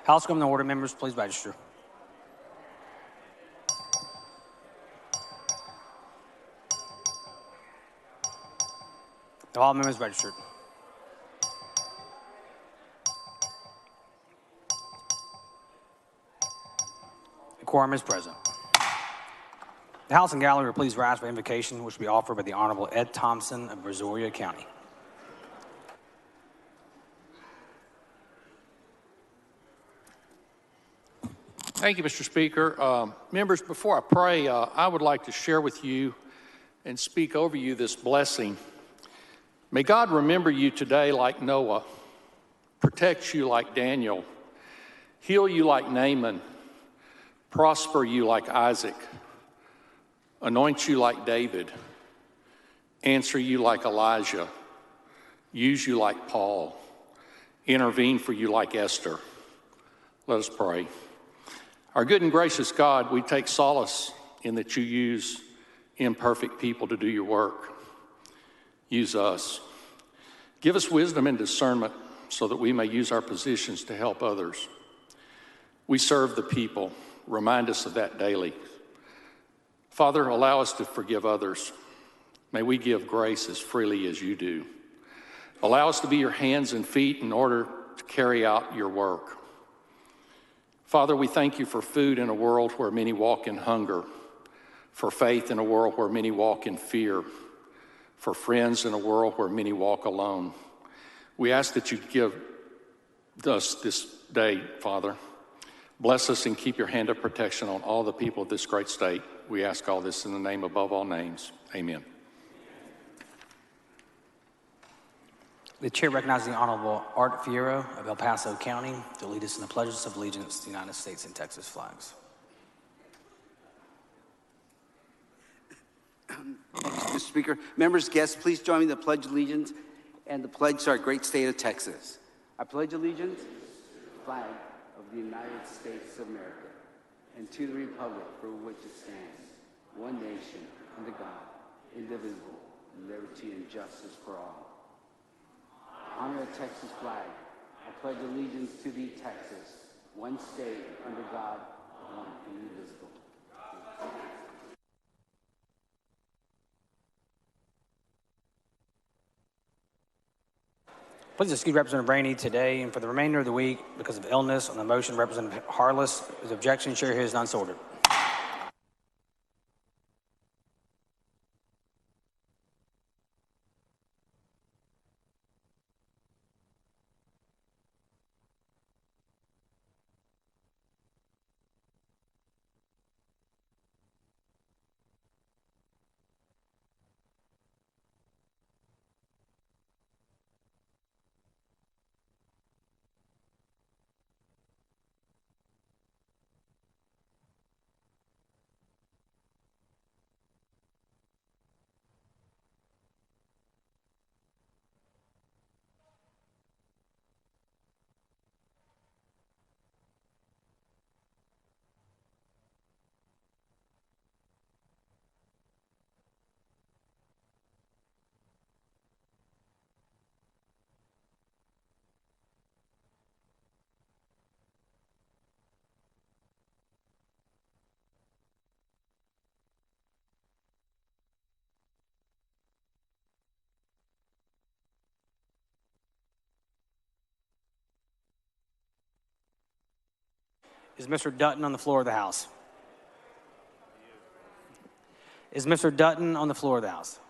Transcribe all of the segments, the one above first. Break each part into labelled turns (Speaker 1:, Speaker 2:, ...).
Speaker 1: House come to order. Members, please register. All members registered. The quorum is present. The House and Gallery will please rise for invocation, which will be offered by the Honorable Ed Thompson of Brazoria County.
Speaker 2: Thank you, Mr. Speaker. Members, before I pray, I would like to share with you and speak over you this blessing. May God remember you today like Noah, protect you like Daniel, heal you like Naaman, prosper you like Isaac, anoint you like David, answer you like Elijah, use you like Paul, intervene for you like Esther. Let us pray. Our good and gracious God, we take solace in that you use imperfect people to do your work. Use us. Give us wisdom and discernment so that we may use our positions to help others. We serve the people. Remind us of that daily. Father, allow us to forgive others. May we give grace as freely as you do. Allow us to be your hands and feet in order to carry out your work. Father, we thank you for food in a world where many walk in hunger, for faith in a world where many walk in fear, for friends in a world where many walk alone. We ask that you give us this day, Father. Bless us and keep your hand of protection on all the people of this great state. We ask all this in the name above all names. Amen.
Speaker 1: The chair recognizes the Honorable Art Fierro of El Paso County to lead us in the pledges of allegiance to the United States and Texas flags.
Speaker 3: Mr. Speaker, members, guests, please join me in the Pledge of Allegiance and the pledge to our great state of Texas. I pledge allegiance to the flag of the United States of America and to the republic for which it stands, one nation, under God, indivisible, with liberty and justice for all. Honor the Texas flag. I pledge allegiance to thee, Texas, one state under God, one indivisible.
Speaker 1: Please excuse Representative Rainey today and for the remainder of the week because of illness. On the motion, Representative Harless, his objection, chair hears none, so ordered. Is Mr. Dutton on the floor of the House? Is Mr. Dutton on the floor of the House?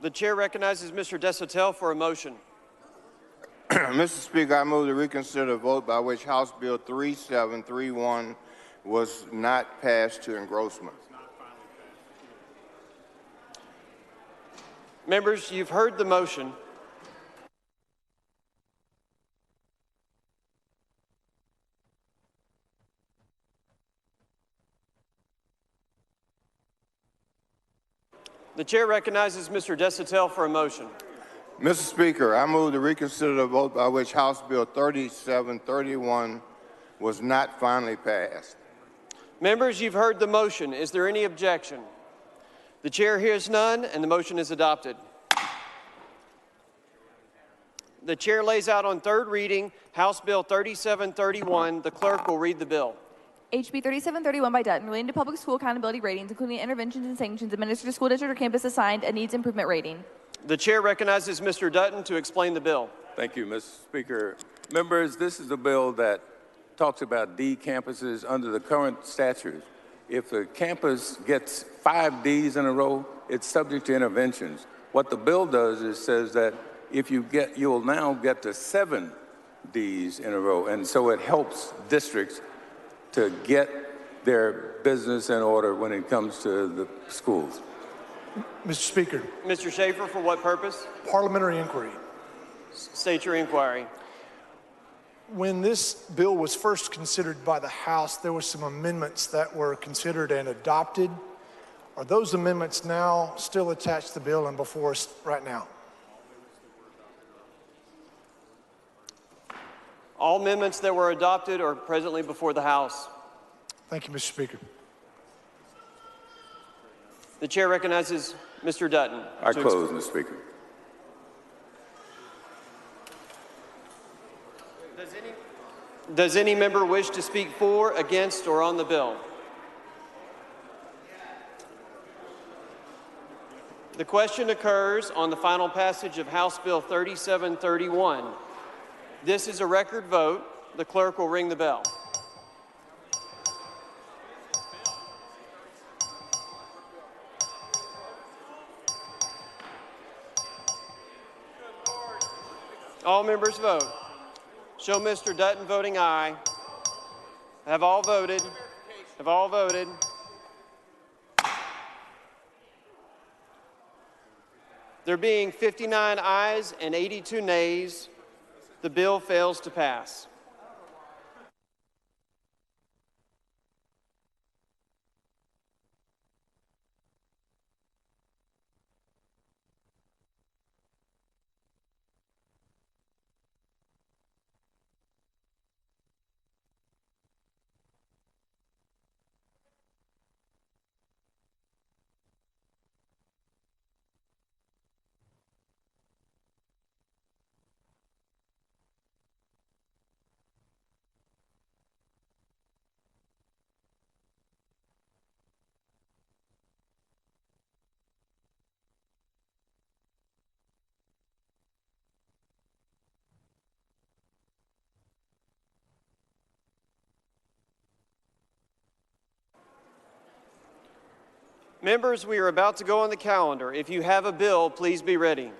Speaker 4: The chair recognizes Mr. Desautels for a motion.
Speaker 5: Mr. Speaker, I move to reconsider the vote by which House Bill 3731 was not passed to engrossment.
Speaker 4: Members, you've heard the motion. The chair recognizes Mr. Desautels for a motion.
Speaker 5: Mr. Speaker, I move to reconsider the vote by which House Bill 3731 was not finally passed.
Speaker 4: Members, you've heard the motion. Is there any objection? The chair hears none, and the motion is adopted. The chair lays out on third reading House Bill 3731. The clerk will read the bill.
Speaker 6: HB 3731 by Dutton, relating to public school accountability ratings, including interventions and sanctions administered to school district or campus assigned a needs improvement rating.
Speaker 4: The chair recognizes Mr. Dutton to explain the bill.
Speaker 7: Thank you, Mr. Speaker. Members, this is a bill that talks about D campuses under the current statutes. If a campus gets 5 Ds in a row, it's subject to interventions. What the bill does is says that if you'll now get to 7 Ds in a row, and so it helps districts to get their business in order when it comes to the schools.
Speaker 8: Mr. Speaker.
Speaker 4: Mr. Schaefer, for what purpose?
Speaker 8: Parliamentary inquiry.
Speaker 4: State your inquiry.
Speaker 8: When this bill was first considered by the House, there were some amendments that were considered and adopted. Are those amendments now still attached to the bill and before us right now?
Speaker 4: All amendments that were adopted are presently before the House.
Speaker 8: Thank you, Mr. Speaker.
Speaker 4: The chair recognizes Mr. Dutton.
Speaker 7: I close, Mr. Speaker.
Speaker 4: Does any member wish to speak for, against, or on the bill? The question occurs on the final passage of House Bill 3731. This is a record vote. The clerk will ring the bell. All members vote. Show Mr. Dutton voting aye. Have all voted? Have all voted? There being 59 ayes and 82 nays, the bill fails to pass. Members, we are about to go on the calendar. If you have a bill, please be ready.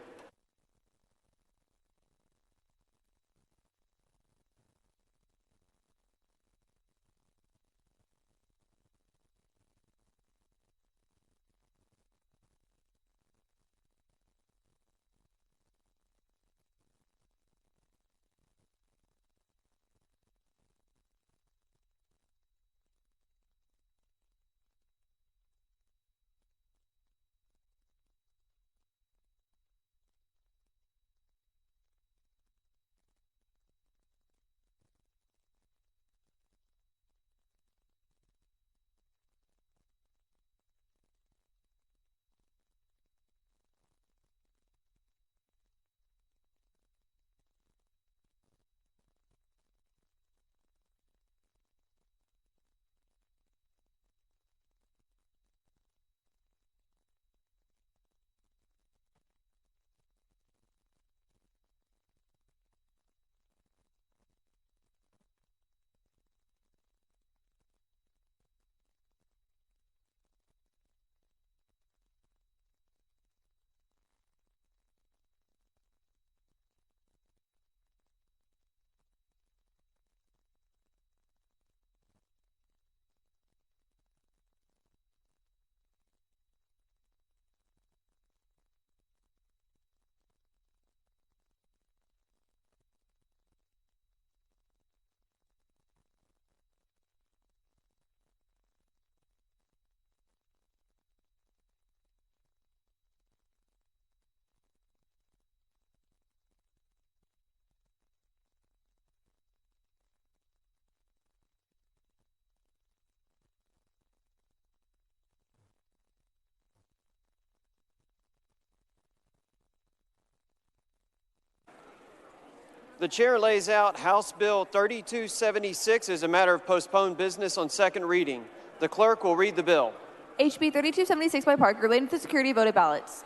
Speaker 4: The chair lays out House Bill 3276 as a matter of postponed business on second reading. The clerk will read the bill.
Speaker 6: HB 3276 by Parker, relating to the security of voted ballots.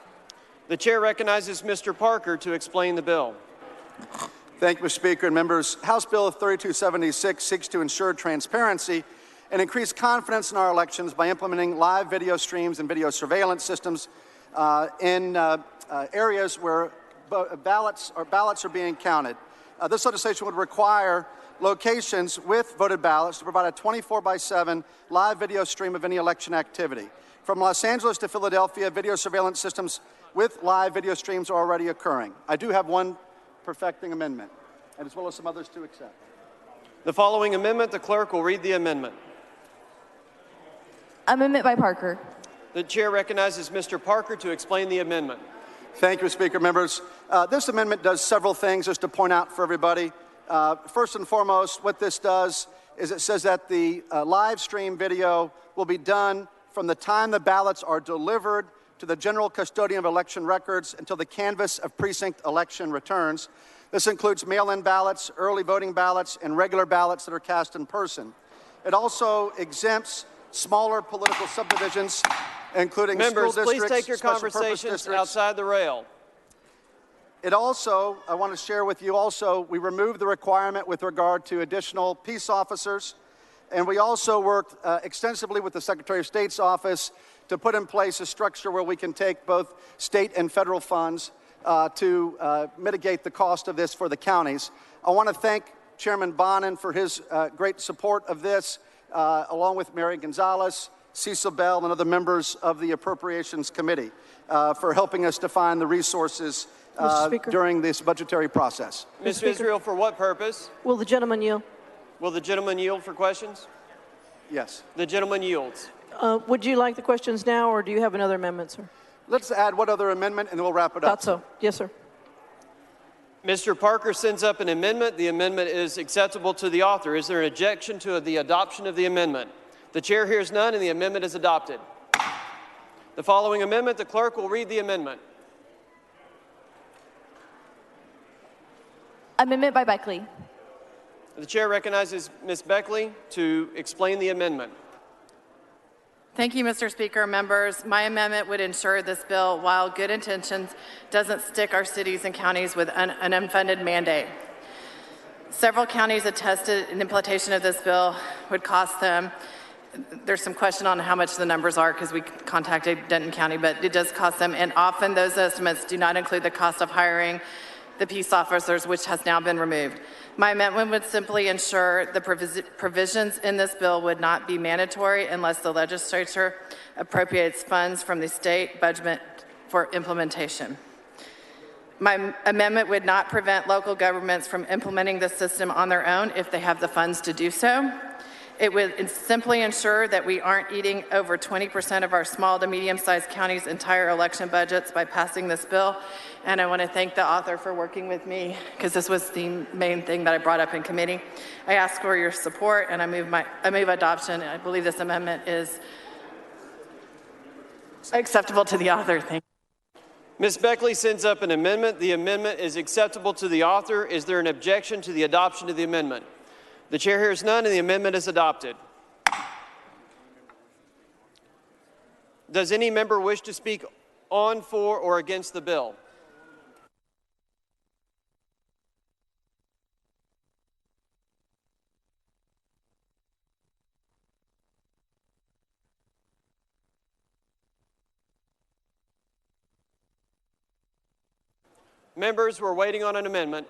Speaker 4: The chair recognizes Mr. Parker to explain the bill.
Speaker 9: Thank you, Mr. Speaker and members. House Bill 3276 seeks to ensure transparency and increase confidence in our elections by implementing live video streams and video surveillance systems in areas where ballots are being counted. This legislation would require locations with voted ballots to provide a 24/7 live video stream of any election activity. From Los Angeles to Philadelphia, video surveillance systems with live video streams are already occurring. I do have one perfecting amendment, and as well as some others to accept.
Speaker 4: The following amendment, the clerk will read the amendment.
Speaker 6: Amendment by Parker.
Speaker 4: The chair recognizes Mr. Parker to explain the amendment.
Speaker 9: Thank you, Mr. Speaker. Members, this amendment does several things, just to point out for everybody. First and foremost, what this does is it says that the live stream video will be done from the time the ballots are delivered to the general custodian of election records until the canvass of precinct election returns. This includes mail-in ballots, early voting ballots, and regular ballots that are cast in person. It also exempts smaller political subdivisions, including
Speaker 4: Members,
Speaker 9: school districts,
Speaker 4: please take your
Speaker 9: special purpose
Speaker 4: conversations
Speaker 9: districts.
Speaker 4: outside the rail.
Speaker 9: It also, I want to share with you also, we removed the requirement with regard to additional peace officers, and we also worked extensively with the Secretary of State's office to put in place a structure where we can take both state and federal funds to mitigate the cost of this for the counties. I want to thank Chairman Bonin for his great support of this, along with Mary Gonzalez, Cecil Bell, and other members of the Appropriations Committee for helping us to find the resources during this budgetary process.
Speaker 4: Ms. Israel, for what purpose?
Speaker 10: Will the gentleman yield?
Speaker 4: Will the gentleman yield for questions?
Speaker 9: Yes.
Speaker 4: The gentleman yields.
Speaker 10: Would you like the questions now, or do you have another amendment, sir?
Speaker 9: Let's add one other amendment, and then we'll wrap it up.
Speaker 10: Thought so. Yes, sir.
Speaker 4: Mr. Parker sends up an amendment. The amendment is acceptable to the author. Is there an objection to the adoption of the amendment? The chair hears none, and the amendment is adopted. The following amendment, the clerk will read the amendment.
Speaker 6: Amendment by Beckley.
Speaker 4: The chair recognizes Ms. Beckley to explain the amendment.
Speaker 11: Thank you, Mr. Speaker. Members, my amendment would ensure this bill, while good intentions, doesn't stick our cities and counties with an unfunded mandate. Several counties attested an implementation of this bill would cost them. There's some question on how much the numbers are because we contacted Denton County, but it does cost them, and often those estimates do not include the cost of hiring the peace officers, which has now been removed. My amendment would simply ensure the provisions in this bill would not be mandatory unless the legislature appropriates funds from the state budget for implementation. My amendment would not prevent local governments from implementing the system on their own if they have the funds to do so. It would simply ensure that we aren't eating over 20% of our small to medium-sized counties' entire election budgets by passing this bill. And I want to thank the author for working with me because this was the main thing that I brought up in committee. I ask for your support, and I move adoption. I believe this amendment is acceptable to the author. Thank you.
Speaker 4: Ms. Beckley sends up an amendment. The amendment is acceptable to the author. Is there an objection to the adoption of the amendment? The chair hears none, and the amendment is adopted. Does any member wish to speak on, for, or against the bill? Members, we're waiting on an amendment.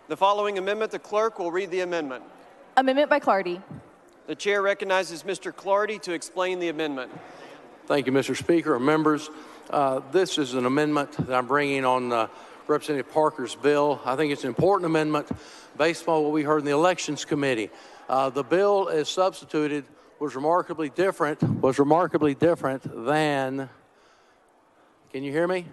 Speaker 4: The following amendment, the clerk will read the amendment.
Speaker 6: Amendment by Clardy.
Speaker 4: The chair recognizes Mr. Clardy to explain the amendment.
Speaker 12: Thank you, Mr. Speaker. Members, this is an amendment that I'm bringing on Representative Parker's bill. I think it's an important amendment based on what we heard in the Elections Committee. The bill as substituted was remarkably different than, can you hear me?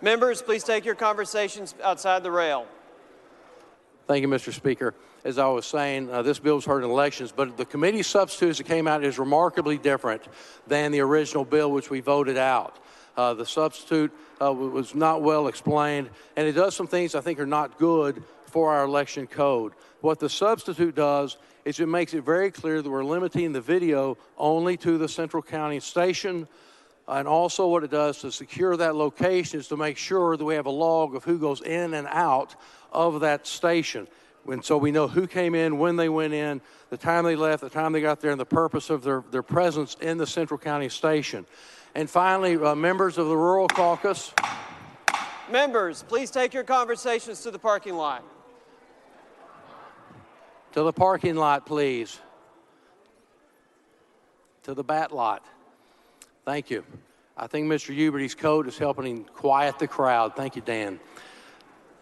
Speaker 4: Members, please take your conversations outside the rail.
Speaker 12: Thank you, Mr. Speaker. As I was saying, this bill was heard in elections, but the committee substitutes that came out is remarkably different than the original bill which we voted out. The substitute was not well explained, and it does some things I think are not good for our election code. What the substitute does is it makes it very clear that we're limiting the video only to the Central County station. And also what it does to secure that location is to make sure that we have a log of who goes in and out of that station. And so we know who came in, when they went in, the time they left, the time they got there, and the purpose of their presence in the Central County station. And finally, members of the Rural Caucus.
Speaker 4: Members, please take your conversations to the parking lot.
Speaker 12: To the parking lot, please. To the bat lot. Thank you. I think Mr. Huberty's code is helping him quiet the crowd. Thank you, Dan.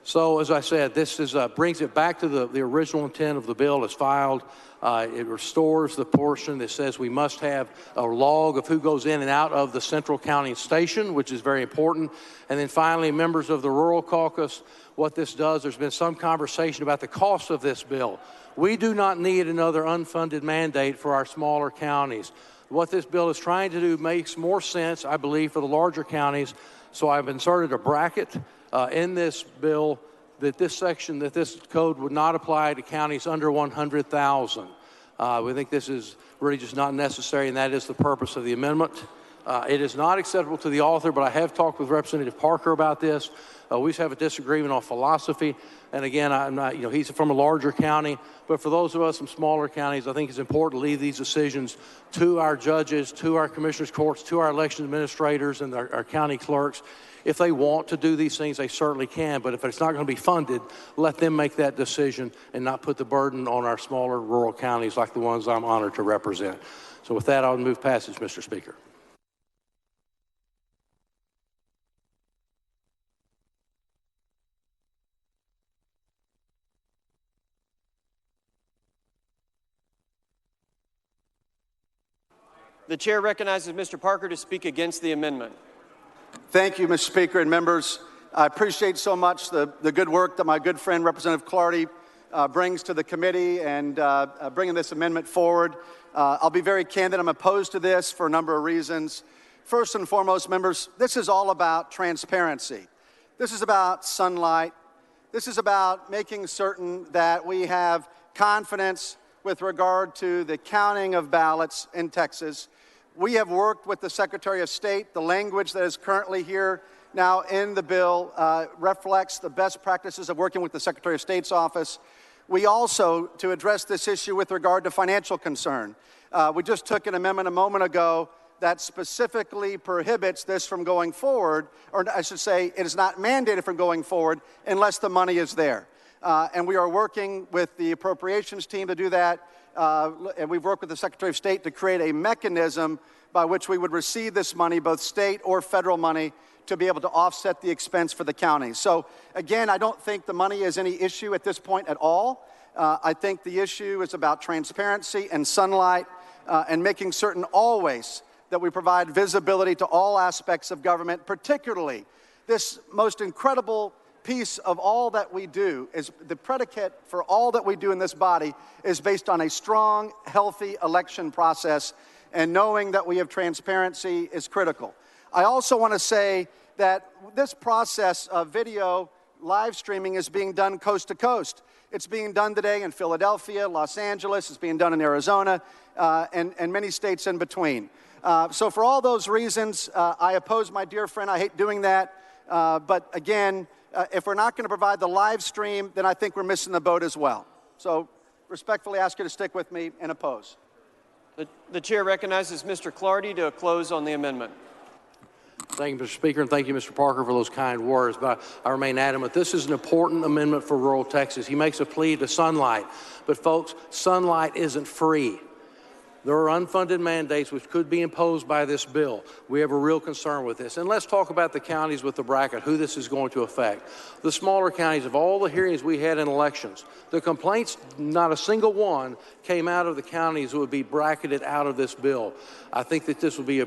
Speaker 12: So, as I said, this is, brings it back to the original intent of the bill as filed. It restores the portion that says we must have a log of who goes in and out of the Central County station, which is very important. And then finally, members of the Rural Caucus, what this does, there's been some conversation about the cost of this bill. We do not need another unfunded mandate for our smaller counties. What this bill is trying to do makes more sense, I believe, for the larger counties. So I've inserted a bracket in this bill that this section, that this code would not apply to counties under 100,000. We think this is really just not necessary, and that is the purpose of the amendment. It is not acceptable to the author, but I have talked with Representative Parker about this. We just have a disagreement on philosophy. And again, I'm not, he's from a larger county, but for those of us from smaller counties, I think it's important to leave these decisions to our judges, to our commissioners' courts, to our election administrators and our county clerks. If they want to do these things, they certainly can, but if it's not going to be funded, let them make that decision and not put the burden on our smaller rural counties like the ones I'm honored to represent. So with that, I'll move passage, Mr. Speaker.
Speaker 4: The chair recognizes Mr. Parker to speak against the amendment.
Speaker 9: Thank you, Mr. Speaker and members. I appreciate so much the good work that my good friend Representative Clardy brings to the committee and bringing this amendment forward. I'll be very candid. I'm opposed to this for a number of reasons. First and foremost, members, this is all about transparency. This is about sunlight. This is about making certain that we have confidence with regard to the counting of ballots in Texas. We have worked with the Secretary of State. The language that is currently here now in the bill reflects the best practices of working with the Secretary of State's office. We also, to address this issue with regard to financial concern, we just took an amendment a moment ago that specifically prohibits this from going forward, or I should say it is not mandated from going forward unless the money is there. And we are working with the appropriations team to do that. And we've worked with the Secretary of State to create a mechanism by which we would receive this money, both state or federal money, to be able to offset the expense for the counties. So again, I don't think the money is any issue at this point at all. I think the issue is about transparency and sunlight and making certain always that we provide visibility to all aspects of government, particularly this most incredible piece of all that we do is the predicate for all that we do in this body is based on a strong, healthy election process, and knowing that we have transparency is critical. I also want to say that this process of video live streaming is being done coast to coast. It's being done today in Philadelphia, Los Angeles, it's being done in Arizona, and many states in between. So for all those reasons, I oppose my dear friend. I hate doing that, but again, if we're not going to provide the live stream, then I think we're missing the boat as well. So respectfully ask you to stick with me and oppose.
Speaker 4: The chair recognizes Mr. Clardy to close on the amendment.
Speaker 12: Thank you, Mr. Speaker, and thank you, Mr. Parker, for those kind words. But I remain adamant. This is an important amendment for rural Texas. He makes a plea to Sunlight. But, folks, Sunlight isn't free. There are unfunded mandates which could be imposed by this bill. We have a real concern with this. And let's talk about the counties with the bracket, who this is going to affect. The smaller counties, of all the hearings we had in elections, the complaints, not a single one, came out of the counties that would be bracketed out of this bill. I think that this will be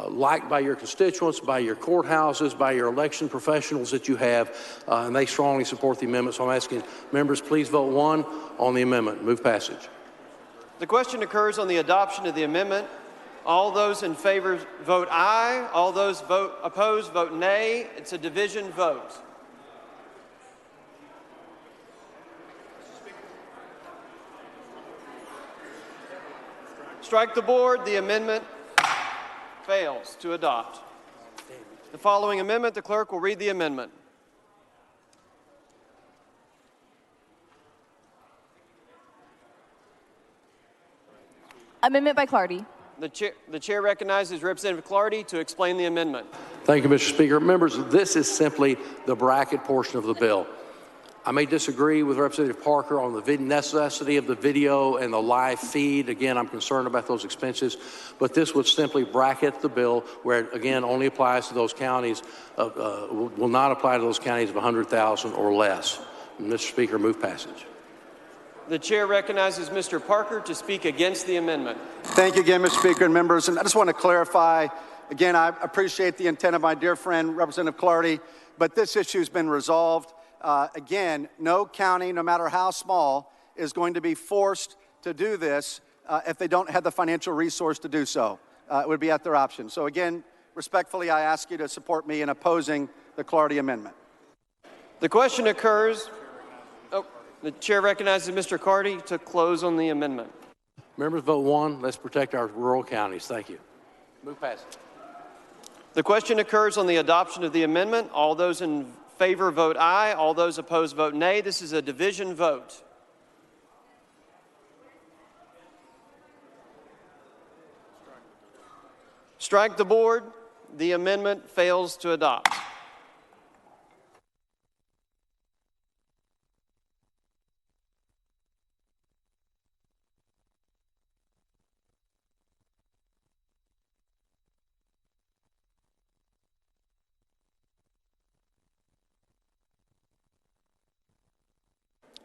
Speaker 12: liked by your constituents, by your courthouses, by your election professionals that you have, and they strongly support the amendment. So I'm asking members, please vote 1 on the amendment. Move passage.
Speaker 4: The question occurs on the adoption of the amendment. All those in favor vote aye. All those opposed vote nay. It's a division vote. Strike the board. The amendment fails to adopt. The following amendment, the clerk will read the amendment.
Speaker 6: Amendment by Clardy.
Speaker 4: The chair recognizes Representative Clardy to explain the amendment.
Speaker 12: Thank you, Mr. Speaker. Members, this is simply the bracket portion of the bill. I may disagree with Representative Parker on the necessity of the video and the live feed. Again, I'm concerned about those expenses, but this would simply bracket the bill where it, again, only applies to those counties, will not apply to those counties of 100,000 or less. Mr. Speaker, move passage.
Speaker 4: The chair recognizes Mr. Parker to speak against the amendment.
Speaker 9: Thank you again, Mr. Speaker and members. And I just want to clarify, again, I appreciate the intent of my dear friend, Representative Clardy, but this issue has been resolved. Again, no county, no matter how small, is going to be forced to do this if they don't have the financial resource to do so. It would be at their option. So again, respectfully, I ask you to support me in opposing the Clardy amendment.
Speaker 4: The question occurs. The chair recognizes Mr. Clardy to close on the amendment.
Speaker 12: Members, vote 1. Let's protect our rural counties. Thank you. Move passage.
Speaker 4: The question occurs on the adoption of the amendment. All those in favor vote aye. All those opposed vote nay. This is a division vote. Strike the board. The amendment fails to adopt.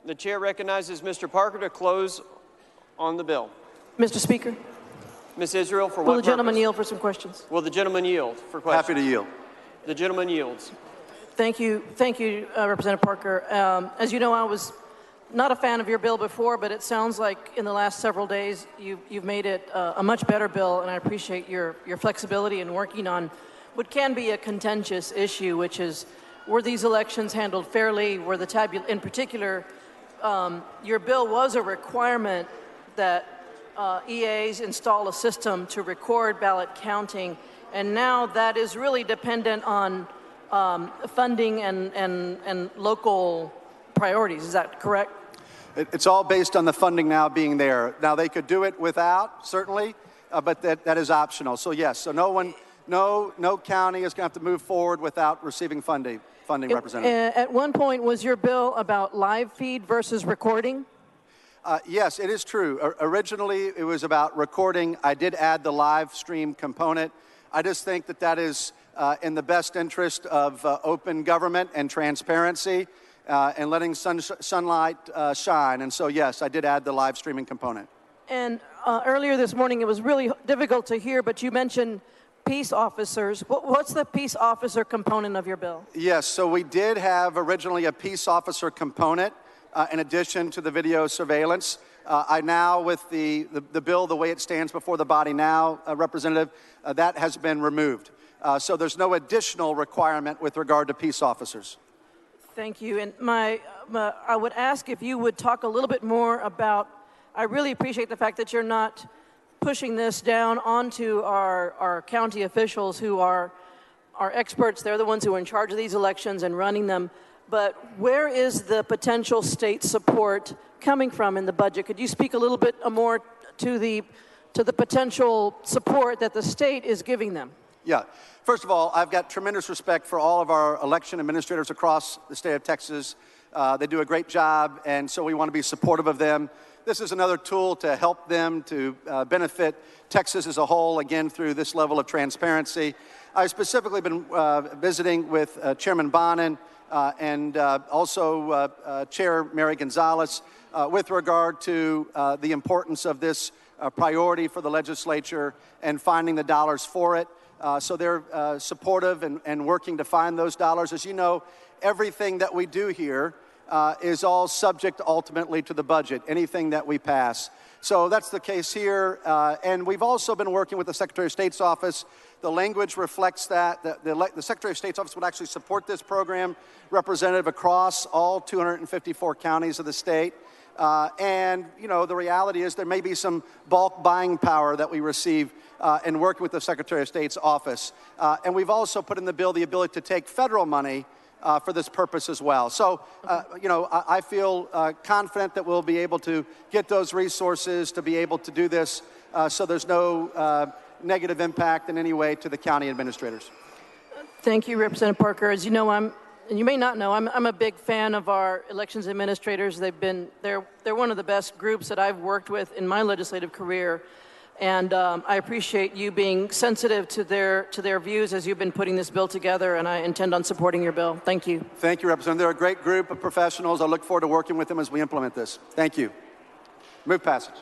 Speaker 4: The chair recognizes Mr. Parker to close on the bill.
Speaker 10: Mr. Speaker.
Speaker 4: Ms. Israel, for what
Speaker 10: Will the gentleman
Speaker 4: purpose?
Speaker 10: yield for some questions?
Speaker 4: Will the gentleman yield for questions?
Speaker 9: Happy to yield.
Speaker 4: The gentleman yields.
Speaker 10: Thank you, Representative Parker. As you know, I was not a fan of your bill before, but it sounds like in the last several days you've made it a much better bill, and I appreciate your flexibility in working on what can be a contentious issue, which is, were these elections handled fairly? Were the in particular, your bill was a requirement that EAs install a system to record ballot counting, and now that is really dependent on funding and local priorities. Is that correct?
Speaker 9: It's all based on the funding now being there. Now, they could do it without, certainly, but that is optional. So, yes, so no county is going to have to move forward without receiving funding, Representative.
Speaker 10: At one point, was your bill about live feed versus recording?
Speaker 9: Yes, it is true. Originally, it was about recording. I did add the live stream component. I just think that is in the best interest of open government and transparency and letting sunlight shine. And so, yes, I did add the live streaming component.
Speaker 10: And earlier this morning, it was really difficult to hear, but you mentioned peace officers. What's the peace officer component of your bill?
Speaker 9: Yes, so we did have originally a peace officer component in addition to the video surveillance. I now, with the bill, the way it stands before the body now, Representative, that has been removed. So there's no additional requirement with regard to peace officers.
Speaker 10: Thank you. And I would ask if you would talk a little bit more about, I really appreciate the fact that you're not pushing this down onto our county officials who are experts. They're the ones who are in charge of these elections and running them. But where is the potential state support coming from in the budget? Could you speak a little bit more to the potential support that the state is giving them?
Speaker 9: Yeah. First of all, I've got tremendous respect for all of our election administrators across the state of Texas. They do a great job, and so we want to be supportive of them. This is another tool to help them to benefit Texas as a whole, again, through this level of transparency. I've specifically been visiting with Chairman Bonin and also Chair Mary Gonzalez with regard to the importance of this priority for the legislature and finding the dollars for it. So they're supportive and working to find those dollars. As you know, everything that we do here is all subject ultimately to the budget, anything that we pass. So that's the case here. And we've also been working with the Secretary of State's office. The language reflects that. The Secretary of State's office would actually support this program, representative across all 254 counties of the state. And, you know, the reality is there may be some bulk buying power that we receive in working with the Secretary of State's office. And we've also put in the bill the ability to take federal money for this purpose as well. So, you know, I feel confident that we'll be able to get those resources to be able to do this so there's no negative impact in any way to the county administrators.
Speaker 10: Thank you, Representative Parker. As you know, and you may not know, I'm a big fan of our elections administrators. They're one of the best groups that I've worked with in my legislative career. And I appreciate you being sensitive to their views as you've been putting this bill together, and I intend on supporting your bill. Thank you.
Speaker 9: Thank you, Representative. They're a great group of professionals. I look forward to working with them as we implement this. Thank you. Move passage.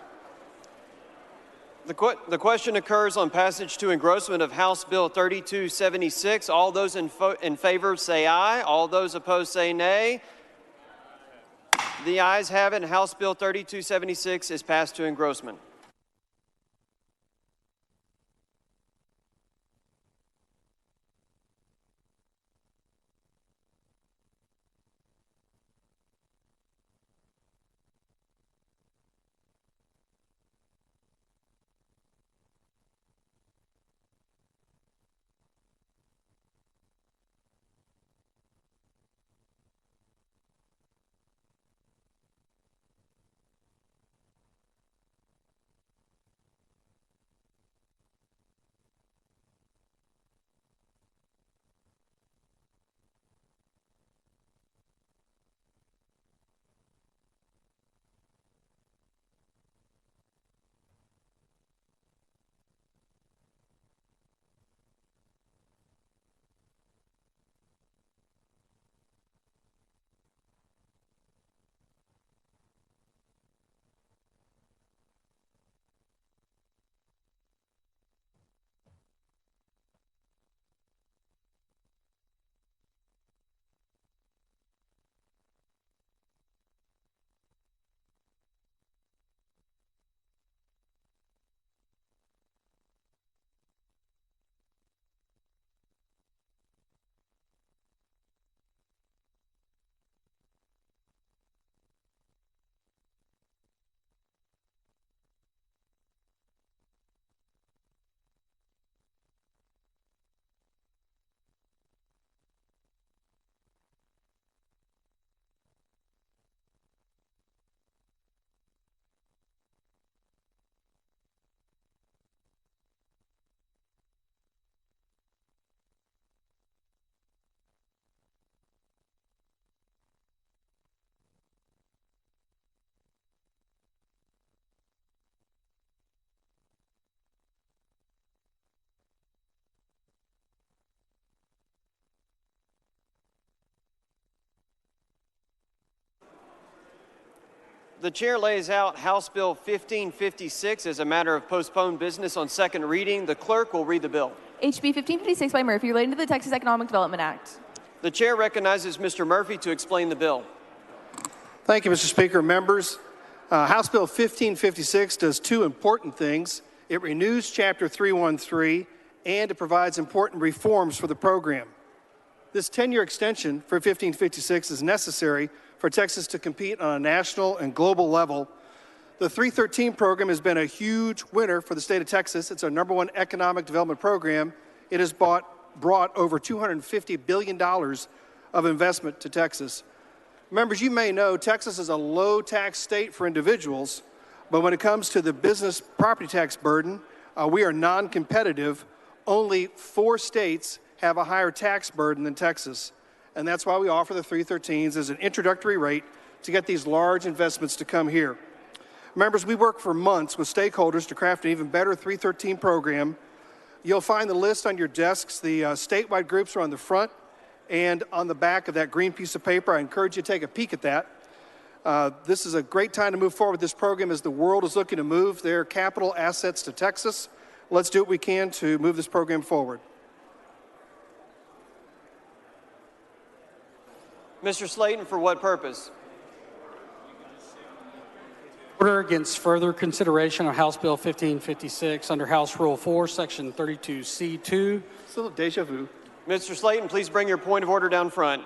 Speaker 4: The question occurs on passage to engrossment of House Bill 3276. All those in favor say aye. All those opposed say nay. The ayes have it, and House Bill 3276 is passed to engrossment. The chair lays out House Bill 1556 as a matter of postponed business on second reading. The clerk will read the bill.
Speaker 6: HB 1556 by Murphy, relating to the Texas Economic Development Act.
Speaker 4: The chair recognizes Mr. Murphy to explain the bill.
Speaker 13: Thank you, Mr. Speaker. Members, House Bill 1556 does two important things. It renews Chapter 313, and it provides important reforms for the program. This 10-year extension for 1556 is necessary for Texas to compete on a national and global level. The 313 program has been a huge winner for the state of Texas. It's our #1 economic development program. It has brought over $250 billion of investment to Texas. Members, you may know Texas is a low-tax state for individuals, but when it comes to the business property tax burden, we are non-competitive Only 4 states have a higher tax burden than Texas, and that's why we offer the 313s as an introductory rate to get these large investments to come here. Members, we work for months with stakeholders to craft an even better 313 program. You'll find the list on your desks. The statewide groups are on the front and on the back of that green piece of paper. I encourage you to take a peek at that. This is a great time to move forward with this program as the world is looking to move their capital assets to Texas. Let's do what we can to move this program forward.
Speaker 4: Mr. Slayton, for what purpose?
Speaker 14: Order against further consideration of House Bill 1556 under House Rule 4, Section 32C2.
Speaker 13: It's a little deja vu.
Speaker 4: Mr. Slayton, please bring your point of order down front.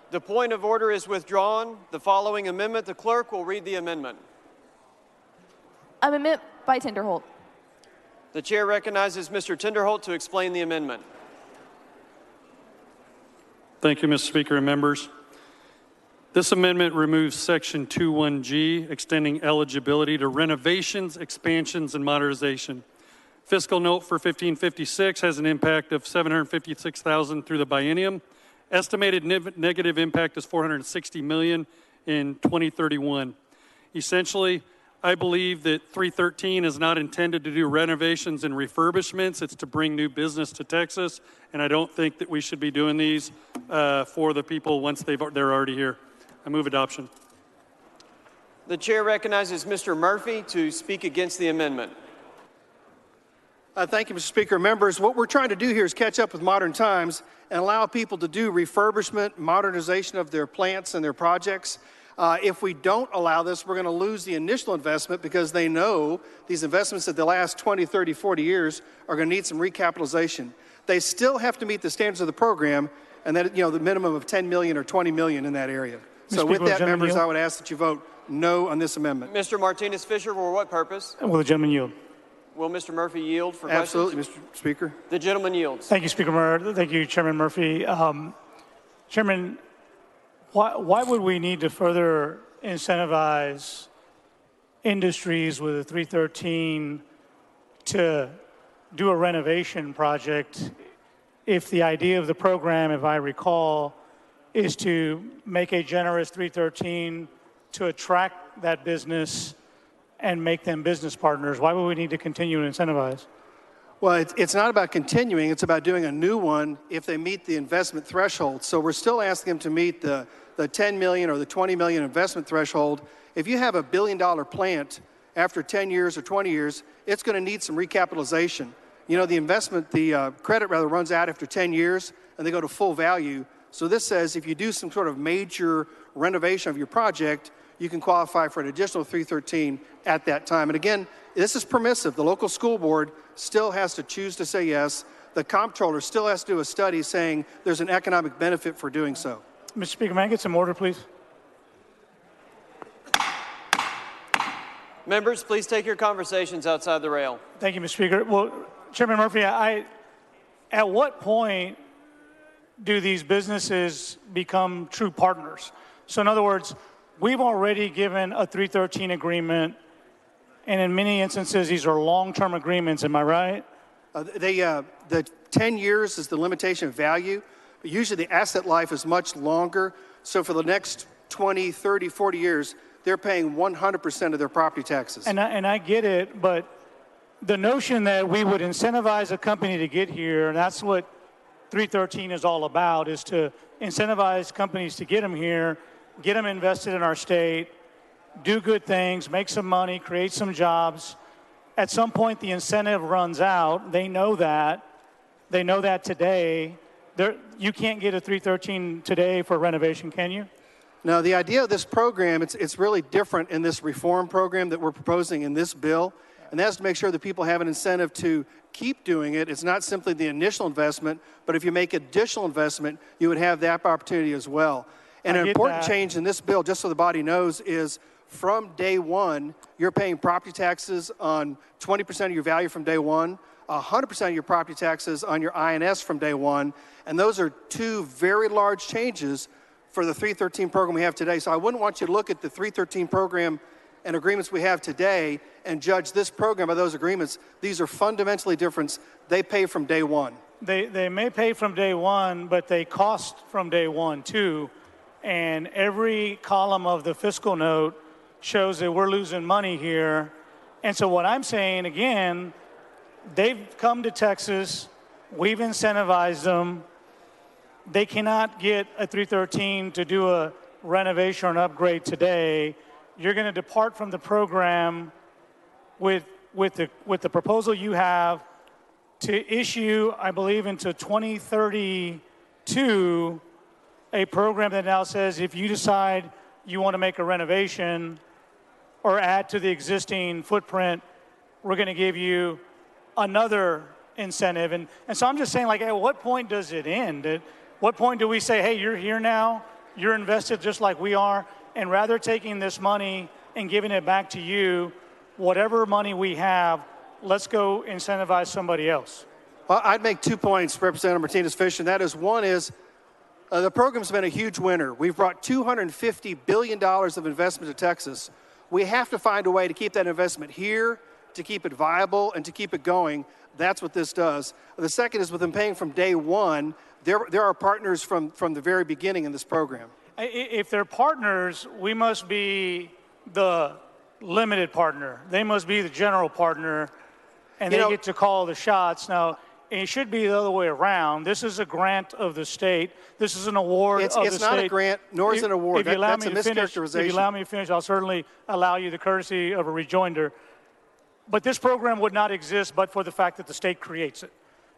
Speaker 4: The point of order is withdrawn. The following amendment, the clerk will read the amendment.
Speaker 6: Amendment by Tinderholt.
Speaker 4: The chair recognizes Mr. Tinderholt to explain the amendment.
Speaker 15: Thank you, Mr. Speaker and members. This amendment removes Section 21G, extending eligibility to renovations, expansions, and modernization. Fiscal note for 1556 has an impact of $756,000 through the biennium. Estimated negative impact is $460 million in 2031. Essentially, I believe that 313 is not intended to do renovations and refurbishments. It's to bring new business to Texas, and I don't think that we should be doing these for the people once they're already here. I move adoption.
Speaker 4: The chair recognizes Mr. Murphy to speak against the amendment.
Speaker 13: Thank you, Mr. Speaker. Members, what we're trying to do here is catch up with modern times and allow people to do refurbishment, modernization of their plants and their projects. If we don't allow this, we're going to lose the initial investment because they know these investments that the last 20, 30, 40 years are going to need some recapitalization. They still have to meet the standards of the program, and that, the minimum of 10 million or 20 million in that area. So with that, members, I would ask that you vote no on this amendment.
Speaker 4: Mr. Martinez-Fisher, for what purpose?
Speaker 14: Will the gentleman yield?
Speaker 4: Will Mr. Murphy yield for
Speaker 13: Absolutely,
Speaker 4: questions?
Speaker 13: Mr. Speaker.
Speaker 4: The gentleman yields.
Speaker 14: Thank you, Speaker. Thank you, Chairman Murphy. Chairman, why would we need to further incentivize industries with a 313 to do a renovation project if the idea of the program, if I recall, is to make a generous 313 to attract that business and make them business partners? Why would we need to continue to incentivize?
Speaker 13: Well, it's not about continuing. It's about doing a new one if they meet the investment threshold. So we're still asking them to meet the 10 million or the 20 million investment threshold. If you have a $1 billion plant after 10 years or 20 years, it's going to need some recapitalization. The credit runs out after 10 years and they go to full value. So this says if you do some sort of major renovation of your project, you can qualify for an additional 313 at that time. And again, this is permissive. The local school board still has to choose to say yes. The comptroller still has to do a study saying there's an economic benefit for doing so.
Speaker 14: Mr. Speaker, may I get some order, please?
Speaker 4: Members, please take your conversations outside the rail.
Speaker 14: Thank you, Mr. Speaker. Well, Chairman Murphy, at what point do these businesses become true partners? So in other words, we've already given a 313 agreement, and in many instances, these are long-term agreements. Am I right?
Speaker 13: The 10 years is the limitation of value, but usually the asset life is much longer. So for the next 20, 30, 40 years, they're paying 100% of their property taxes.
Speaker 14: And I get it, but the notion that we would incentivize a company to get here, and that's what 313 is all about, is to incentivize companies to get them here, get them invested in our state, do good things, make some money, create some jobs. At some point, the incentive runs out. They know that. They know that today. You can't get a 313 today for renovation, can you?
Speaker 13: No, the idea of this program, it's really different in this reform program that we're proposing in this bill, and that's to make sure that people have an incentive to keep doing it. It's not simply the initial investment, but if you make additional investment, you would have that opportunity as well. And an important change in this bill, just so the body knows, is from day one, you're paying property taxes on 20% of your value from day one, 100% of your property taxes on your INS from day one, and those are two very large changes for the 313 program we have today. So I wouldn't want you to look at the 313 program and agreements we have today and judge this program by those agreements. These are fundamentally different. They pay from day one.
Speaker 14: They may pay from day one, but they cost from day one too. And every column of the fiscal note shows that we're losing money here. And so what I'm saying, again, they've come to Texas. We've incentivized them. They cannot get a 313 to do a renovation or an upgrade today. You're going to depart from the program with the proposal you have to issue, I believe, into 2032, a program that now says if you decide you want to make a renovation or add to the existing footprint, we're going to give you another incentive. And so I'm just saying, like, at what point does it end? At what point do we say, hey, you're here now, You're invested just like we are, and rather taking this money and giving it back to you, whatever money we have, let's go incentivize somebody else.
Speaker 13: Well, I'd make 2 points, Representative Martinez-Fish, and that is, one is the program's been a huge winner. We've brought $250 billion of investment to Texas. We have to find a way to keep that investment here, to keep it viable, and to keep it going. That's what this does. The second is, with them paying from day one, there are partners from the very beginning in this program.
Speaker 14: If they're partners, we must be the limited partner. They must be the general partner, and they get to call the shots. Now, it should be the other way around. This is a grant of the state. This is an award of the state.
Speaker 13: It's not a grant, nor is it an award. That's a mischaracterization.
Speaker 14: If you allow me to finish, I'll certainly allow you the courtesy of a rejoinder. But this program would not exist but for the fact that the state creates it.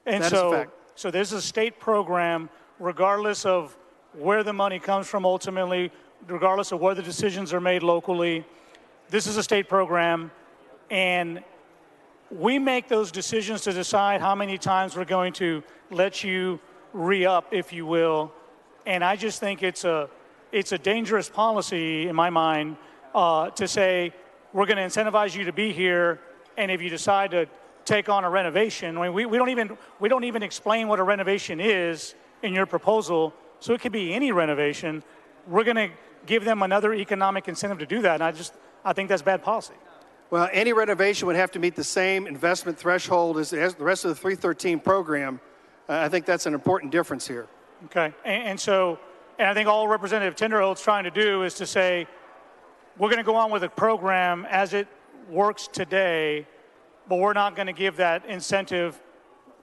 Speaker 14: And
Speaker 13: that is a fact.
Speaker 14: So this is a state program, regardless of where the money comes from ultimately, regardless of where the decisions are made locally. This is a state program, and we make those decisions to decide how many times we're going to let you re-up, if you will. And I just think it's a dangerous policy, in my mind, to say we're going to incentivize you to be here, and if you decide to take on a renovation, I mean, we don't even explain what a renovation is in your proposal, so it could be any renovation. We're going to give them another economic incentive to do that, and I think that's bad policy.
Speaker 13: Well, any renovation would have to meet the same investment threshold as the rest of the 313 program. I think that's an important difference here.
Speaker 14: Okay, and I think all Representative Tinderholt's trying to do is to say, we're going to go on with a program as it works today, but we're not going to give that incentive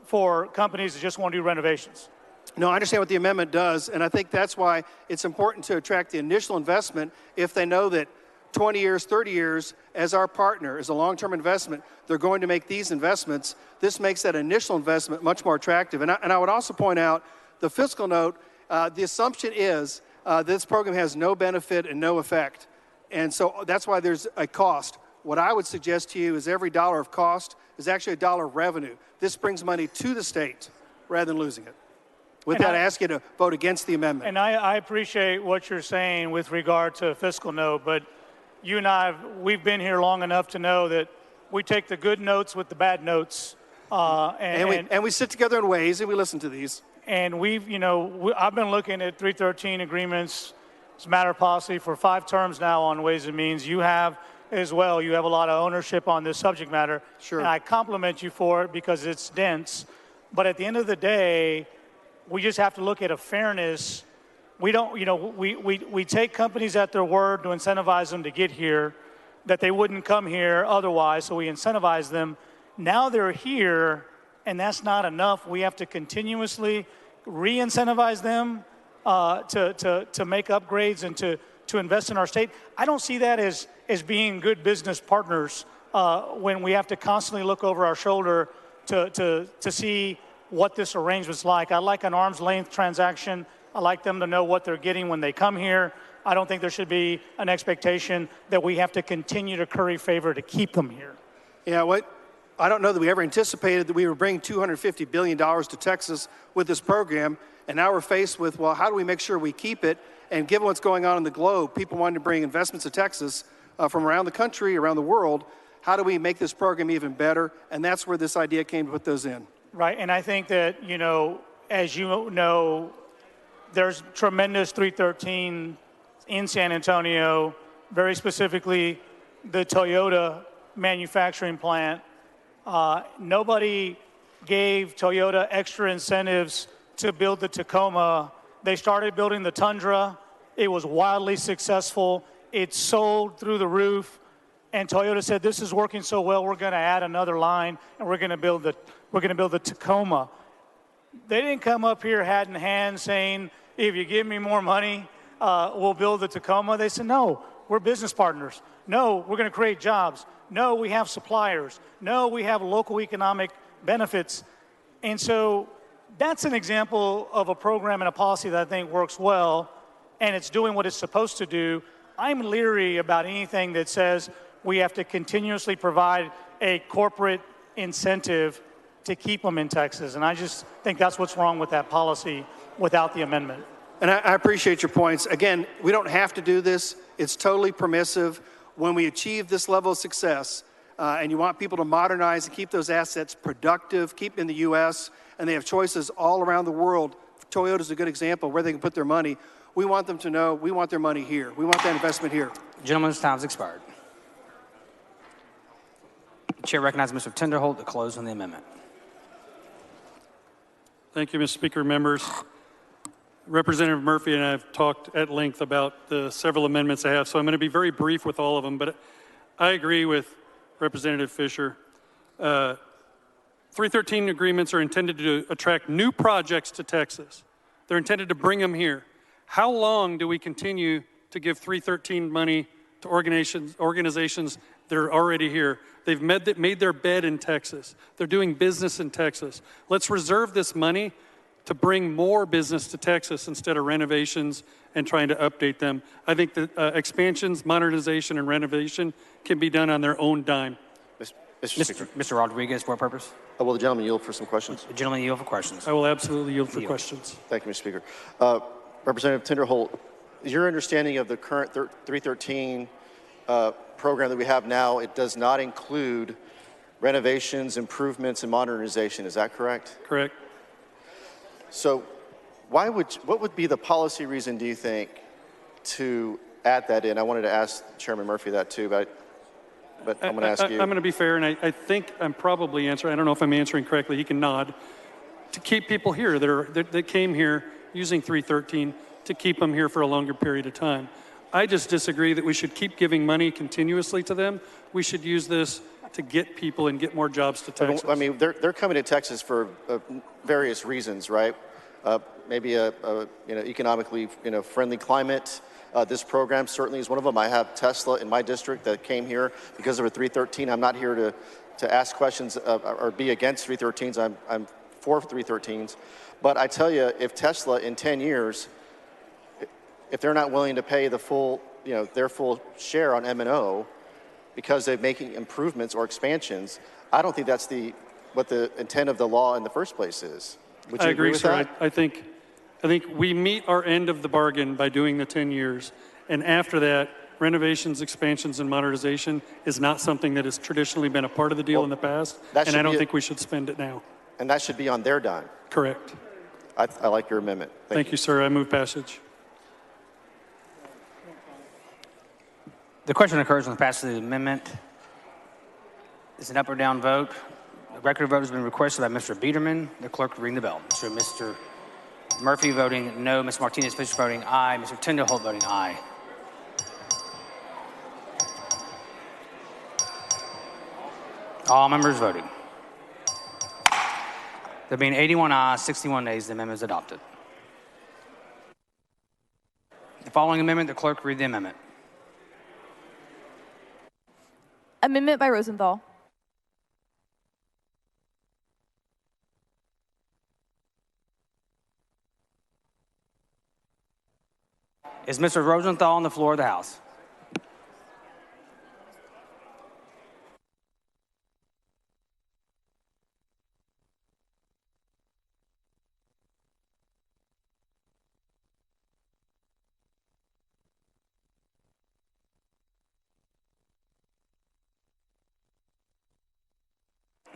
Speaker 14: for companies that just want to do renovations.
Speaker 13: No, I understand what the amendment does, and I think that's why it's important to attract the initial investment if they know that 20 years, 30 years, as our partner, as a long-term investment, they're going to make these investments. This makes that initial investment much more attractive. And I would also point out the fiscal note, the assumption is this program has no benefit and no effect. And so that's why there's a cost. What I would suggest to you is every dollar of cost is actually a dollar of revenue. This brings money to the state rather than losing it. With that, I ask you to vote against the amendment.
Speaker 14: And I appreciate what you're saying with regard to fiscal note, but you and I, we've been here long enough to know that we take the good notes with the bad notes.
Speaker 13: And we sit together in ways, and we listen to these.
Speaker 14: And I've been looking at 313 agreements. It's a matter of policy for 5 terms now on Ways and Means. You have as well. You have a lot of ownership on this subject matter.
Speaker 13: Sure.
Speaker 14: And I compliment you for it because it's dense. But at the end of the day, we just have to look at a fairness. We don't, we take companies at their word to incentivize them to get here, that they wouldn't come here otherwise, so we incentivize them. Now they're here, and that's not enough. We have to continuously re-incentivize them to make upgrades and to invest in our state. I don't see that as being good business partners when we have to constantly look over our shoulder to see what this arrangement's like. I like an arm's length transaction. I like them to know what they're getting when they come here. I don't think there should be an expectation that we have to continue to curry favor to keep them here.
Speaker 13: Yeah, I don't know that we ever anticipated that we would bring $250 billion to Texas with this program, and now we're faced with, well, how do we make sure we keep it? And given what's going on in the globe, people wanting to bring investments to Texas from around the country, around the world, how do we make this program even better? And that's where this idea came to put those in.
Speaker 14: Right, and I think that, as you know, there's tremendous 313 in San Antonio, very specifically the Toyota manufacturing plant. Nobody gave Toyota extra incentives to build the Tacoma. They started building the Tundra. It was wildly successful. It sold through the roof. And Toyota said, this is working so well, we're going to add another line, and we're going to build the Tacoma. They didn't come up here hat in hand saying, if you give me more money, we'll build the Tacoma. They said, no, we're business partners. No, we're going to create jobs. No, we have suppliers. No, we have local economic benefits. And so that's an example of a program and a policy that I think works well, and it's doing what it's supposed to do. I'm leery about anything that says we have to continuously provide a corporate incentive to keep them in Texas. And I just think that's what's wrong with that policy without the amendment.
Speaker 13: And I appreciate your points. Again, we don't have to do this. It's totally permissive. When we achieve this level of success, and you want people to modernize and keep those assets productive, keep in the U.S., and they have choices all around the world. Toyota's a good example where they can put their money. We want them to know we want their money here. We want that investment here.
Speaker 1: Gentleman's time has expired. The chair recognizes Mr. Tinderholt to close on the amendment.
Speaker 15: Thank you, Mr. Speaker. Members, Representative Murphy and I have talked at length about the several amendments I have, so I'm going to be very brief with all of them, but I agree with Representative Fisher. 313 agreements are intended to attract new projects to Texas. They're intended to bring them here. How long do we continue to give 313 money to organizations that are already here? They've made their bed in Texas. They're doing business in Texas. Let's reserve this money to bring more business to Texas instead of renovations and trying to update them. I think that expansions, modernization, and renovation can be done on their own dime.
Speaker 1: Mr. Rodriguez, for what purpose?
Speaker 16: Will the gentleman yield for some questions?
Speaker 1: The gentleman yield for questions.
Speaker 15: I will absolutely yield for questions.
Speaker 16: Thank you, Mr. Speaker. Representative Tinderholt, is your understanding of the current 313 program that we have now, it does not include renovations, improvements, and modernization, is that correct?
Speaker 15: Correct.
Speaker 16: So what would be the policy reason, do you think, to add that in? I wanted to ask Chairman Murphy that too, but I'm going to ask you.
Speaker 15: I'm going to be fair, and I think I'm probably answering. I don't know if I'm answering correctly. He can nod. To keep people here that came here using 313, to keep them here for a longer period of time. I just disagree that we should keep giving money continuously to them. We should use this to get people and get more jobs to Texas.
Speaker 16: I mean, they're coming to Texas for various reasons, right? Maybe a economically friendly climate. This program certainly is one of them. I have Tesla in my district that came here because of a 313. I'm not here to ask questions or be against 313s. I'm for 313s. But I tell you, if Tesla in 10 years, if they're not willing to pay the full, their full share on M&O because they're making improvements or expansions, I don't think that's what the intent of the law in the first place is. Would you agree with
Speaker 15: sir.
Speaker 16: that?
Speaker 15: I think we meet our end of the bargain by doing the 10 years. And after that, renovations, expansions, and modernization is not something that has traditionally been a part of the deal in the past. And I don't think we should spend it now.
Speaker 16: And that should be on their dime.
Speaker 15: Correct.
Speaker 16: I like your amendment.
Speaker 15: Thank you, sir. I move passage.
Speaker 1: The question occurs on the passage of the amendment. It's an up or down vote. The record of vote has been requested by Mr. Biederman. The clerk will ring the bell. Mr. Murphy voting no, Ms. Martinez Fisher voting aye, Mr. Tinderholt voting aye. All members voted. There being 81 ayes, 61 nays, the amendment is adopted. The following amendment, the clerk will read the amendment.
Speaker 6: Amendment by Rosenthal.
Speaker 1: Is Mr. Rosenthal on the floor of the House?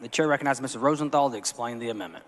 Speaker 1: The chair recognizes Mr. Rosenthal to explain the amendment.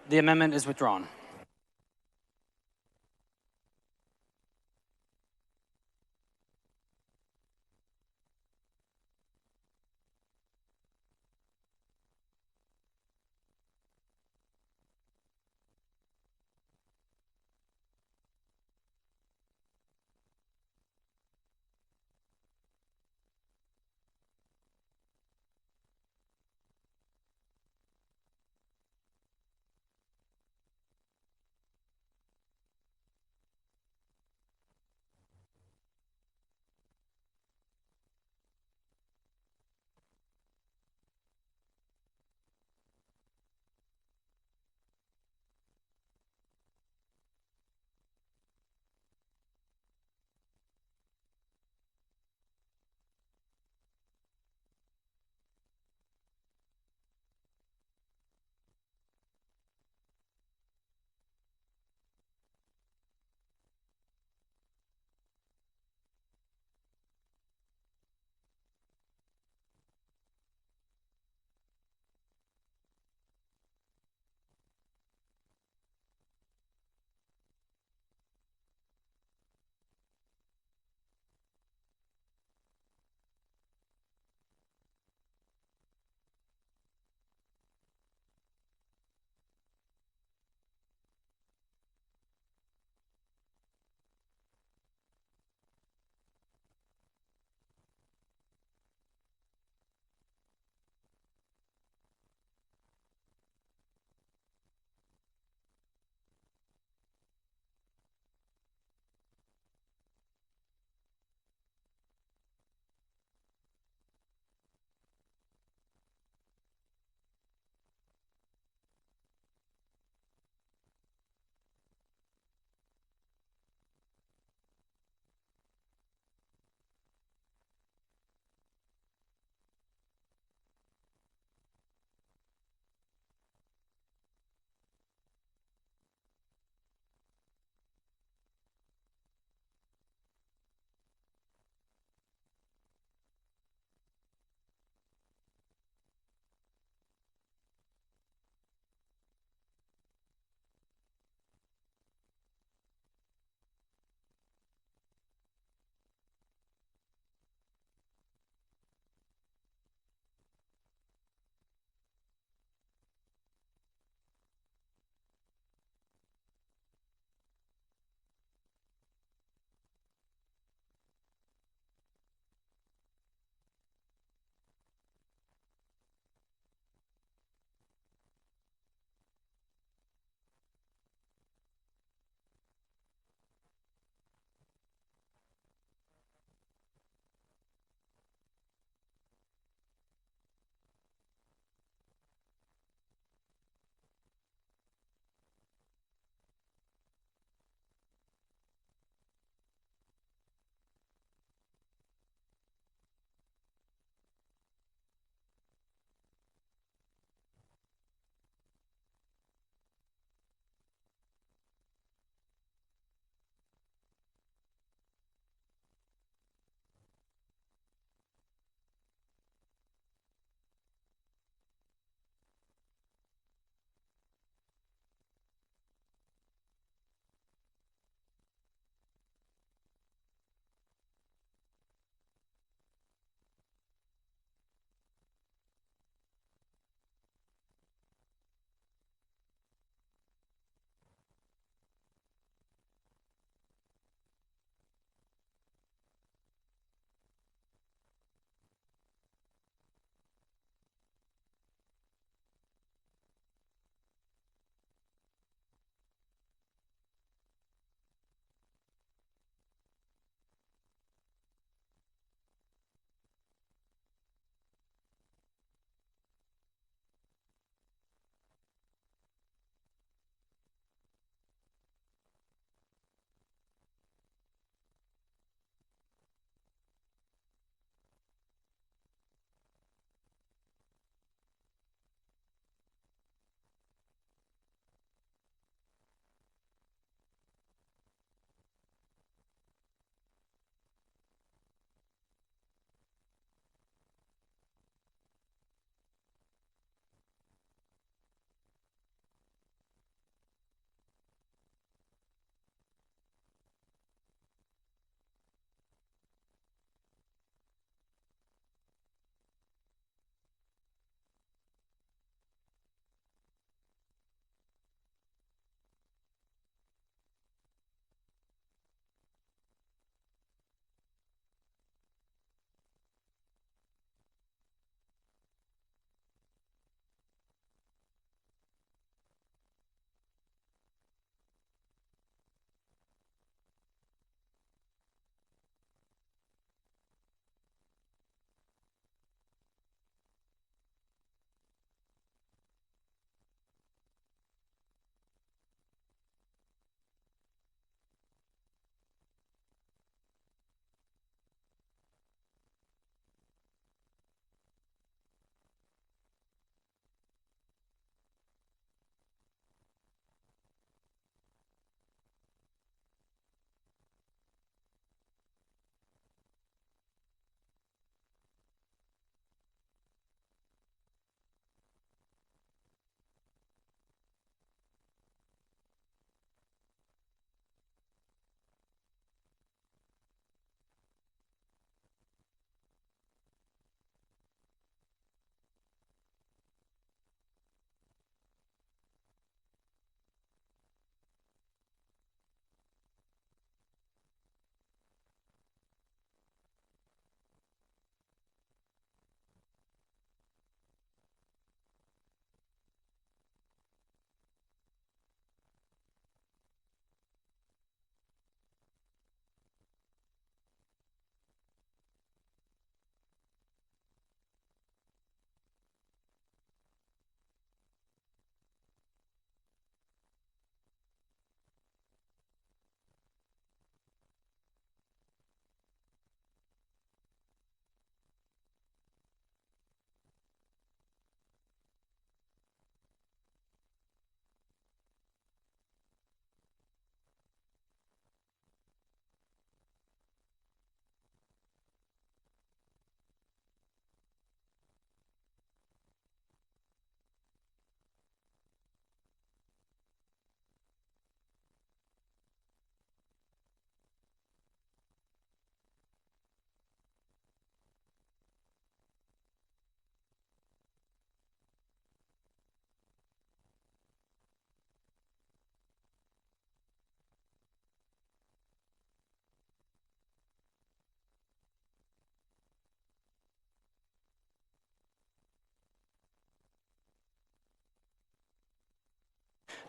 Speaker 1: The amendment is withdrawn.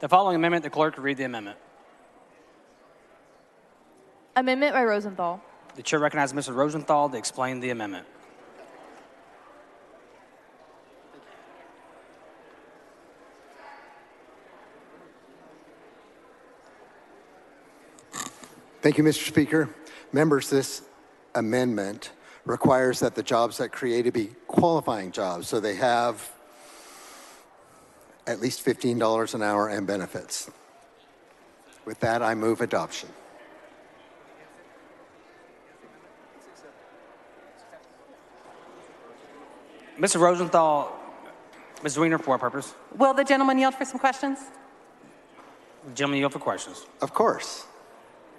Speaker 1: The following amendment, the clerk will read the amendment.
Speaker 6: Amendment by Rosenthal.
Speaker 1: The chair recognizes Mr. Rosenthal to explain the amendment.
Speaker 17: Thank you, Mr. Speaker. Members, this amendment requires that the jobs that created be qualifying jobs, so they have at least $15 an hour and benefits. With that, I move adoption.
Speaker 1: Mr. Rosenthal, Ms. Wiener, for what purpose?
Speaker 18: Will the gentleman yield for some questions?
Speaker 1: The gentleman yield for questions.
Speaker 17: Of course.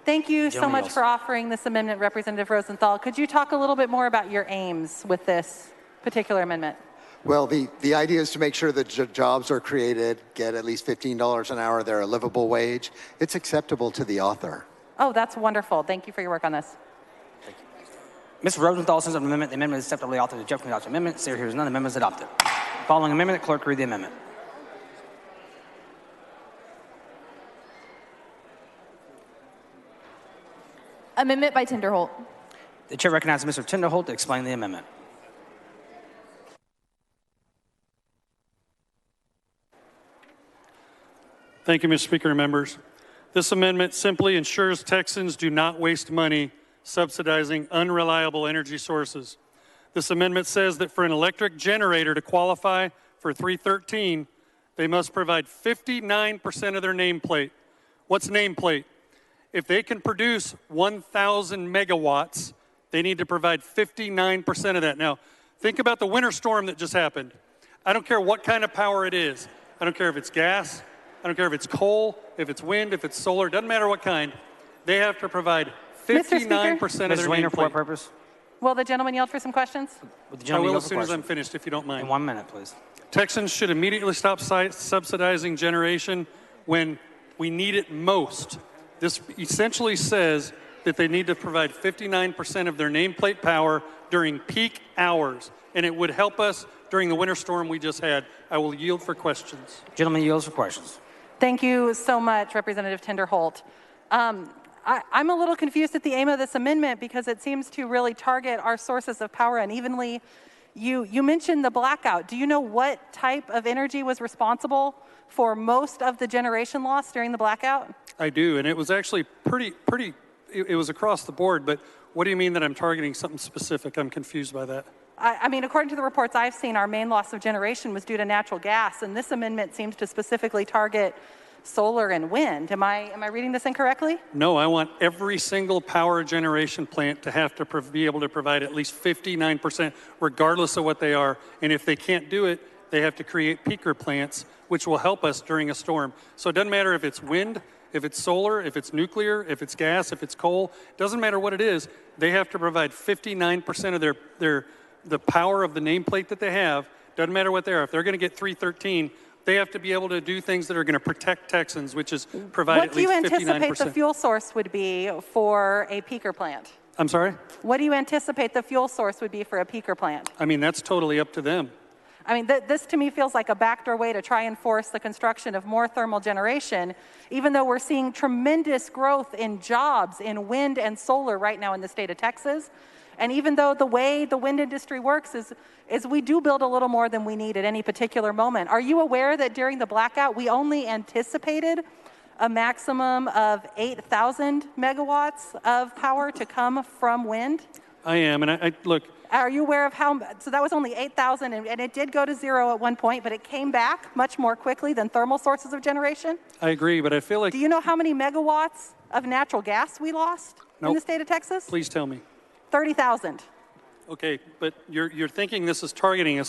Speaker 18: Thank you so
Speaker 1: Gentleman
Speaker 18: much
Speaker 1: yields.
Speaker 18: for offering this amendment, Representative Rosenthal. Could you talk a little bit more about your aims with this particular amendment?
Speaker 17: Well, the idea is to make sure that jobs are created, get at least $15 an hour, they're a livable wage. It's acceptable to the author.
Speaker 18: Oh, that's wonderful. Thank you for your work on this.
Speaker 1: Mr. Rosenthal says the amendment is acceptably authored. The objection to the amendment. Seer hears none. The amendment is adopted. Following amendment, the clerk read the amendment.
Speaker 6: Amendment by Tinderholt.
Speaker 1: The chair recognizes Mr. Tinderholt to explain the amendment.
Speaker 15: Thank you, Mr. Speaker and members. This amendment simply ensures Texans do not waste money subsidizing unreliable energy sources. This amendment says that for an electric generator to qualify for 313, they must provide 59% of their nameplate. What's nameplate? If they can produce 1,000 megawatts, they need to provide 59% of that. Now, think about the winter storm that just happened. I don't care what kind of power it is. I don't care if it's gas. I don't care if it's coal, if it's wind, if it's solar. Doesn't matter what kind. They have to provide 59% of their
Speaker 1: Wiener, for what
Speaker 15: nameplate.
Speaker 1: purpose?
Speaker 18: Will the gentleman yield for some questions?
Speaker 1: Would the
Speaker 15: I
Speaker 1: gentleman
Speaker 15: will
Speaker 1: yield
Speaker 15: as
Speaker 1: for
Speaker 15: soon as I'm
Speaker 1: questions?
Speaker 15: finished, if you don't mind.
Speaker 1: In 1 minute, please.
Speaker 15: Texans should immediately stop subsidizing generation when we need it most. This essentially says that they need to provide 59% of their nameplate power during peak hours, and it would help us during the winter storm we just had. I will yield for questions.
Speaker 1: Gentleman yields for questions.
Speaker 18: Thank you so much, Representative Tinderholt. I'm a little confused at the aim of this amendment because it seems to really target our sources of power unevenly. You mentioned the blackout. Do you know what type of energy was responsible for most of the generation loss during the blackout?
Speaker 15: I do, and it was actually pretty, it was across the board, but what do you mean that I'm targeting something specific? I'm confused by that.
Speaker 18: I mean, according to the reports I've seen, our main loss of generation was due to natural gas, and this amendment seems to specifically target solar and wind. Am I reading this incorrectly?
Speaker 15: No, I want every single power generation plant to have to be able to provide at least 59%, regardless of what they are. And if they can't do it, they have to create peaker plants, which will help us during a storm. So it doesn't matter if it's wind, if it's solar, if it's nuclear, if it's gas, if it's coal. It doesn't matter what it is. They have to provide 59% of the power of the nameplate that they have. Doesn't matter what they are. If they're going to get 313, they have to be able to do things that are going to protect Texans, which is provide at least 59%.
Speaker 18: What do you anticipate the fuel source would be for a peaker plant?
Speaker 15: I'm sorry?
Speaker 18: What do you anticipate the fuel source would be for a peaker plant?
Speaker 15: I mean, that's totally up to them.
Speaker 18: I mean, this to me feels like a backdoor way to try and force the construction of more thermal generation, even though we're seeing tremendous growth in jobs in wind and solar right now in the state of Texas. And even though the way the wind industry works is we do build a little more than we need at any particular moment. Are you aware that during the blackout, we only anticipated a maximum of 8,000 megawatts of power to come from wind?
Speaker 15: I am, and I look.
Speaker 18: Are you aware of how, so that was only 8,000, and it did go to zero at one point, but it came back much more quickly than thermal sources of generation?
Speaker 15: I agree, but I feel like...
Speaker 18: Do you know how many megawatts of natural gas we lost in the state of Texas?
Speaker 15: Please tell me.
Speaker 18: 30,000.
Speaker 15: Okay, but you're thinking this is targeting a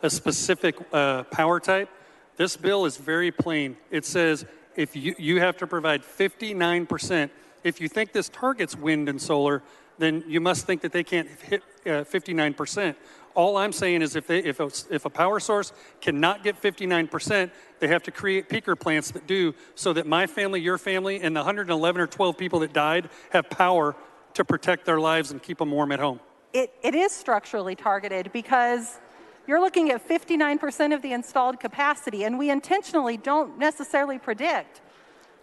Speaker 15: specific power type. This bill is very plain. It says if you have to provide 59%. If you think this targets wind and solar, then you must think that they can't hit 59%. All I'm saying is if a power source cannot get 59%, they have to create peaker plants that do, so that my family, your family, and the 111 or 12 people that died have power to protect their lives and keep them warm at home.
Speaker 18: It is structurally targeted because you're looking at 59% of the installed capacity, and we intentionally don't necessarily predict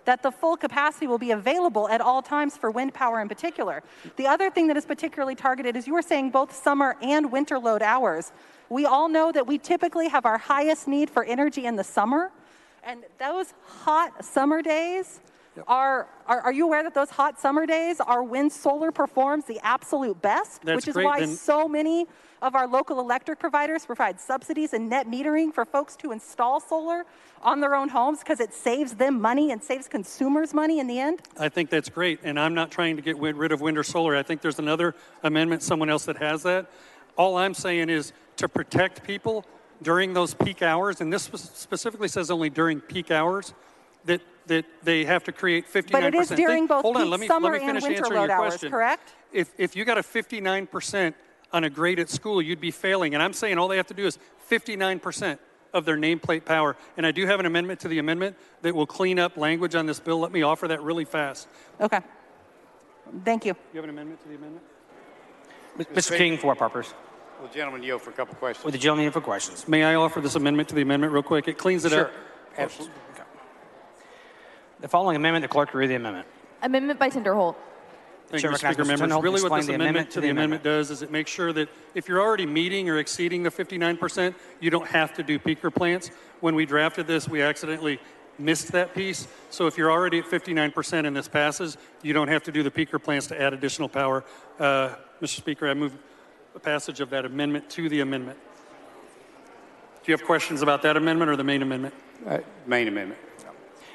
Speaker 18: that the full capacity will be available at all times for wind power in particular. The other thing that is particularly targeted is you were saying both summer and winter load hours. We all know that we typically have our highest need for energy in the summer, and those hot summer days are you aware that those hot summer days are when solar performs the absolute best?
Speaker 15: That's
Speaker 18: which is
Speaker 15: great.
Speaker 18: why so many of our local electric providers provide subsidies and net metering for folks to install solar on their own homes because it saves them money and saves consumers money in the end?
Speaker 15: I think that's great, and I'm not trying to get rid of wind or solar. I think there's another amendment, someone else that has that. All I'm saying is to protect people during those peak hours, and this specifically says only during peak hours, that they have to create 59%.
Speaker 18: But it is during both
Speaker 15: hold on,
Speaker 18: peak
Speaker 15: let me
Speaker 18: summer
Speaker 15: finish
Speaker 18: and winter
Speaker 15: answering
Speaker 18: load
Speaker 15: your
Speaker 18: hours,
Speaker 15: question.
Speaker 18: correct?
Speaker 15: If you got a 59% on a grade at school, you'd be failing. And I'm saying all they have to do is 59% of their nameplate power. And I do have an amendment to the amendment that will clean up language on this bill. Let me offer that really fast.
Speaker 18: Okay. Thank you.
Speaker 15: You have an amendment to the amendment?
Speaker 1: Mr. King, for what purpose?
Speaker 19: Will the gentleman yield for a couple questions?
Speaker 1: Would the gentleman yield for questions?
Speaker 15: May I offer this amendment to the amendment real quick? It cleans it up.
Speaker 1: Absolutely. Okay. The following amendment, the clerk will read the amendment.
Speaker 6: Amendment by Tinderholt.
Speaker 15: Thank you, Mr. Speaker, members. Really what this amendment to the amendment does is it makes sure that if you're already meeting or exceeding the 59%, you don't have to do peaker plants. When we drafted this, we accidentally missed that piece. So if you're already at 59% and this passes, you don't have to do the peaker plants to add additional power. Mr. Speaker, I move the passage of that amendment to the amendment. Do you have questions about that amendment or the main amendment?
Speaker 19: Main amendment.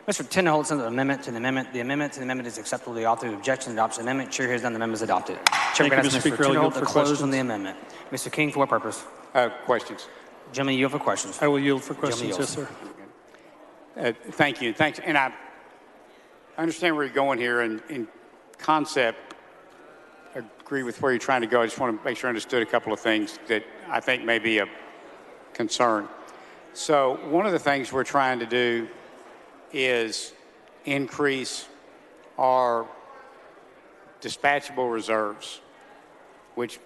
Speaker 1: Mr. Tinderholt sends an amendment to the amendment. The amendment to the amendment is acceptable to the author. The objection adopts the amendment. Chair hears none. The amendment is adopted. Chair
Speaker 15: Thank you, Mr. Speaker. I'll yield
Speaker 1: Tinderholt
Speaker 15: for
Speaker 1: to close
Speaker 15: questions.
Speaker 1: on the amendment. Mr. King, for what purpose?
Speaker 19: Questions.
Speaker 1: Gentleman, you yield for questions.
Speaker 15: I will yield for questions,
Speaker 1: Gentleman
Speaker 15: yes,
Speaker 1: yields.
Speaker 15: sir.
Speaker 19: Thank you. Thanks. And I understand where you're going here. And in concept, I agree with where you're trying to go. I just want to make sure I understood a couple of things that I think may be a concern. So one of the things we're trying to do is increase our dispatchable reserves, which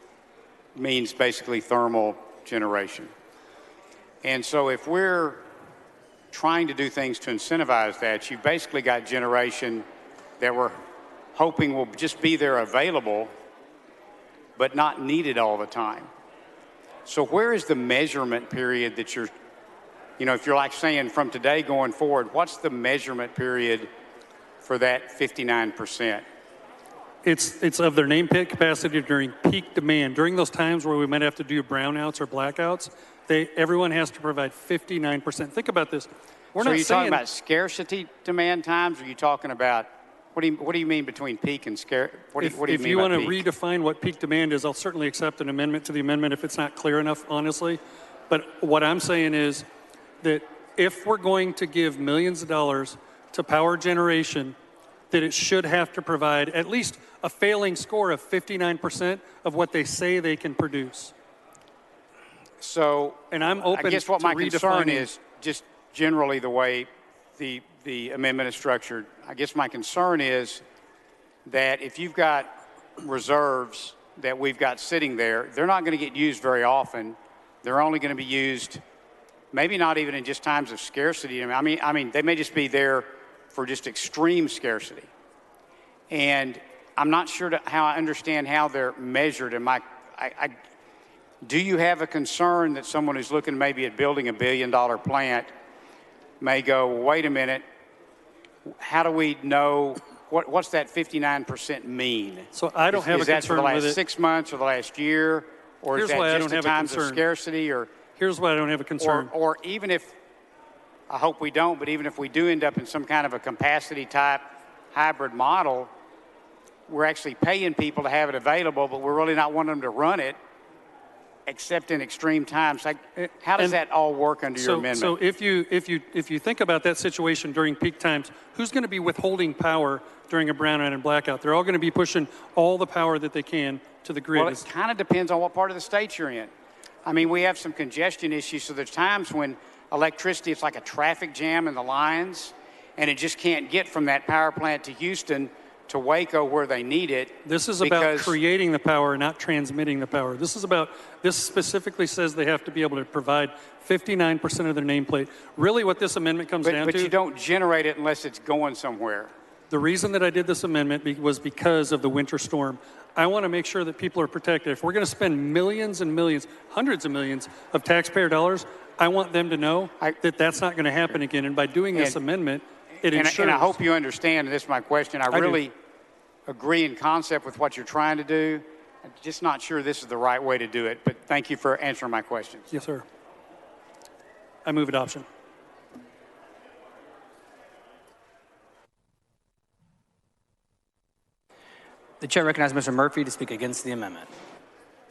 Speaker 19: means basically thermal generation. And so if we're trying to do things to incentivize that, you've basically got generation that we're hoping will just be there available, but not needed all the time. So where is the measurement period that you're, if you're like saying from today going forward, what's the measurement period for that 59%?
Speaker 15: It's of their nameplate capacity during peak demand. During those times where we might have to do brownouts or blackouts, everyone has to provide 59%. Think about this.
Speaker 19: So are you talking about scarcity demand times, or are you talking about, what do you mean between peak and scarce? What do you mean
Speaker 15: If you
Speaker 19: by
Speaker 15: want to
Speaker 19: peak?
Speaker 15: redefine what peak demand is, I'll certainly accept an amendment to the amendment if it's not clear enough, honestly. But what I'm saying is that if we're going to give millions of dollars to power generation, that it should have to provide at least a failing score of 59% of what they say they can produce.
Speaker 19: So,
Speaker 15: and I'm open
Speaker 19: I guess what
Speaker 15: to
Speaker 19: my concern
Speaker 15: redefining.
Speaker 19: is just generally the way the amendment is structured. I guess my concern is that if you've got reserves that we've got sitting there, they're not going to get used very often. They're only going to be used maybe not even in just times of scarcity. I mean, they may just be there for just extreme scarcity. And I'm not sure how I understand how they're measured. Do you have a concern that someone who's looking maybe at building $1 billion plant may go, well, wait a minute, how do we know, what's that 59% mean?
Speaker 15: So I don't have a
Speaker 19: concern. Is that for the
Speaker 15: concern with
Speaker 19: last
Speaker 15: it.
Speaker 19: 6 months or the last year? Or
Speaker 15: Here's
Speaker 19: is
Speaker 15: why I
Speaker 19: that
Speaker 15: don't
Speaker 19: just in
Speaker 15: have a
Speaker 19: times of
Speaker 15: concern.
Speaker 19: scarcity? Or
Speaker 15: Here's why I don't have a concern.
Speaker 19: Or even if, I hope we don't, but even if we do end up in some kind of a capacity type hybrid model, we're actually paying people to have it available, but we're really not wanting them to run it except in extreme times. How does that all work under your amendment?
Speaker 15: So if you think about that situation during peak times, who's going to be withholding power during a brownout and blackout? They're all going to be pushing all the power that they can to the grid.
Speaker 19: Well, it kind of depends on what part of the state you're in. I mean, we have some congestion issues, so there's times when electricity, it's like a traffic jam in the lines, and it just can't get from that power plant to Houston to Waco where they need it.
Speaker 15: This is about creating the power, not transmitting the power. This specifically says they have to be able to provide 59% of their nameplate. Really what this amendment comes down to.
Speaker 19: But you don't generate it unless it's going somewhere.
Speaker 15: The reason that I did this amendment was because of the winter storm. I want to make sure that people are protected. If we're going to spend millions and millions, hundreds of millions of taxpayer dollars, I want them to know that that's not going to happen again. And by doing this amendment, it ensures.
Speaker 19: And I hope you understand, and this is my question, I really agree in concept with what you're trying to do. I'm just not sure this is the right way to do it. But thank you for answering my questions.
Speaker 15: Yes, sir. I move adoption.
Speaker 1: The chair recognizes Mr. Murphy to speak against the amendment.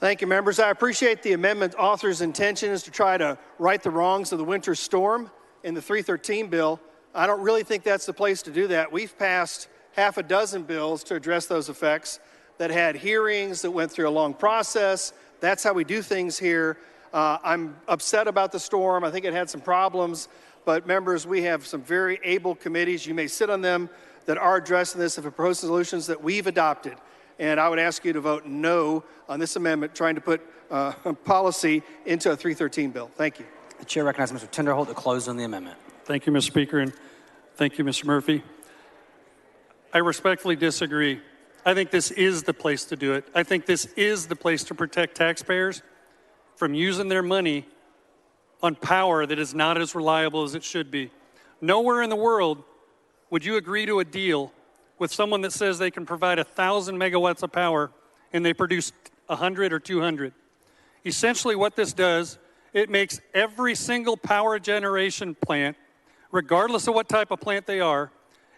Speaker 13: Thank you, members. I appreciate the amendment author's intention is to try to right the wrongs of the winter storm in the 313 bill. I don't really think that's the place to do that. We've passed half a dozen bills to address those effects that had hearings, that went through a long process. That's how we do things here. I'm upset about the storm. I think it had some problems. But members, we have some very able committees. You may sit on them that are addressing this and propose solutions that we've adopted. And I would ask you to vote no on this amendment, trying to put policy into a 313 bill. Thank you.
Speaker 1: The chair recognizes Mr. Tinderholt to close on the amendment.
Speaker 15: Thank you, Mr. Speaker, and thank you, Mr. Murphy. I respectfully disagree. I think this is the place to do it. I think this is the place to protect taxpayers from using their money on power that is not as reliable as it should be. Nowhere in the world would you agree to a deal with someone that says they can provide 1,000 megawatts of power and they produce 100 or 200. Essentially what this does, it makes every single power generation plant, regardless of what type of plant they are,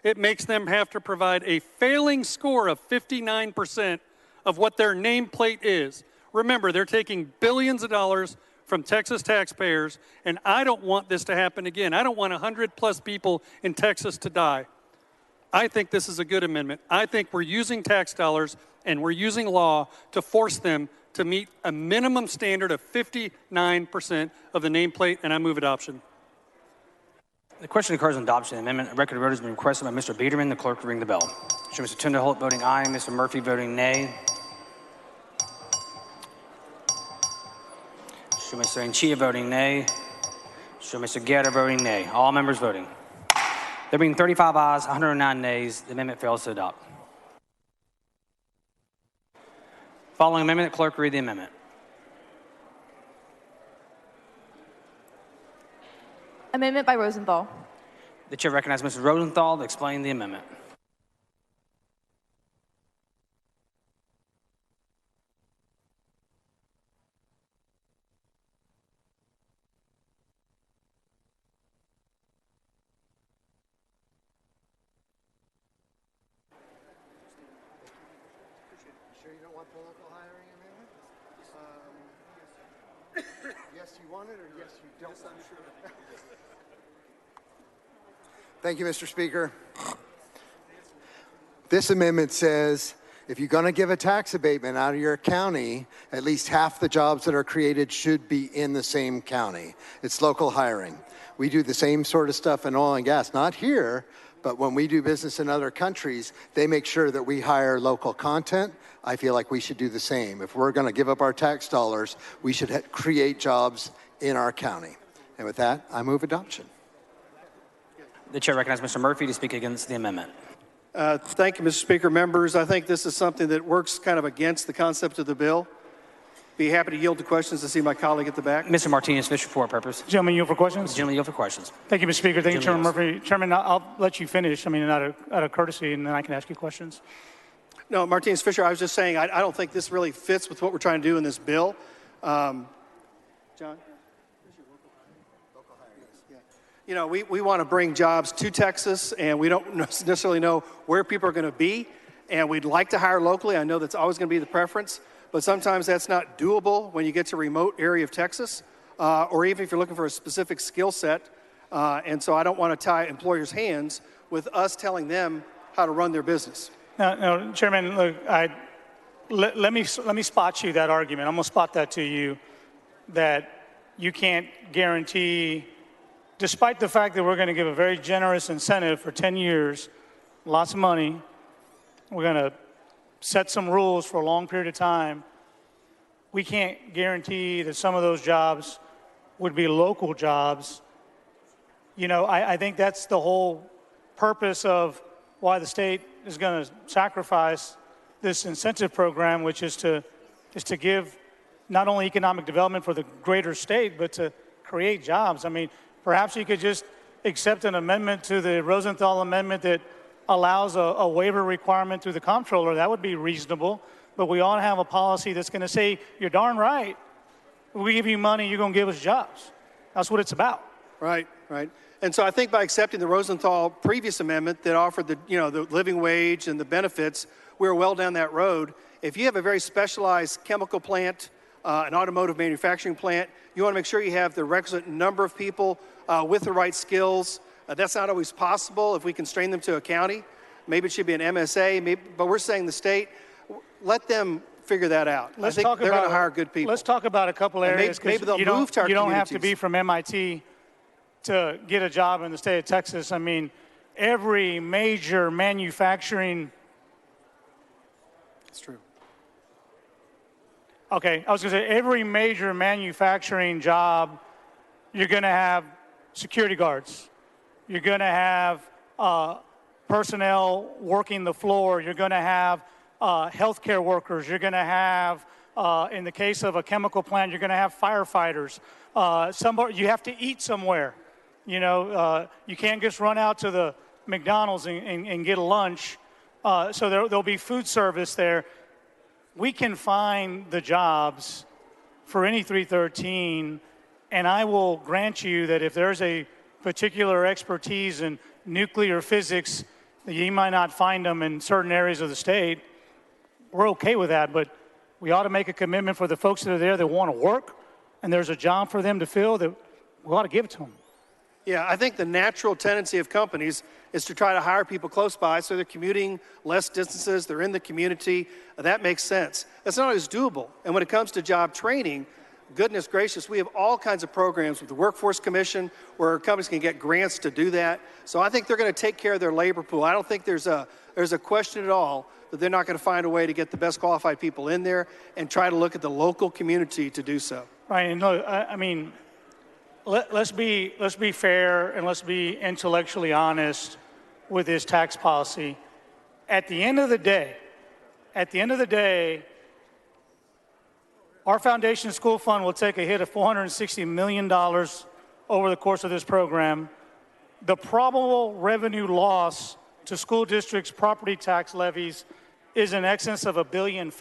Speaker 15: it makes them have to provide a failing score of 59% of what their nameplate is. Remember, they're taking billions of dollars from Texas taxpayers, and I don't want this to happen again. I don't want 100+ people in Texas to die. I think this is a good amendment. I think we're using tax dollars and we're using law to force them to meet a minimum standard of 59% of the nameplate, and I move adoption.
Speaker 1: The question occurs on adoption of the amendment. A record of vote has been requested by Mr. Biederman. The clerk will ring the bell. Show Mr. Tinderholt voting aye, Mr. Murphy voting nay. Show Mr. Anchia voting nay. Show Mr. Guerra voting nay. All members voting. There being 35 ayes, 109 nays, the amendment fails to adopt. Following amendment, the clerk will read the amendment.
Speaker 6: Amendment by Rosenthal.
Speaker 1: The chair recognizes Mrs. Rosenthal to explain the amendment.
Speaker 17: Yes, you want it, or yes, you don't? Yes, I'm sure. Thank you, Mr. Speaker. This amendment says if you're going to give a tax abatement out of your county, at least half the jobs that are created should be in the same county. It's local hiring. We do the same sort of stuff in oil and gas, not here, but when we do business in other countries, they make sure that we hire local content. I feel like we should do the same. If we're going to give up our tax dollars, we should create jobs in our county. And with that, I move adoption.
Speaker 1: The chair recognizes Mr. Murphy to speak against the amendment.
Speaker 13: Thank you, Mr. Speaker. Members, I think this is something that works kind of against the concept of the bill. Be happy to yield to questions to see my colleague at the back.
Speaker 1: Mr. Martinez-Fisher for what purpose?
Speaker 14: Gentlemen, yield for questions?
Speaker 1: Gentlemen, yield for questions.
Speaker 14: Thank you, Mr. Speaker. Thank you, Chairman
Speaker 1: Gentlemen,
Speaker 14: Murphy. Chairman, I'll let you finish, out of courtesy, and then I can ask you questions.
Speaker 13: No, Martinez-Fisher, I was just saying, I don't think this really fits with what we're trying to do in this bill. John? You know, we want to bring jobs to Texas, and we don't necessarily know where people are going to be, and we'd like to hire locally. I know that's always going to be the preference, but sometimes that's not doable when you get to a remote area of Texas, or even if you're looking for a specific skill set. And so I don't want to tie employers' hands with us telling them how to run their business.
Speaker 14: No, Chairman, look, let me spot you that argument. I'm going to spot that to you, that you can't guarantee, despite the fact that we're going to give a very generous incentive for 10 years, lots of money, We're going to set some rules for a long period of time. We can't guarantee that some of those jobs would be local jobs. You know, I think that's the whole purpose of why the state is going to sacrifice this incentive program, which is to give not only economic development for the greater state, but to create jobs. I mean, perhaps you could just accept an amendment to the Rosenthal amendment that allows a waiver requirement through the comptroller. That would be reasonable. But we ought to have a policy that's going to say, you're darn right. We give you money, you're going to give us jobs. That's what it's about.
Speaker 13: Right, right. And so I think by accepting the Rosenthal previous amendment that offered the, you know, the living wage and the benefits, we were well down that road. If you have a very specialized chemical plant, an automotive manufacturing plant, you want to make sure you have the requisite number of people with the right skills. That's not always possible if we constrain them to a county. Maybe it should be an MSA, but we're saying the state, let them figure that out. I think they're going to hire good people.
Speaker 14: Let's talk about a couple areas.
Speaker 13: Maybe they'll move to our
Speaker 14: You don't have to
Speaker 13: communities.
Speaker 14: be from MIT to get a job in the state of Texas. I mean, every major manufacturing.
Speaker 13: It's true.
Speaker 14: Okay, I was going to say every major manufacturing job, you're going to have security guards. You're going to have personnel working the floor. You're going to have healthcare workers. You're going to have, in the case of a chemical plant, you're going to have firefighters. You have to eat somewhere. You know, you can't just run out to the McDonald's and get a lunch. So there'll be food service there. We can find the jobs for any 313, and I will grant you that if there's a particular expertise in nuclear physics, you might not find them in certain areas of the state. We're okay with that, but we ought to make a commitment for the folks that are there that want to work, and there's a job for them to fill, that we ought to give it to them.
Speaker 13: Yeah, I think the natural tendency of companies is to try to hire people close by so they're commuting less distances, they're in the community. That makes sense. That's not always doable. And when it comes to job training, goodness gracious, we have all kinds of programs with the Workforce Commission where companies can get grants to do that. So I think they're going to take care of their labor pool. I don't think there's a question at all that they're not going to find a way to get the best qualified people in there and try to look at the local community to do so.
Speaker 14: Right, and look, I mean, let's be fair and let's be intellectually honest with this tax policy. At the end of the day, our foundation school fund will take a hit of $460 million over the course of this program. The probable revenue loss to school districts' property tax levies is in excess of $1.5 billion.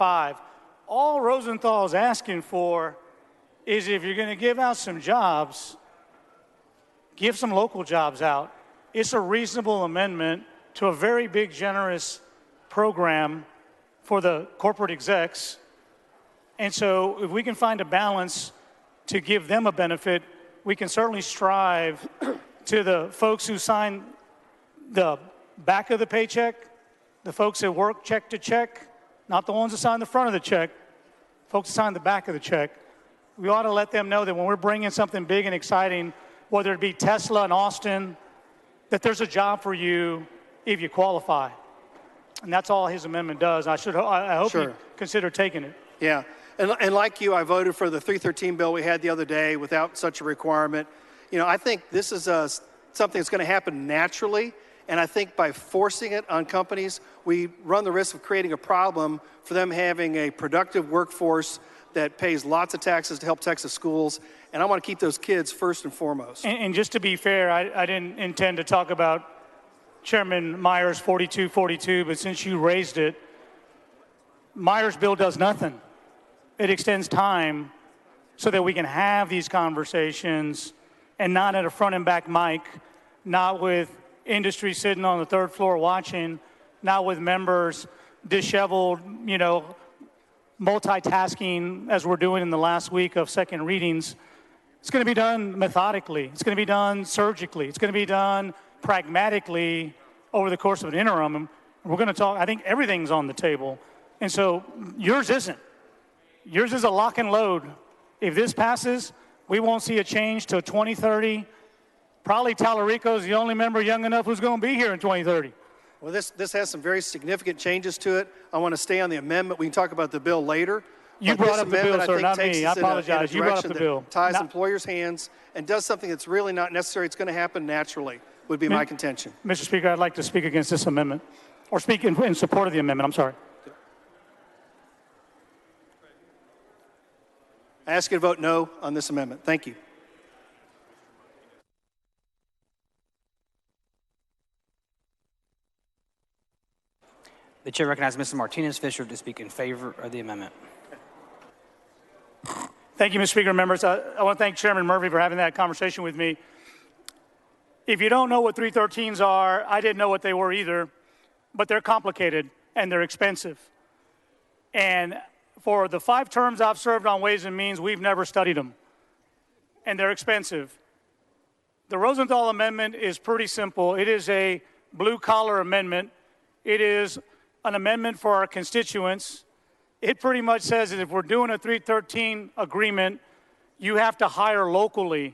Speaker 14: All Rosenthal is asking for is, if you're going to give out some jobs, give some local jobs out. It's a reasonable amendment to a very big, generous program for the corporate execs. And so if we can find a balance to give them a benefit, we can certainly strive to the folks who sign the back of the paycheck, the folks that work check to check, not the ones that sign the front of the check, folks that sign the back of the check. We ought to let them know that when we're bringing something big and exciting, whether it be Tesla in Austin, that there's a job for you if you qualify. And that's all his amendment does. I hope you consider taking it.
Speaker 13: Yeah, and like you, I voted for the 313 bill we had the other day without such a requirement. You know, I think this is something that's going to happen naturally, and I think by forcing it on companies, we run the risk of creating a problem for them having a productive workforce that pays lots of taxes to help Texas schools, and I want to keep those kids first and foremost.
Speaker 14: And just to be fair, I didn't intend to talk about Chairman Meyer's 4242, but since you raised it, Meyer's bill does nothing. It extends time so that we can have these conversations, and not at a front and back mic, not with industry sitting on the third floor watching, not with members disheveled, you know, multitasking as we're doing in the last week of second readings. It's going to be done methodically. It's going to be done surgically. It's going to be done pragmatically over the course of an interim. And we're going to talk, I think everything's on the table. And so yours isn't. Yours is a lock and load. If this passes, we won't see a change till 2030. Probably Tallarico's the only member young enough who's going to be here in 2030.
Speaker 13: Well, this has some very significant changes to it. I want to stay on the amendment. We can talk about the bill later.
Speaker 14: You
Speaker 13: But
Speaker 14: brought
Speaker 13: this
Speaker 14: up the bill,
Speaker 13: amendment,
Speaker 14: sir,
Speaker 13: I think,
Speaker 14: not
Speaker 13: takes
Speaker 14: me.
Speaker 13: us
Speaker 14: I
Speaker 13: in a
Speaker 14: apologize. You brought up
Speaker 13: direction
Speaker 14: the
Speaker 13: that
Speaker 14: bill.
Speaker 13: ties
Speaker 14: Not-
Speaker 13: employers' hands and does something that's really not necessary. It's going to happen naturally, would be my contention.
Speaker 14: Mr. Speaker, I'd like to speak against this amendment, or speak in support of the amendment. I'm sorry.
Speaker 13: I ask you to vote no on this amendment. Thank you.
Speaker 1: The chair recognizes Mr. Martinez Fisher to speak in favor of the amendment.
Speaker 14: Thank you, Mr. Speaker. Members, I want to thank Chairman Murphy for having that conversation with me. If you don't know what 313s are, I didn't know what they were either, but they're complicated and they're expensive. And for the 5 terms I've served on Ways and Means, we've never studied them. And they're expensive. The Rosenthal Amendment is pretty simple. It is a blue-collar amendment. It is an amendment for our constituents. It pretty much says that if we're doing a 313 agreement, you have to hire locally.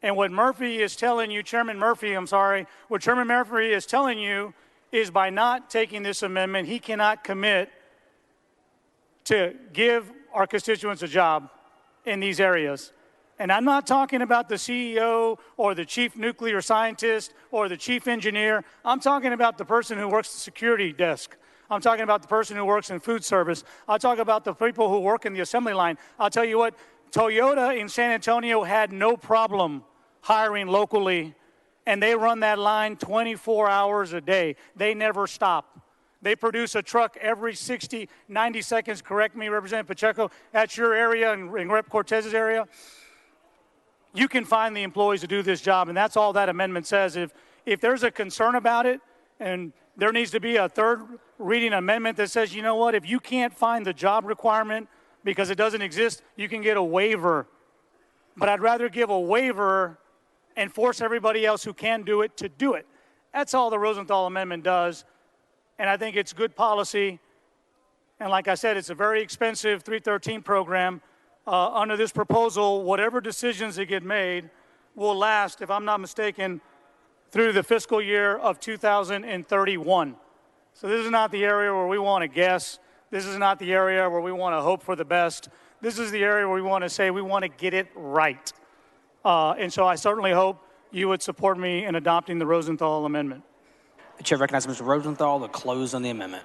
Speaker 14: And what Murphy is telling you, Chairman Murphy, I'm sorry, what Chairman Murphy is telling you is by not taking this amendment, he cannot commit to give our constituents a job in these areas. And I'm not talking about the CEO or the chief nuclear scientist or the chief engineer. I'm talking about the person who works the security desk. I'm talking about the person who works in food service. I'll talk about the people who work in the assembly line. I'll tell you what, Toyota in San Antonio had no problem hiring locally, and they run that line 24 hours a day. They never stop. They produce a truck every 60, 90 seconds. Correct me, Representative Pacheco, at your area and Rep. Cortez's area. You can find the employees to do this job, and that's all that amendment says. If there's a concern about it, and there needs to be a third reading amendment that says, you know what, if you can't find the job requirement because it doesn't exist, you can get a waiver. But I'd rather give a waiver and force everybody else who can do it to do it. That's all the Rosenthal Amendment does. And I think it's good policy. And like I said, it's a very expensive 313 program. Under this proposal, whatever decisions that get made will last, if I'm not mistaken, through the fiscal year of 2031. So this is not the area where we want to guess. This is not the area where we want to hope for the best. This is the area where we want to say we want to get it right. And so I certainly hope you would support me in adopting the Rosenthal Amendment.
Speaker 1: The chair recognizes Mr. Rosenthal to close on the amendment.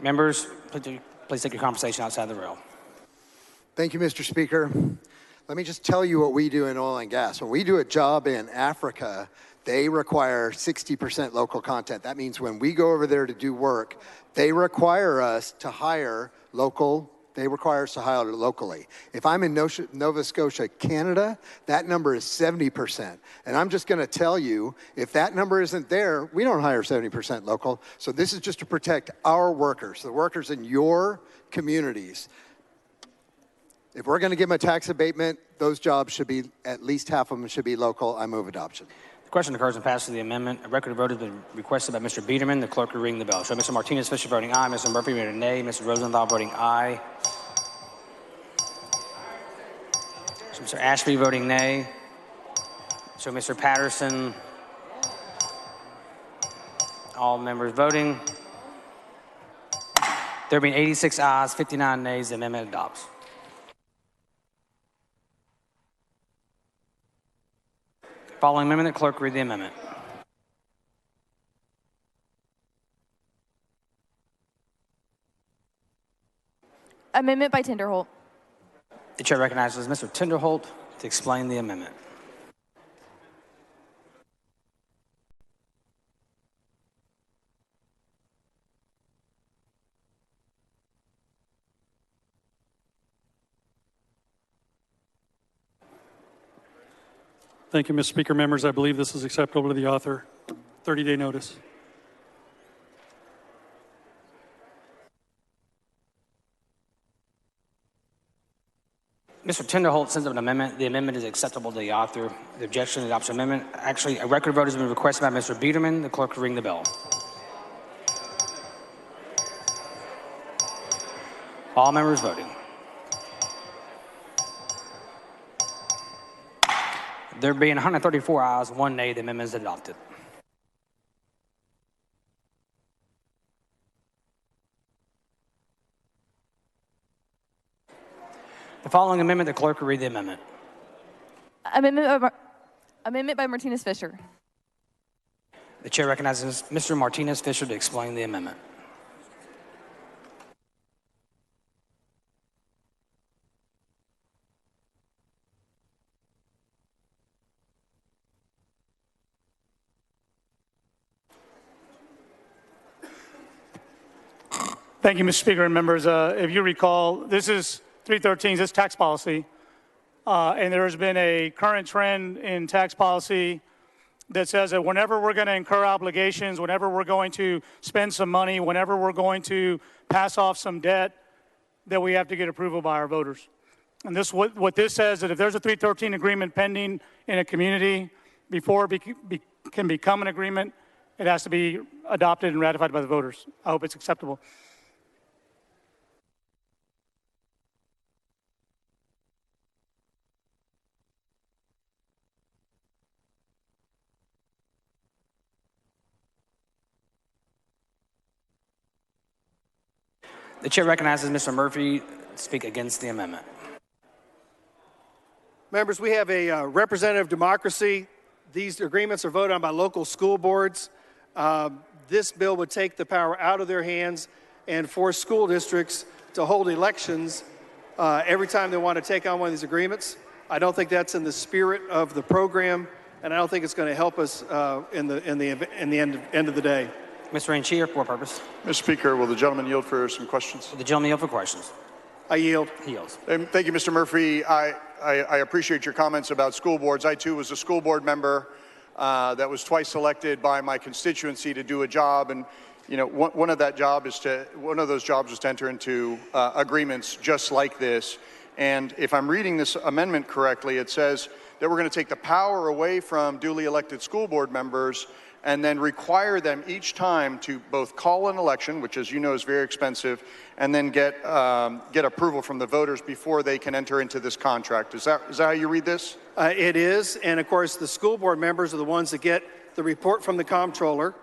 Speaker 1: Members, please take your conversation outside the rail.
Speaker 17: Thank you, Mr. Speaker. Let me just tell you what we do in oil and gas. When we do a job in Africa, they require 60% local content. That means when we go over there to do work, they require us to hire local. They require us to hire locally. If I'm in Nova Scotia, Canada, that number is 70%. And I'm just going to tell you, if that number isn't there, we don't hire 70% local. So this is just to protect our workers, the workers in your communities. If we're going to give them a tax abatement, those jobs should be, at least half of them should be local. I move adoption.
Speaker 1: The question occurs and passes the amendment. A record of vote has been requested by Mr. Biederman. The clerk will ring the bell. Show Mr. Martinez Fisher voting aye, Mr. Murphy voting nay, Mr. Rosenthal voting aye. Show Mr. Ashby voting nay. Show Mr. Patterson. All members voting. There being 86 ayes, 59 nays, the amendment adopts. Following amendment, the clerk read the amendment.
Speaker 6: Amendment by Tinderholt.
Speaker 1: The chair recognizes Mr. Tinderholt to explain the amendment.
Speaker 15: Thank you, Mr. Speaker. Members, I believe this is acceptable to the author. 30-day notice.
Speaker 1: Mr. Tinderholt sends up an amendment. The amendment is acceptable to the author. The objection to the adoption amendment. Actually, a record vote has been requested by Mr. Biederman. The clerk will ring the bell. All members voting. There being 134 ayes, 1 nay, the amendment is adopted. The following amendment, the clerk will read the amendment.
Speaker 6: Amendment by Martinez Fisher.
Speaker 1: The chair recognizes Mr. Martinez Fisher to explain the amendment.
Speaker 14: Thank you, Mr. Speaker and members. If you recall, this is 313, this tax policy, and there has been a current trend in tax policy that says that whenever we're going to incur obligations, whenever we're going to spend some money, whenever we're going to pass off some debt, that we have to get approval by our voters. And this, what this says, that if there's a 313 agreement pending in a community before it can become an agreement, it has to be adopted and ratified by the voters. I hope it's acceptable.
Speaker 1: The chair recognizes Mr. Murphy to speak against the amendment.
Speaker 13: Members, we have a representative democracy. These agreements are voted on by local school boards. This bill would take the power out of their hands and force school districts to hold elections every time they want to take on one of these agreements. I don't think that's in the spirit of the program, and I don't think it's going to help us in the end of the day.
Speaker 1: Mr. Ranchier, for what purpose?
Speaker 20: Mr. Speaker, will the gentleman yield for some questions?
Speaker 1: Will the gentleman yield for questions?
Speaker 13: I yield.
Speaker 1: He yields.
Speaker 20: Thank you, Mr. Murphy. I appreciate your comments about school boards. I, too, was a school board member that was twice elected by my constituency to do a job. And, you know, one of those jobs was to enter into agreements just like this. And if I'm reading this amendment correctly, it says that we're going to take the power away from duly elected school board members and then require them each time to both call an election, which, as you know, is very expensive, and then get approval from the voters before they can enter into this contract. Is that how you read this?
Speaker 13: It is, and of course, the school board members are the ones that get the report from the comptroller.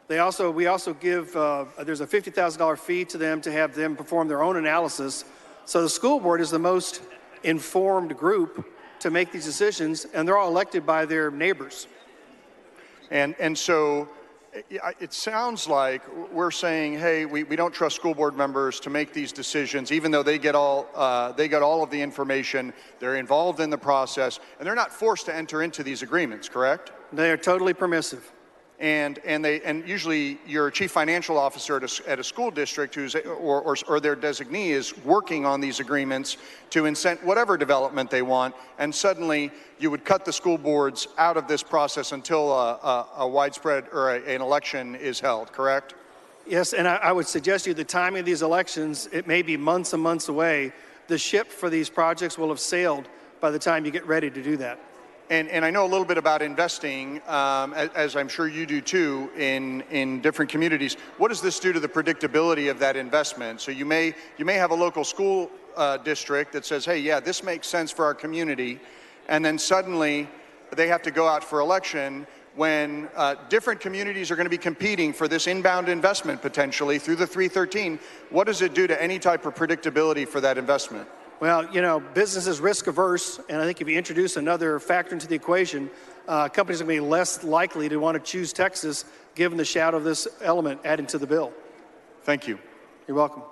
Speaker 13: We also give, there's a $50,000 fee to them to have them perform their own analysis. So the school board is the most informed group to make these decisions, and they're all elected by their neighbors.
Speaker 20: And so it sounds like we're saying, hey, we don't trust school board members to make these decisions, even though they get all of the information, they're involved in the process, and they're not forced to enter into these agreements, correct?
Speaker 13: They are totally permissive.
Speaker 20: And usually your chief financial officer at a school district or their designee is working on these agreements to incent whatever development they want, and suddenly you would cut the school boards out of this process until a widespread or an election is held, correct?
Speaker 13: Yes, and I would suggest to you the timing of these elections, it may be months and months away. The ship for these projects will have sailed by the time you get ready to do that.
Speaker 20: And I know a little bit about investing, as I'm sure you do too, in different communities. What does this do to the predictability of that investment? So you may have a local school district that says, hey, yeah, this makes sense for our community, and then suddenly they have to go out for election when different communities are going to be competing for this inbound investment potentially through the 313. What does it do to any type of predictability for that investment?
Speaker 13: Well, you know, business is risk averse, and I think if you introduce another factor into the equation, companies are going to be less likely to want to choose Texas given the shadow of this element added to the bill.
Speaker 20: Thank you.
Speaker 13: You're welcome.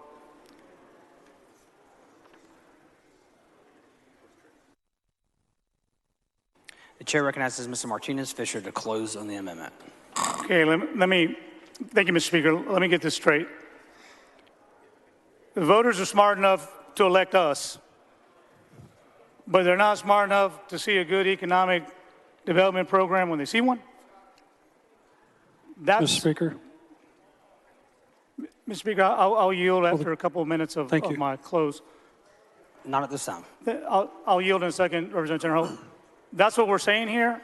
Speaker 1: The chair recognizes Mr. Martinez Fisher to close on the amendment.
Speaker 14: Okay, thank you, Mr. Speaker. Let me get this straight. The voters are smart enough to elect us, but they're not smart enough to see a good economic development program when they see one?
Speaker 15: Mr. Speaker.
Speaker 14: Mr. Speaker, I'll yield after a couple of minutes of my close.
Speaker 1: Not at this time.
Speaker 14: I'll yield in a second, Representative General. That's what we're saying here.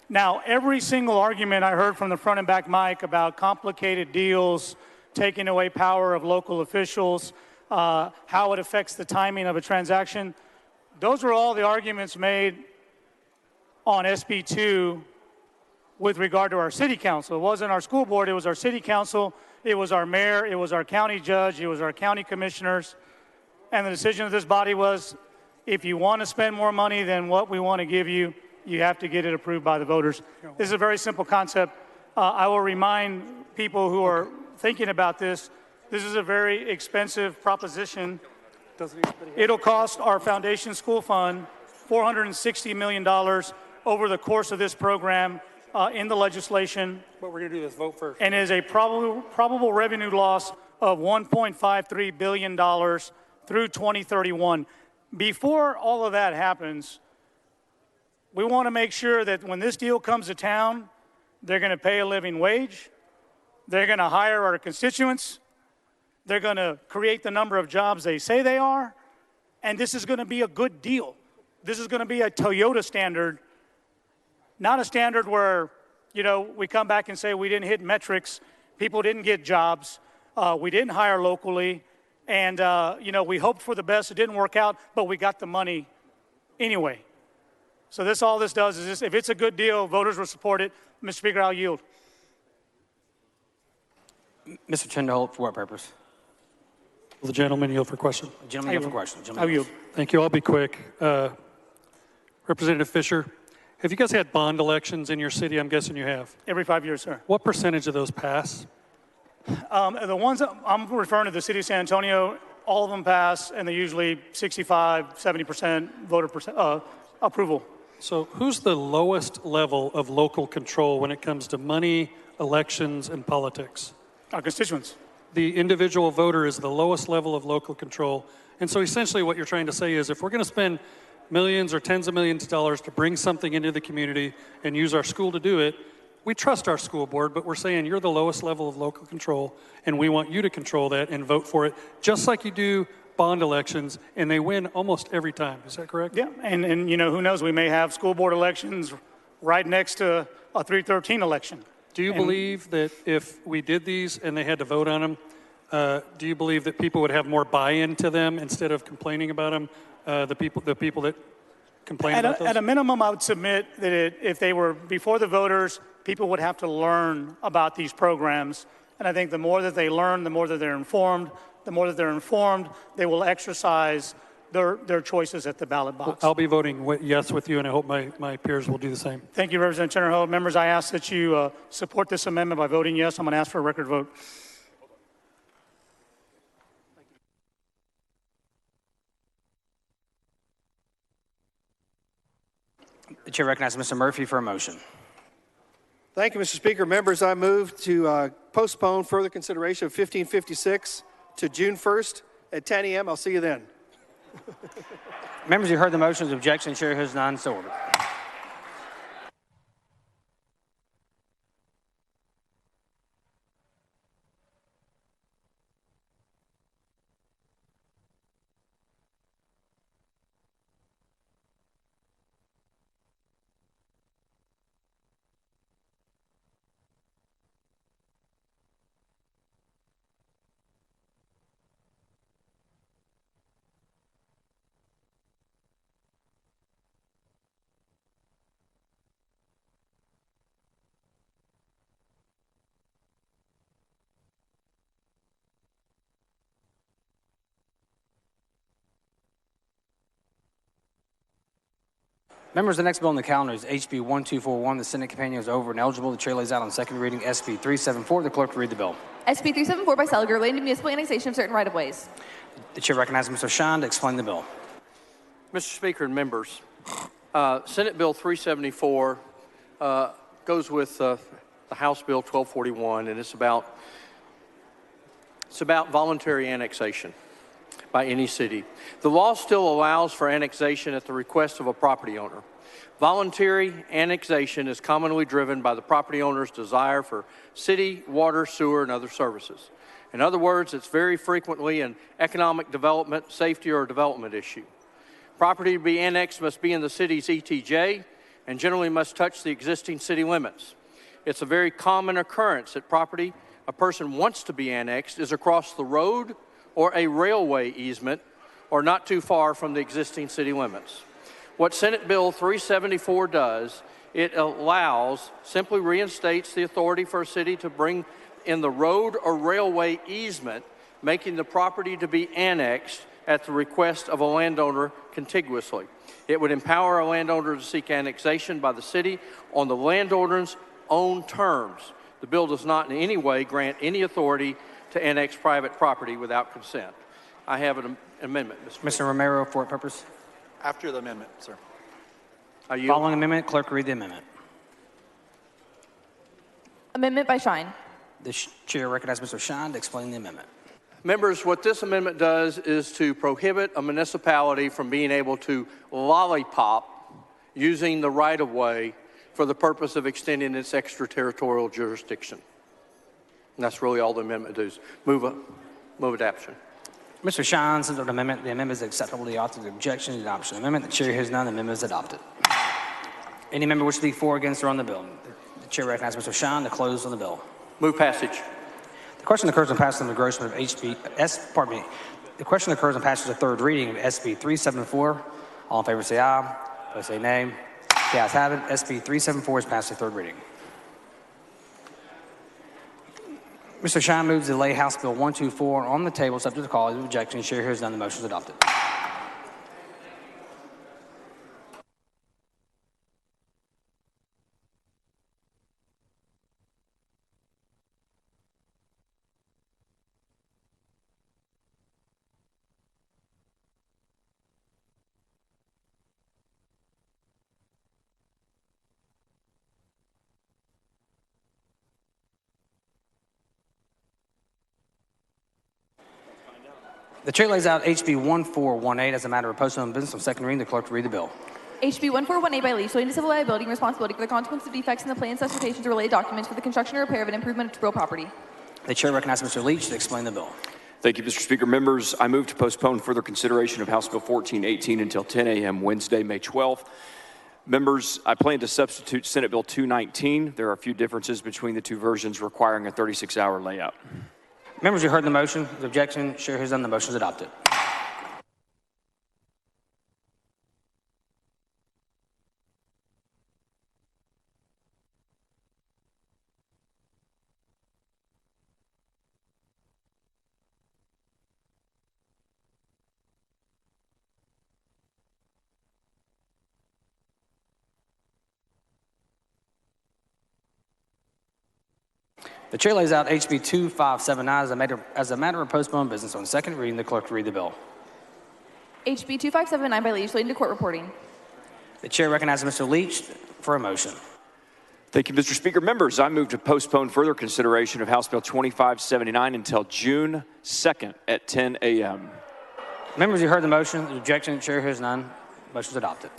Speaker 14: Now, every single argument I heard from the front and back mic about complicated deals, taking away power of local officials, how it affects the timing of a transaction, those were all the arguments made on SB 2 with regard to our city council. It wasn't our school board, it was our city council, it was our mayor, it was our county judge, it was our county commissioners. And the decision of this body was, if you want to spend more money than what we want to give you, you have to get it approved by the voters. This is a very simple concept. I will remind people who are thinking about this, this is a very expensive proposition. It'll cost our foundation school fund $460 million over the course of this program in the legislation.
Speaker 15: What we're going to do is vote first.
Speaker 14: And is a probable revenue loss of $1.53 billion through 2031. Before all of that happens, we want to make sure that when this deal comes to town, they're going to pay a living wage, they're going to hire our constituents, they're going to create the number of jobs they say they are, and this is going to be a good deal. This is going to be a Toyota standard, not a standard where, you know, we come back and say we didn't hit metrics, people didn't get jobs, we didn't hire locally, and, you know, we hoped for the best, it didn't work out, but we got the money anyway. So all this does is this, if it's a good deal, voters will support it. Mr. Speaker, I'll yield.
Speaker 1: Mr. Chenderholt, for what purpose?
Speaker 15: Will the gentleman yield for question?
Speaker 1: Gentleman yield for question.
Speaker 14: I'll yield.
Speaker 15: Thank you. I'll be quick. Representative Fisher, have you guys had bond elections in your city? I'm guessing you have.
Speaker 14: Every 5 years, sir.
Speaker 15: What percentage of those pass?
Speaker 14: The ones that I'm referring to the city of San Antonio, all of them pass, and they're usually 65, 70% voter approval.
Speaker 15: So who's the lowest level of local control when it comes to money, elections, and politics?
Speaker 14: Our constituents.
Speaker 15: The individual voter is the lowest level of local control. And so essentially what you're trying to say is if we're going to spend millions or tens of millions of dollars to bring something into the community and use our school to do it, we trust our school board, but we're saying you're the lowest level of local control, and we want you to control that and vote for it, just like you do bond elections, and they win almost every time. Is that correct?
Speaker 14: Yeah, and you know, who knows, we may have school board elections right next to a 313 election.
Speaker 15: Do you believe that if we did these and they had to vote on them, do you believe that people would have more buy-in to them instead of complaining about them, the people that complain about those?
Speaker 14: At a minimum, I would submit that if they were before the voters, people would have to learn about these programs. And I think the more that they learn, the more that they're informed. The more that they're informed, they will exercise their choices at the ballot box.
Speaker 15: I'll be voting yes with you, and I hope my peers will do the same.
Speaker 14: Thank you, Representative Chenderholt. Members, I ask that you support this amendment by voting yes. I'm going to ask for a record vote.
Speaker 1: The chair recognizes Mr. Murphy for a motion.
Speaker 13: Thank you, Mr. Speaker. Members, I move to postpone further consideration of 1556 to June 1st at 10 a.m. I'll see you then.
Speaker 1: Members, you heard the motion's objection. Chair has none, so ordered. Members, the next bill on the calendar is HB 1241. The Senate companion is over and eligible. The chair lays out on second reading SB 374. The clerk will read the bill.
Speaker 6: SB 374 by Selger, relating to municipal annexation of certain right-of-ways.
Speaker 1: The chair recognizes Mr. Shine to explain the bill.
Speaker 12: Mr. Speaker and members, Senate Bill 374 goes with the House Bill 1241, and it's about voluntary annexation by any city. The law still allows for annexation at the request of a property owner. Voluntary annexation is commonly driven by the property owner's desire for city, water, sewer, and other services. In other words, it's very frequently an economic development, safety, or development issue. Property to be annexed must be in the city's ETJ and generally must touch the existing city limits. It's a very common occurrence that property a person wants to be annexed is across the road or a railway easement or not too far from the existing city limits.
Speaker 2: What Senate Bill 374 does, it simply reinstates the authority for a city to bring in the road or railway easement, making the property to be annexed at the request of a landowner contiguously. It would empower a landowner to seek annexation by the city on the landowner's own terms. The bill does not in any way grant any authority to annex private property without consent. I have an amendment, Mr.
Speaker 1: Mr. Romero, for what purpose?
Speaker 9: After the amendment, sir.
Speaker 1: Following amendment, clerk read the amendment.
Speaker 6: Amendment by Shine.
Speaker 1: The chair recognizes Mr. Shine to explain the amendment.
Speaker 2: Members, what this amendment does is to prohibit a municipality from being able to lollipop using the right-of-way for the purpose of extending its extraterritorial jurisdiction. And that's really all the amendment does. Move adoption.
Speaker 1: Mr. Shine sends an amendment. The amendment is acceptable to the author of the objection to the adoption. The amendment, the chair hears none. The amendment is adopted. Any member wish to speak for or against or on the bill? The chair recognizes Mr. Shine to close on the bill.
Speaker 2: Move passage.
Speaker 1: The question occurs on passage of the engrossment of The question occurs on passage of third reading of SB 374. All in favor say aye. Opposed say nay. The ayes have it. SB 374 is passed to third reading. Mr. Shine moves to lay House Bill 124 on the table subject to call of objection. Chair hears none. The motion is adopted. The chair lays out HB 1418 as a matter of postponed business on second reading. The clerk to read the bill.
Speaker 6: HB 1418 by lease, relating to civil liability and responsibility for the consequences of defects in the plans, specifications, or related documents for the construction or repair of an improvement to real property.
Speaker 1: The chair recognizes Mr. Leach to explain the bill.
Speaker 21: Thank you, Mr. Speaker. Members, I move to postpone further consideration of House Bill 1418 until 10 a.m. Wednesday, May 12th. Members, I plan to substitute Senate Bill 219. There are a few differences between the two versions requiring a 36-hour layout.
Speaker 1: Members, you heard the motion. The objection, chair hears none. The motion is adopted. The chair lays out HB 2579 as a matter of postponed business on second reading. The clerk to read the bill.
Speaker 6: HB 2579 by lease, relating to court reporting.
Speaker 1: The chair recognizes Mr. Leach for a motion.
Speaker 21: Thank you, Mr. Speaker. Members, I move to postpone further consideration of House Bill 2579 until June 2nd at 10 a.m.
Speaker 1: Members, you heard the motion. The objection, chair hears none. Motion is adopted.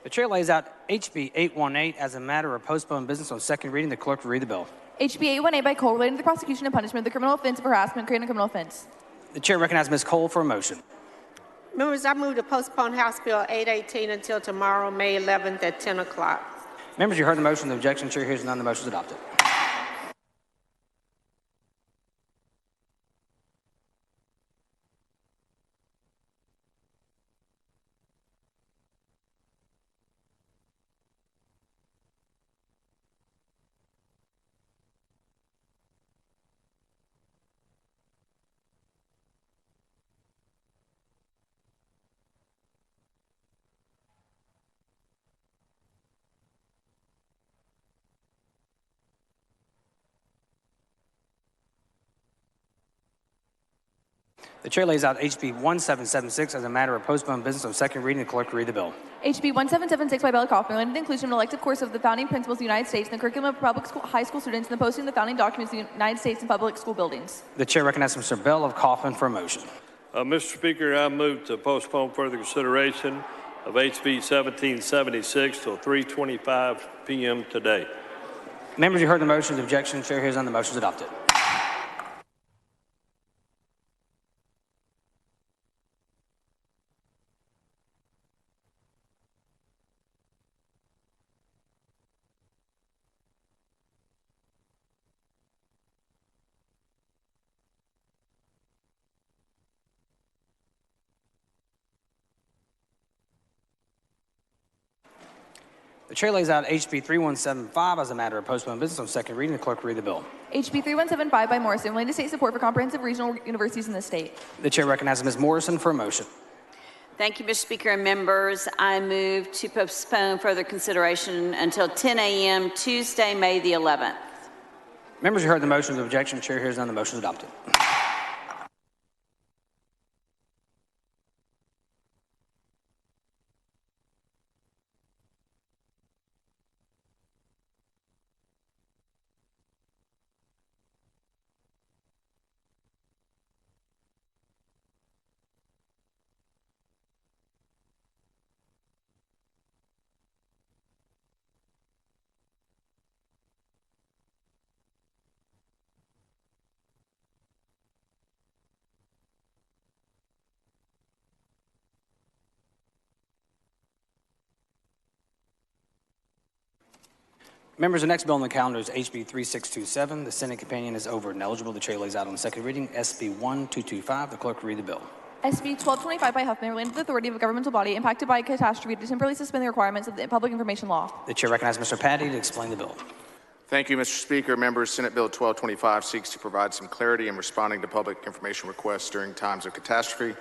Speaker 1: The chair lays out HB 818 as a matter of postponed business on second reading. The clerk will read the bill.
Speaker 6: HB 818 by Cole, relating to the prosecution and punishment of the criminal offense of harassment, creating a criminal offense.
Speaker 1: The chair recognizes Ms. Cole for a motion.
Speaker 3: Members, I move to postpone House Bill 818 until tomorrow, May 11th at 10 o'clock.
Speaker 1: Members, you heard the motion. The objection. Chair hears none. The motion is adopted. The chair lays out HB 1776 as a matter of postponed business on second reading. The clerk will read the bill.
Speaker 6: HB 1776 by Bella Kaufman, relating to the inclusion of an elective course of the founding principles of the United States in the curriculum of public school, high school students and the posting of the founding documents of the United States in public school buildings.
Speaker 1: The chair recognizes Mr. Bell of Kaufman for a motion.
Speaker 22: Mr. Speaker, I move to postpone further consideration of HB 1776 till 3:25 p.m. today.
Speaker 1: Members, you heard the motion. The objection. Chair hears none. The motion is adopted. The chair lays out HB 3175 as a matter of postponed business on second reading. The clerk will read the bill.
Speaker 6: HB 3175 by Morrison, relating to state support for comprehensive regional universities in the state.
Speaker 1: The chair recognizes Ms. Morrison for a motion.
Speaker 23: Thank you, Mr. Speaker and members. I move to postpone further consideration until 10 a.m. Tuesday, May the 11th.
Speaker 1: Members, you heard the motion. The objection. Chair hears none. The motion is adopted. Members, the next bill on the calendar is HB 3627. The Senate companion is over and eligible. The chair lays out on second reading SB 1225. The clerk will read the bill.
Speaker 6: SB 1225 by Huffman, relating to the authority of a governmental body impacted by a catastrophe to temporarily suspend the requirements of the public information law.
Speaker 1: The chair recognizes Mr. Patty to explain the bill.
Speaker 24: Thank you, Mr. Speaker. Members, Senate Bill 1225 seeks to provide some clarity in responding to public information requests during times of catastrophe.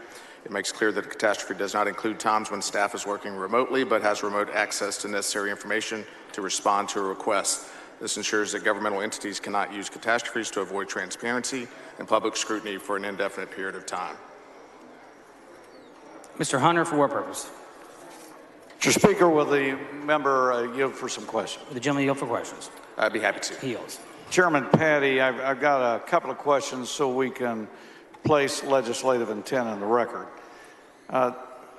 Speaker 24: It makes clear that a catastrophe does not include times when staff is working remotely but has remote access to necessary information to respond to a request. This ensures that governmental entities cannot use catastrophes to avoid transparency and public scrutiny for an indefinite period of time.
Speaker 1: Mr. Hunter, for what purpose?
Speaker 25: Mr. Speaker, will the member yield for some questions?
Speaker 1: Will the gentleman yield for questions?
Speaker 24: I'd be happy to.
Speaker 1: He yields.
Speaker 25: Chairman Patty, I've got a couple of questions so we can place legislative intent in the record.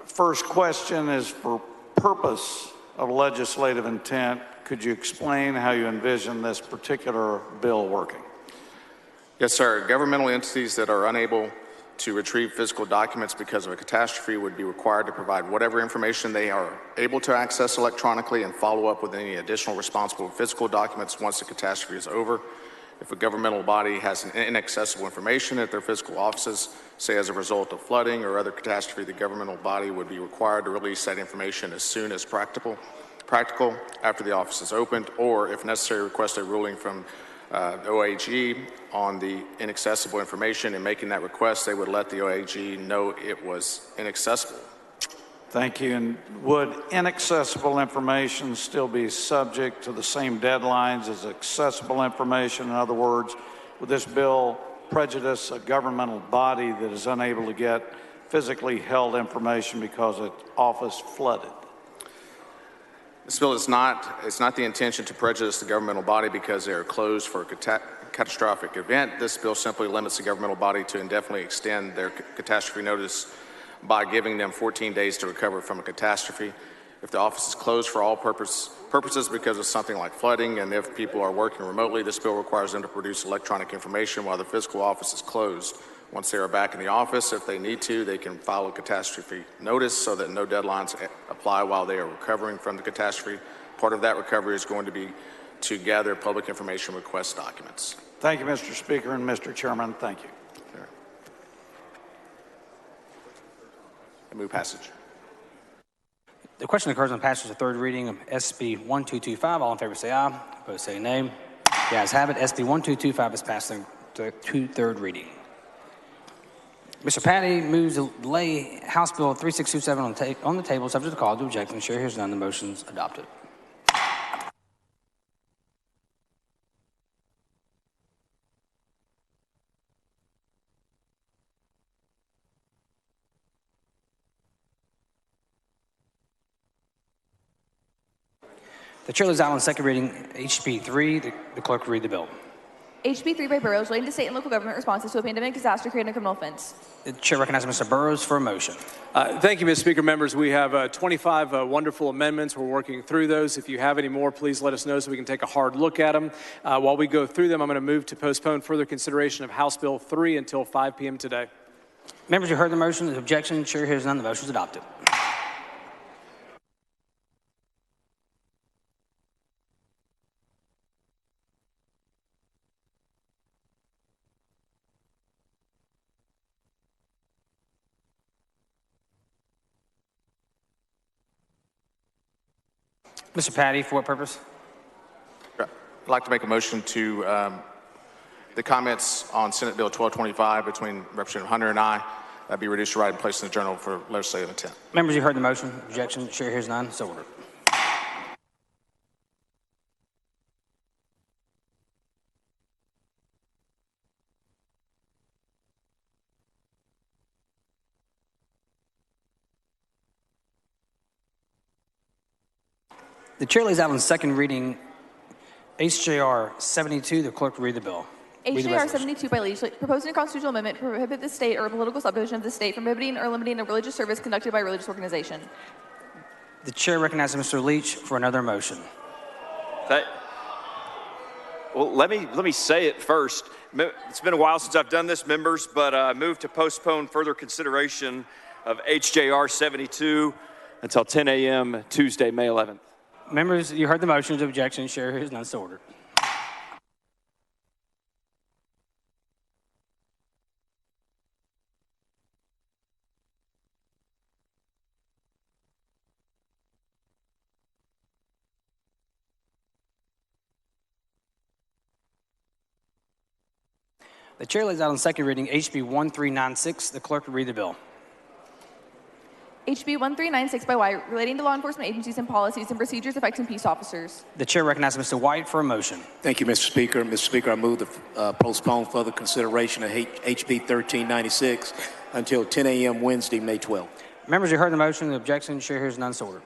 Speaker 25: First question is for purpose of legislative intent. Could you explain how you envision this particular bill working?
Speaker 24: Yes, sir. Governmental entities that are unable to retrieve physical documents because of a catastrophe would be required to provide whatever information they are able to access electronically and follow up with any additional responsible physical documents once the catastrophe is over. If a governmental body has inaccessible information at their physical offices, say as a result of flooding or other catastrophe, the governmental body would be required to release that information as soon as practical after the office is opened, or if necessary, request a ruling from the OAG on the inaccessible information. In making that request, they would let the OAG know it was inaccessible.
Speaker 25: Thank you. And would inaccessible information still be subject to the same deadlines as accessible information? In other words, would this bill prejudice a governmental body that is unable to get physically held information because its office flooded?
Speaker 24: This bill is not the intention to prejudice the governmental body because they are closed for a catastrophic event. This bill simply limits the governmental body to indefinitely extend their catastrophe notice by giving them 14 days to recover from a catastrophe. If the office is closed for all purposes because of something like flooding, and if people are working remotely, this bill requires them to produce electronic information while the physical office is closed. Once they are back in the office, if they need to, they can file a catastrophe notice so that no deadlines apply while they are recovering from the catastrophe. Part of that recovery is going to be to gather public information request documents.
Speaker 25: Thank you, Mr. Speaker and Mr. Chairman. Thank you.
Speaker 24: I move passage.
Speaker 1: The question occurs on passage of third reading of SB 1225. All in favor say aye. Opposed say nay. The ayes have it. SB 1225 is passed to third reading. Mr. Patty moves to lay House Bill 3627 on the table, subject to call to objection. Chair hears none. The motion's adopted. The chair lays out on second reading HB 3. The clerk will read the bill.
Speaker 6: HB 3 by Burrows, relating to state and local government responses to a pandemic disaster creating a criminal offense.
Speaker 1: The chair recognizes Mr. Burrows for a motion.
Speaker 5: Thank you, Mr. Speaker. Members, we have 25 wonderful amendments. We're working through those. If you have any more, please let us know so we can take a hard look at them. While we go through them, I'm going to move to postpone further consideration of House Bill 3 until 5 p.m. today.
Speaker 1: Members, you heard the motion. The objection, chair hears none. The motion is adopted. Mr. Patty, for what purpose?
Speaker 24: I'd like to make a motion to the comments on Senate Bill 1225 between Representative Hunter and I be reduced to write and placed in the journal for legislative intent.
Speaker 1: Members, you heard the motion. Objection, chair hears none. So ordered. The chair lays out on second reading HJR 72. The clerk will read the bill.
Speaker 6: HJR 72 by Legislature, proposing a constitutional amendment to prohibit the state or a political subdivision of the state from prohibiting or limiting a religious service conducted by a religious organization.
Speaker 1: The chair recognizes Mr. Leach for another motion.
Speaker 21: Well, let me say it first. It's been a while since I've done this, members, but I move to postpone further consideration of HJR 72 until 10 a.m. Tuesday, May 11th.
Speaker 1: Members, you heard the motion. Objection, chair hears none. So ordered. The chair lays out on second reading HB 1396. The clerk will read the bill.
Speaker 6: HB 1396 by White, relating to law enforcement agencies and policies and procedures affecting peace officers.
Speaker 1: The chair recognizes Mr. White for a motion.
Speaker 7: Thank you, Mr. Speaker. Mr. Speaker, I move to postpone further consideration of HB 1396 until 10 a.m. Wednesday, May 12th.
Speaker 1: Members, you heard the motion. The objection, chair hears none. So ordered.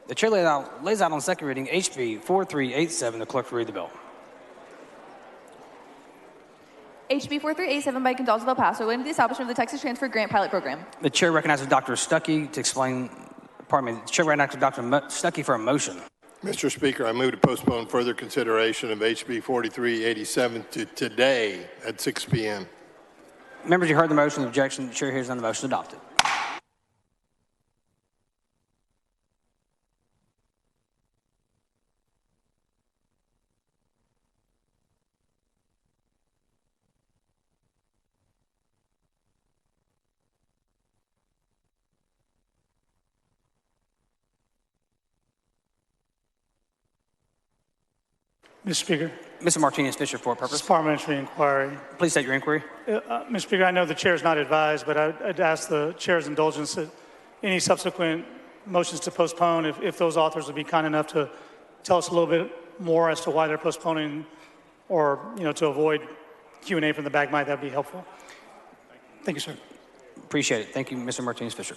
Speaker 1: The chair lays out on second reading HB 4387. The clerk will read the bill.
Speaker 6: HB 4387 by Gonzalez of El Paso, relating to the establishment of the Texas Transfer Grant Pilot Program.
Speaker 1: The chair recognizes Dr. Stuckey to explain, pardon me, the chair recognizes Dr. Stuckey for a motion.
Speaker 8: Mr. Speaker, I move to postpone further consideration of HB 4387 to today at 6 p.m.
Speaker 1: Members, you heard the motion. The objection, the chair hears none. The motion is adopted.
Speaker 14: Mr. Speaker.
Speaker 1: Mr. Martinez-Fisher, for what purpose?
Speaker 14: Parliamentary inquiry.
Speaker 1: Please state your inquiry.
Speaker 14: Mr. Speaker, I know the chair is not advised, but I'd ask the chair's indulgence that any subsequent motions to postpone, if those authors would be kind enough to tell us a little bit more as to why they're postponing, or to avoid Q&A from the back mic, that'd be helpful. Thank you, sir.
Speaker 1: Appreciate it. Thank you, Mr. Martinez-Fisher.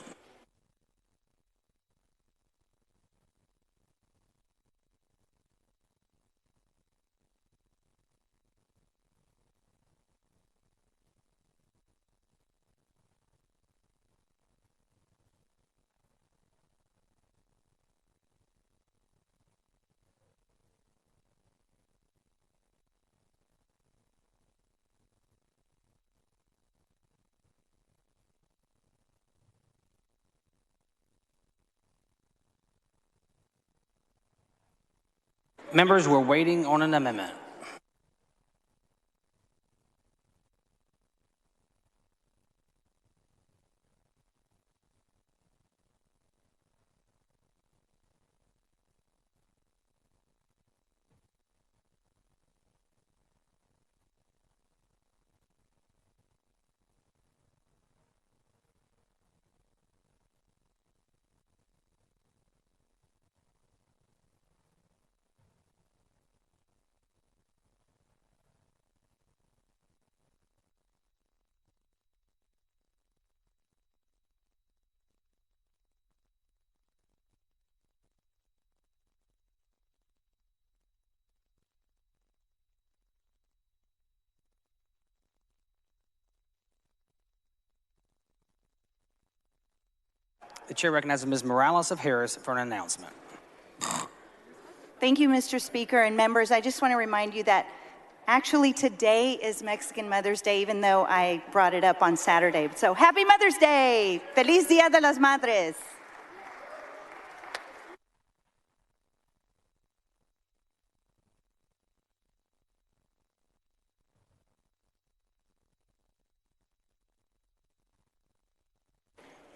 Speaker 1: Members, we're waiting on an amendment. The chair recognizes Ms. Morales of Harris for an announcement.
Speaker 4: Thank you, Mr. Speaker and members. I just want to remind you that actually today is Mexican Mother's Day, even though I brought it up on Saturday. So happy Mother's Day! Feliz Dia de las Madres!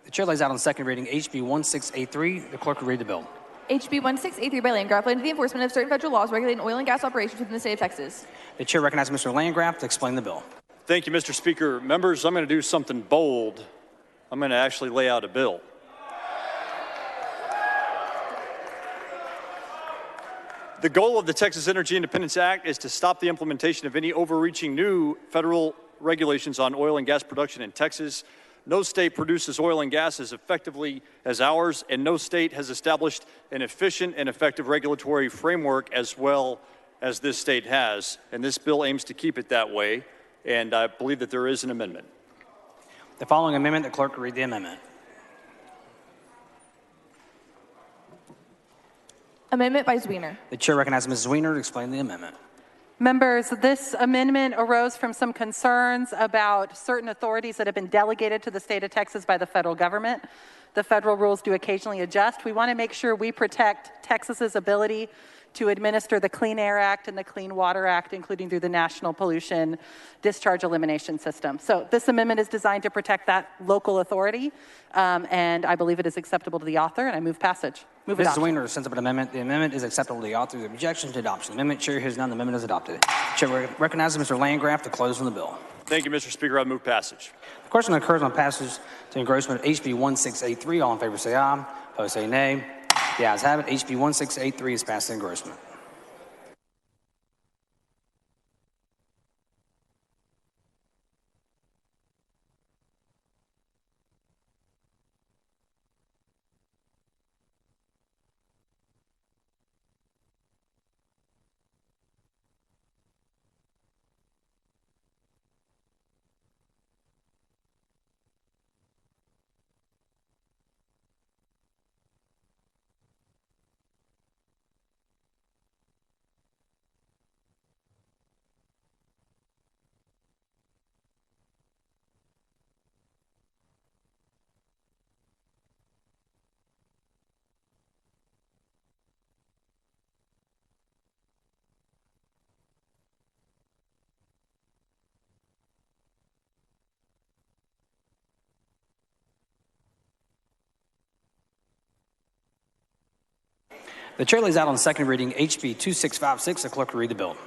Speaker 1: The chair lays out on second reading HB 1683. The clerk will read the bill.
Speaker 6: HB 1683 by Landgraf, relating to the enforcement of certain federal laws regulating oil and gas operations within the state of Texas.
Speaker 1: The chair recognizes Mr. Landgraf to explain the bill.
Speaker 10: Thank you, Mr. Speaker. Members, I'm going to do something bold. I'm going to actually lay out a bill. The goal of the Texas Energy Independence Act is to stop the implementation of any overreaching new federal regulations on oil and gas production in Texas. No state produces oil and gas as effectively as ours, and no state has established an efficient and effective regulatory framework as well as this state has. And this bill aims to keep it that way, and I believe that there is an amendment.
Speaker 1: The following amendment, the clerk will read the amendment.
Speaker 6: Amendment by Zwiener.
Speaker 1: The chair recognizes Ms. Zwiener to explain the amendment.
Speaker 11: Members, this amendment arose from some concerns about certain authorities that have been delegated to the state of Texas by the federal government. The federal rules do occasionally adjust. We want to make sure we protect Texas's ability to administer the Clean Air Act and the Clean Water Act, including through the National Pollution Discharge Elimination System. So this amendment is designed to protect that local authority, and I believe it is acceptable to the author, and I move passage. Move
Speaker 1: Ms.
Speaker 11: adoption.
Speaker 1: Zwiener sends up an amendment. The amendment is acceptable to the author. The objection to adoption. The amendment, chair hears none. The amendment is adopted. Chair recognizes Mr. Landgraf to close on the bill.
Speaker 10: Thank you, Mr. Speaker. I move passage.
Speaker 1: The question occurs on passage to engrossment of HB 1683. All in favor say aye. Opposed say nay. The ayes have it. HB 1683 is passed to engrossment. The chair lays out on second reading HB 2656. The clerk will read the bill.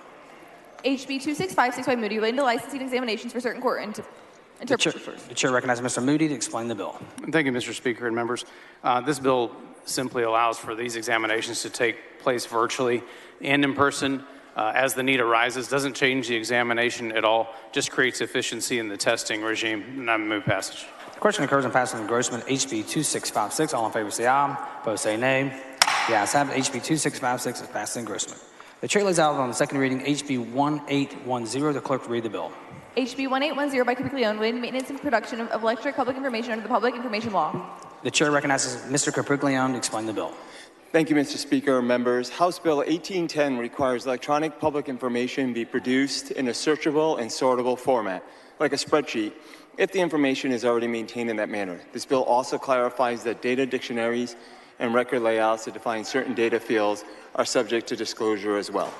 Speaker 6: HB 2656 by Moody, relating to licensing examinations for certain court Interpreter first.
Speaker 1: The chair recognizes Mr. Moody to explain the bill.
Speaker 16: Thank you, Mr. Speaker and members. This bill simply allows for these examinations to take place virtually and in person as the need arises. Doesn't change the examination at all, just creates efficiency in the testing regime. And I move passage.
Speaker 1: The question occurs on passing engrossment HB 2656. All in favor say aye. Opposed say nay. The ayes have it. HB 2656 is passed in engrossment. The chair lays out on the second reading HB 1810. The clerk will read the bill.
Speaker 6: HB 1810 by Capriglione, relating to maintenance and production of electronic public information under the Public Information Law.
Speaker 1: The chair recognizes Mr. Capriglione to explain the bill.
Speaker 17: Thank you, Mr. Speaker and members. House Bill 1810 requires electronic public information be produced in a searchable and sortable format, like a spreadsheet, if the information is already maintained in that manner. This bill also clarifies that data dictionaries and record layouts that define certain data fields are subject to disclosure as well.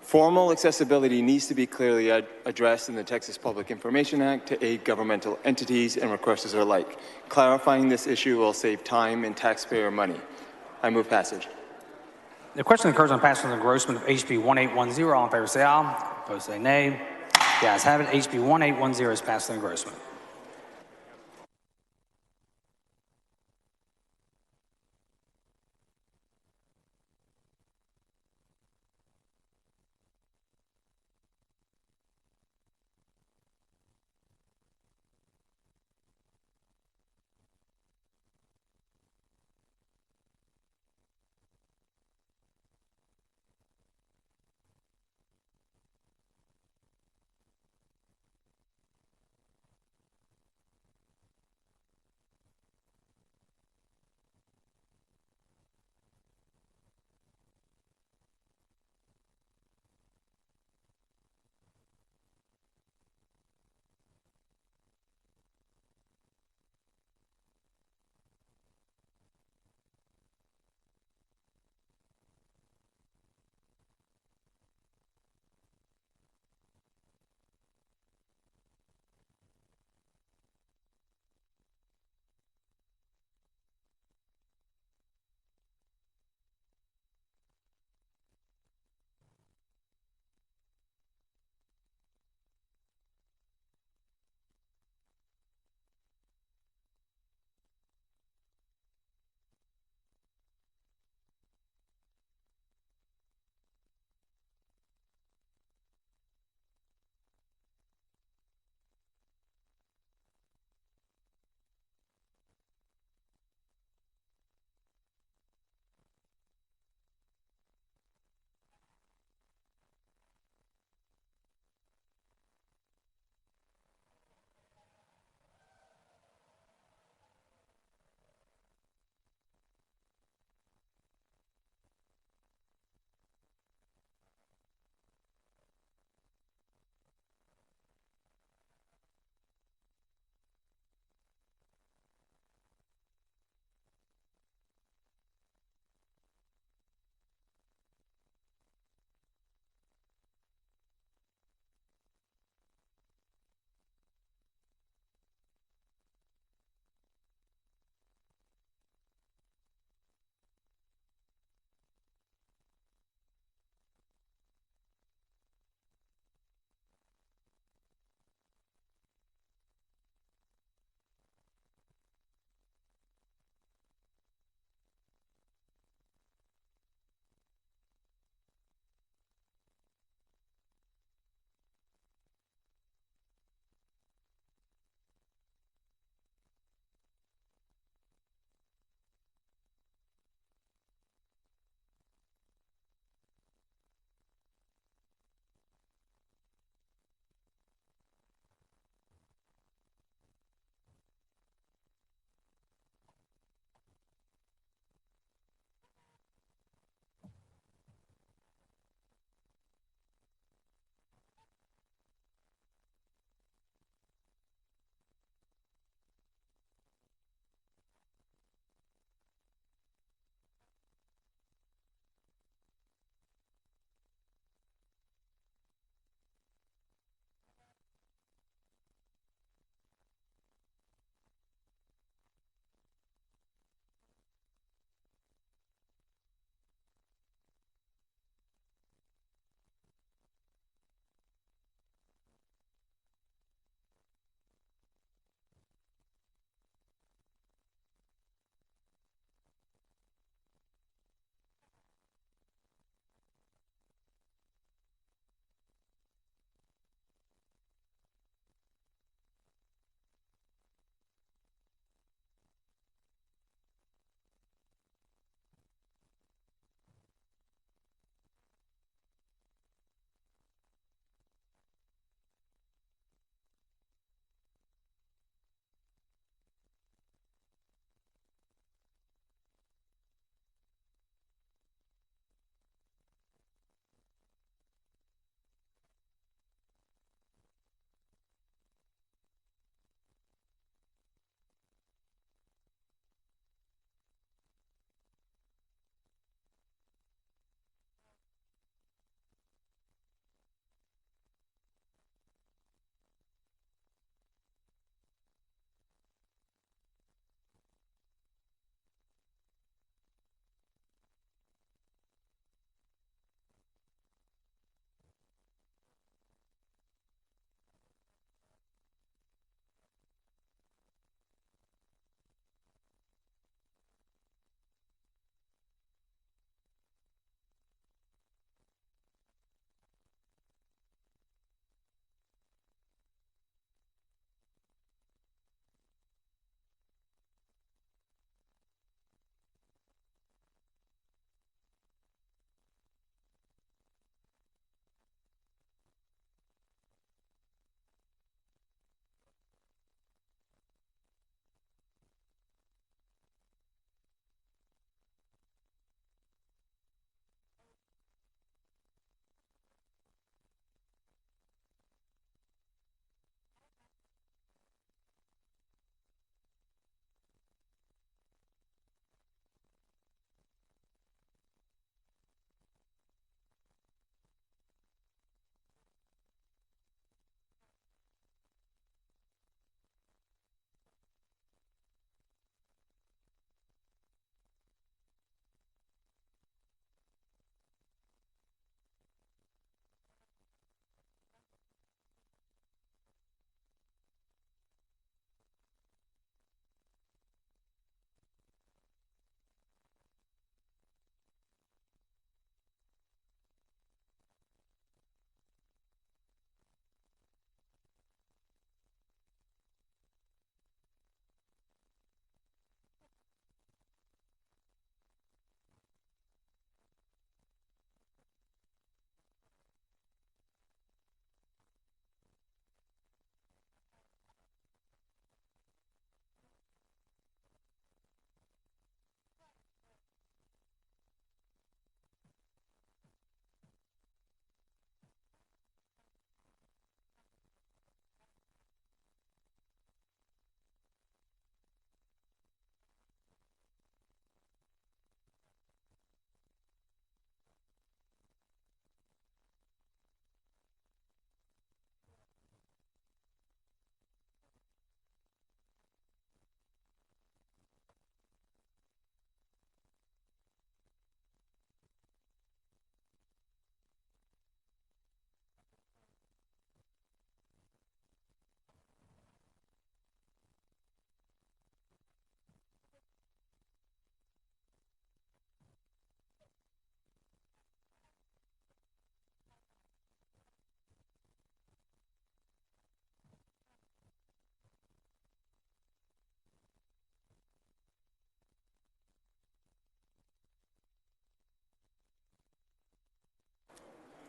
Speaker 17: Formal accessibility needs to be clearly addressed in the Texas Public Information Act to aid governmental entities and requesters alike. Clarifying this issue will save time and taxpayer money. I move passage.
Speaker 1: The question occurs on passing the engrossment of HB 1810. All in favor say aye. Opposed say nay. The ayes have it. HB 1810 is passed in engrossment.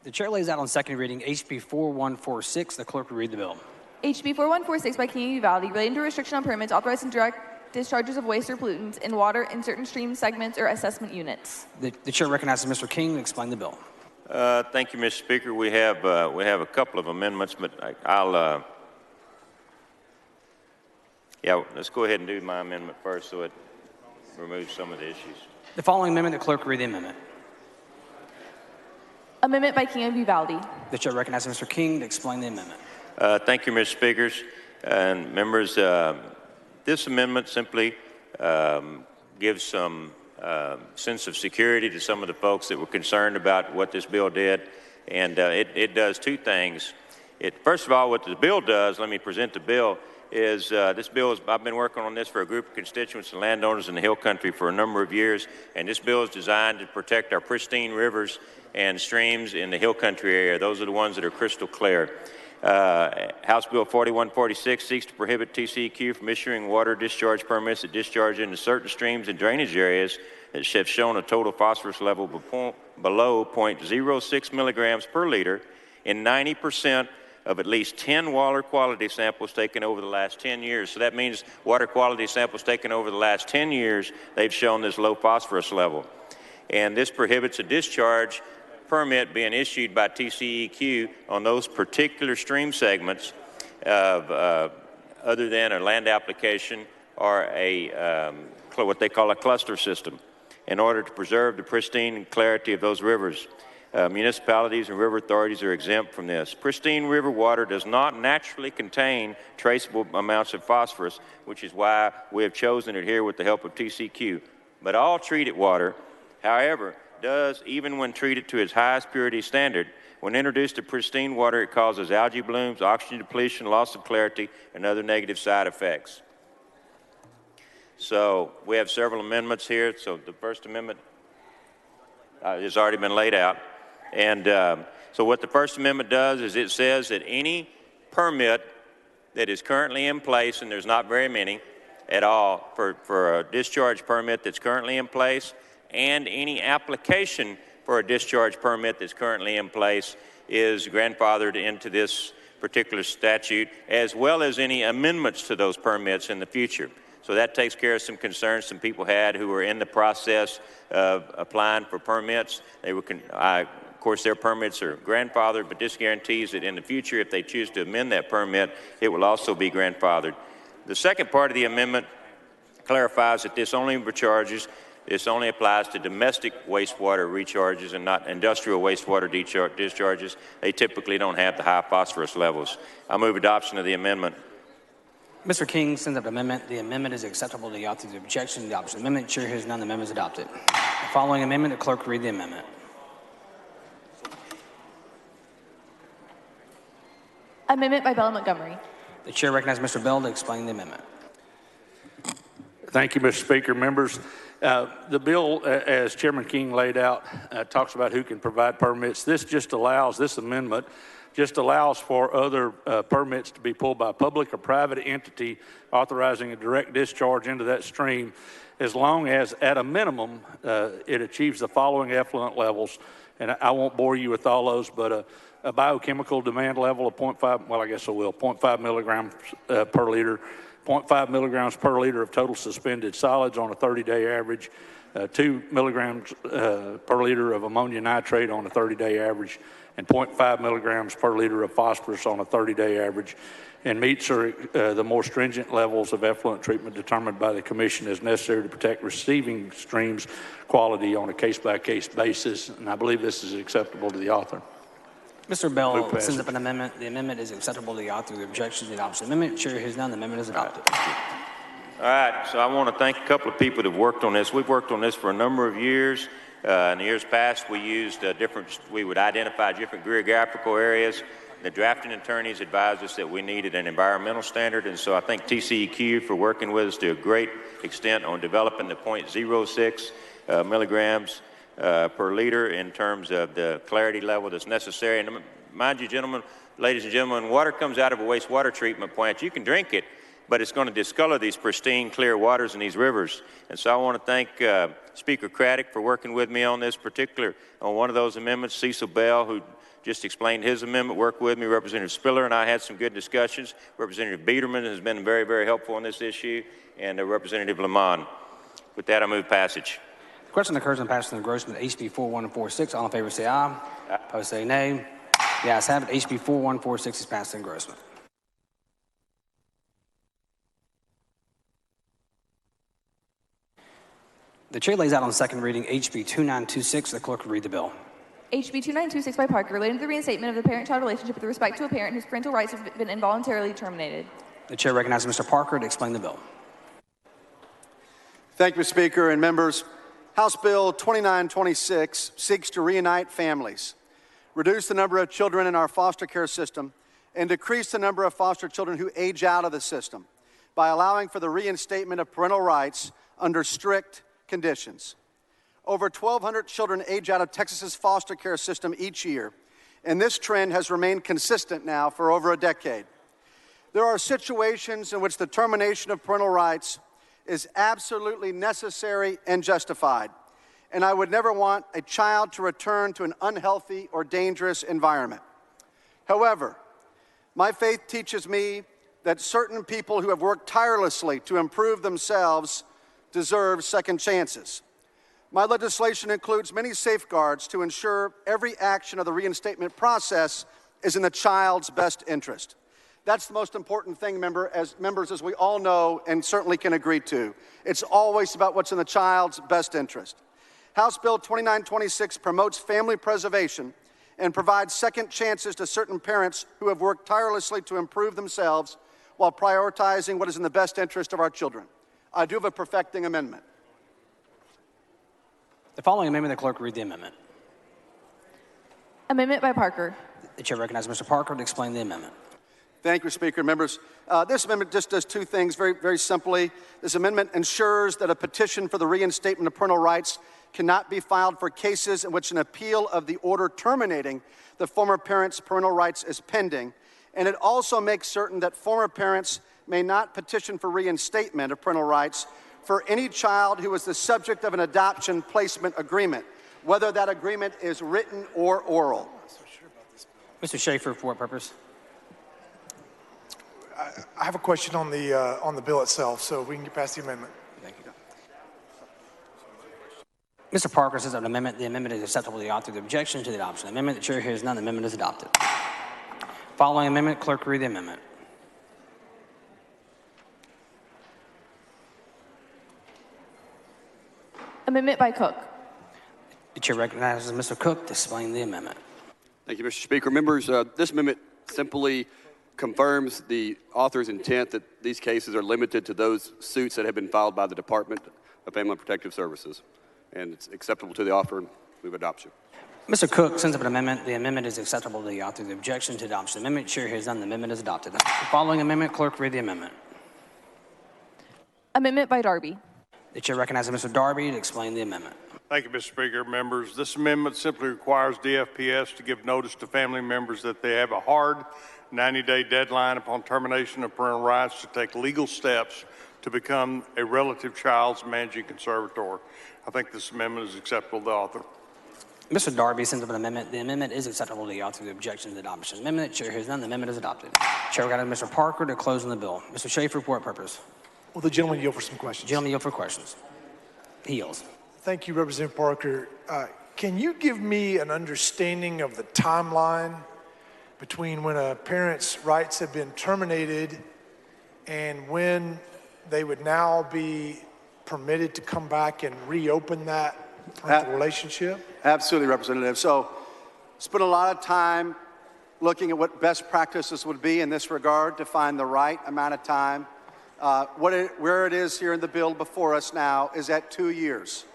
Speaker 1: The chair lays out on second reading HB 4146. The clerk will read the bill.
Speaker 6: HB 4146 by King of Uvalde relating to restriction on permits authorizing direct discharges of waste or pollutants in water in certain stream segments or assessment units.
Speaker 1: The chair recognizes Mr. King to explain the bill.
Speaker 13: Thank you, Mr. Speaker. We have a couple of amendments, but let's go ahead and do my amendment first so it removes some of the issues.
Speaker 1: The following amendment, the clerk will read the amendment.
Speaker 6: Amendment by King of Uvalde.
Speaker 1: The chair recognizes Mr. King to explain the amendment.
Speaker 13: Thank you, Mr. Speakers and members. This amendment simply gives some sense of security to some of the folks that were concerned about what this bill did. And it does two things. First of all, what the bill does, let me present the bill, is this bill is, I've been working on this for a group of constituents and landowners in the Hill Country for a number of years, and this bill is designed to protect our pristine rivers and streams in the Hill Country area. Those are the ones that are crystal clear. House Bill 4146 seeks to prohibit TCEQ from issuing water discharge permits that discharge into certain streams and drainage areas that have shown a total phosphorus level below 0.06 milligrams per liter in 90% of at least 10 water quality samples taken over the last 10 years. So that means water quality samples taken over the last 10 years, they've shown this low phosphorus level. And this prohibits a discharge permit being issued by TCEQ on those particular stream segments of other than a land application or a what they call a cluster system in order to preserve the pristine clarity of those rivers. Municipalities and river authorities are exempt from this. Pristine river water does not naturally contain traceable amounts of phosphorus, which is why we have chosen it here with the help of TCEQ. But all treated water, however, does, even when treated to its highest purity standard, when introduced to pristine water, it causes algae blooms, oxygen depletion, loss of clarity, and other negative side effects. So we have several amendments here. So the first amendment has already been laid out. And so what the First Amendment does is it says that any permit that is currently in place, and there's not very many at all, for a discharge permit that's currently in place, and any application for a discharge permit that's currently in place is grandfathered into this particular statute, as well as any amendments to those permits in the future. So that takes care of some concerns some people had who were in the process of applying for permits. Of course, their permits are grandfathered, but this guarantees that in the future, if they choose to amend that permit, it will also be grandfathered. The second part of the amendment clarifies that this only applies to domestic wastewater recharges and not industrial wastewater discharges. They typically don't have the high phosphorus levels. I move adoption of the amendment.
Speaker 1: Mr. King sends up an amendment. The amendment is acceptable to the author of the objection. The opposite amendment. Chair hears none. The amendment is adopted. The following amendment, the clerk will read the amendment.
Speaker 6: Amendment by Bell and Montgomery.
Speaker 1: The chair recognizes Mr. Bell to explain the amendment.
Speaker 25: Thank you, Mr. Speaker. Members, the bill, as Chairman King laid out, talks about who can provide permits. This amendment just allows for other permits to be pulled by a public or private entity authorizing a direct discharge into that stream, as long as, at a minimum, it achieves the following effluent levels. And I won't bore you with all those, but a biochemical demand level of 0.5 milligrams per liter, 0.5 milligrams per liter of total suspended solids on a 30-day average, 2 milligrams per liter of ammonia nitrate on a 30-day average, and 0.5 milligrams per liter of phosphorus on a 30-day average, and meets the more stringent levels of effluent treatment determined by the Commission as necessary to protect receiving streams quality on a case-by-case basis. And I believe this is acceptable to the author.
Speaker 1: Mr. Bell sends up an amendment. The amendment is acceptable to the author of the objection to the opposite amendment. Chair hears none. The amendment is adopted.
Speaker 13: All right, so I want to thank a couple of people that have worked on this. We've worked on this for a number of years. In the years past, we used we would identify different geographical areas. The drafting attorneys advised us that we needed an environmental standard, and so I thank TCEQ for working with us to a great extent on developing the 0.06 milligrams per liter in terms of the clarity level that's necessary. And mind you, ladies and gentlemen, water comes out of a wastewater treatment plant. You can drink it, but it's going to discolor these pristine, clear waters in these rivers. And so I want to thank Speaker Craddock for working with me on this on one of those amendments, Cecil Bell, who just explained his amendment, worked with me. Representative Spiller and I had some good discussions. Representative Biederman has been very, very helpful on this issue, and Representative Lamont. With that, I move passage.
Speaker 1: The question occurs on passage and engrossment of HB 4146. All in favor say aye. Opposed say nay. The ayes have it. HB 4146 is passed in engrossment. The chair lays out on second reading HB 2926. The clerk will read the bill.
Speaker 6: HB 2926 by Parker, relating to the reinstatement of the parent-child relationship with respect to a parent whose parental rights have been involuntarily terminated.
Speaker 1: The chair recognizes Mr. Parker to explain the bill.
Speaker 9: Thank you, Mr. Speaker and members. House Bill 2926 seeks to reunite families, reduce the number of children in our foster care system, and decrease the number of foster children who age out of the system by allowing for the reinstatement of parental rights under strict conditions. Over 1,200 children age out of Texas's foster care system each year, and this trend has remained consistent now for over a decade. There are situations in which the termination of parental rights is absolutely necessary and justified, and I would never want a child to return to an unhealthy or dangerous environment. However, my faith teaches me that certain people who have worked tirelessly to improve themselves deserve second chances. My legislation includes many safeguards to ensure every action of the reinstatement process is in the child's best interest. That's the most important thing, members, as we all know and certainly can agree to. It's always about what's in the child's best interest. House Bill 2926 promotes family preservation and provides second chances to certain parents who have worked tirelessly to improve themselves while prioritizing what is in the best interest of our children. I do have a perfecting amendment.
Speaker 1: The following amendment, the clerk will read the amendment.
Speaker 6: Amendment by Parker.
Speaker 1: The chair recognizes Mr. Parker to explain the amendment.
Speaker 9: Thank you, Speaker. Members, this amendment just does two things very, very simply. This amendment ensures that a petition for the reinstatement of parental rights cannot be filed for cases in which an appeal of the order terminating the former parent's parental rights is pending. And it also makes certain that former parents may not petition for reinstatement of parental rights for any child who is the subject of an adoption placement agreement, whether that agreement is written or oral.
Speaker 1: Mr. Schaefer, for what purpose?
Speaker 12: I have a question on the bill itself, so we can get past the amendment.
Speaker 1: Thank you. Mr. Parker says on the amendment, the amendment is acceptable to the author. The objection to the adoption. The amendment, the chair hears none. The amendment is adopted. Following amendment, clerk read the amendment.
Speaker 6: Amendment by Cook.
Speaker 1: The chair recognizes Mr. Cook to explain the amendment.
Speaker 15: Thank you, Mr. Speaker. Members, this amendment simply confirms the author's intent that these cases are limited to those suits that have been filed by the Department of Family and Protective Services. And it's acceptable to the author. Move adoption.
Speaker 1: Mr. Cook sends up an amendment. The amendment is acceptable to the author. The objection to adoption. The amendment, chair hears none. The amendment is adopted. The following amendment, clerk read the amendment.
Speaker 6: Amendment by Darby.
Speaker 1: The chair recognizes Mr. Darby to explain the amendment.
Speaker 22: Thank you, Mr. Speaker. Members, this amendment simply requires DFPS to give notice to family members that they have a hard 90-day deadline upon termination of parental rights to take legal steps to become a relative child's managing conservator. I think this amendment is acceptable to the author.
Speaker 1: Mr. Darby sends up an amendment. The amendment is acceptable to the author. The objection to the adoption. The amendment, chair hears none. The amendment is adopted. Chair recognizes Mr. Parker to close on the bill. Mr. Schaefer, for what purpose?
Speaker 12: Will the gentleman yield for some questions?
Speaker 1: Gentleman yield for questions. He yields.
Speaker 12: Thank you, Representative Parker. Can you give me an understanding of the timeline between when a parent's rights have been terminated and when they would now be permitted to come back and reopen that relationship? Absolutely, Representative.
Speaker 9: So, spent a lot of time looking at what best practices would be in this regard to find the right amount of time. Where it is here in the bill before us now is at 2 years.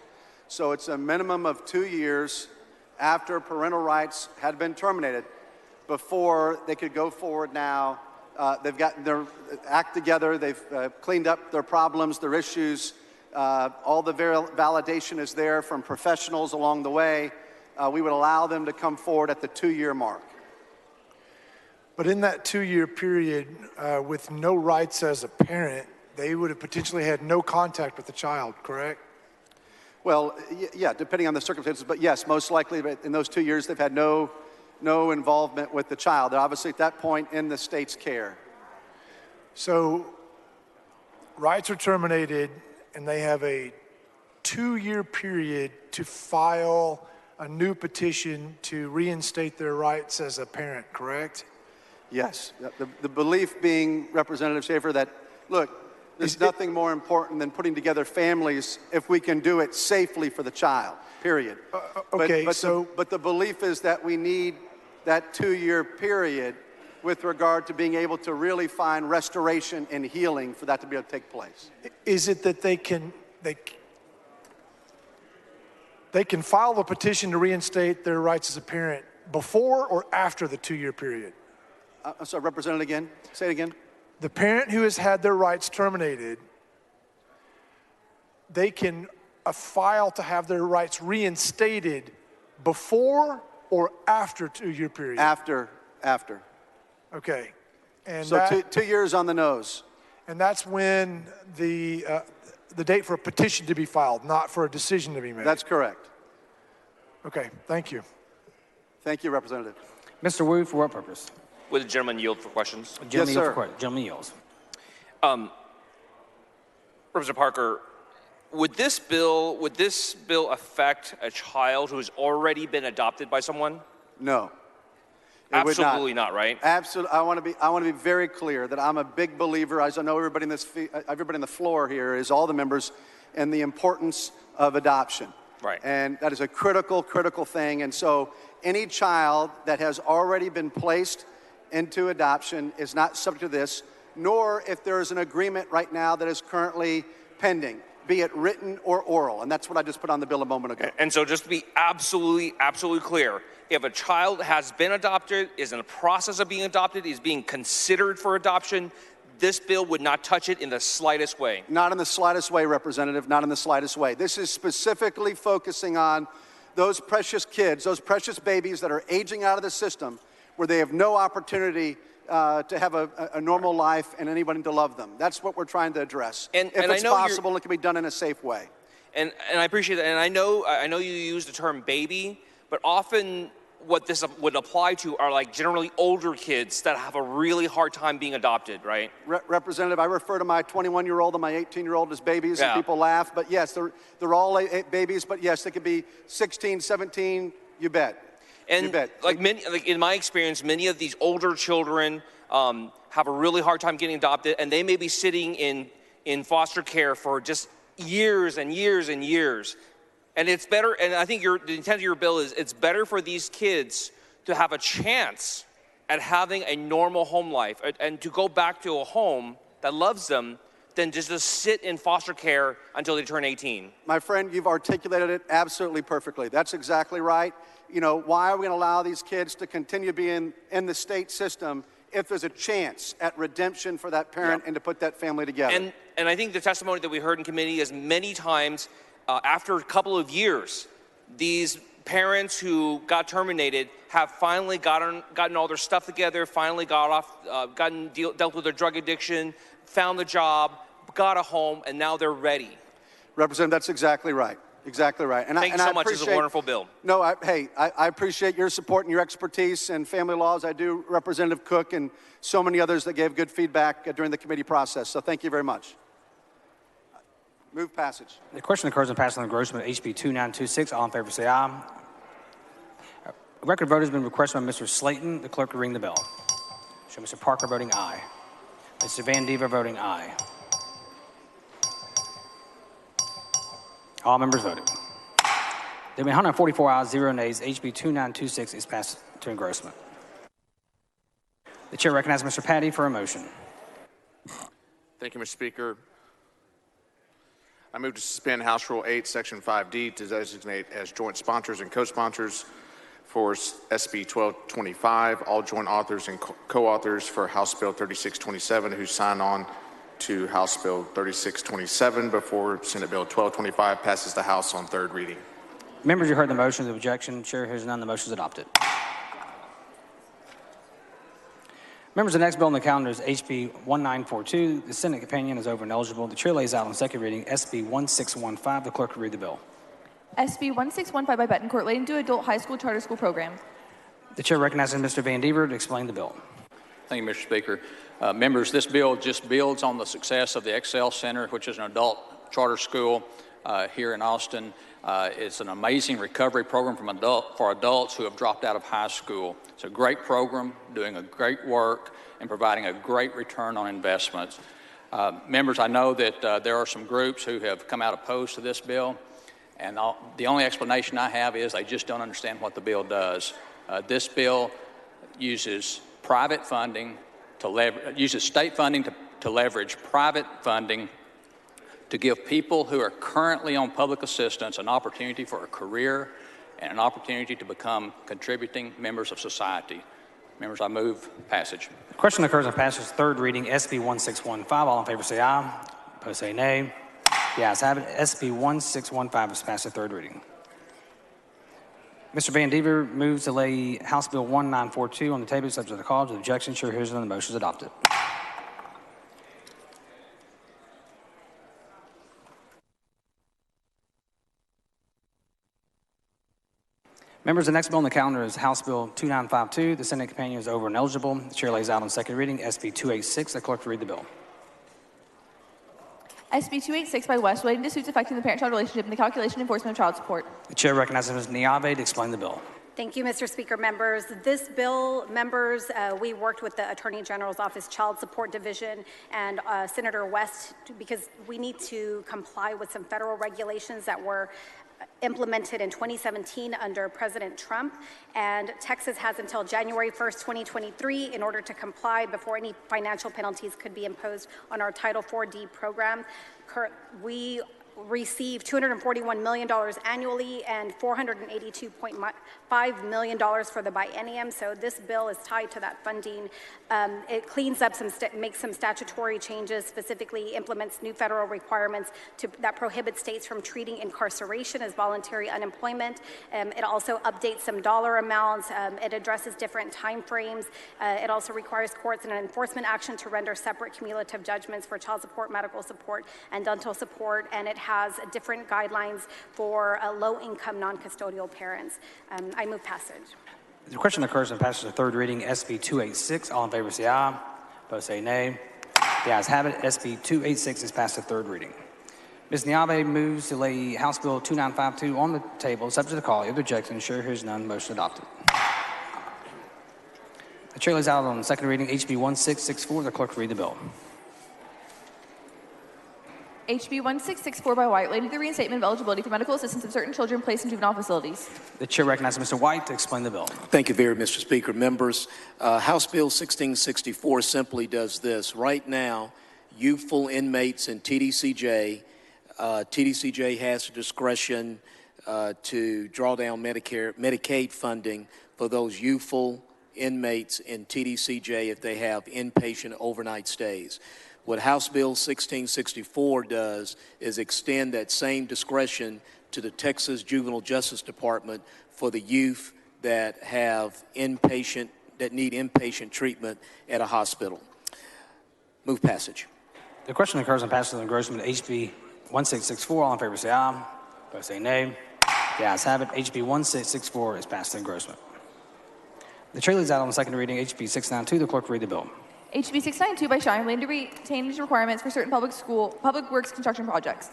Speaker 9: So it's a minimum of 2 years after parental rights had been terminated before they could go forward now. They've gotten their act together. They've cleaned up their problems, their issues. All the validation is there from professionals along the way. We would allow them to come forward at the 2-year mark.
Speaker 12: But in that 2-year period, with no rights as a parent, they would have potentially had no contact with the child, correct?
Speaker 9: Well, yeah, depending on the circumstances, but yes, most likely in those 2 years they've had no no involvement with the child. They're obviously at that point in the state's care.
Speaker 12: So rights are terminated and they have a 2-year period to file a new petition to reinstate their rights as a parent, correct?
Speaker 9: Yes. The belief being, Representative Schaefer, that, look, there's nothing more important than putting together families if we can do it safely for the child, period.
Speaker 12: Okay,
Speaker 9: but the belief is that we need that 2-year period with regard to being able to really find restoration and healing for that to be able to take place.
Speaker 12: Is it that they can file the petition to reinstate their rights as a parent before or after the 2-year period?
Speaker 9: I'm sorry, Representative again. Say it again.
Speaker 12: The parent who has had their rights terminated, they can file to have their rights reinstated before or after 2-year period?
Speaker 9: After.
Speaker 12: Okay. And
Speaker 9: so
Speaker 12: that,
Speaker 9: 2 years on the nose.
Speaker 12: And that's when the date for a petition to be filed, not for a decision to be made.
Speaker 9: That's correct.
Speaker 12: Okay, thank you.
Speaker 9: Thank you, Representative.
Speaker 1: Mr. Wu, for what purpose?
Speaker 2: Would the gentleman yield for questions?
Speaker 1: Gentleman
Speaker 9: Yes,
Speaker 1: yield
Speaker 9: sir.
Speaker 1: for questions. Gentleman yields.
Speaker 2: Representative Parker, would this bill affect a child who has already been adopted by someone?
Speaker 9: No. It would
Speaker 2: Absolutely not, right?
Speaker 9: Absolutely. I want to be very clear that I'm a big believer, as I know everybody in the floor here is, all the members, in the importance of adoption.
Speaker 2: Right.
Speaker 9: And that is a critical thing. And so any child that has already been placed into adoption is not subject to this, nor if there is an agreement right now that is currently pending, be it written or oral. And that's what I just put on the bill a moment ago.
Speaker 2: And so just to be absolutely clear, if a child has been adopted, is in the process of being adopted, is being considered for adoption, this bill would not touch it in the slightest way.
Speaker 9: Not in the slightest way, Representative, not in the slightest way. This is specifically focusing on those precious kids, those precious babies that are aging out of the system where they have no opportunity to have a normal life and anybody to love them. That's what we're trying to address.
Speaker 2: And
Speaker 9: if it's
Speaker 2: I know
Speaker 9: possible, it can be done in a safe way.
Speaker 2: And I appreciate that. And I know you use the term baby, but often what this would apply to are like generally older kids that have a really hard time being adopted, right?
Speaker 9: Representative, I refer to my 21-year-old and my 18-year-old as babies,
Speaker 2: Yeah.
Speaker 9: and people laugh. But yes, they're all babies. But yes, they could be 16, 17. You bet.
Speaker 2: And
Speaker 9: you bet.
Speaker 2: like in my experience, many of these older children have a really hard time getting adopted, and they may be sitting in foster care for just years and years and years. And it's better, and I think the intent of your bill is it's better for these kids to have a chance at having a normal home life and to go back to a home that loves them than just to sit in foster care until they turn 18.
Speaker 9: My friend, you've articulated it absolutely perfectly. That's exactly right. You know, why are we going to allow these kids to continue being in the state system if there's a chance at redemption for that parent and to put that family together?
Speaker 2: And I think the testimony that we heard in committee is many times after a couple of years, these parents who got terminated have finally gotten all their stuff together, finally dealt with their drug addiction, found the job, got a home, and now they're ready.
Speaker 9: Representative, that's exactly right. Exactly right.
Speaker 2: Thank you so much. It's a wonderful bill.
Speaker 9: No, I appreciate your support and your expertise in family laws. I do, Representative Cook, and so many others that gave good feedback during the committee process. So thank you very much. Move passage.
Speaker 1: The question occurs on passing the engrossment of HB 2926. All in favor say aye. A record vote has been requested by Mr. Slayton. The clerk will ring the bell. Show Mr. Parker voting aye. Mr. Van Diva voting aye. All members voted. There have been 144 ayes, 0 nays. HB 2926 is passed to engrossment. The chair recognizes Mr. Patty for a motion.
Speaker 24: Thank you, Mr. Speaker. I move to suspend House Rule 8, Section 5D to designate as joint sponsors and co-sponsors for SB 1225, all joint authors and co-authors for House Bill 3627 who sign on to House Bill 3627 before Senate Bill 1225 passes the House on third reading.
Speaker 1: Members, you heard the motion. The objection. Chair hears none. The motion is adopted. Members, the next bill on the calendar is HB 1942. The Senate companion is over and eligible. The chair lays out on second reading SB 1615. The clerk will read the bill.
Speaker 6: SB 1615 by Betancourt, relating to adult high school charter school program.
Speaker 1: The chair recognizes Mr. Van Dever to explain the bill.
Speaker 3: Thank you, Mr. Speaker. Members, this bill just builds on the success of the Excel Center, which is an adult charter school here in Austin. It's an amazing recovery program for adults who have dropped out of high school. It's a great program, doing a great work, and providing a great return on investments. Members, I know that there are some groups who have come out opposed to this bill, and the only explanation I have is they just don't understand what the bill does. This bill uses private funding uses state funding to leverage private funding to give people who are currently on public assistance an opportunity for a career and an opportunity to become contributing members of society. Members, I move passage.
Speaker 1: The question occurs on passage third reading, SB 1615. All in favor say aye. Opposed say nay. The ayes have it. SB 1615 is passed to third reading. Mr. Van Dever moves to lay House Bill 1942 on the table subject to the cause of objection. Chair hears none. The motion is adopted. Members, the next bill on the calendar is House Bill 2952. The Senate companion is over and eligible. The chair lays out on second reading SB 286. The clerk will read the bill.
Speaker 6: SB 286 by West, relating to suits affecting the parent-child relationship and the calculation and enforcement of child support.
Speaker 1: The chair recognizes Ms. Niave to explain the bill.
Speaker 18: Thank you, Mr. Speaker. Members, this bill, we worked with the Attorney General's Office Child Support Division and Senator West because we need to comply with some federal regulations that were implemented in 2017 under President Trump, and Texas has until January 1st, 2023 in order to comply before any financial penalties could be imposed on our Title IV-D program. We receive $241 million annually and $482.5 million for the biennium. So this bill is tied to that funding. It cleans up makes some statutory changes, specifically implements new federal requirements that prohibit states from treating incarceration as voluntary unemployment. It also updates some dollar amounts. It addresses different time frames. It also requires courts in an enforcement action to render separate cumulative judgments for child support, medical support, and dental support. And it has different guidelines for low-income, non-custodial parents. I move passage.
Speaker 1: The question occurs in passage of third reading, SB 286. All in favor say aye. Opposed say nay. The ayes have it. SB 286 is passed to third reading. Ms. Niave moves to lay House Bill 2952 on the table, subject to the call. If objection, chair hears none. Motion adopted. The chair lays out on the second reading, HB 1664. The clerk will read the bill.
Speaker 6: HB 1664 by White, relating to the reinstatement of eligibility for medical assistance of certain children placed in juvenile facilities.
Speaker 1: The chair recognizes Mr. White to explain the bill.
Speaker 7: Thank you very much, Mr. Speaker. Members, House Bill 1664 simply does this. Right now, youthful inmates in TDCJ, TDCJ has the discretion to draw down Medicaid funding for those youthful inmates in TDCJ if they have inpatient overnight stays. What House Bill 1664 does is extend that same discretion to the Texas Juvenile Justice Department for the youth that have need inpatient treatment at a hospital. Move passage.
Speaker 1: The question occurs on passage of engrossment HB 1664. All in favor say aye. Opposed say nay. The ayes have it. HB 1664 is passed to engrossment. The chair leads out on the second reading, HB 692. The clerk will read the bill.
Speaker 6: HB 692 by Shine, relating to retainage requirements for certain public works construction projects.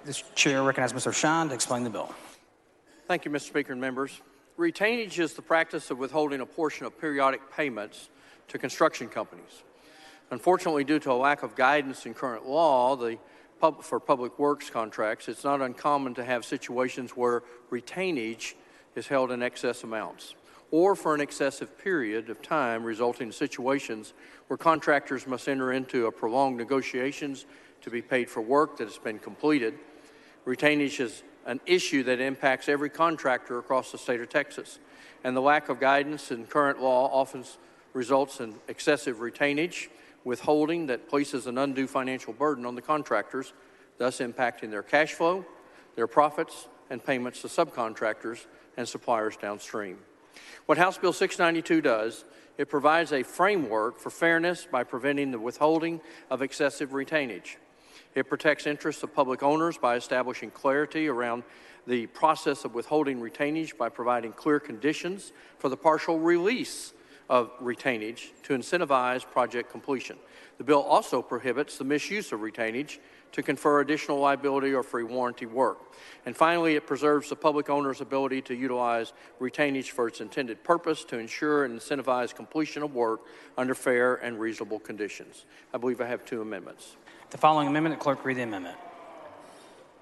Speaker 1: The chair recognizes Mr. Shine to explain the bill.
Speaker 10: Thank you, Mr. Speaker and members. Retainage is the practice of withholding a portion of periodic payments to construction companies. Unfortunately, due to a lack of guidance in current law for public works contracts, it's not uncommon to have situations where retainage is held in excess amounts, or for an excessive period of time, resulting in situations where contractors must enter into a prolonged negotiations to be paid for work that has been completed. Retainage is an issue that impacts every contractor across the state of Texas, and the lack of guidance in current law often results in excessive retainage, withholding that places an undue financial burden on the contractors, thus impacting their cash flow, their profits, and payments to subcontractors and suppliers downstream. What House Bill 692 does, it provides a framework for fairness by preventing the withholding of excessive retainage.
Speaker 5: It protects interests of public owners by establishing clarity around the process of withholding retainage by providing clear conditions for the partial release of retainage to incentivize project completion. The bill also prohibits the misuse of retainage to confer additional liability or free warranty work. And finally, it preserves the public owner's ability to utilize retainage for its intended purpose to ensure and incentivize completion of work under fair and reasonable conditions. I believe I have two amendments.
Speaker 1: The following amendment, the clerk read the amendment.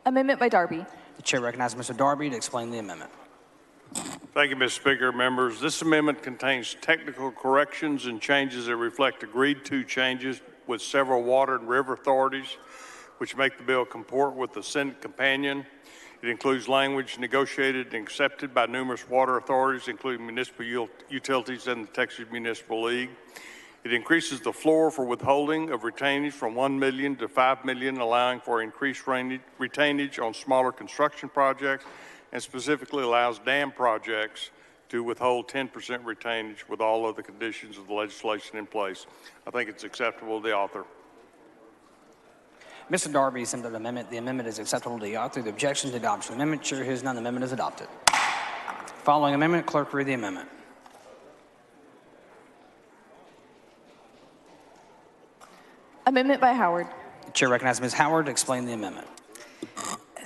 Speaker 6: Amendment by Darby.
Speaker 1: The chair recognizes Mr. Darby to explain the amendment.
Speaker 22: Thank you, Mr. Speaker. Members, this amendment contains technical corrections and changes that reflect agreed-to changes with several water and river authorities, which make the bill comport with the Senate companion. It includes language negotiated and accepted by numerous water authorities, including municipal utilities and the Texas Municipal League. It increases the floor for withholding of retainage from $1 million to $5 million, allowing for increased retainage on smaller construction projects, and specifically allows dam projects to withhold 10% retainage with all of the conditions of the legislation in place. I think it's acceptable to the author.
Speaker 1: Mr. Darby sent an amendment. The amendment is acceptable to the author. The objection to adoption of the amendment, chair hears none. The amendment is adopted. Following amendment, clerk read the amendment.
Speaker 6: Amendment by Howard.
Speaker 1: The chair recognizes Ms. Howard to explain the amendment.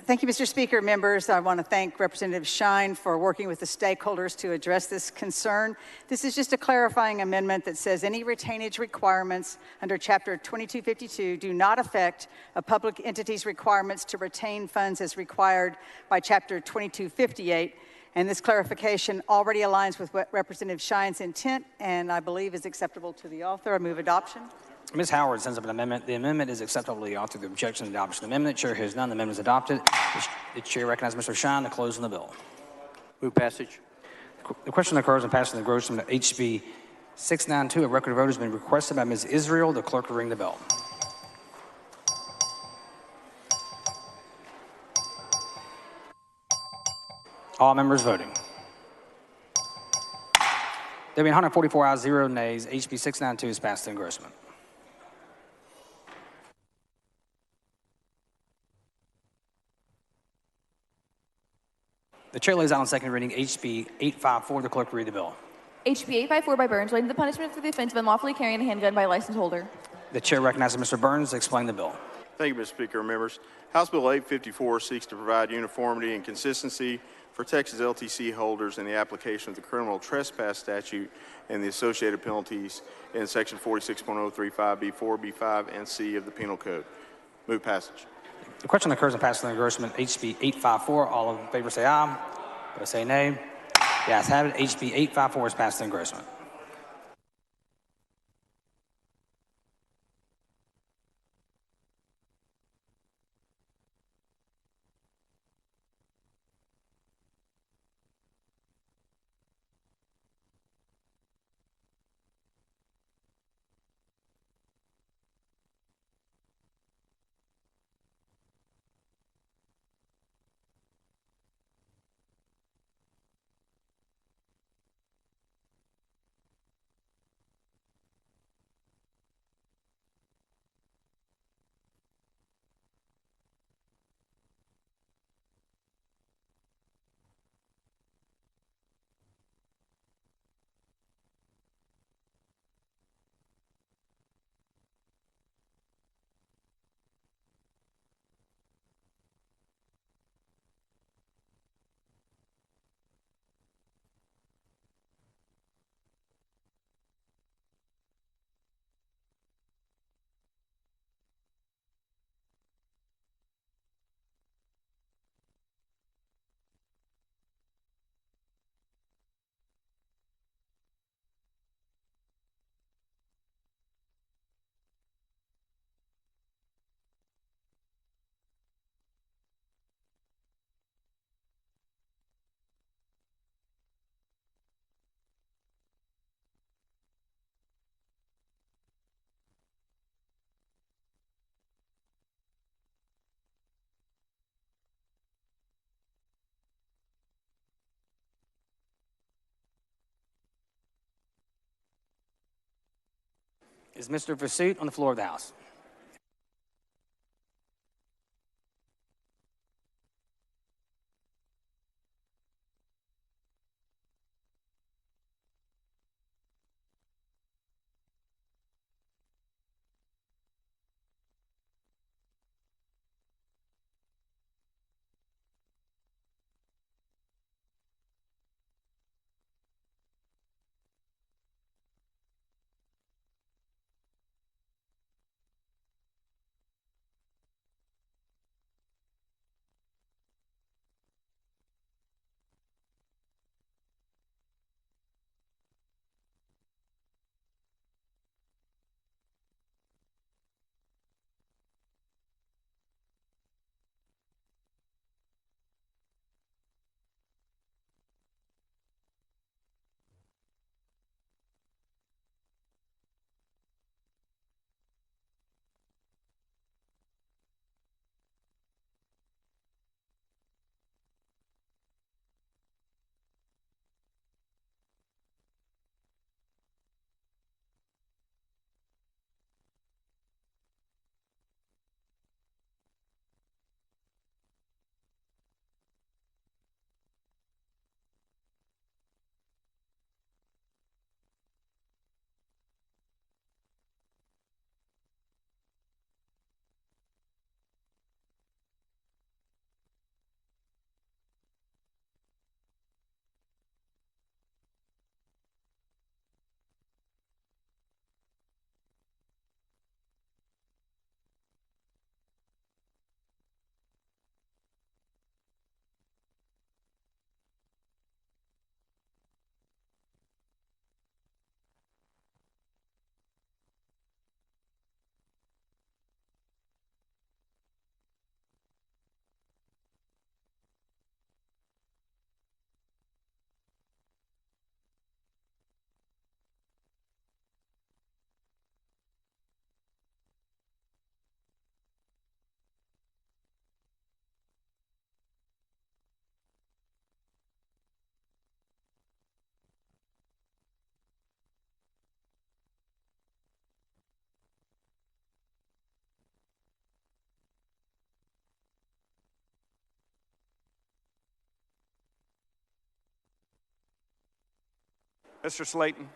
Speaker 19: Thank you, Mr. Speaker. Members, I want to thank Representative Shine for working with the stakeholders to address this concern. This is just a clarifying amendment that says any retainage requirements under Chapter 2252 do not affect a public entity's requirements to retain funds as required by Chapter 2258. And this clarification already aligns with what Representative Shine's intent and I believe is acceptable to the author. I move adoption.
Speaker 1: Ms. Howard sends up an amendment. The amendment is acceptable to the author. The objection to adoption of the amendment, chair hears none. The amendment is adopted. The chair recognizes Mr. Shine to close on the bill.
Speaker 5: Move passage.
Speaker 1: The question occurs on passing the gross from the HB 692. A record of vote has been requested by Ms. Israel. The clerk will ring the bell. All members voting. There being 144 ayes, 0 nays. HB 692 is passed to engrossment. The chair lays out on second reading HB 854. The clerk will read the bill.
Speaker 6: HB 854 by Burns, relating to the punishment for the offense of unlawfully carrying a handgun by a license holder.
Speaker 1: The chair recognizes Mr. Burns to explain the bill.
Speaker 20: Thank you, Mr. Speaker. Members, House Bill 854 seeks to provide uniformity and consistency for Texas LTC holders in the application of the criminal trespass statute and the associated penalties in Section 46.035B4, B5, and C of the Penal Code. Move passage.
Speaker 1: The question occurs on passing the engrossment HB 854. All in favor say aye. Those say nay. The ayes have it. HB 854 is passed to engrossment. Is Mr. Versuit on the floor of the House?
Speaker 4: Mr. Slayton.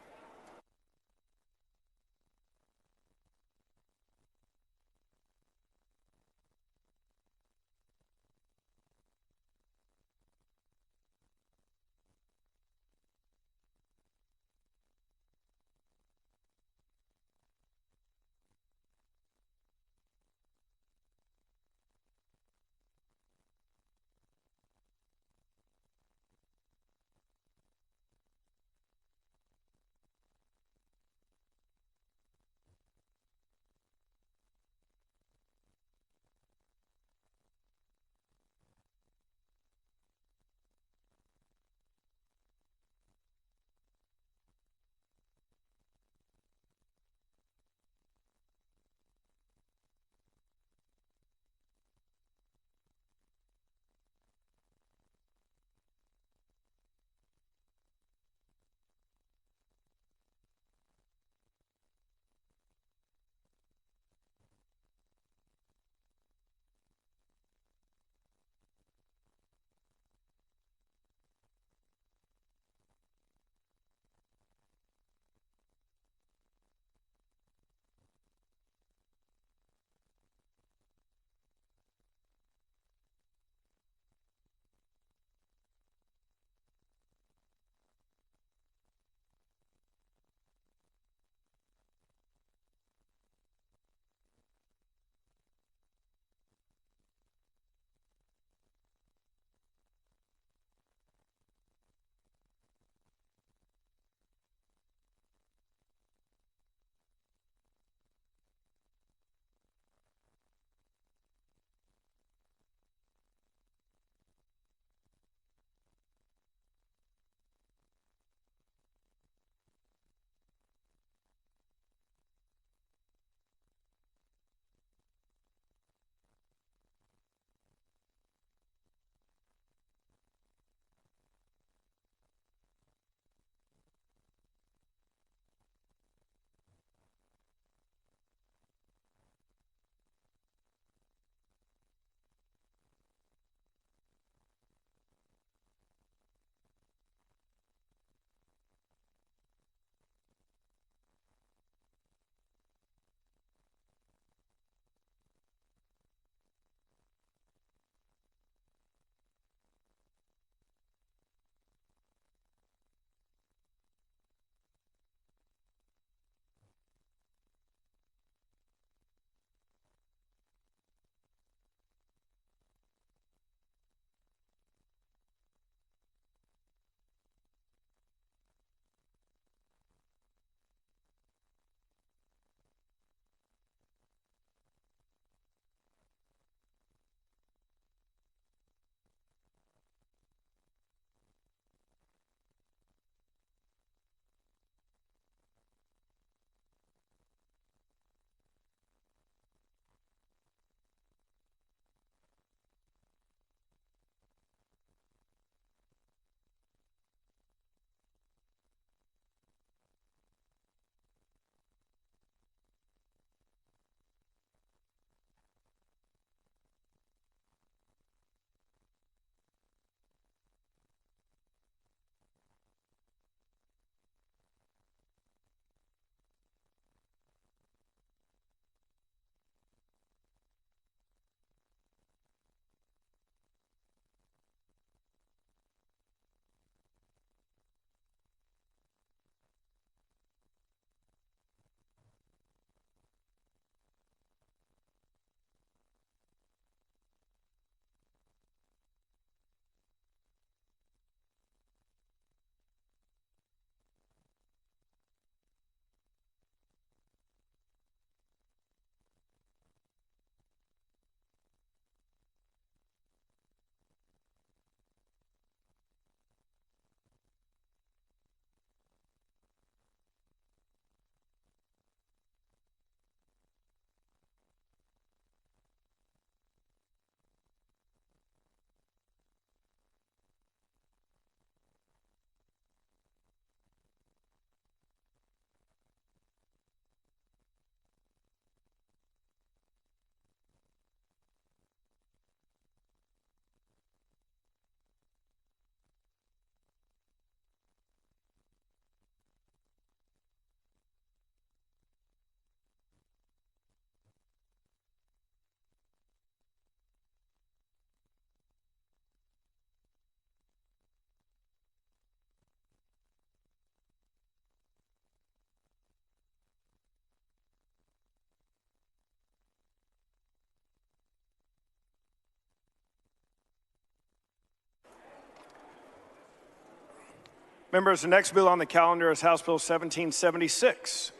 Speaker 4: Members, the next bill on the calendar is House Bill 1776.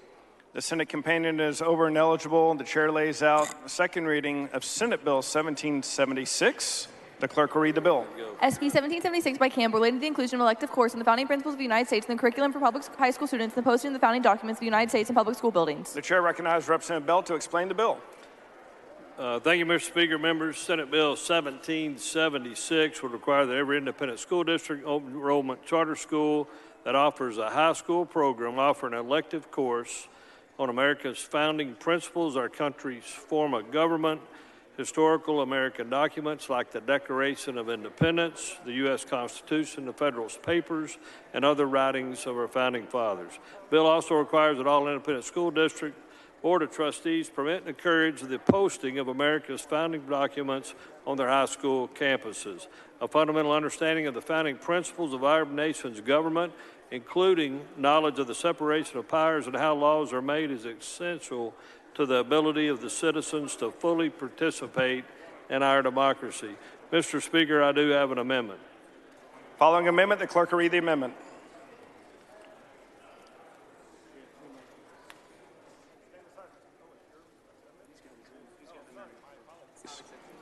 Speaker 4: The Senate companion is over and eligible. The chair lays out the second reading of Senate Bill 1776. The clerk will read the bill.
Speaker 6: SB 1776 by Campbell, relating to the inclusion of elective course in the founding principles of the United States and the curriculum for public high school students and the posting of the founding documents of the United States and public school buildings.
Speaker 4: The chair recognizes Representative Bell to explain the bill.
Speaker 8: Thank you, Mr. Speaker. Members, Senate Bill 1776 would require that every independent school district, open enrollment charter school that offers a high school program offer an elective course on America's founding principles, our country's form of government, historical American documents like the Declaration of Independence, the U.S. Constitution, the Federalist Papers, and other writings of our founding fathers. The bill also requires that all independent school district Board of Trustees permit and encourage the posting of America's founding documents on their high school campuses. A fundamental understanding of the founding principles of our nation's government, including knowledge of the separation of powers and how laws are made, is essential to the ability of the citizens to fully participate in our democracy. Mr. Speaker, I do have an amendment.
Speaker 4: Following amendment, the clerk will read the amendment.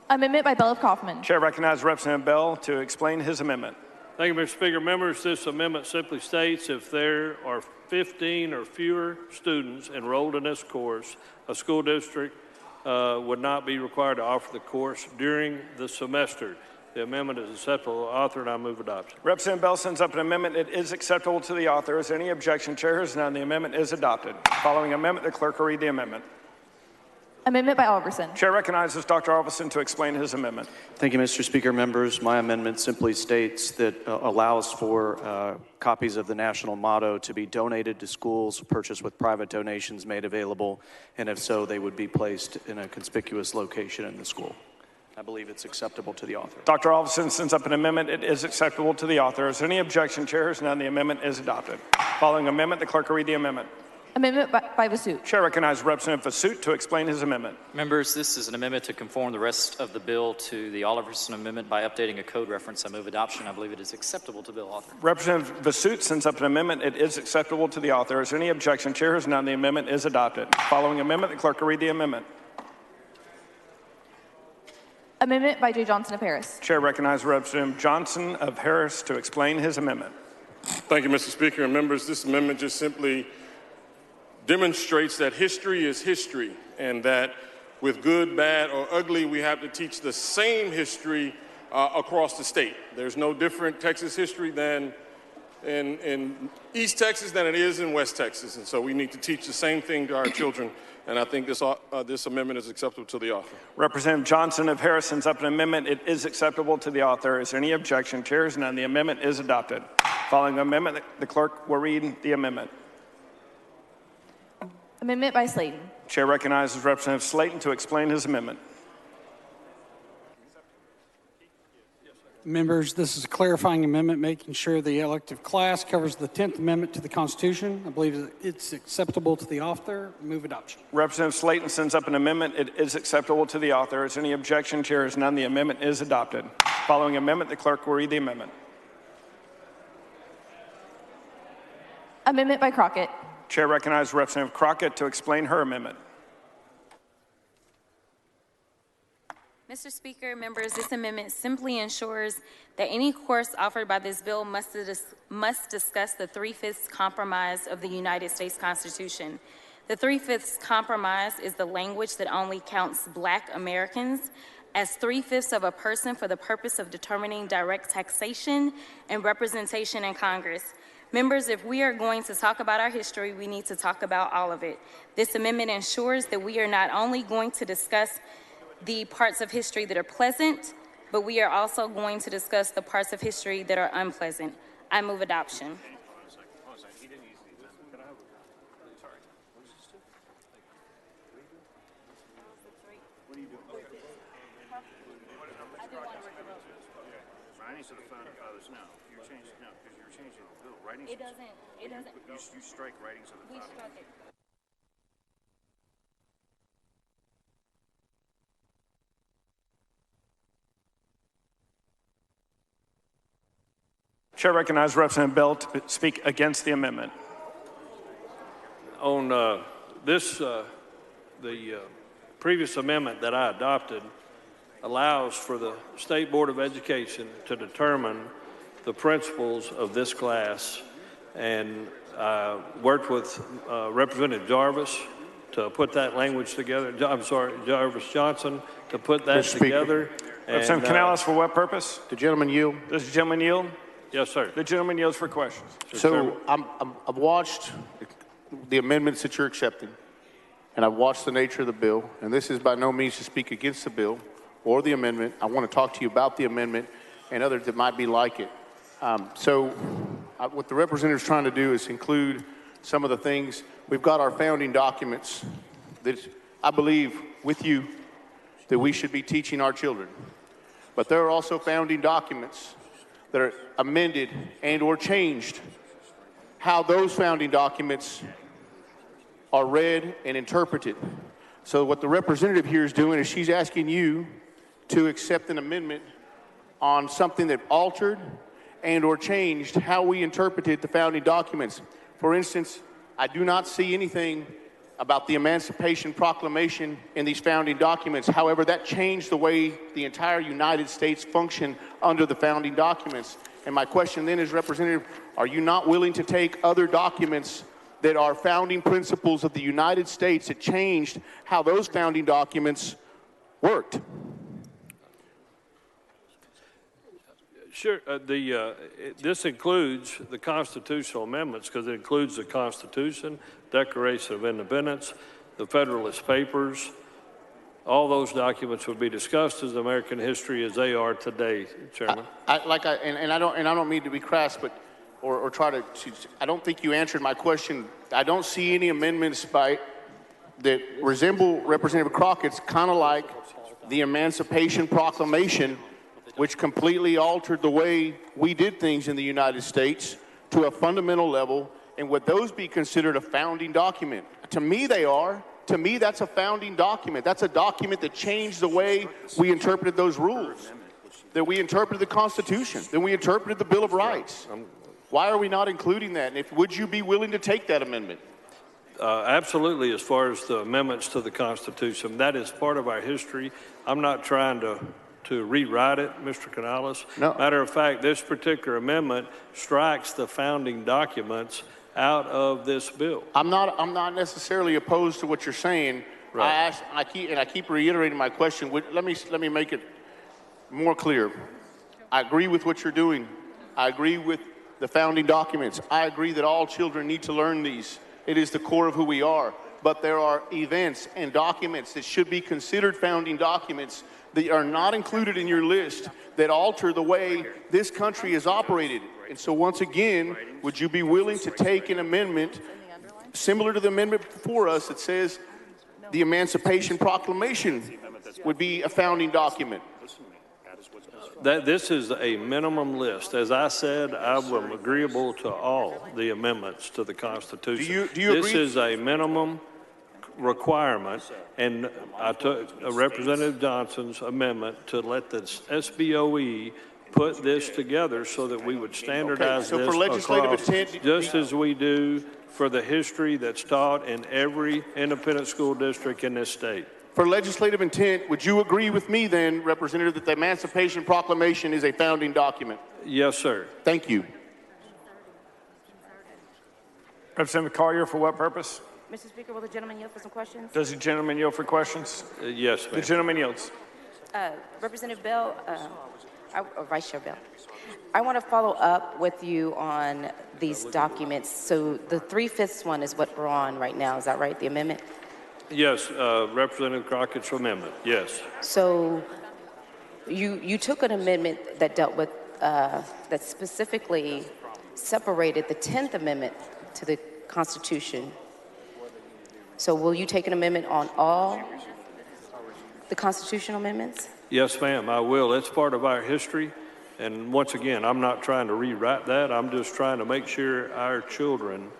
Speaker 6: Amendment by Bell of Kaufman.
Speaker 4: Chair recognizes Representative Bell to explain his amendment.
Speaker 8: Thank you, Mr. Speaker. Members, this amendment simply states if there are 15 or fewer students enrolled in this course, a school district would not be required to offer the course during the semester. The amendment is acceptable to the author, and I move adoption.
Speaker 4: Representative Bell sends up an amendment. It is acceptable to the author. Is there any objection? Chair hears none. The amendment is adopted. Following amendment, the clerk will read the amendment.
Speaker 6: Amendment by Alverson.
Speaker 4: Chair recognizes Dr. Alverson to explain his amendment.
Speaker 5: Thank you, Mr. Speaker. Members, my amendment simply states that allows for copies of the national motto to be donated to schools, purchased with private donations made available, and if so, they would be placed in a conspicuous location in the school. I believe it's acceptable to the author.
Speaker 4: Dr. Alverson sends up an amendment. It is acceptable to the author. Is there any objection? Chair hears none. The amendment is adopted. Following amendment, the clerk will read the amendment.
Speaker 6: Amendment by Vasut.
Speaker 4: Chair recognizes Representative Vasut to explain his amendment.
Speaker 14: Members, this is an amendment to conform the rest of the bill to the Oliverson Amendment by updating a code reference. I move adoption. I believe it is acceptable to bill author.
Speaker 4: Representative Vasut sends up an amendment. It is acceptable to the author. Is there any objection? Chair hears none. The amendment is adopted. Following amendment, the clerk will read the amendment.
Speaker 6: Amendment by J. Johnson of Harris.
Speaker 4: Chair recognizes Representative Johnson of Harris to explain his amendment.
Speaker 21: Thank you, Mr. Speaker and members. This amendment just simply demonstrates that history is history and that with good, bad, or ugly, we have to teach the same history across the state. There's no different Texas history than in East Texas than it is in West Texas. And so we need to teach the same thing to our children. And I think this amendment is acceptable to the author.
Speaker 4: Representative Johnson of Harris sends up an amendment. It is acceptable to the author. Is there any objection? Chair hears none. The amendment is adopted. Following amendment, the clerk will read the amendment.
Speaker 6: Amendment by Slayton.
Speaker 4: Chair recognizes Representative Slayton to explain his amendment.
Speaker 23: Members, this is a clarifying amendment making sure the elective class covers the 10th Amendment to the Constitution. I believe it's acceptable to the author. Move adoption.
Speaker 4: Representative Slayton sends up an amendment. It is acceptable to the author. Is there any objection? Chair hears none. The amendment is adopted. Following amendment, the clerk will read the amendment.
Speaker 6: Amendment by Crockett.
Speaker 4: Chair recognizes Representative Crockett to explain her amendment.
Speaker 26: Mr. Speaker, members, this amendment simply ensures that any course offered by this bill must discuss the 3/5 compromise of the United States Constitution. The 3/5 compromise is the language that only counts Black Americans as 3/5 of a person for the purpose of determining direct taxation and representation in Congress. Members, if we are going to talk about our history, we need to talk about all of it. This amendment ensures that we are not only going to discuss the parts of history that are pleasant, but we are also going to discuss the parts of history that are unpleasant. I move adoption. It doesn't.
Speaker 27: You strike writings of the
Speaker 26: We struck it.
Speaker 4: Chair recognizes Representative Bell to speak against the amendment.
Speaker 8: On the previous amendment that I adopted allows for the State Board of Education to determine the principals of this class, and I worked with Representative Jarvis to put that language together. I'm sorry, Jarvis Johnson, to put that together.
Speaker 4: Representative Canales, for what purpose?
Speaker 11: The gentleman yield.
Speaker 4: Does the gentleman yield?
Speaker 8: Yes, sir.
Speaker 4: The gentleman yields for questions.
Speaker 11: So I've watched the amendments that you're accepting, and I've watched the nature of the bill, and this is by no means to speak against the bill or the amendment. I want to talk to you about the amendment and others that might be like it. What the representative is trying to do is include some of the things. We've got our founding documents that I believe with you that we should be teaching our children. But there are also founding documents that are amended and or changed, how those founding documents are read and interpreted. So what the representative here is doing is she's asking you to accept an amendment on something that altered and or changed how we interpreted the founding documents. For instance, I do not see anything about the Emancipation Proclamation in these founding documents. However, that changed the way the entire United States functioned under the founding documents. And my question then is, Representative, are you not willing to take other documents that are founding principles of the United States that changed how those founding documents worked?
Speaker 8: Sure. This includes the constitutional amendments because it includes the Constitution, Declaration of Independence, the Federalist Papers. All those documents would be discussed as American history as they are today, Chairman.
Speaker 11: I don't mean to be crass, but or try to. I don't think you answered my question. I don't see any amendments that resemble Representative Crockett's, kind of like the Emancipation Proclamation, which completely altered the way we did things in the United States to a fundamental level. And would those be considered a founding document? To me, they are. To me, that's a founding document. That's a document that changed the way we interpreted those rules, that we interpreted the Constitution, that we interpreted the Bill of Rights. Why are we not including that? And would you be willing to take that amendment?
Speaker 8: Absolutely, as far as the amendments to the Constitution. That is part of our history. I'm not trying to rewrite it, Mr. Canales.
Speaker 11: No.
Speaker 8: Matter of fact, this particular amendment strikes the founding documents out of this bill.
Speaker 11: I'm not necessarily opposed to what you're saying.
Speaker 8: Right.
Speaker 11: I keep reiterating my question. Let me make it more clear. I agree with what you're doing. I agree with the founding documents. I agree that all children need to learn these. It is the core of who we are. But there are events and documents that should be considered founding documents that are not included in your list that alter the way this country is operated. And so once again, would you be willing to take an amendment similar to the amendment before us that says the Emancipation Proclamation would be a founding document?
Speaker 8: This is a minimum list. As I said, I am agreeable to all the amendments to the Constitution.
Speaker 11: Do you
Speaker 8: this
Speaker 11: agree?
Speaker 8: Is a minimum requirement, and I took Representative Johnson's amendment to let the SBOE put this together so that we would standardize
Speaker 11: so
Speaker 8: this
Speaker 11: for legislative
Speaker 8: across,
Speaker 11: intent,
Speaker 8: just as we do for the history that's taught in every independent school district in this state.
Speaker 11: For legislative intent, would you agree with me then, Representative, that the Emancipation Proclamation is a founding document?
Speaker 8: Yes, sir.
Speaker 11: Thank you.
Speaker 4: Representative Collier, for what purpose?
Speaker 13: Mr. Speaker, will the gentleman yield for some questions?
Speaker 4: Does the gentleman yield for questions?
Speaker 8: Yes, ma'am.
Speaker 4: The gentleman yields.
Speaker 13: Representative Bell, Vice Chair Bell, I want to follow up with you on these documents. So the 3/5 one is what we're on right now. Is that right, the amendment?
Speaker 8: Yes, Representative Crockett's amendment, yes.
Speaker 13: So you took an amendment that dealt with, that specifically separated the 10th Amendment to the Constitution. So will you take an amendment on all the constitutional amendments?
Speaker 8: Yes, ma'am, I will. It's part of our history. And once again, I'm not trying to rewrite that. I'm just trying to make sure our children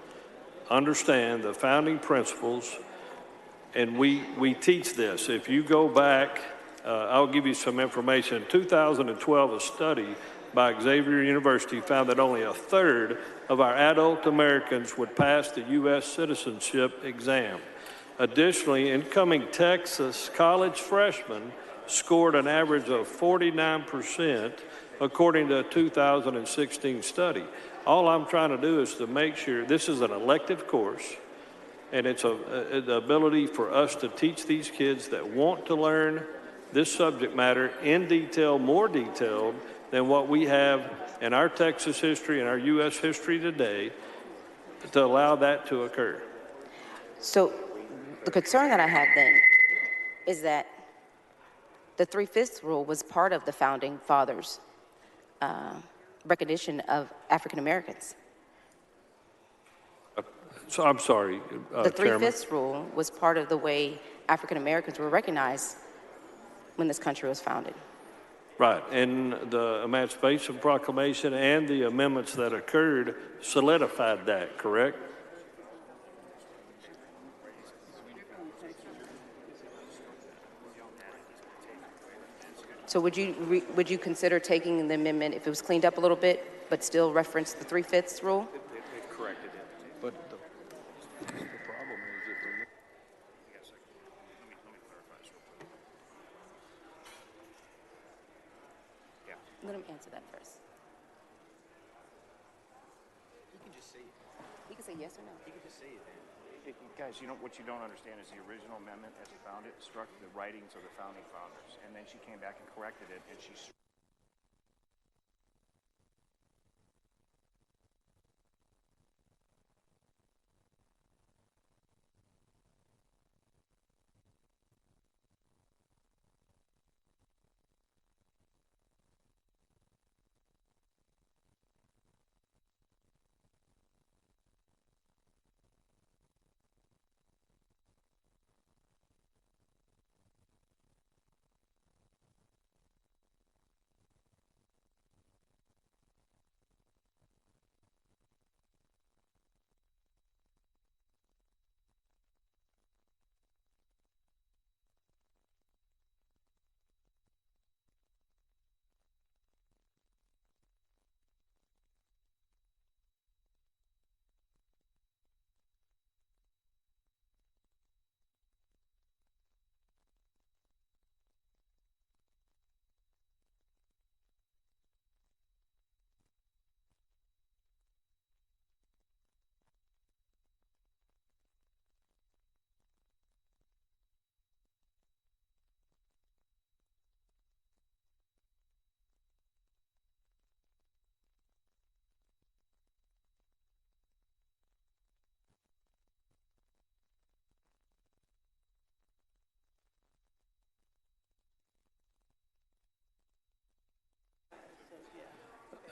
Speaker 8: understand the founding principles. And we teach this. If you go back, I'll give you some information. In 2012, a study by Xavier University found that only a third of our adult Americans would pass the U.S. citizenship exam. Additionally, incoming Texas college freshmen scored an average of 49%, according to a 2016 study. All I'm trying to do is to make sure this is an elective course, and it's the ability for us to teach these kids that want to learn this subject matter in detail, more detailed than what we have in our Texas history and our U.S. history today, to allow that to occur.
Speaker 13: So the concern that I have then is that the 3/5 rule was part of the Founding Fathers' recognition of African Americans.
Speaker 8: So I'm sorry,
Speaker 13: The
Speaker 8: Chairman.
Speaker 13: 3/5 rule was part of the way African Americans were recognized when this country was founded.
Speaker 8: Right, and the Emancipation Proclamation and the amendments that occurred solidified that, correct?
Speaker 13: So would you consider taking the amendment if it was cleaned up a little bit, but still reference the 3/5 rule?
Speaker 8: They've corrected it, but the problem is that
Speaker 13: Let him answer that first.
Speaker 2: You can just say it.
Speaker 13: You can say yes or no.
Speaker 2: You can just say it. Guys, you know what you don't understand is the original amendment, as you found it, struck the writings of the founding fathers, and then she came back and corrected it, and she.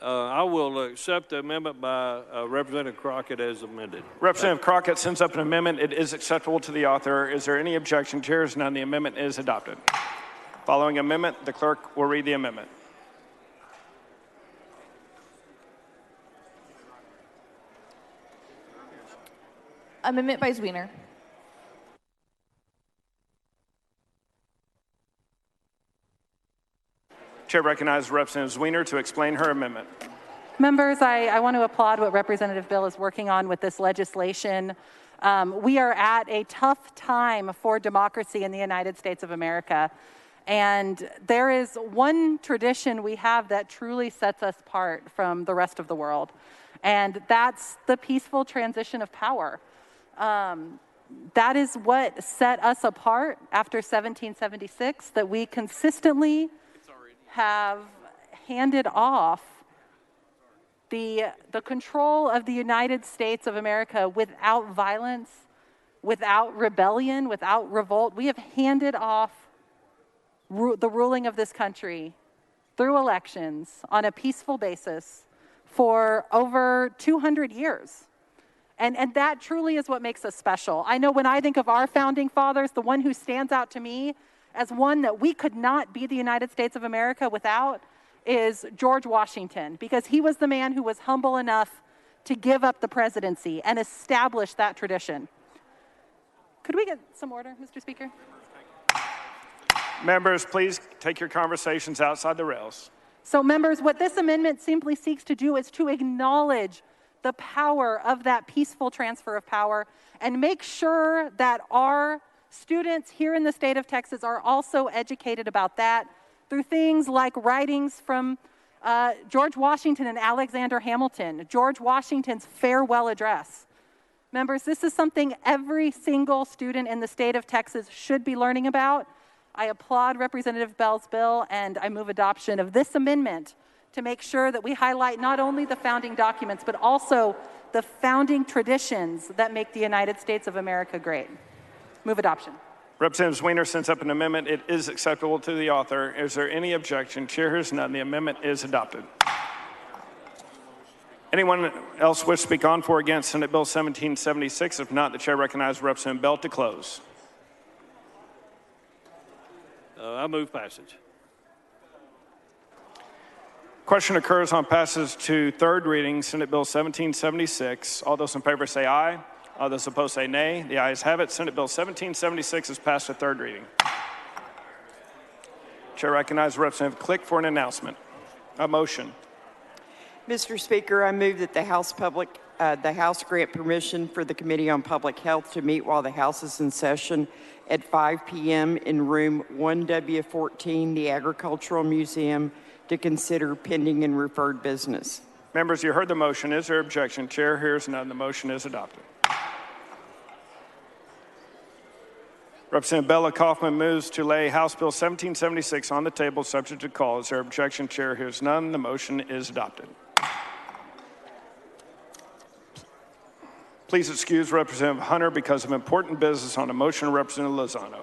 Speaker 8: I will accept the amendment by Representative Crockett as amended.
Speaker 4: Representative Crockett sends up an amendment. It is acceptable to the author. Is there any objection? Chair is none. The amendment is adopted. Following amendment, the clerk will read the amendment.
Speaker 6: Amendment by Zwiener.
Speaker 4: Chair recognizes Representative Zwiener to explain her amendment.
Speaker 12: Members, I want to applaud what Representative Bill is working on with this legislation. We are at a tough time for democracy in the United States of America. And there is one tradition we have that truly sets us apart from the rest of the world. And that's the peaceful transition of power. That is what set us apart after 1776, that we consistently have handed off the control of the United States of America without violence, without rebellion, without revolt. We have handed off the ruling of this country through elections on a peaceful basis for over 200 years. And that truly is what makes us special. I know when I think of our founding fathers, the one who stands out to me as one that we could not be the United States of America without is George Washington, because he was the man who was humble enough to give up the presidency and establish that tradition. Could we get some order, Mr. Speaker?
Speaker 4: Members, please take your conversations outside the rails.
Speaker 12: So members, what this amendment simply seeks to do is to acknowledge the power of that peaceful transfer of power and make sure that our students here in the state of Texas are also educated about that through things like writings from George Washington and Alexander Hamilton, George Washington's farewell address. Members, this is something every single student in the state of Texas should be learning about. I applaud Representative Bell's bill, and I move adoption of this amendment to make sure that we highlight not only the founding documents, but also the founding traditions that make the United States of America great. Move adoption.
Speaker 4: Representative Weiner sends up an amendment. It is acceptable to the author. Is there any objection? Chair hears none. The amendment is adopted. Anyone else wish to speak on for or against Senate Bill 1776? If not, the chair recognizes Representative Bell to close.
Speaker 8: I move passage.
Speaker 4: Question occurs on passage to third reading, Senate Bill 1776. All those in favor say aye. All those opposed say nay. The ayes have it. Senate Bill 1776 is passed to third reading. Chair recognizes Representative Click for an announcement. A motion.
Speaker 9: Mr. Speaker, I move that the House grant permission for the Committee on Public Health to meet while the House is in session at 5 p.m. in room 1W14, the Agricultural Museum, to consider pending and referred business.
Speaker 4: Members, you heard the motion. Is there objection? Chair hears none. The motion is adopted. Representative Bella Kaufman moves to lay House Bill 1776 on the table subject to call. Is there objection? Chair hears none. The motion is adopted. Please excuse Representative Hunter because of important business on a motion of Representative Lozano.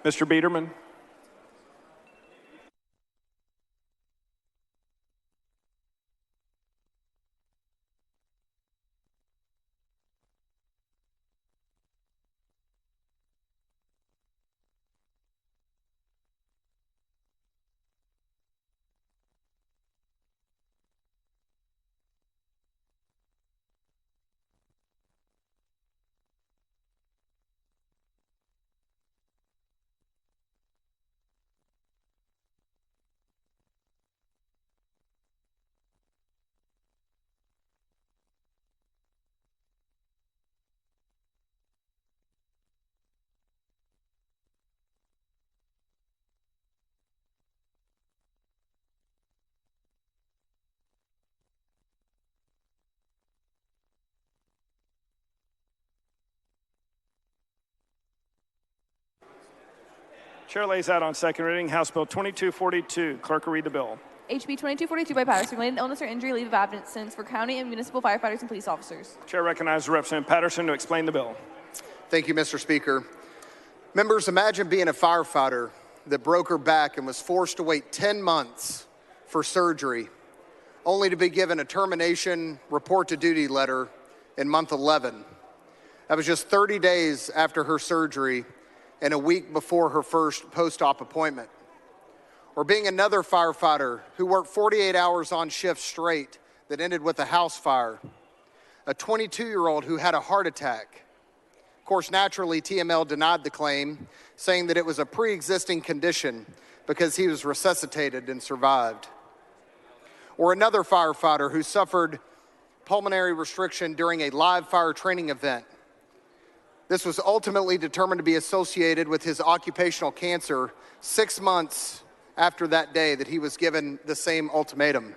Speaker 4: Mr. Biederman. Chair lays out on second reading House Bill 2242. Clerk will read the bill.
Speaker 6: HB 2242 by Patterson, related to illness or injury leave of absence for county and municipal firefighters and police officers.
Speaker 4: Chair recognizes Representative Patterson to explain the bill.
Speaker 3: Thank you, Mr. Speaker. Members, imagine being a firefighter that broke her back and was forced to wait 10 months for surgery, only to be given a termination report to duty letter in month 11. That was just 30 days after her surgery and a week before her first post-op appointment. Or being another firefighter who worked 48 hours on shift straight that ended with a house fire. A 22-year-old who had a heart attack. Of course, naturally, TML denied the claim, saying that it was a pre-existing condition because he was resuscitated and survived. Or another firefighter who suffered pulmonary restriction during a live fire training event. This was ultimately determined to be associated with his occupational cancer 6 months after that day that he was given the same ultimatum.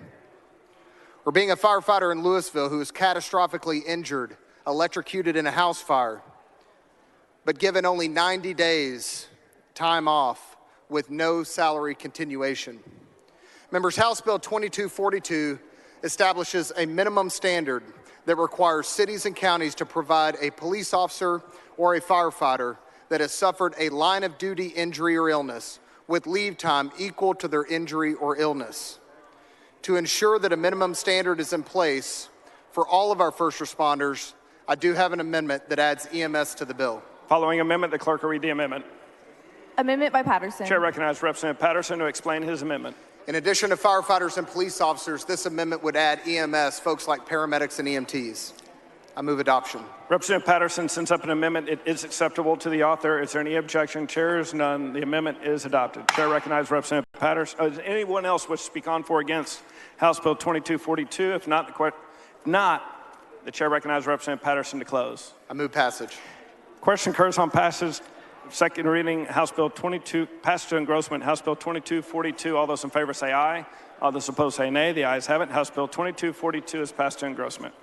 Speaker 3: Or being a firefighter in Louisville who was catastrophically injured, electrocuted in a house fire, but given only 90 days time off with no salary continuation. Members, House Bill 2242 establishes a minimum standard that requires cities and counties to provide a police officer or a firefighter that has suffered a line of duty injury or illness with leave time equal to their injury or illness. To ensure that a minimum standard is in place for all of our first responders, I do have an amendment that adds EMS to the bill.
Speaker 4: Following amendment, the clerk will read the amendment.
Speaker 6: Amendment by Patterson.
Speaker 4: Chair recognizes Representative Patterson to explain his amendment.
Speaker 3: In addition to firefighters and police officers, this amendment would add EMS, folks like paramedics and EMTs. I move adoption.
Speaker 4: Representative Patterson sends up an amendment. It is acceptable to the author. Is there any objection? Chair is none. The amendment is adopted. Chair recognizes Representative Patterson. Does anyone else wish to speak on for or against House Bill 2242? If not, the chair recognizes Representative Patterson to close.
Speaker 3: I move passage.
Speaker 4: Question occurs on passage. Second reading, House Bill 22, passage to engrossment, House Bill 2242. All those in favor say aye. All those opposed say nay. The ayes have it. House Bill 2242 is passed to engrossment.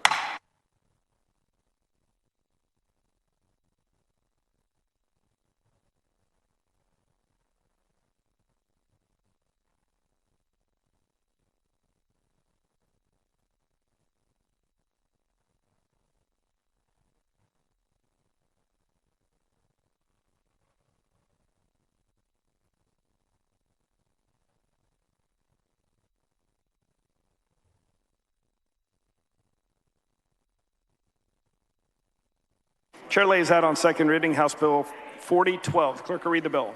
Speaker 4: Chair lays out on second reading House Bill 4012. Clerk will read the bill.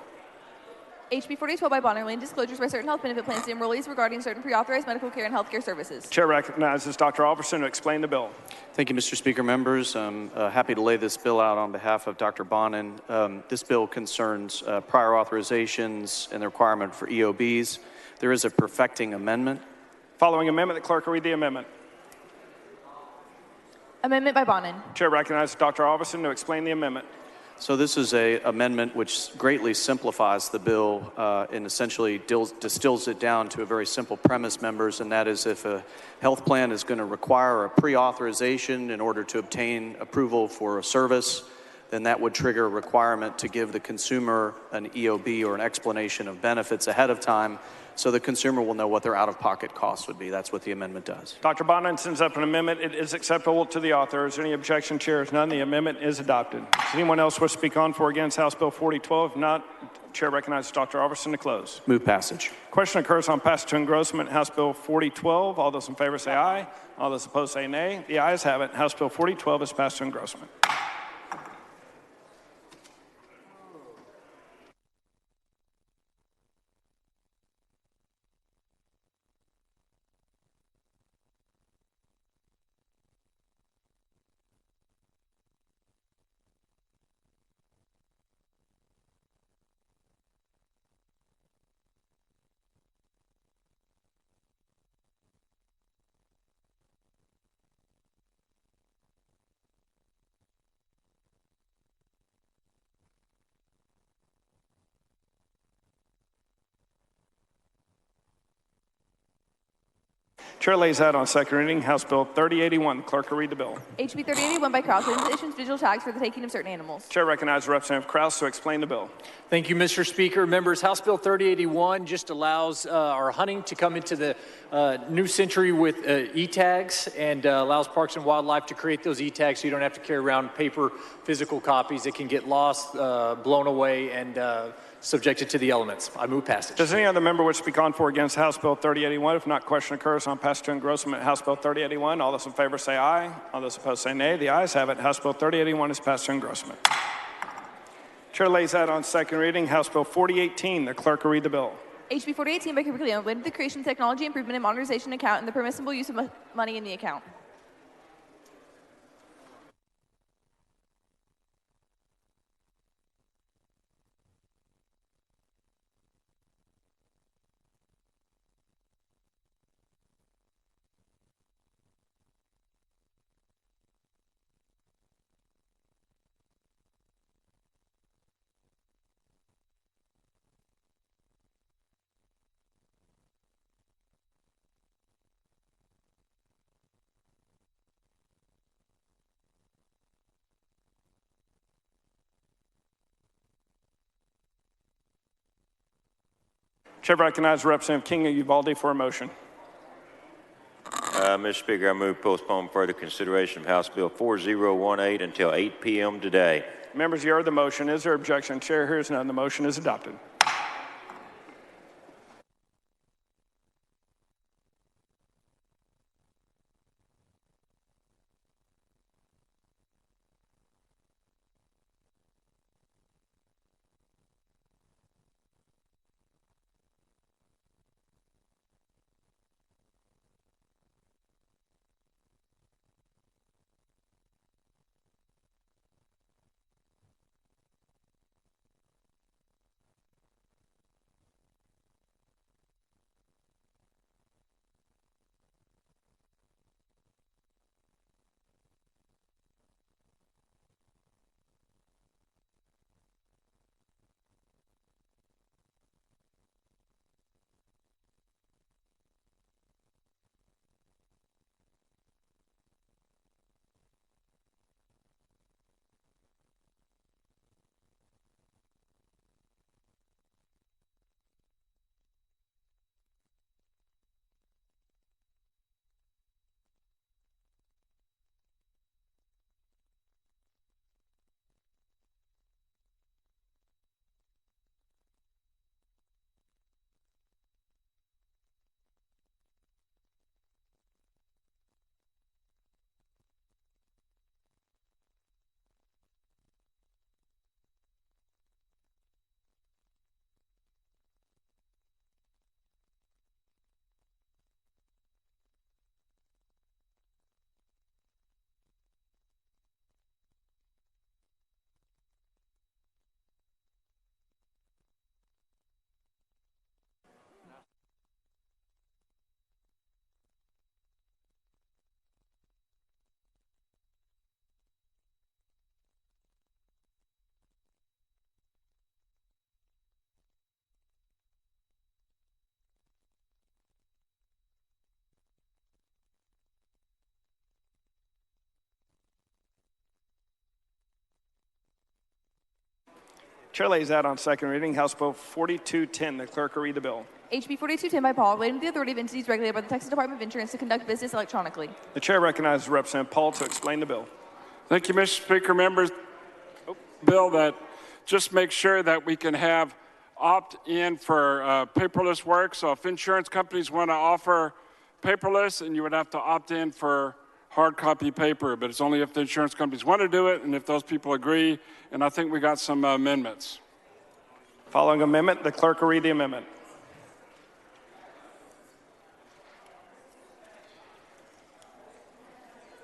Speaker 6: HB 4012 by bond relating disclosures by certain health benefit plans and enrollees regarding certain pre-authorized medical care and healthcare services.
Speaker 4: Chair recognizes Dr. Alverson to explain the bill.
Speaker 5: Thank you, Mr. Speaker. Members, I'm happy to lay this bill out on behalf of Dr. Bonin. This bill concerns prior authorizations and the requirement for EOBs. There is a perfecting amendment.
Speaker 4: Following amendment, the clerk will read the amendment.
Speaker 6: Amendment by Bonin.
Speaker 4: Chair recognizes Dr. Alverson to explain the amendment.
Speaker 5: So this is an amendment which greatly simplifies the bill and essentially distills it down to a very simple premise, members, and that is if a health plan is going to require a pre-authorization in order to obtain approval for a service, then that would trigger a requirement to give the consumer an EOB or an explanation of benefits ahead of time so the consumer will know what their out-of-pocket costs would be. That's what the amendment does.
Speaker 4: Dr. Bonin sends up an amendment. It is acceptable to the author. Is there any objection? Chair is none. The amendment is adopted. Does anyone else wish to speak on for or against House Bill 4012? If not, Chair recognizes Dr. Alverson to close.
Speaker 5: Move passage.
Speaker 4: Question occurs on passage to engrossment, House Bill 4012. All those in favor say aye. All those opposed say nay. The ayes have it. House Bill 4012 is passed to engrossment. Chair lays out on second reading House Bill 3081. Clerk will read the bill.
Speaker 6: HB 3081 by Kraus, issues visual tags for the taking of certain animals.
Speaker 4: Chair recognizes Representative Kraus to explain the bill.
Speaker 15: Thank you, Mr. Speaker. Members, House Bill 3081 just allows our hunting to come into the new century with e-tags and allows Parks and Wildlife to create those e-tags so you don't have to carry around paper physical copies that can get lost, blown away, and subjected to the elements. I move passage.
Speaker 4: Does any other member wish to speak on for or against House Bill 3081? If not, question occurs on passage to engrossment. House Bill 3081. All those in favor say aye. All those opposed say nay. The ayes have it. House Bill 3081 is passed to engrossment. Chair lays out on second reading House Bill 4018. The clerk will read the bill.
Speaker 6: HB 4018 by Cooper Leon, related to the creation of technology improvement and modernization account and the permissible use of money in the account.
Speaker 4: Chair recognizes Representative King of Uvalde for a motion.
Speaker 16: Mr. Speaker, I move postpone further consideration of House Bill 4018 until 8 p.m. today.
Speaker 4: Members, you heard the motion. Is there objection? Chair hears none. The motion is adopted. Chair lays out on second reading House Bill 4210. The clerk will read the bill.
Speaker 6: HB 4210 by Paul, relating to the authority of entities regulated by the Texas Department of Insurance to conduct business electronically.
Speaker 4: The chair recognizes Representative Paul to explain the bill.
Speaker 17: Thank you, Mr. Speaker. Members, bill that just makes sure that we can have opt-in for paperless work. So if insurance companies want to offer paperless, and you would have to opt in for hard copy paper, but it's only if the insurance companies want to do it and if those people agree, and I think we got some amendments.
Speaker 4: Following amendment, the clerk will read the amendment.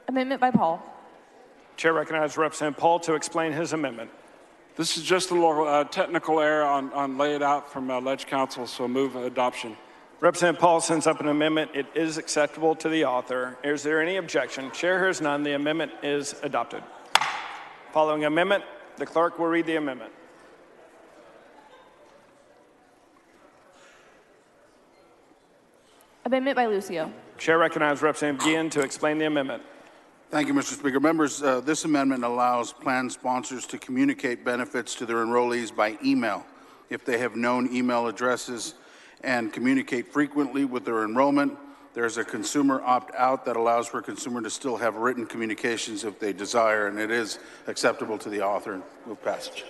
Speaker 6: Amendment by Paul.
Speaker 4: Chair recognizes Representative Paul to explain his amendment.
Speaker 17: This is just a little technical error on laid out from Ledge Council, so move adoption.
Speaker 4: Representative Paul sends up an amendment. It is acceptable to the author. Is there any objection? Chair hears none. The amendment is adopted. Following amendment, the clerk will read the amendment.
Speaker 6: Amendment by Lucio.
Speaker 4: Chair recognizes Representative Guillen to explain the amendment.
Speaker 7: Thank you, Mr. Speaker. Members, this amendment allows plan sponsors to communicate benefits to their enrollees by email if they have known email addresses and communicate frequently with their enrollment. There's a consumer opt-out that allows for a consumer to still have written communications if they desire, and it is acceptable to the author. Move passage.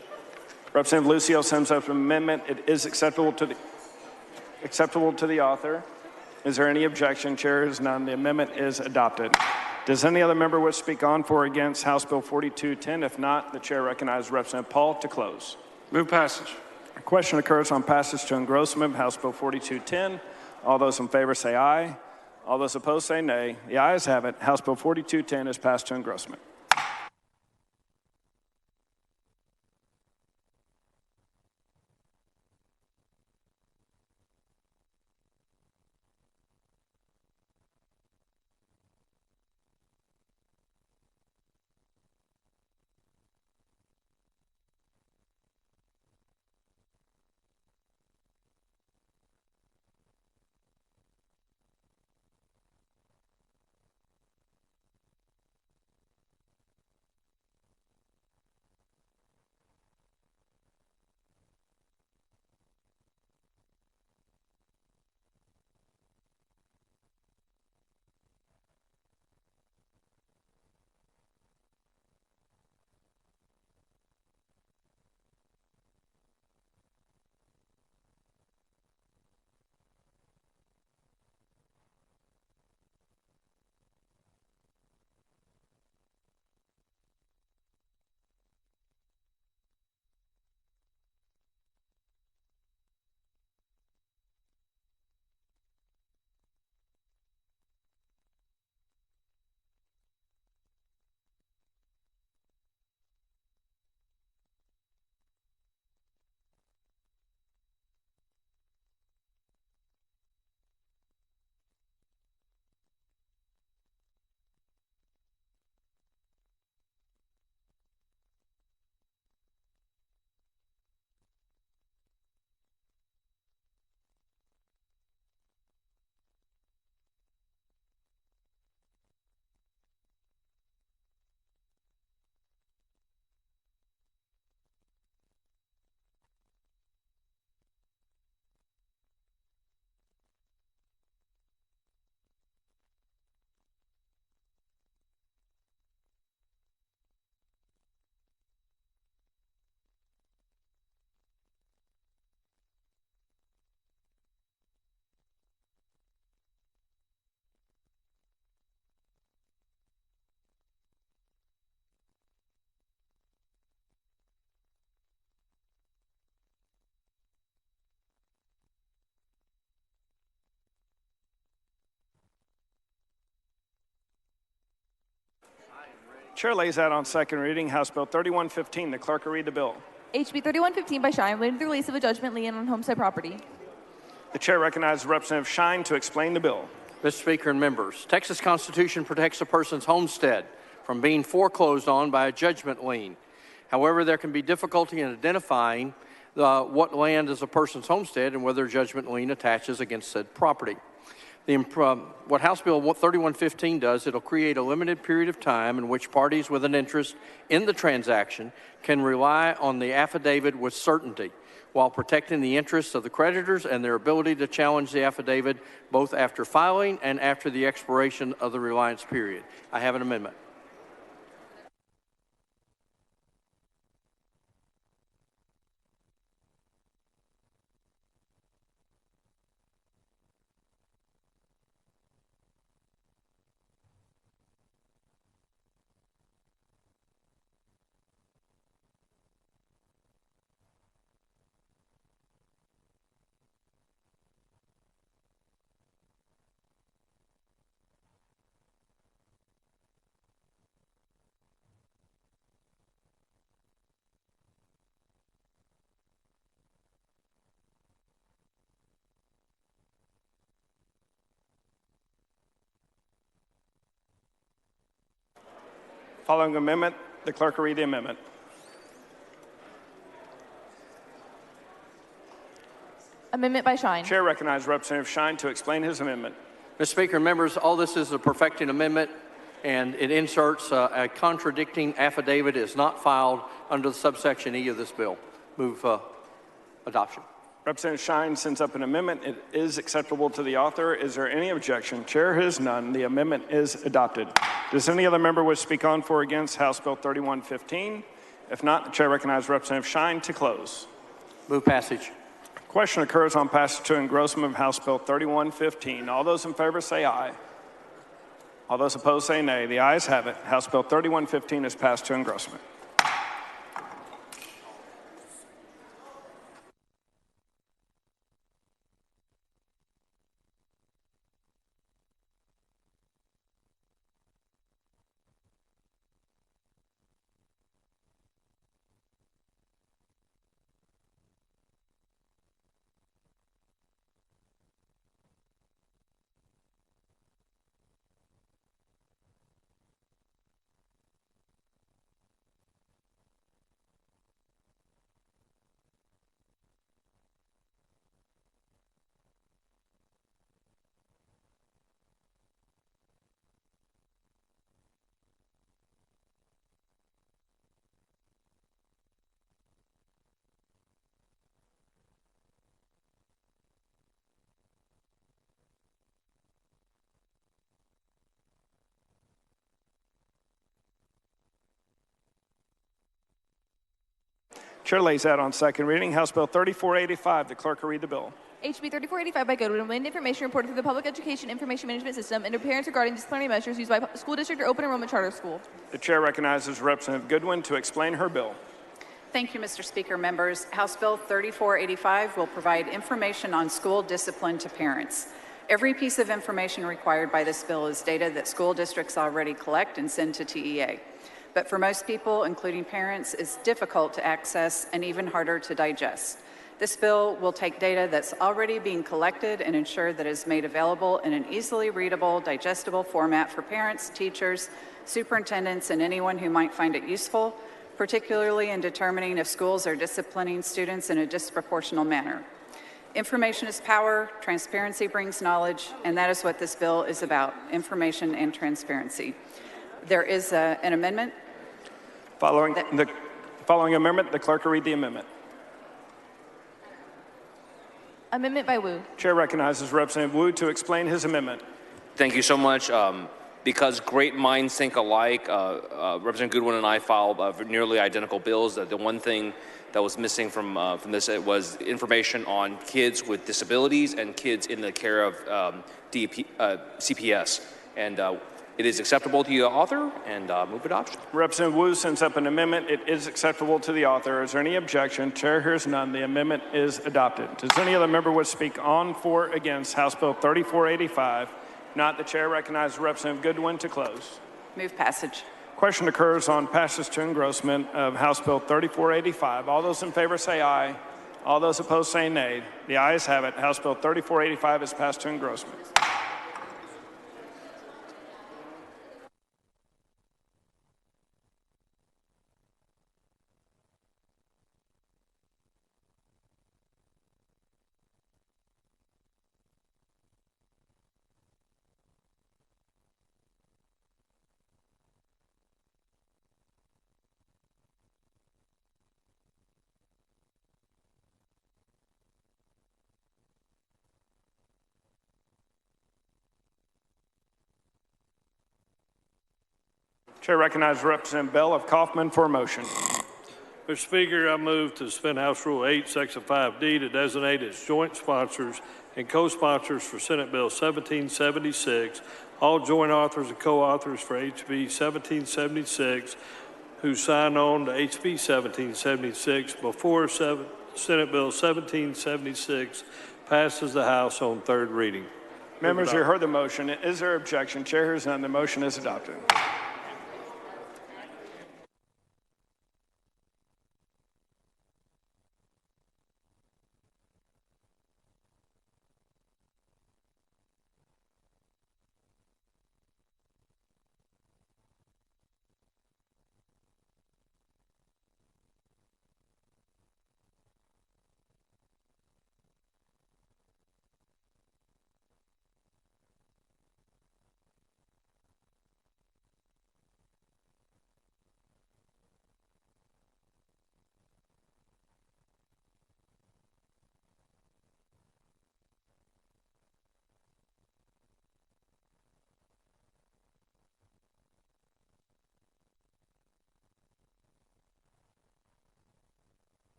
Speaker 4: Representative Lucio sends up an amendment. It is acceptable to the author. Is there any objection? Chair is none. The amendment is adopted. Does any other member wish to speak on, for, or against House Bill 4210? If not, the chair recognizes Representative Paul to close.
Speaker 17: Move passage.
Speaker 4: A question occurs on passage to engrossment of House Bill 4210. All those in favor say aye. All those opposed say nay. The ayes have it. House Bill 4210 is passed to engrossment. Chair lays out on second reading House Bill 3115. The clerk will read the bill.
Speaker 6: HB 3115 by Shine, relating to the release of a judgment lien on homestead property.
Speaker 4: The chair recognizes Representative Shine to explain the bill.
Speaker 5: Mr. Speaker and members, Texas Constitution protects a person's homestead from being foreclosed on by a judgment lien. However, there can be difficulty in identifying what land is a person's homestead and whether a judgment lien attaches against said property. What House Bill 3115 does, it'll create a limited period of time in which parties with an interest in the transaction can rely on the affidavit with certainty while protecting the interests of the creditors and their ability to challenge the affidavit both after filing and after the expiration of the reliance period. I have an amendment.
Speaker 4: Following amendment, the clerk will read the amendment.
Speaker 6: Amendment by Shine.
Speaker 4: Chair recognizes Representative Shine to explain his amendment.
Speaker 5: Mr. Speaker, members, all this is a perfecting amendment, and it inserts a contradicting affidavit is not filed under the subsection E of this bill. Move adoption.
Speaker 4: Representative Shine sends up an amendment. It is acceptable to the author. Is there any objection? Chair has none. The amendment is adopted. Does any other member wish to speak on for or against House Bill 3115? If not, the chair recognizes Representative Shine to close.
Speaker 5: Move passage.
Speaker 4: Question occurs on passage to engrossment of House Bill 3115. All those in favor say aye. All those opposed say nay. The ayes have it. House Bill 3115 is passed to engrossment. Chair lays out on second reading House Bill 3485. The clerk will read the bill.
Speaker 6: HB 3485 by code would amend information reported through the Public Education Information Management System and to parents regarding disciplinary measures used by school district or open enrollment charter school.
Speaker 4: The chair recognizes Representative Goodwin to explain her bill.
Speaker 10: Thank you, Mr. Speaker. Members, House Bill 3485 will provide information on school discipline to parents. Every piece of information required by this bill is data that school districts already collect and send to TEA. But for most people, including parents, it's difficult to access and even harder to digest. This bill will take data that's already being collected and ensure that it is made available in an easily readable, digestible format for parents, teachers, superintendents, and anyone who might find it useful, particularly in determining if schools are disciplining students in a disproportional manner. Information is power, transparency brings knowledge, and that is what this bill is about, information and transparency. There is an amendment.
Speaker 4: Following amendment, the clerk will read the amendment.
Speaker 6: Amendment by Wu.
Speaker 4: Chair recognizes Representative Wu to explain his amendment.
Speaker 18: Thank you so much. Because great minds think alike, Representative Goodwin and I filed nearly identical bills. The one thing that was missing from this was information on kids with disabilities and kids in the care of CPS. And it is acceptable to the author, and move adoption.
Speaker 4: Representative Wu sends up an amendment. It is acceptable to the author. Is there any objection? Chair hears none. The amendment is adopted. Does any other member wish to speak on, for, or against House Bill 3485? Not, the chair recognizes Representative Goodwin to close.
Speaker 10: Move passage.
Speaker 4: Question occurs on passage to engrossment of House Bill 3485. All those in favor say aye. All those opposed say nay. The ayes have it. House Bill 3485 is passed to engrossment. Chair recognizes Representative Bell of Kaufman for a motion.
Speaker 8: Mr. Speaker, I move to suspend House Rule 8, Section 5D to designate as joint sponsors and co-sponsors for Senate Bill 1776, all joint authors and co-authors for HB 1776 who sign on to HB 1776 before Senate Bill 1776 passes the House on third reading.
Speaker 4: Members, you heard the motion. Is there objection? Chair hears none. The motion is adopted.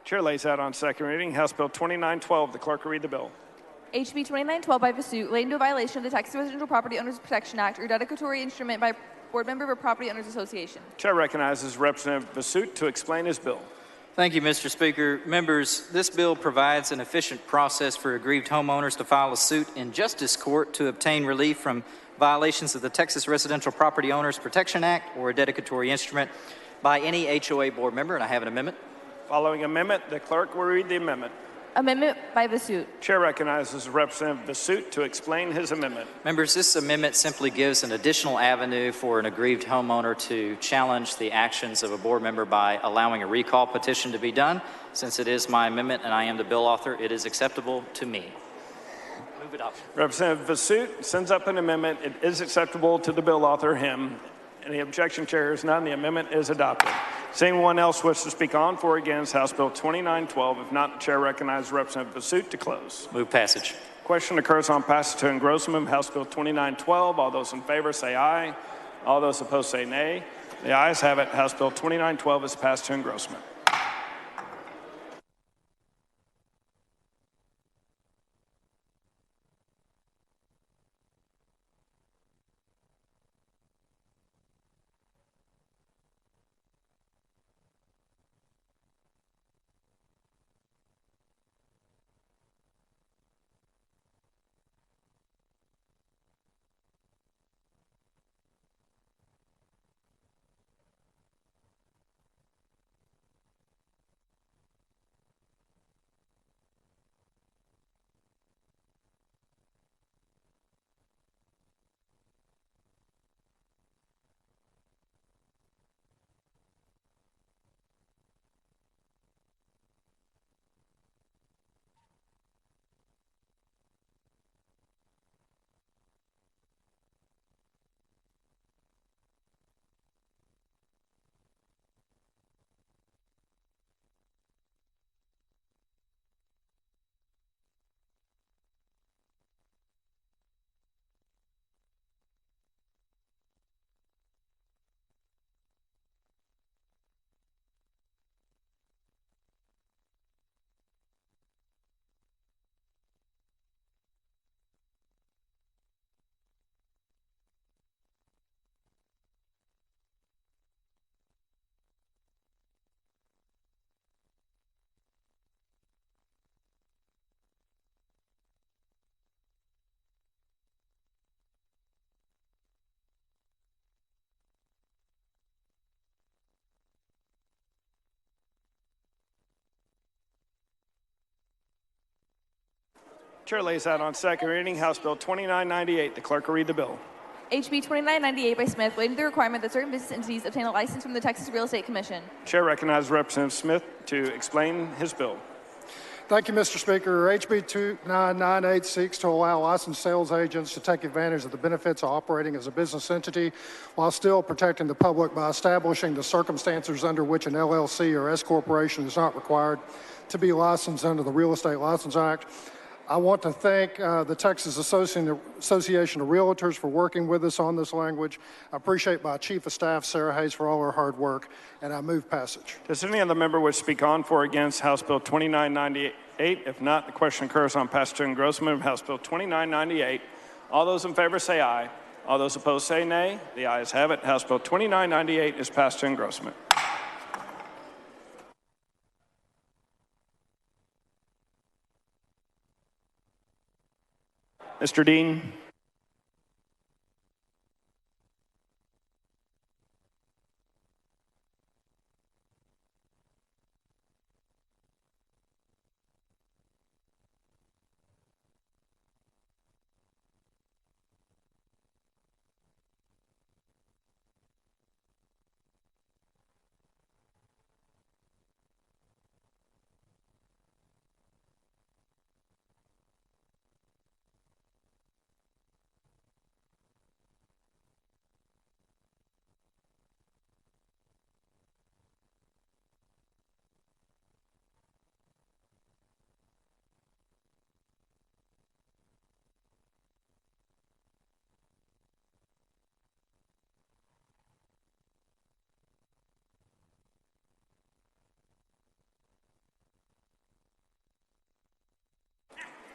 Speaker 4: Chair lays out on second reading House Bill 2912. The clerk will read the bill.
Speaker 6: HB 2912 by Vasu, relating to a violation of the Texas Residential Property Owners Protection Act or dedicatory instrument by board member of a property owners association.
Speaker 4: Chair recognizes Representative Vasut to explain his bill.
Speaker 14: Thank you, Mr. Speaker. Members, this bill provides an efficient process for aggrieved homeowners to file a suit in justice court to obtain relief from violations of the Texas Residential Property Owners Protection Act or a dedicatory instrument by any HOA board member, and I have an amendment.
Speaker 4: Following amendment, the clerk will read the amendment.
Speaker 6: Amendment by Vasu.
Speaker 4: Chair recognizes Representative Vasut to explain his amendment.
Speaker 14: Members, this amendment simply gives an additional avenue for an aggrieved homeowner to challenge the actions of a board member by allowing a recall petition to be done. Since it is my amendment and I am the bill author, it is acceptable to me. Move adoption.
Speaker 4: Representative Vasut sends up an amendment. It is acceptable to the bill author, him. Any objection, Chair, is none. The amendment is adopted. Does anyone else wish to speak on for or against House Bill 2912? If not, the Chair recognizes Representative Vasut to close.
Speaker 14: Move passage.
Speaker 4: Question occurs on passage to engrossment of House Bill 2912. All those in favor say aye. All those opposed say nay. The ayes have it. House Bill 2912 is passed to engrossment. Chair lays out on second reading House Bill 2998. The clerk will read the bill.
Speaker 6: HB 2998 by Smith, relating to the requirement that certain business entities obtain a license from the Texas Real Estate Commission.
Speaker 4: Chair recognizes Representative Smith to explain his bill.
Speaker 23: Thank you, Mr. Speaker. HB 2998 seeks to allow licensed sales agents to take advantage of the benefits of operating as a business entity while still protecting the public by establishing the circumstances under which an LLC or S corporation is not required to be licensed under the Real Estate License Act. I want to thank the Texas Association of Realtors for working with us on this language. I appreciate my Chief of Staff, Sarah Hayes, for all her hard work, and I move passage.
Speaker 4: Does any other member wish to speak on for or against House Bill 2998? If not, the question occurs on passage to engrossment of House Bill 2998. All those in favor say aye. All those opposed say nay. The ayes have it. House Bill 2998 is passed to engrossment. Mr. Dean.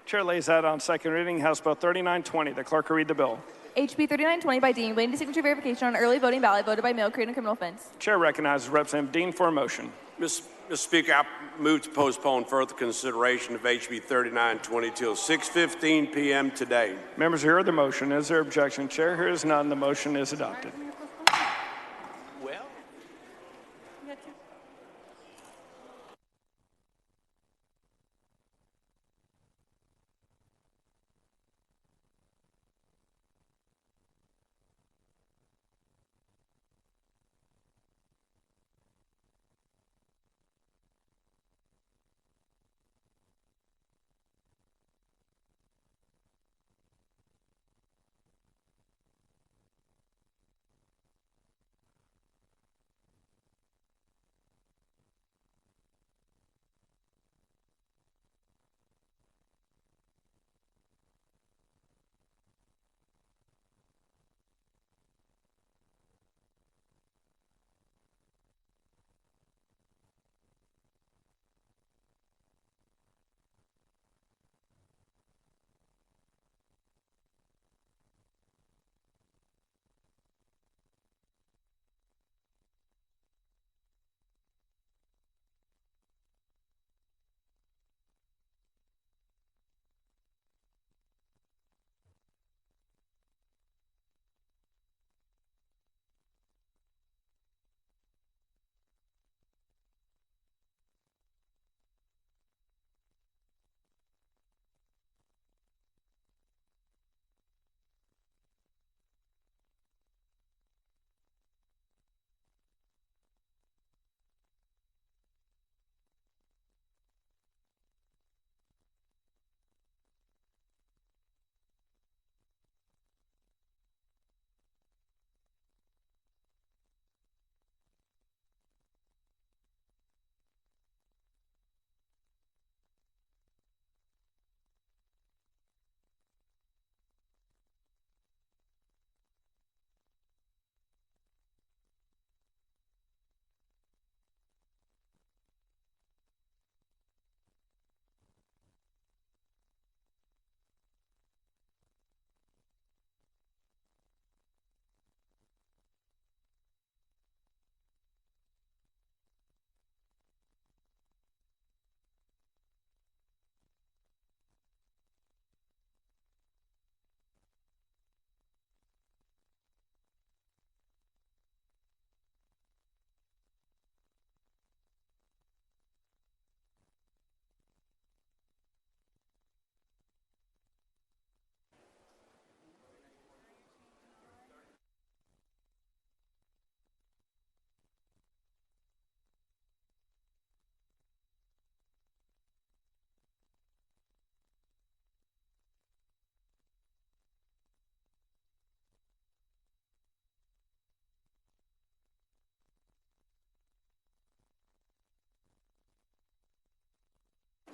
Speaker 4: Chair lays out on second reading House Bill 3920. The clerk will read the bill.
Speaker 6: HB 3920 by Dean, waiting to signature verification on early voting ballot voted by mail, creating a criminal offense.
Speaker 4: Chair recognizes Representative Dean for a motion.
Speaker 1: Mr. Speaker, I move to postpone further consideration of HB 3920 till 6:15 p.m. today.
Speaker 4: Members who heard the motion, is there objection? Chair hears none. The motion is adopted.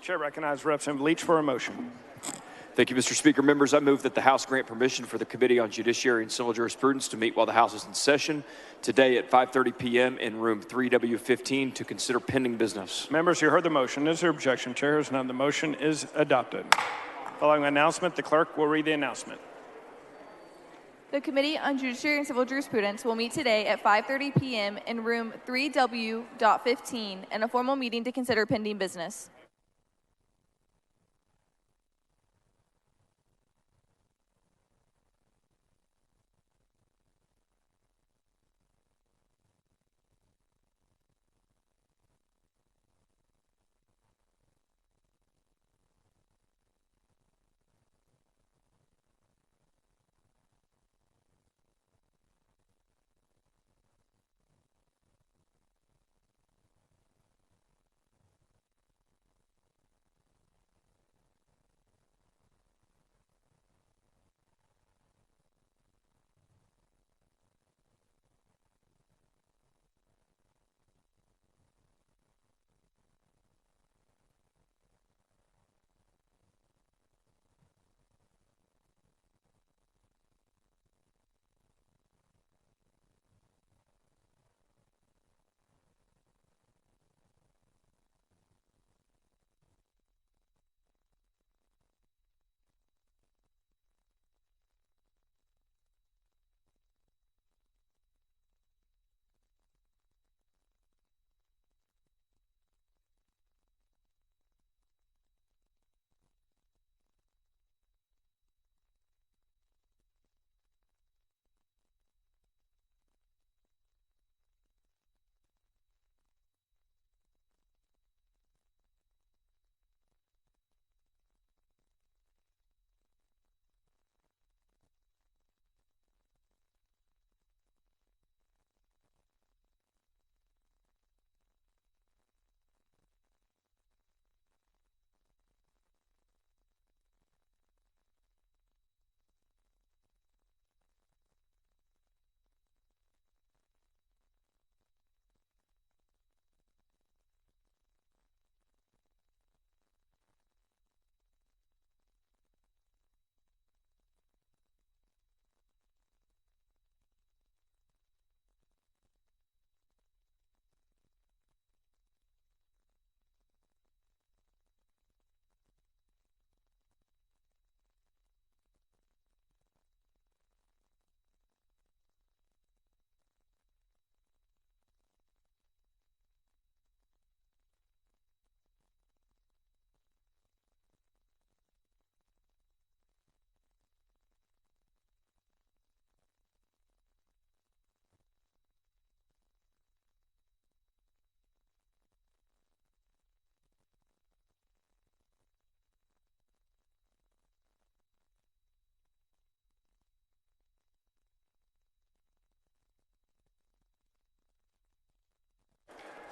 Speaker 4: Chair recognizes Representative Leach for a motion.
Speaker 19: Thank you, Mr. Speaker. Members, I move that the House grant permission for the Committee on Judiciary and Civil Jurisprudence to meet while the House is in session today at 5:30 p.m. in room 3W15 to consider pending business.
Speaker 4: Members who heard the motion, is there objection? Chair hears none. The motion is adopted. Following the announcement, the clerk will read the announcement.
Speaker 6: The Committee on Judiciary and Civil Jurisprudence will meet today at 5:30 p.m. in room 3W.15 in a formal meeting to consider pending business.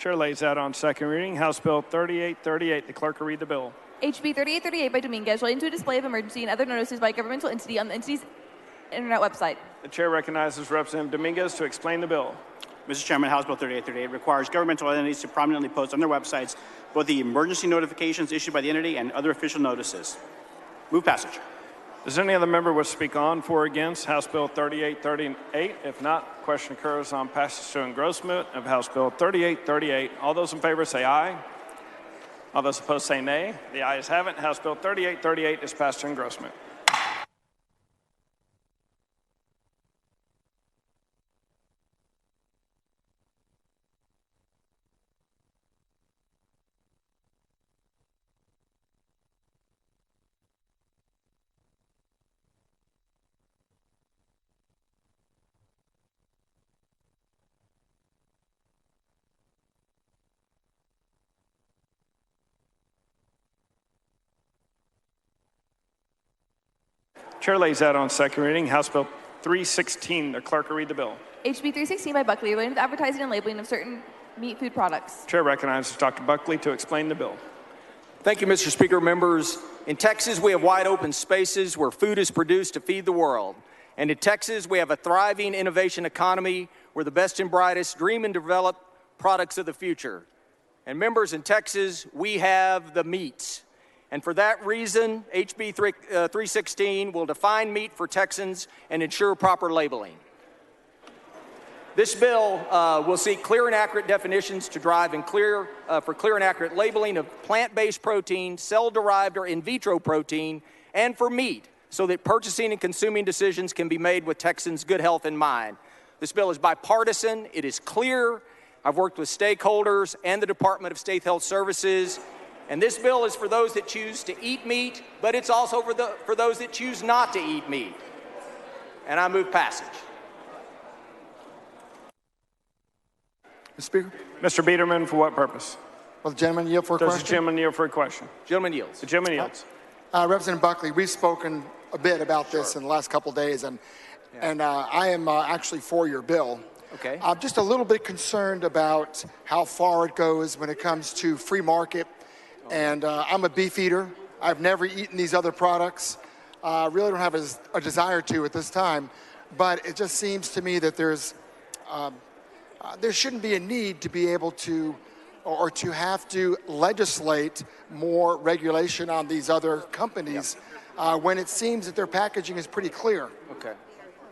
Speaker 4: Chair lays out on second reading House Bill 3838. The clerk will read the bill.
Speaker 6: HB 3838 by Dominguez relating to a display of emergency and other notices by a governmental entity on the entity's internet website.
Speaker 4: The chair recognizes Representative Dominguez to explain the bill.
Speaker 20: Mr. Chairman, House Bill 3838 requires governmental entities to prominently post on their websites both the emergency notifications issued by the entity and other official notices. Move passage.
Speaker 4: Does any other member wish to speak on, for, or against House Bill 3838? If not, question occurs on passage to engrossment of House Bill 3838. All those in favor say aye. All those opposed say nay. The ayes have it. House Bill 3838 is passed to engrossment. Chair lays out on second reading House Bill 316. The clerk will read the bill.
Speaker 6: HB 316 by Buckley relating to the advertising and labeling of certain meat food products.
Speaker 4: Chair recognizes Dr. Buckley to explain the bill.
Speaker 21: Thank you, Mr. Speaker. Members, in Texas, we have wide open spaces where food is produced to feed the world. And in Texas, we have a thriving innovation economy where the best and brightest dream and develop products of the future. And members, in Texas, we have the meats. And for that reason, HB 316 will define meat for Texans and ensure proper labeling. This bill will seek clear and accurate definitions to drive and clear and accurate labeling of plant-based protein, cell-derived or in vitro protein, and for meat, so that purchasing and consuming decisions can be made with Texans' good health in mind. This bill is bipartisan. It is clear. I've worked with stakeholders and the Department of State Health Services. And this bill is for those that choose to eat meat, but it's also for those that choose not to eat meat. And I move passage.
Speaker 22: Mr. Speaker?
Speaker 4: Mr. Biederman, for what purpose?
Speaker 22: Will the gentleman yield for a question?
Speaker 4: Does the gentleman yield for a question?
Speaker 21: Gentleman yields.
Speaker 4: The gentleman yields.
Speaker 22: Representative Buckley, we've spoken a bit about this in the last couple of days, and I am actually for your bill.
Speaker 21: Okay.
Speaker 22: I'm just a little bit concerned about how far it goes when it comes to free market. And I'm a beef eater. I've never eaten these other products. I really don't have a desire to at this time. But it just seems to me that there shouldn't be a need to be able to, or to have to legislate more regulation on these other companies when it seems that their packaging is pretty clear.
Speaker 21: Okay.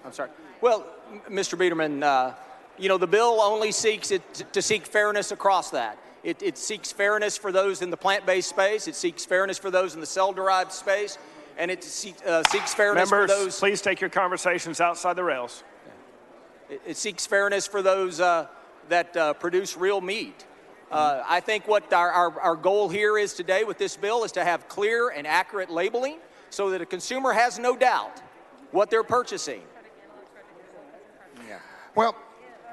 Speaker 21: I'm sorry. Well, Mr. Biederman, the bill only seeks to seek fairness across that. It seeks fairness for those in the plant-based space. It seeks fairness for those in the cell-derived space. And it seeks fairness for those...
Speaker 4: Members, please take your conversations outside the rails.
Speaker 21: It seeks fairness for those that produce real meat. I think what our goal here is today with this bill is to have clear and accurate labeling so that a consumer has no doubt what they're purchasing.
Speaker 22: Yeah. Well,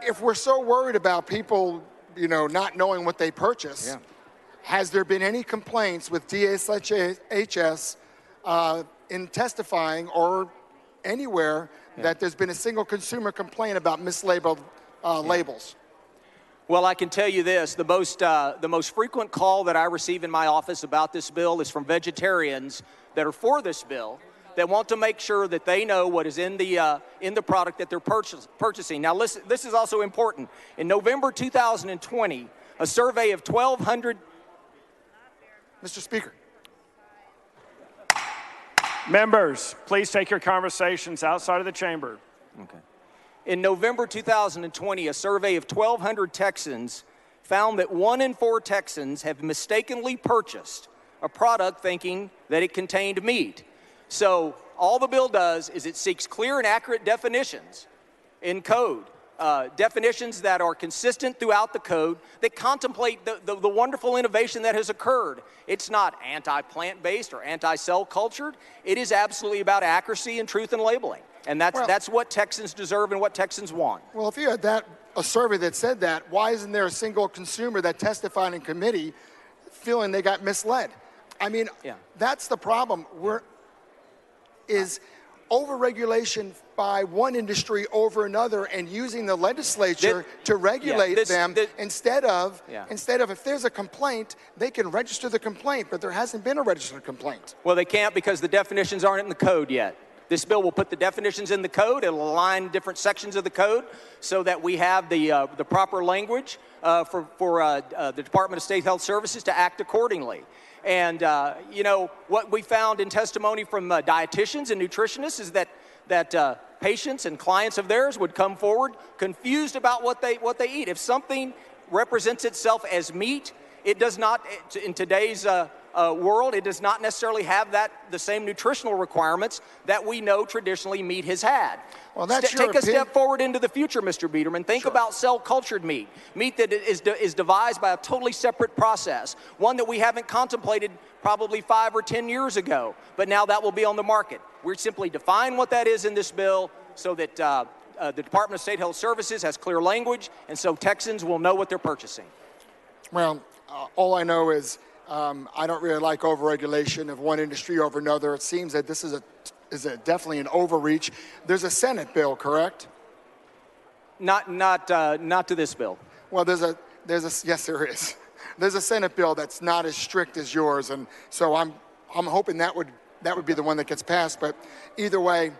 Speaker 22: if we're so worried about people not knowing what they purchase, has there been any complaints with DSHS in testifying or anywhere that there's been a single consumer complaint about mislabeled labels?
Speaker 21: Well, I can tell you this, the most frequent call that I receive in my office about this bill is from vegetarians that are for this bill that want to make sure that they know what is in the product that they're purchasing. Now, listen, this is also important. In November 2020, a survey of 1,200...
Speaker 22: Mr. Speaker.
Speaker 4: Members, please take your conversations outside of the chamber.
Speaker 21: Okay. In November 2020, a survey of 1,200 Texans found that 1 in 4 Texans have mistakenly purchased a product thinking that it contained meat. So all the bill does is it seeks clear and accurate definitions in code, definitions that are consistent throughout the code that contemplate the wonderful innovation that has occurred. It's not anti-plant-based or anti-cell cultured. It is absolutely about accuracy and truth in labeling. And that's what Texans deserve and what Texans want.
Speaker 22: Well, if you had a survey that said that, why isn't there a single consumer that testified in committee feeling they got misled? I mean, that's the problem. overregulation by one industry over another and using the legislature to regulate them instead of if there's a complaint, they can register the complaint, but there hasn't been a registered complaint.
Speaker 21: Well, they can't because the definitions aren't in the code yet. This bill will put the definitions in the code. It'll align different sections of the code so that we have the proper language for the Department of State Health Services to act accordingly. And, you know, what we found in testimony from dietitians and nutritionists is that patients and clients of theirs would come forward confused about what they eat. If something represents itself as meat, it does not, in today's world, it does not necessarily have the same nutritional requirements that we know traditionally meat has had.
Speaker 22: Well, that's
Speaker 21: Take a step forward into the future, Mr. Biederman. Think about cell-cultured meat that is devised by a totally separate process, one that we haven't contemplated probably 5 or 10 years ago, but now that will be on the market. We're simply defining what that is in this bill so that the Department of State Health Services has clear language, and so Texans will know what they're purchasing.
Speaker 22: Well, all I know is I don't really like overregulation of one industry over another. It seems that this is definitely an overreach. There's a Senate bill, correct?
Speaker 21: Not to this bill.
Speaker 22: Well, yes, there is. There's a Senate bill that's not as strict as yours, and so I'm hoping that would be the one that gets passed. But either way,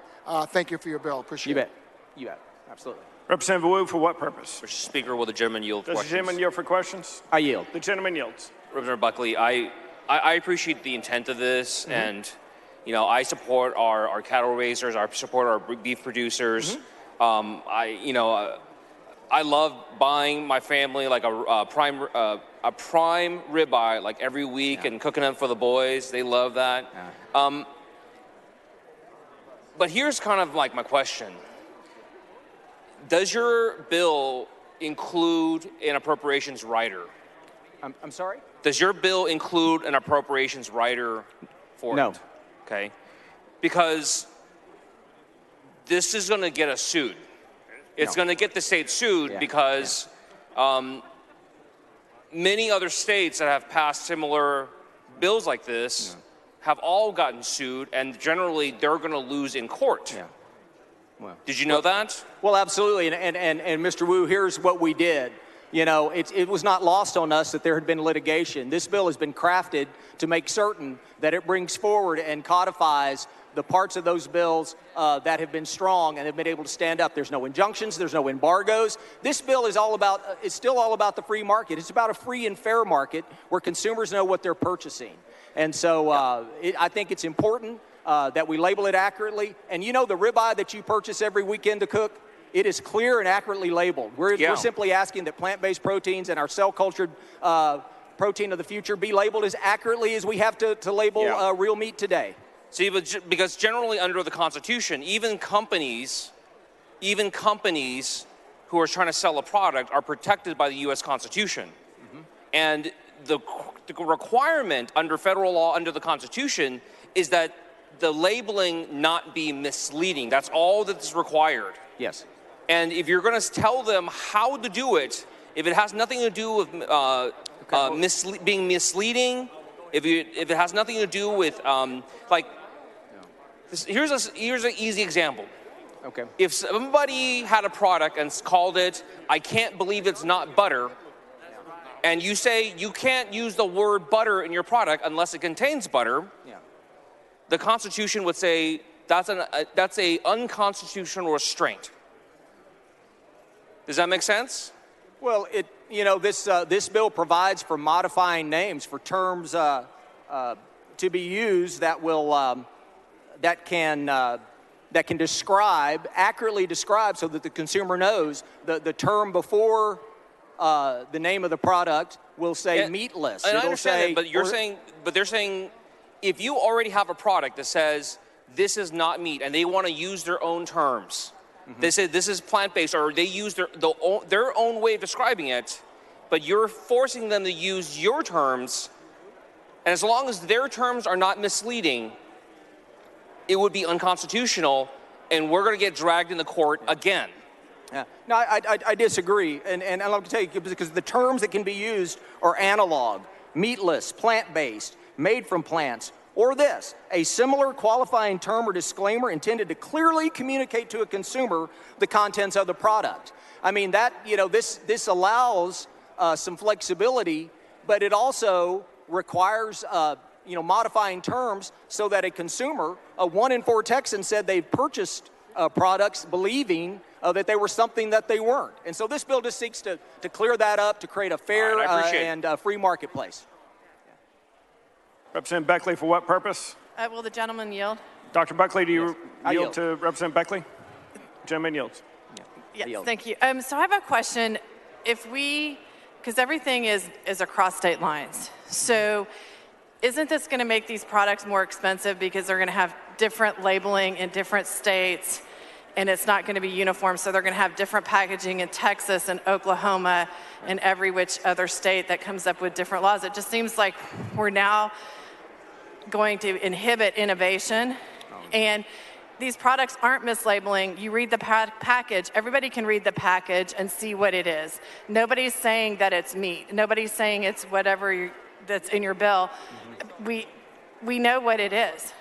Speaker 22: thank you for your bill. Appreciate it.
Speaker 21: You bet. Absolutely.
Speaker 4: Representative Wu, for what purpose?
Speaker 18: Mr. Speaker, will the gentleman yield
Speaker 4: Does
Speaker 18: questions?
Speaker 4: the gentleman yield for questions?
Speaker 21: I yield.
Speaker 4: The gentleman yields.
Speaker 18: Representative Buckley, I appreciate the intent of this, and you know, I support our cattle raisers, I support our beef producers. I love buying my family like a prime ribeye like every week and cooking them for the boys. They love that. But here's kind of like my question. Does your bill include an appropriations rider?
Speaker 21: I'm sorry?
Speaker 18: Does your bill include an appropriations rider for it?
Speaker 21: No.
Speaker 18: Okay. Because this is going to get us sued. It's going to get the state sued because many other states that have passed similar bills like this have all gotten sued, and generally they're going to lose in court.
Speaker 21: Yeah. Well,
Speaker 18: did you know that?
Speaker 21: Well, absolutely. And Mr. Wu, here's what we did. You know, it was not lost on us that there had been litigation. This bill has been crafted to make certain that it brings forward and codifies the parts of those bills that have been strong and have been able to stand up. There's no injunctions. There's no embargoes. This bill is it's still all about the free market. It's about a free and fair market where consumers know what they're purchasing. And so I think it's important that we label it accurately. And you know, the ribeye that you purchase every weekend to cook, it is clear and accurately labeled. We're simply asking that plant-based proteins and our cell-cultured protein of the future be labeled as accurately as we have to label real meat today.
Speaker 18: See, but because generally under the Constitution, even companies who are trying to sell a product are protected by the U.S. Constitution. And the requirement under federal law, under the Constitution, is that the labeling not be misleading. That's all that's required.
Speaker 21: Yes.
Speaker 18: And if you're going to tell them how to do it, if it has nothing to do with being misleading, if it has nothing to do with here's an easy example.
Speaker 21: Okay.
Speaker 18: If somebody had a product and called it, "I can't believe it's not butter," and you say you can't use the word butter in your product unless it contains butter, the Constitution would say that's a unconstitutional restraint. Does that make sense?
Speaker 21: Well, this bill provides for modifying names for terms to be used that will that can accurately describe so that the consumer knows the term before the name of the product will say meatless.
Speaker 18: And I understand that, but they're saying if you already have a product that says this is not meat and they want to use their own terms. They say this is plant-based, or they use their own way of describing it, but you're forcing them to use your terms, and as long as their terms are not misleading, it would be unconstitutional, and we're going to get dragged into court again.
Speaker 21: Yeah. No, I disagree, and I'd like to tell you, because the terms that can be used are analog, meatless, plant-based, made from plants, or this, a similar qualifying term or disclaimer intended to clearly communicate to a consumer the contents of the product. I mean, that, this allows some flexibility, but it also requires, modifying terms so that a consumer, 1 in 4 Texans said they've purchased products believing that they were something that they weren't. And so this bill just seeks to clear that up, to create a fair and free marketplace.
Speaker 4: Representative Beckley, for what purpose?
Speaker 2: Will the gentleman yield?
Speaker 4: Dr. Buckley, do you
Speaker 21: I
Speaker 4: yield
Speaker 21: yield
Speaker 4: to Representative Beckley? Gentleman yields.
Speaker 2: Yes, thank you. So I have a question. Because everything is across state lines, so isn't this going to make these products more expensive because they're going to have different labeling in different states, and it's not going to be uniform, so they're going to have different packaging in Texas and Oklahoma and every which other state that comes up with different laws? It just seems like we're now going to inhibit innovation, and these products aren't mislabeling. You read the package. Everybody can read the package and see what it is. Nobody's saying that it's meat. Nobody's saying it's whatever that's in your bill. We know what it is.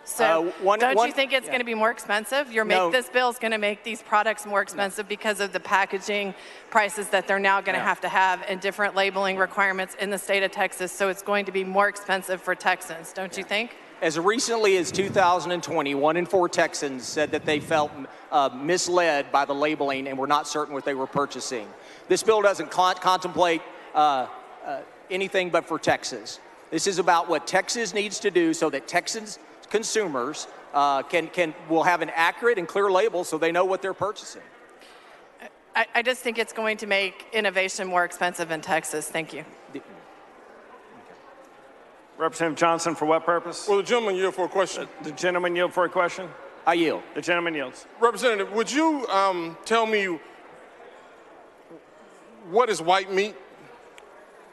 Speaker 2: So don't you think it's going to be more expensive? This bill is going to make these products more expensive because of the packaging prices that they're now going to have and different labeling requirements in the state of Texas. So it's going to be more expensive for Texans, don't you think?
Speaker 21: As recently as 2020, 1 in 4 Texans said that they felt misled by the labeling and were not certain what they were purchasing. This bill doesn't contemplate anything but for Texas. This is about what Texas needs to do so that Texans consumers will have an accurate and clear label so they know what they're purchasing.
Speaker 2: I just think it's going to make innovation more expensive in Texas. Thank you.
Speaker 4: Representative Johnson, for what purpose?
Speaker 11: Will the gentleman yield for a question?
Speaker 4: The gentleman yield for a question?
Speaker 21: I yield.
Speaker 4: The gentleman yields.
Speaker 11: Representative, would you tell me what is white meat?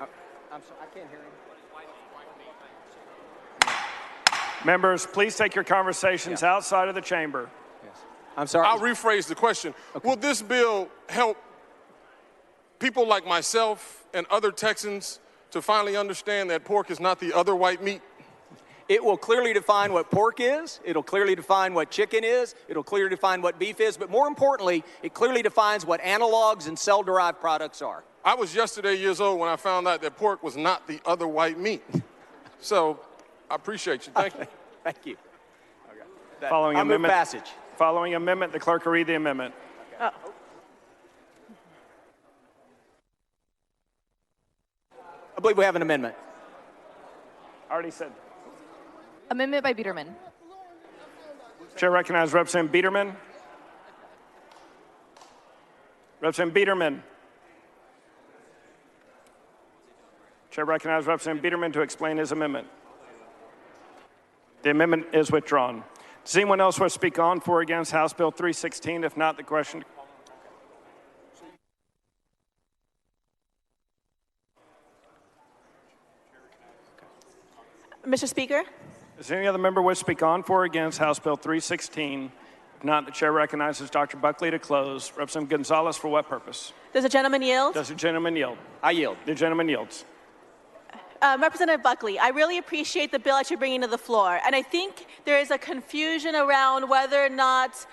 Speaker 21: I'm sorry, I can't hear him.
Speaker 4: Members, please take your conversations outside of the chamber.
Speaker 21: Yes. I'm sorry.
Speaker 11: I'll rephrase the question. Okay. Will this bill help people like myself and other Texans to finally understand that pork is not the other white meat?
Speaker 21: It will clearly define what pork is. It'll clearly define what chicken is. It'll clearly define what beef is. But more importantly, it clearly defines what analogs and cell-derived products are.
Speaker 11: I was yesterday years old when I found out that pork was not the other white meat. So I appreciate you. Thank you.
Speaker 21: Thank you. Okay.
Speaker 4: Following
Speaker 21: I'll
Speaker 4: amendment.
Speaker 21: Move passage.
Speaker 4: Following amendment, the clerk will read the amendment.
Speaker 21: Oh. I believe we have an amendment.
Speaker 4: Already said.
Speaker 6: Amendment by Biederman.
Speaker 4: Chair recognizes Representative Biederman. Representative Biederman. Chair recognizes Representative Biederman to explain his amendment. The amendment is withdrawn. Does anyone else want to speak on for or against House Bill 316? If not, the question.
Speaker 13: Mr. Speaker?
Speaker 4: Does any other member wish to speak on for or against House Bill 316? If not, the chair recognizes Dr. Buckley to close. Representative Gonzalez, for what purpose?
Speaker 13: Does the gentleman yield?
Speaker 4: Does the gentleman yield?
Speaker 21: I yield.
Speaker 4: The gentleman yields.
Speaker 13: Representative Buckley, I really appreciate the bill that you're bringing to the floor, and I think there is a confusion around whether or not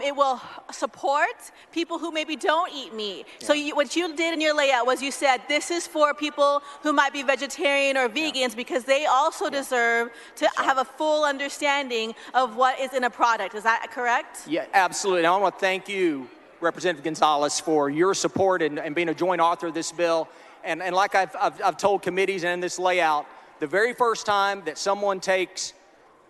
Speaker 13: it will support people who maybe don't eat meat. Yeah. So what you did in your layout was you said this is for people who might be vegetarian or vegans because they also deserve to have a full understanding of what is in a product. Is that correct?
Speaker 21: Yeah, absolutely. And I want to thank you, Representative Gonzalez, for your support and being a joint author of this bill. And like I've told committees and in this layout, the very first time that someone takes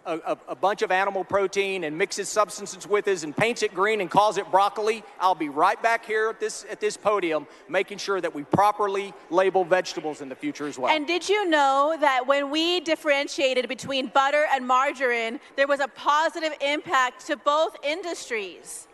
Speaker 21: a bunch of animal protein and mixes substances with it and paints it green and calls it broccoli, I'll be right back here at this podium making sure that we properly label vegetables in the future as well.
Speaker 13: And did you know that when we differentiated between butter and margarine, there was a positive impact to both industries?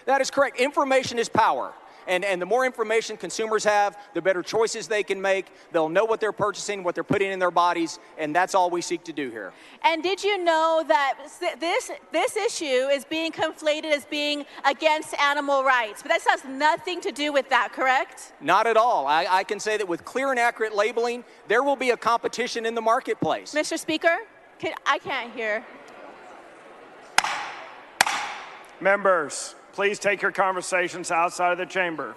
Speaker 21: That is correct. Information is power. And the more information consumers have, the better choices they can make. They'll know what they're purchasing, what they're putting in their bodies, and that's all we seek to do here.
Speaker 13: And did you know that this issue is being conflated as being against animal rights? But that has nothing to do with that, correct?
Speaker 21: Not at all. I can say that with clear and accurate labeling, there will be a competition in the marketplace.
Speaker 13: Mr. Speaker? I can't hear.
Speaker 4: Members, please take your conversations outside of the chamber.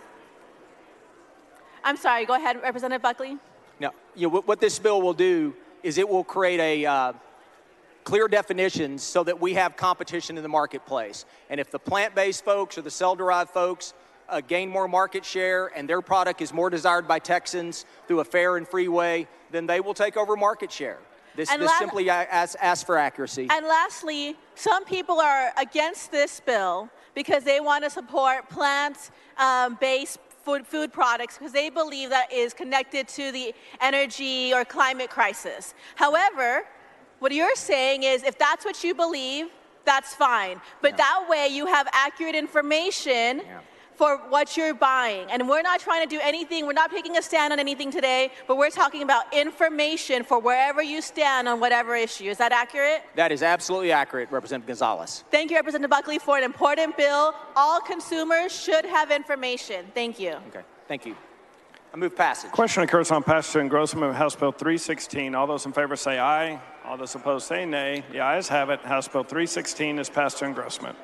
Speaker 13: I'm sorry. Go ahead, Representative Buckley.
Speaker 21: Now, what this bill will do is it will create a clear definitions so that we have competition in the marketplace. And if the plant-based folks or the cell-derived folks gain more market share and their product is more desired by Texans through a fair and free way, then they will take over market share. This simply asks for accuracy.
Speaker 13: And lastly, some people are against this bill because they want to support plant-based food products because they believe that is connected to the energy or climate crisis. However, what you're saying is if that's what you believe, that's fine. But that way you have accurate information for what you're buying. And we're not trying to do anything, we're not taking a stand on anything today, but we're talking about information for wherever you stand on whatever issue. Is that accurate?
Speaker 21: That is absolutely accurate, Representative Gonzalez.
Speaker 13: Thank you, Representative Buckley, for an important bill. All consumers should have information. Thank you.
Speaker 21: Okay, thank you. I move passage.
Speaker 4: Question occurs on passage and engrossment of House Bill 316. All those in favor say aye. All those opposed say nay. The ayes have it. House Bill 316 is passed to engrossment.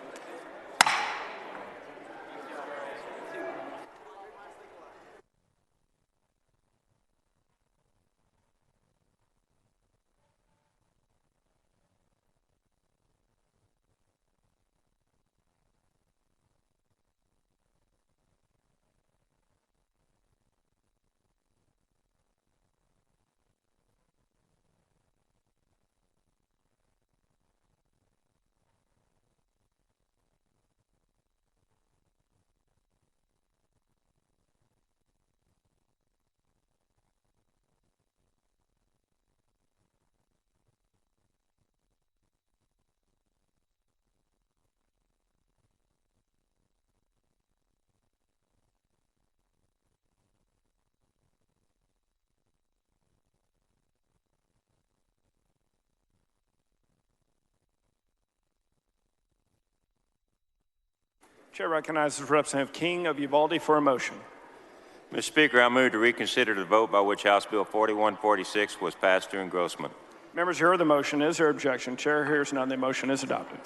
Speaker 4: Chair recognizes Representative King of Uvalde for a motion.
Speaker 16: Mr. Speaker, I move to reconsider the vote by which House Bill 4146 was passed to engrossment.
Speaker 4: Members, you heard the motion. Is there objection? Chair hears none. The motion is adopted.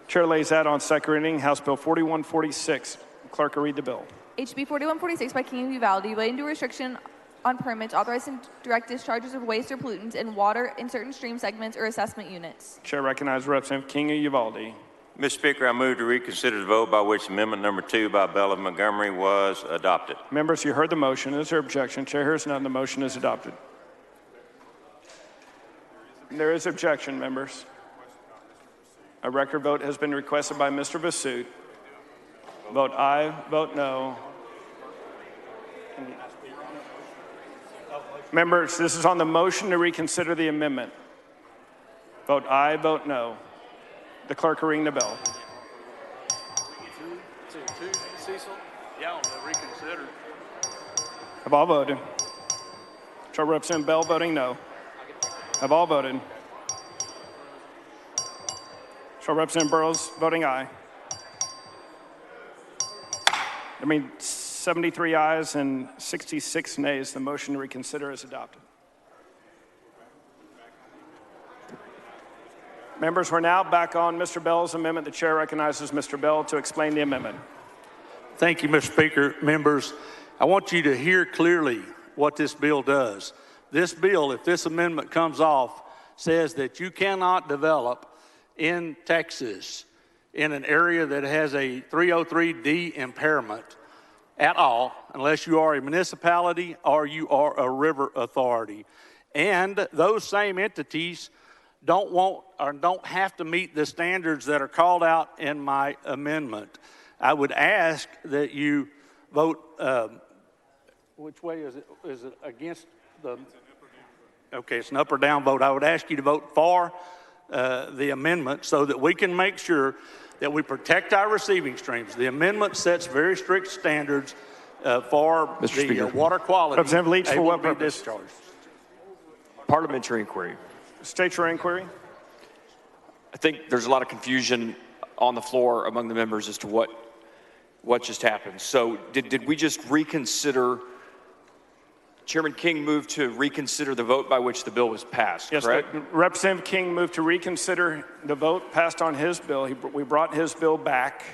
Speaker 4: Chair lays that on second reading. House Bill 4146. Clerk will read the bill.
Speaker 6: HB 4146 by King of Uvalde relating to restriction on permits authorizing direct discharges of waste or pollutants in water in certain stream segments or assessment units.
Speaker 4: Chair recognizes Representative King of Uvalde.
Speaker 16: Mr. Speaker, I move to reconsider the vote by which Amendment Number 2 by Bell of Montgomery was adopted.
Speaker 4: Members, you heard the motion. Is there objection? Chair hears none. The motion is adopted. There is objection, members. A record vote has been requested by Mr. Vasut. Vote aye, vote no. Members, this is on the motion to reconsider the amendment. Vote aye, vote no. The clerk will ring the bell.
Speaker 11: Cecil? Yeah, on the reconsider.
Speaker 4: Have all voted? Shall Representative Bell voting no? Have all voted? Shall Representative Burrows voting aye? 73 ayes and 66 nays. The motion to reconsider is adopted. Members, we're now back on Mr. Bell's amendment. The chair recognizes Mr. Bell to explain the amendment.
Speaker 3: Thank you, Mr. Speaker. Members, I want you to hear clearly what this bill does. This bill, if this amendment comes off, says that you cannot develop in Texas in an area that has a 303D impairment at all, unless you are a municipality or you are a river authority. And those same entities don't want or don't have to meet the standards that are called out in my amendment. I would ask that you vote, which way is it? Is it against the? Okay, it's an up or down vote. I would ask you to vote for the amendment so that we can make sure that we protect our receiving streams. The amendment sets very strict standards for the water quality.
Speaker 4: Representative Leach, for what purpose?
Speaker 3: Discharged.
Speaker 19: Parliamentary inquiry.
Speaker 4: State your inquiry.
Speaker 19: I think there's a lot of confusion on the floor among the members as to what just happened. So did we just reconsider Chairman King moved to reconsider the vote by which the bill was passed,
Speaker 4: Yes,
Speaker 19: correct?
Speaker 4: Representative King moved to reconsider the vote passed on his bill. We brought his bill back,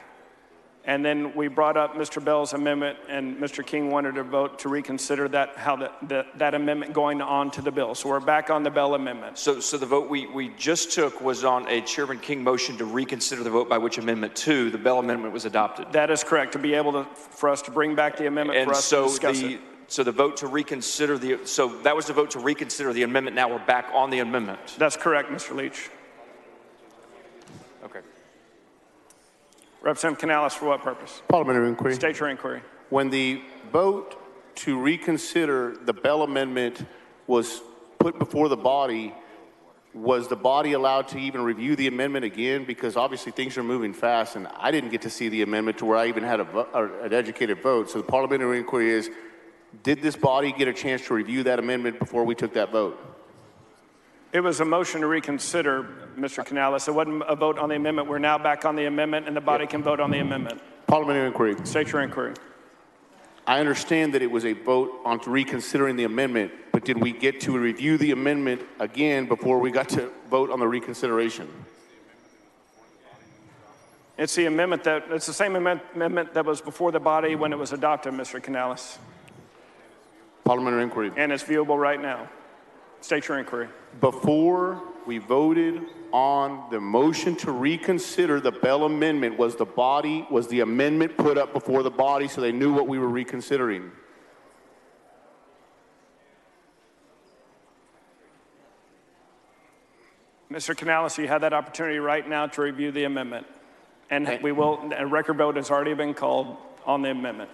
Speaker 4: and then we brought up Mr. Bell's amendment, and Mr. King wanted to vote to reconsider that amendment going on to the bill. So we're back on the Bell amendment.
Speaker 19: So the vote we just took was on a Chairman King motion to reconsider the vote by which Amendment 2, the Bell Amendment, was adopted.
Speaker 4: That is correct, to be able for us to bring back the amendment
Speaker 19: And
Speaker 4: for us to discuss it.
Speaker 19: So the vote to reconsider so that was the vote to reconsider the amendment. Now we're back on the amendment.
Speaker 4: That's correct, Mr. Leach.
Speaker 19: Okay.
Speaker 4: Representative Canales, for what purpose?
Speaker 1: Parliamentary inquiry.
Speaker 4: State your inquiry.
Speaker 1: When the vote to reconsider the Bell Amendment was put before the body, was the body allowed to even review the amendment again? Because obviously things are moving fast, and I didn't get to see the amendment to where I even had an educated vote. So the parliamentary inquiry is, did this body get a chance to review that amendment before we took that vote?
Speaker 4: It was a motion to reconsider, Mr. Canales. It wasn't a vote on the amendment. We're now back on the amendment, and the body can vote on the amendment.
Speaker 1: Parliamentary inquiry.
Speaker 4: State your inquiry.
Speaker 1: I understand that it was a vote on reconsidering the amendment, but did we get to review the amendment again before we got to vote on the reconsideration?
Speaker 4: It's the amendment it's the same amendment that was before the body when it was adopted, Mr. Canales.
Speaker 1: Parliamentary inquiry.
Speaker 4: And it's viewable right now. State your inquiry.
Speaker 1: Before we voted on the motion to reconsider the Bell Amendment, was the amendment put up before the body so they knew what we were reconsidering?
Speaker 4: Mr. Canales, you have that opportunity right now to review the amendment. And a record vote has already been called on the amendment.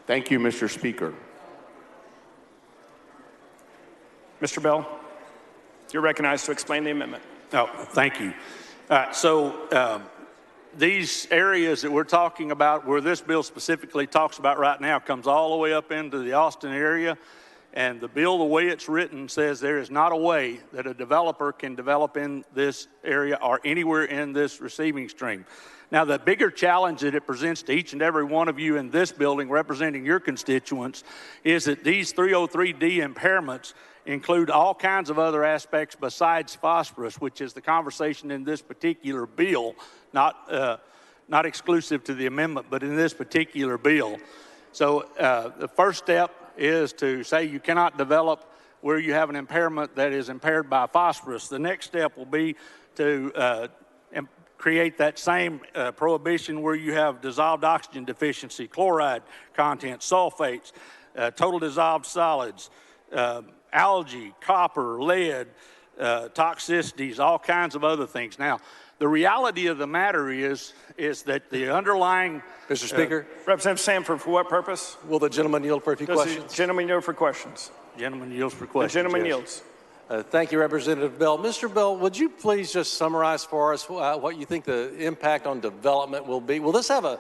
Speaker 1: Thank you, Mr. Speaker.
Speaker 4: Mr. Bell, you're recognized to explain the amendment.
Speaker 3: Oh, thank you. These areas that we're talking about, where this bill specifically talks about right now, comes all the way up into the Austin area. And the bill, the way it's written, says there is not a way that a developer can develop in this area or anywhere in this receiving stream. Now, the bigger challenge that it presents to each and every one of you in this building representing your constituents is that these 303D impairments include all kinds of other aspects besides phosphorus, which is the conversation in this particular bill, not exclusive to the amendment, but in this particular bill. So the first step is to say you cannot develop where you have an impairment that is impaired by phosphorus. The next step will be to create that same prohibition where you have dissolved oxygen deficiency, chloride content, sulfates, total dissolved solids, algae, copper, lead, toxicities, all kinds of other things. Now, the reality of the matter is that the underlying...
Speaker 9: Mr. Speaker.
Speaker 4: Representative Sanford, for what purpose?
Speaker 9: Will the gentleman yield for a few questions?
Speaker 4: Does the gentleman yield for questions?
Speaker 3: Gentleman yields for questions.
Speaker 4: The gentleman
Speaker 3: yes.
Speaker 4: yields.
Speaker 9: Thank you, Representative Bell. Mr. Bell, would you please just summarize for us what you think the impact on development will be? Will this have a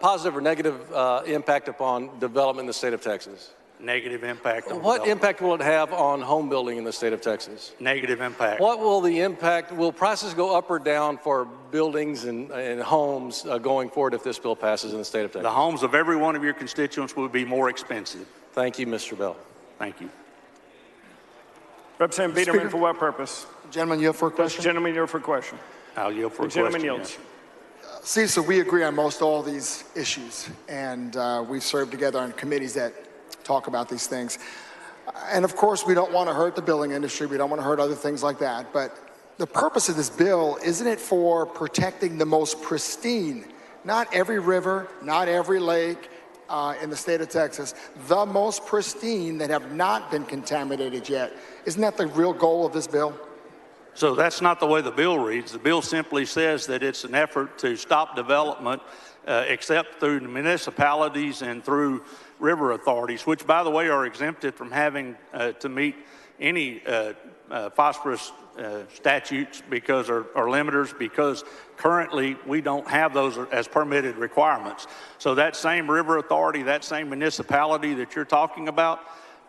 Speaker 9: positive or negative impact upon development in the state of Texas?
Speaker 3: Negative impact on
Speaker 9: What impact will it have on home building in the state of Texas?
Speaker 3: Negative impact.
Speaker 9: What will the impact, will prices go up or down for buildings and homes going forward if this bill passes in the state of Texas?
Speaker 3: The homes of every one of your constituents will be more expensive.
Speaker 9: Thank you, Mr. Bell.
Speaker 3: Thank you.
Speaker 4: Representative Biederman, for what purpose?
Speaker 22: Gentleman, yield for a question?
Speaker 4: Gentleman, yield for a question.
Speaker 3: I'll yield for a question.
Speaker 4: Gentleman yields.
Speaker 22: Cecil, we agree on most all these issues, and we've served together on committees that talk about these things. And of course, we don't want to hurt the building industry. We don't want to hurt other things like that. But the purpose of this bill, isn't it for protecting the most pristine, not every river, not every lake in the state of Texas, the most pristine that have not been contaminated yet? Isn't that the real goal of this bill?
Speaker 3: So that's not the way the bill reads. The bill simply says that it's an effort to stop development except through the municipalities and through river authorities, which, by the way, are exempted from having to meet any phosphorus statutes because or limiters, because currently we don't have those as permitted requirements. So that same river authority, that same municipality that you're talking about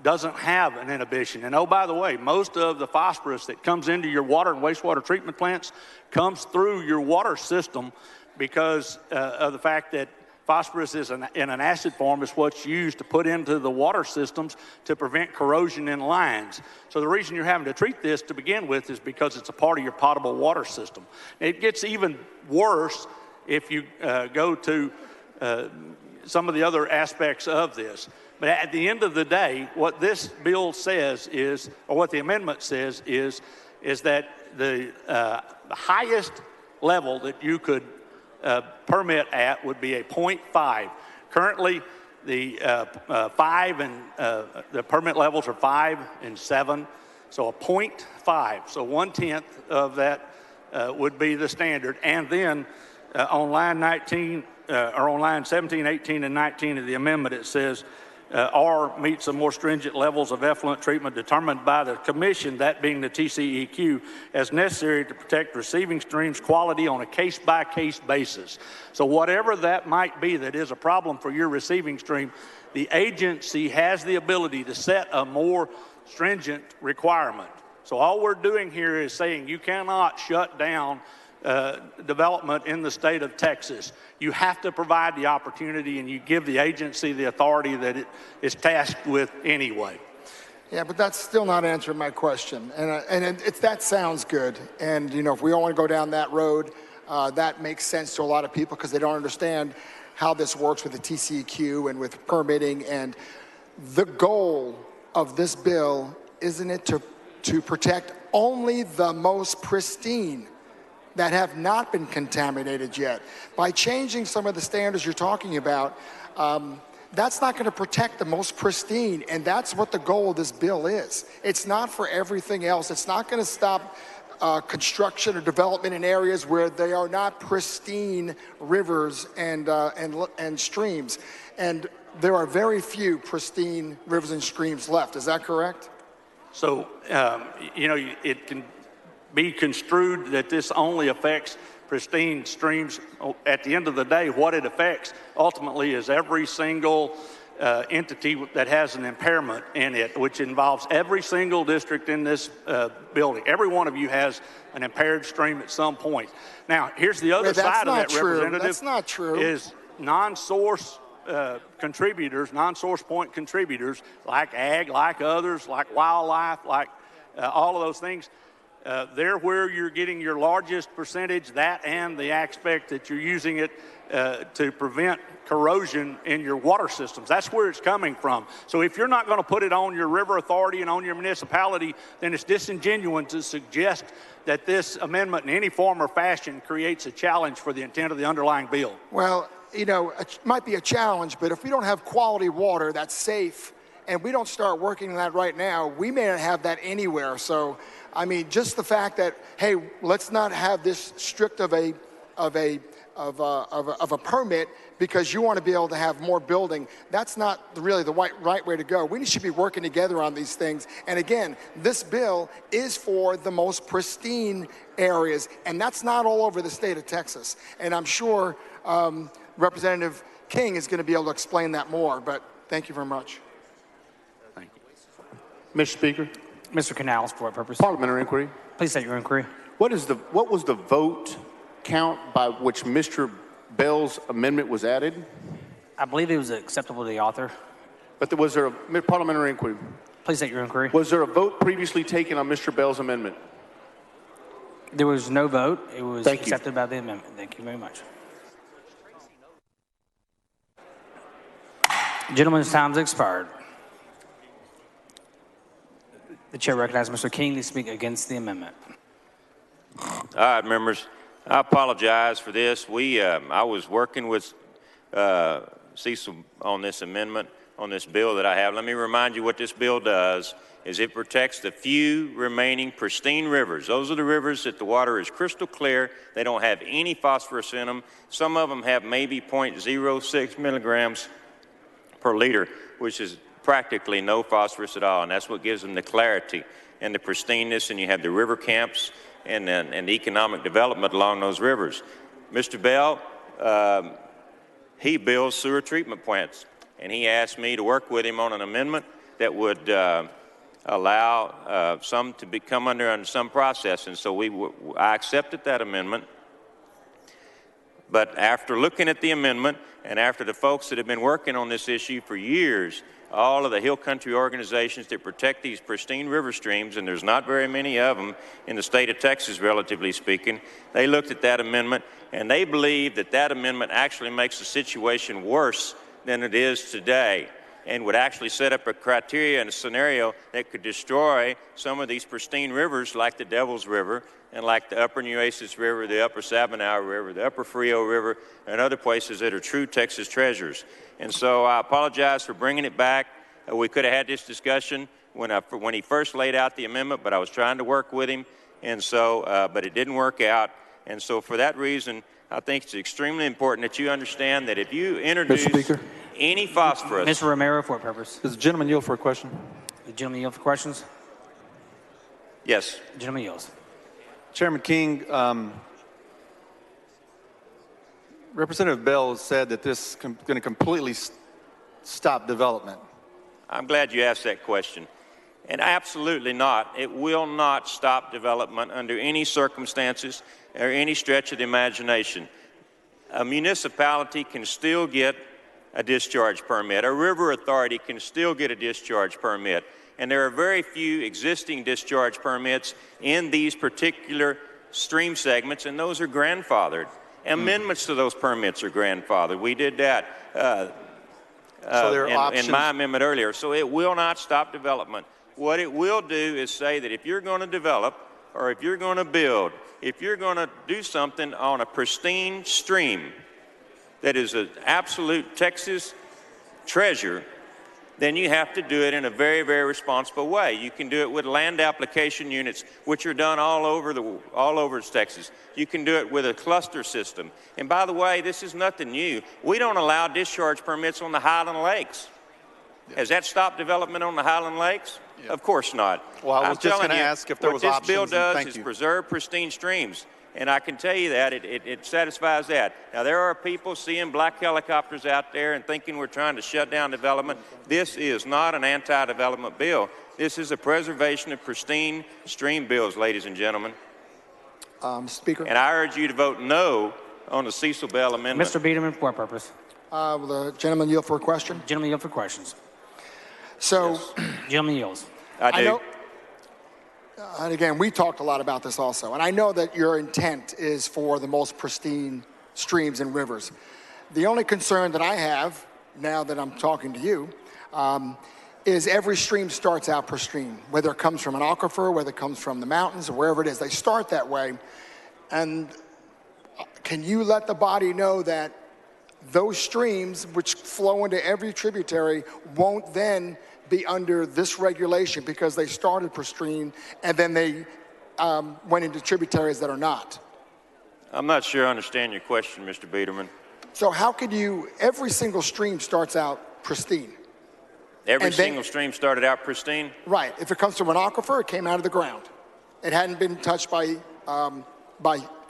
Speaker 3: doesn't have an inhibition. And oh, by the way, most of the phosphorus that comes into your water and wastewater treatment plants comes through your water system because of the fact that Phosphorus is in an acid form is what's used to put into the water systems to prevent corrosion in lines. So the reason you're having to treat this to begin with is because it's a part of your potable water system. It gets even worse if you go to some of the other aspects of this. But at the end of the day, what this bill says is, or what the amendment says is that the highest level that you could permit at would be a 0.5. Currently, the 5 and the permit levels are 5 and 7, so a 0.5. So 1/10 of that would be the standard. And then on line 19, or on line 17, 18, and 19 of the amendment, it says R meets the more stringent levels of effluent treatment determined by the commission, that being the TCEQ, as necessary to protect receiving streams quality on a case-by-case basis. So whatever that might be that is a problem for your receiving stream, the agency has the ability to set a more stringent requirement. So all we're doing here is saying you cannot shut down development in the state of Texas. You have to provide the opportunity, and you give the agency the authority that it is tasked with anyway.
Speaker 22: Yeah, but that's still not answering my question. And that sounds good. And, you know, if we all want to go down that road, that makes sense to a lot of people because they don't understand how this works with the TCEQ and with permitting. And the goal of this bill, isn't it to protect only the most pristine that have not been contaminated yet? By changing some of the standards you're talking about, that's not going to protect the most pristine, and that's what the goal of this bill is. It's not for everything else. It's not going to stop construction or development in areas where they are not pristine rivers and streams. And there are very few pristine rivers and streams left. Is that correct?
Speaker 3: So, you know, it can be construed that this only affects pristine streams. At the end of the day, what it affects ultimately is every single entity that has an impairment in it, which involves every single district in this building. Every one of you has an impaired stream at some point. Now, here's the other side of that, Representative.
Speaker 22: That's not true.
Speaker 3: Is non-source contributors, non-source point contributors, like ag, like others, like wildlife, like all of those things. They're where you're getting your largest percentage, that and the aspect that you're using it to prevent corrosion in your water systems. That's where it's coming from. So if you're not going to put it on your river authority and on your municipality, then it's disingenuous to suggest that this amendment in any form or fashion creates a challenge for the intent of the underlying bill.
Speaker 22: Well, you know, it might be a challenge, but if we don't have quality water that's safe and we don't start working on that right now, we may not have that anywhere. So, I mean, just the fact that, hey, let's not have this strict of a permit because you want to be able to have more building. That's not really the right way to go. We should be working together on these things. And again, this bill is for the most pristine areas, and that's not all over the state of Texas. And I'm sure Representative King is going to be able to explain that more, but thank you very much.
Speaker 3: Thank you.
Speaker 1: Mr. Speaker.
Speaker 7: Mr. Canales, for what purpose?
Speaker 1: Parliamentary inquiry.
Speaker 7: Please state your inquiry.
Speaker 1: What was the vote count by which Mr. Bell's amendment was added?
Speaker 7: I believe it was acceptable to the author.
Speaker 1: But was there a parliamentary inquiry?
Speaker 7: Please state your inquiry.
Speaker 1: Was there a vote previously taken on Mr. Bell's amendment?
Speaker 7: There was no vote. It was accepted by the amendment. Thank you very much. Gentleman's time's expired. The chair recognizes Mr. King to speak against the amendment.
Speaker 16: All right, members. I apologize for this. I was working with Cecil on this amendment, on this bill that I have. Let me remind you what this bill does is it protects the few remaining pristine rivers. Those are the rivers that the water is crystal clear. They don't have any phosphorus in them. Some of them have maybe 0.06 milligrams per liter, which is practically no phosphorus at all, and that's what gives them the clarity and the pristineness, and you have the river camps and the economic development along those rivers. Mr. Bell, he builds sewer treatment plants, and he asked me to work with him on an amendment that would allow some to come under some process, and so I accepted that amendment. But after looking at the amendment and after the folks that have been working on this issue for years, all of the hill country organizations that protect these pristine river streams, and there's not very many of them in the state of Texas, relatively speaking, they looked at that amendment and they believe that that amendment actually makes the situation worse than it is today and would actually set up a criteria and a scenario that could destroy some of these pristine rivers like the Devil's River and like the Upper Nueces River, the Upper Sabinal River, the Upper Frio River, and other places that are true Texas treasures. And so I apologize for bringing it back. We could have had this discussion when he first laid out the amendment, but I was trying to work with him, and so, but it didn't work out. And so for that reason, I think it's extremely important that you understand that if you introduce any phosphorus...
Speaker 7: Mr. Romero, for a purpose.
Speaker 9: Does the gentleman yield for a question?
Speaker 7: The gentleman yield for questions?
Speaker 16: Yes.
Speaker 7: The gentleman yields.
Speaker 9: Chairman King, Representative Bell said that this is going to completely stop development.
Speaker 16: I'm glad you asked that question. And absolutely not. It will not stop development under any circumstances or any stretch of the imagination. A municipality can still get a discharge permit. A river authority can still get a discharge permit. And there are very few existing discharge permits in these particular stream segments, and those are grandfathered. Amendments to those permits are grandfathered. We did that in my amendment earlier. So it will not stop development. What it will do is say that if you're going to develop or if you're going to build, if you're going to do something on a pristine stream that is an absolute Texas treasure, then you have to do it in a very, very responsible way. You can do it with land application units, which are done all over Texas. You can do it with a cluster system. And by the way, this is nothing new. We don't allow discharge permits on the Highland Lakes. Has that stopped development on the Highland Lakes? Of course not.
Speaker 9: Well, I was just going to ask if there was options.
Speaker 16: What this bill does is preserve pristine streams. And I can tell you that it satisfies that. Now, there are people seeing black helicopters out there and thinking we're trying to shut down development. This is not an anti-development bill. This is a preservation of pristine stream bills, ladies and gentlemen.
Speaker 22: Speaker.
Speaker 16: And I urge you to vote no on the Cecil Bell amendment.
Speaker 7: Mr. Biederman, for what purpose?
Speaker 22: Will the gentleman yield for a question?
Speaker 7: Gentleman yield for questions.
Speaker 22: So,
Speaker 7: yes. Gentleman yields.
Speaker 16: I do.
Speaker 22: And again, we talked a lot about this also, and I know that your intent is for the most pristine streams and rivers. The only concern that I have, now that I'm talking to you, is every stream starts out pristine, whether it comes from an aquifer, whether it comes from the mountains, or wherever it is. They start that way. And can you let the body know that those streams, which flow into every tributary, won't then be under this regulation because they started pristine and then they went into tributaries that are not?
Speaker 16: I'm not sure I understand your question, Mr. Biederman.
Speaker 22: So how could you, every single stream starts out pristine.
Speaker 16: Every single stream started out pristine?
Speaker 22: Right. If it comes from an aquifer, it came out of the ground. It hadn't been touched by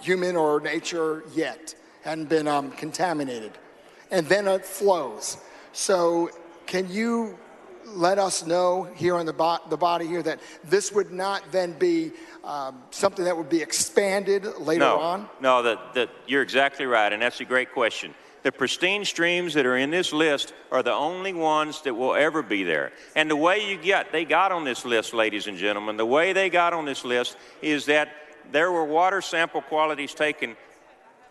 Speaker 22: human or nature yet. Hadn't been contaminated. And then it flows. So can you let us know here on the body here that this would not then be something that would be expanded later on?
Speaker 16: No, you're exactly right, and that's a great question. The pristine streams that are in this list are the only ones that will ever be there. And the way they got on this list, ladies and gentlemen, the way they got on this list is that there were water sample qualities taken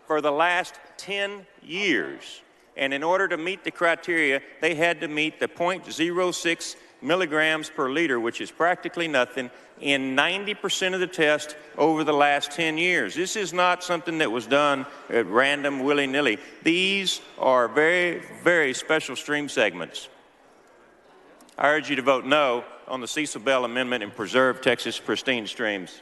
Speaker 16: for the last 10 years. And in order to meet the criteria, they had to meet the 0.06 milligrams per liter, which is practically nothing, in 90% of the tests over the last 10 years. This is not something that was done at random, willy-nilly. These are very, very special stream segments. I urge you to vote no on the Cecil Bell Amendment and preserve Texas pristine streams.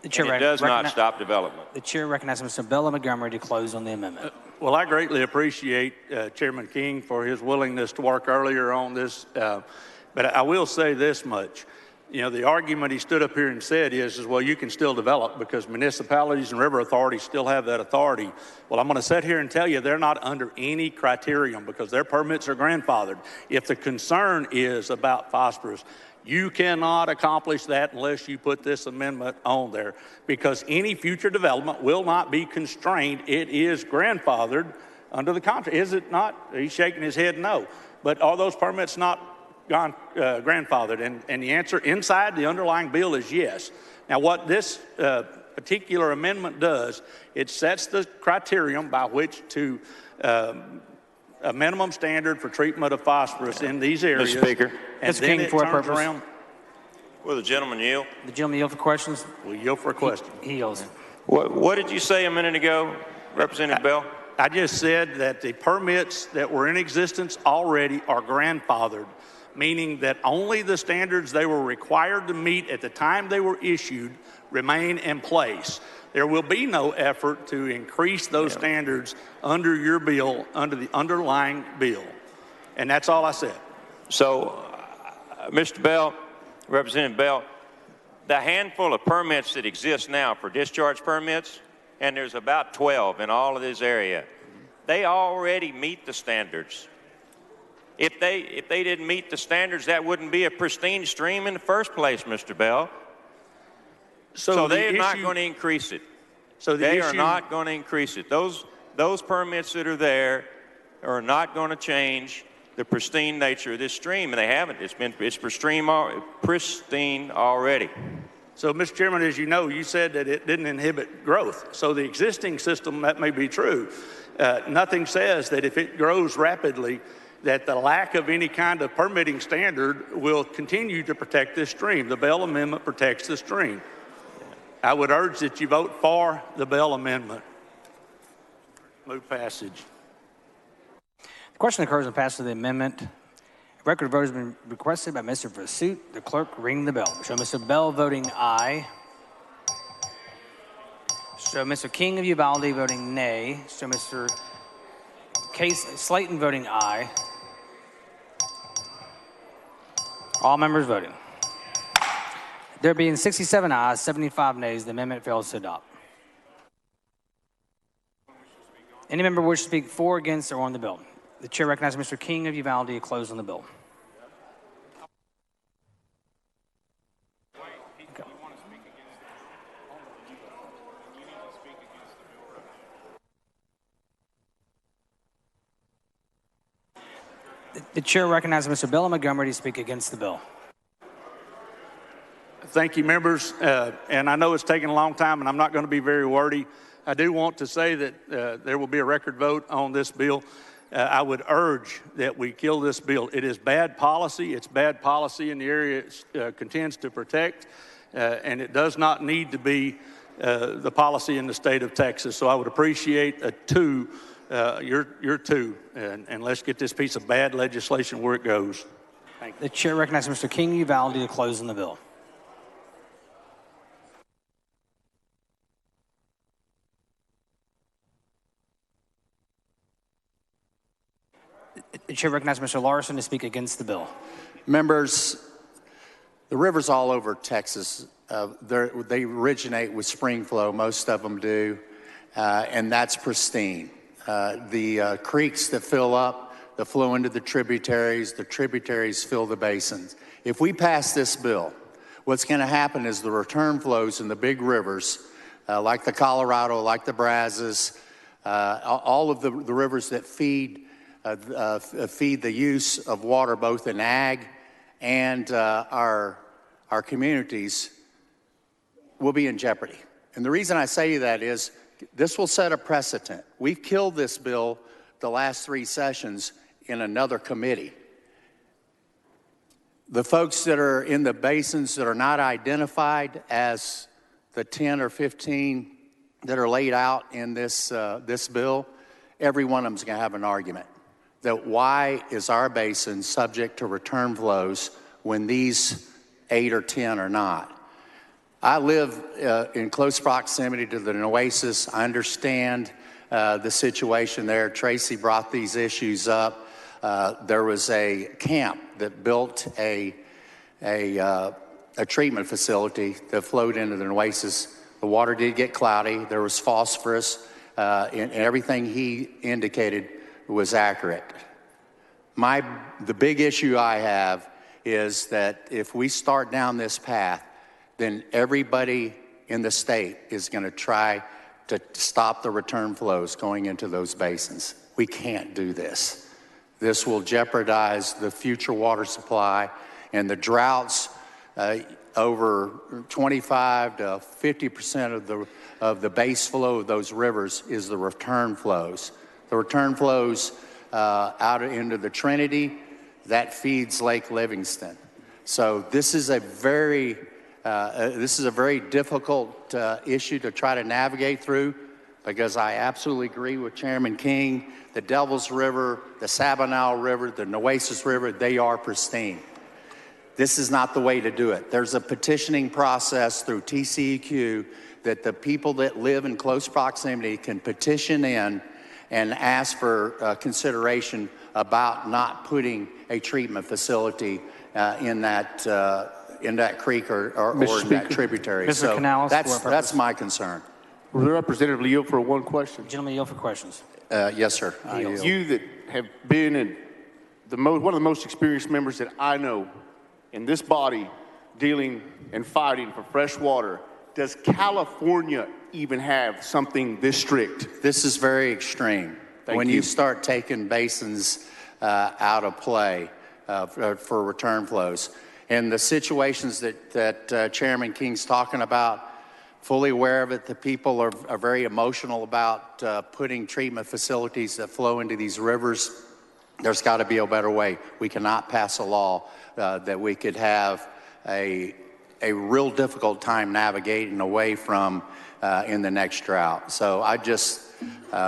Speaker 7: The chair
Speaker 16: and it does not stop development.
Speaker 7: The chair recognizes Mr. Bella Montgomery to close on the amendment.
Speaker 3: Well, I greatly appreciate Chairman King for his willingness to work earlier on this, but I will say this much. You know, the argument he stood up here and said is well, you can still develop because municipalities and river authorities still have that authority. Well, I'm going to sit here and tell you they're not under any criterion because their permits are grandfathered. If the concern is about phosphorus, You cannot accomplish that unless you put this amendment on there, because any future development will not be constrained. It is grandfathered under the contract. Is it not? He's shaking his head no. But are those permits not grandfathered? And the answer inside the underlying bill is yes. Now, what this particular amendment does, it sets the criterion by which to a minimum standard for treatment of phosphorus in these areas.
Speaker 16: Mr. Speaker.
Speaker 3: And
Speaker 7: Mr.
Speaker 3: then
Speaker 7: King,
Speaker 3: it
Speaker 7: for a
Speaker 3: turns
Speaker 7: purpose.
Speaker 3: around.
Speaker 16: Will the gentleman yield?
Speaker 7: The gentleman yield for questions?
Speaker 3: Will yield for a question.
Speaker 7: He yields.
Speaker 16: What did you say a minute ago, Representative Bell?
Speaker 3: I just said that the permits that were in existence already are grandfathered, meaning that only the standards they were required to meet at the time they were issued remain in place. There will be no effort to increase those standards under your bill, under the underlying bill. And that's all I said.
Speaker 16: So, Mr. Bell, Representative Bell, the handful of permits that exist now for discharge permits, and there's about 12 in all of this area, they already meet the standards. If they didn't meet the standards, that wouldn't be a pristine stream in the first place, Mr. Bell. So they're not going to increase it.
Speaker 3: So
Speaker 16: they are not going to increase it. Those permits that are there are not going to change the pristine nature of this stream, and they haven't. It's pristine already.
Speaker 3: So, Mr. Chairman, as you know, you said that it didn't inhibit growth. So the existing system, that may be true. Nothing says that if it grows rapidly, that the lack of any kind of permitting standard will continue to protect this stream. The Bell Amendment protects the stream. I would urge that you vote for the Bell Amendment. Move passage.
Speaker 7: The question occurs in passage of the amendment. A record vote has been requested by Mr. Versuit. The clerk ring the bell. Show Mr. Bell voting aye. Show Mr. King of Uvalde voting nay. Show Mr. Slayton voting aye. All members voting. There being 67 ayes, 75 nays, the amendment fails to adopt. Any member wish to speak for, against, or on the bill? The chair recognizes Mr. King of Uvalde to close on the bill. The chair recognizes Mr. Bill Montgomery to speak against the bill.
Speaker 3: Thank you, members. And I know it's taken a long time, and I'm not going to be very wordy. I do want to say that there will be a record vote on this bill. I would urge that we kill this bill. It is bad policy. It's bad policy in the area it contends to protect, and it does not need to be the policy in the state of Texas. So I would appreciate a two, your two, and let's get this piece of bad legislation where it goes. Thank you.
Speaker 7: The chair recognizes Mr. King of Uvalde to close on the bill. The chair recognizes Mr. Larson to speak against the bill.
Speaker 12: Members, the rivers all over Texas, they originate with spring flow. Most of them do, and that's pristine. The creeks that fill up, that flow into the tributaries fill the basins. If we pass this bill, what's going to happen is the return flows in the big rivers, like the Colorado, like the Brazos, all of the rivers that feed the use of water both in ag and our communities will be in jeopardy. And the reason I say that is this will set a precedent. We've killed this bill the last 3 sessions in another committee. The folks that are in the basins that are not identified as the 10 or 15 that are laid out in this bill, every one of them is going to have an argument. That why is our basin subject to return flows when these 8 or 10 are not? I live in close proximity to the Nueces. I understand the situation there. Tracy brought these issues up. There was a camp that built a treatment facility that flowed into the Nueces. The water did get cloudy. There was phosphorus, and everything he indicated was accurate. The big issue I have is that if we start down this path, then everybody in the state is going to try to stop the return flows going into those basins. We can't do this. This will jeopardize the future water supply, and the droughts, over 25 to 50% of the base flow of those rivers is the return flows. The return flows out into the Trinity, that feeds Lake Livingston. So this is a very difficult issue to try to navigate through, because I absolutely agree with Chairman King. The Devils River, the Sabinal River, the Nueces River, they are pristine. This is not the way to do it. There's a petitioning process through TCEQ that the people that live in close proximity can petition in and ask for consideration about not putting a treatment facility in that creek or in that tributary.
Speaker 7: Mr.
Speaker 12: So
Speaker 7: Canales,
Speaker 12: that's my concern.
Speaker 1: Representative yield for one question.
Speaker 7: Gentlemen, yield for questions.
Speaker 12: Yes, sir. I yield.
Speaker 1: You that have been in one of the most experienced members that I know in this body dealing and fighting for fresh water, does California even have something this strict?
Speaker 12: This is very extreme. When you start taking basins out of play for return flows. And the situations that Chairman King's talking about, fully aware of it, the people are very emotional about putting treatment facilities that flow into these rivers. There's got to be a better way. We cannot pass a law that we could have a real difficult time navigating away from in the next drought. So I just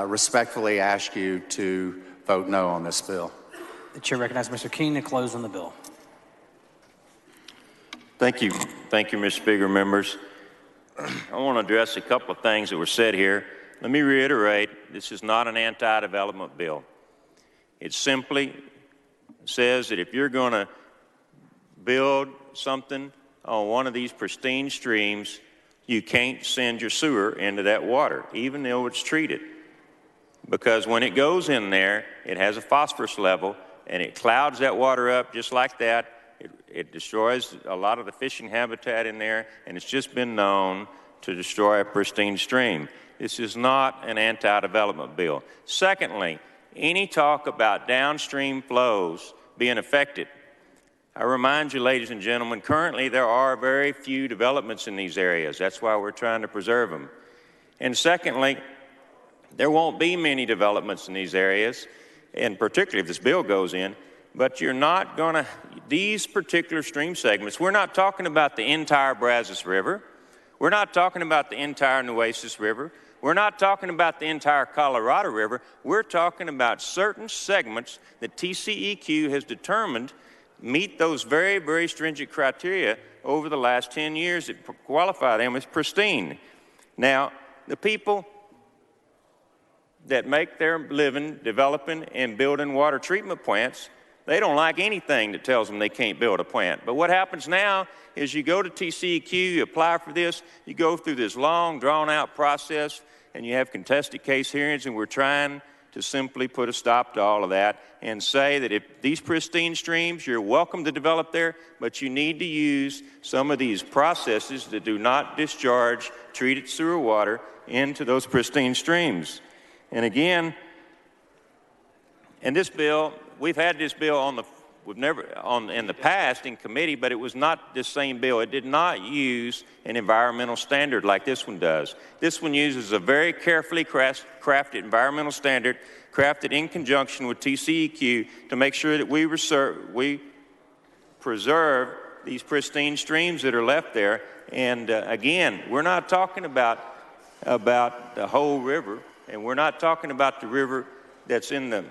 Speaker 12: respectfully ask you to vote no on this bill.
Speaker 7: The chair recognizes Mr. King to close on the bill.
Speaker 16: Thank you. Thank you, Mr. Speaker, members. I want to address a couple of things that were said here. Let me reiterate, this is not an anti-development bill. It simply says that if you're going to build something on one of these pristine streams, you can't send your sewer into that water, even though it's treated. Because when it goes in there, it has a phosphorus level, and it clouds that water up just like that. It destroys a lot of the fishing habitat in there, and it's just been known to destroy a pristine stream. This is not an anti-development bill. Secondly, any talk about downstream flows being affected, I remind you, ladies and gentlemen, currently there are very few developments in these areas. That's why we're trying to preserve them. And secondly, there won't be many developments in these areas, and particularly if this bill goes in, but you're not going to, these particular stream segments, we're not talking about the entire Brazos River. We're not talking about the entire Nueces River. We're not talking about the entire Colorado River. We're talking about certain segments that TCEQ has determined meet those very, very stringent criteria over the last 10 years that qualify them as pristine. Now, the people that make their living developing and building water treatment plants, they don't like anything that tells them they can't build a plant. But what happens now is you go to TCEQ, you apply for this, you go through this long, drawn-out process, and you have contested case hearings, and we're trying to simply put a stop to all of that and say that if these pristine streams, you're welcome to develop there, but you need to use some of these processes that do not discharge treated sewer water into those pristine streams. And again, in this bill, we've had this bill in the past in committee, but it was not this same bill. It did not use an environmental standard like this one does. This one uses a very carefully crafted environmental standard, crafted in conjunction with TCEQ to make sure that we preserve these pristine streams that are left there. And again, we're not talking about the whole river, and we're not talking about the river that's in the,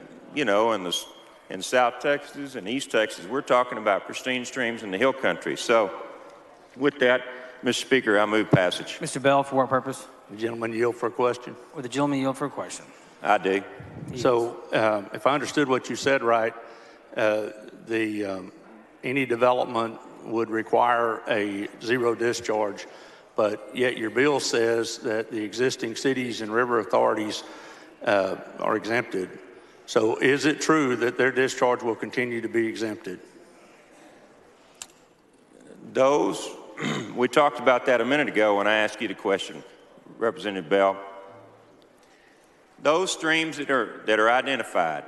Speaker 16: in South Texas and East Texas. We're talking about pristine streams in the hill country. So with that, Mr. Speaker, I move passage.
Speaker 7: Mr. Bell, for what purpose?
Speaker 3: The gentleman yield for a question.
Speaker 7: Would the gentleman yield for a question?
Speaker 16: I do.
Speaker 3: So if I understood what you said right, any development would require a zero discharge, but yet your bill says that the existing cities and river authorities are exempted. So is it true that their discharge will continue to be exempted?
Speaker 16: Those, we talked about that a minute ago when I asked you the question, Representative Bell. Those streams that are identified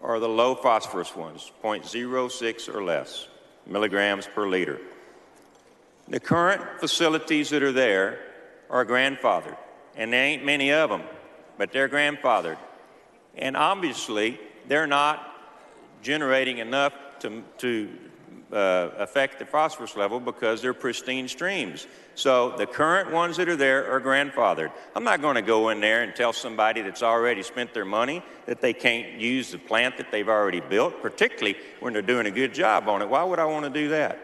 Speaker 16: are the low phosphorus ones, 0.06 or less milligrams per liter. The current facilities that are there are grandfathered, and there ain't many of them, but they're grandfathered. And obviously, they're not generating enough to affect the phosphorus level because they're pristine streams. So the current ones that are there are grandfathered. I'm not going to go in there and tell somebody that's already spent their money that they can't use the plant that they've already built, particularly when they're doing a good job on it. Why would I want to do that?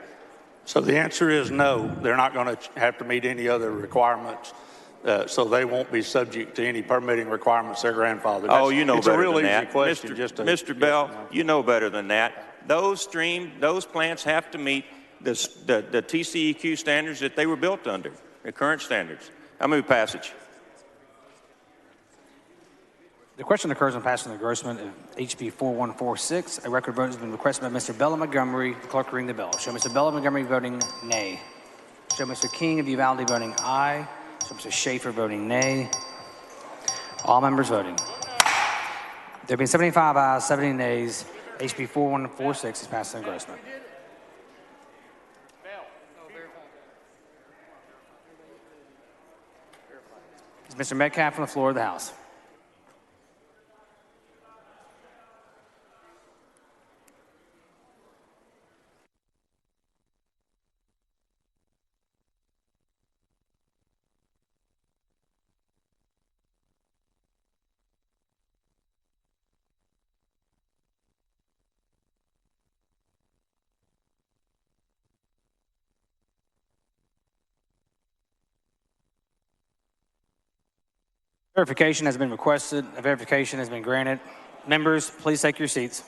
Speaker 3: So the answer is no. They're not going to have to meet any other requirements. So they won't be subject to any permitting requirements. They're grandfathered.
Speaker 16: Oh, you know better than that.
Speaker 3: It's a real easy question.
Speaker 16: Mr. Bell, you know better than that. Those plants have to meet the TCEQ standards that they were built under, the current standards. I move passage.
Speaker 7: The question occurs on passing the engrossment of HB 4146. A record vote has been requested by Mr. Bell of Montgomery. The clerk ring the bell. Show Mr. Bell of Montgomery voting nay. Show Mr. King of Uvalde voting aye. Show Mr. Schaefer voting nay. All members voting. There have been 75 ayes, 70 nays. HB 4146 is passed in engrossment. Is Mr. Metcalf on the floor of the House? Verification has been requested. A verification has been granted. Members, please take your seats.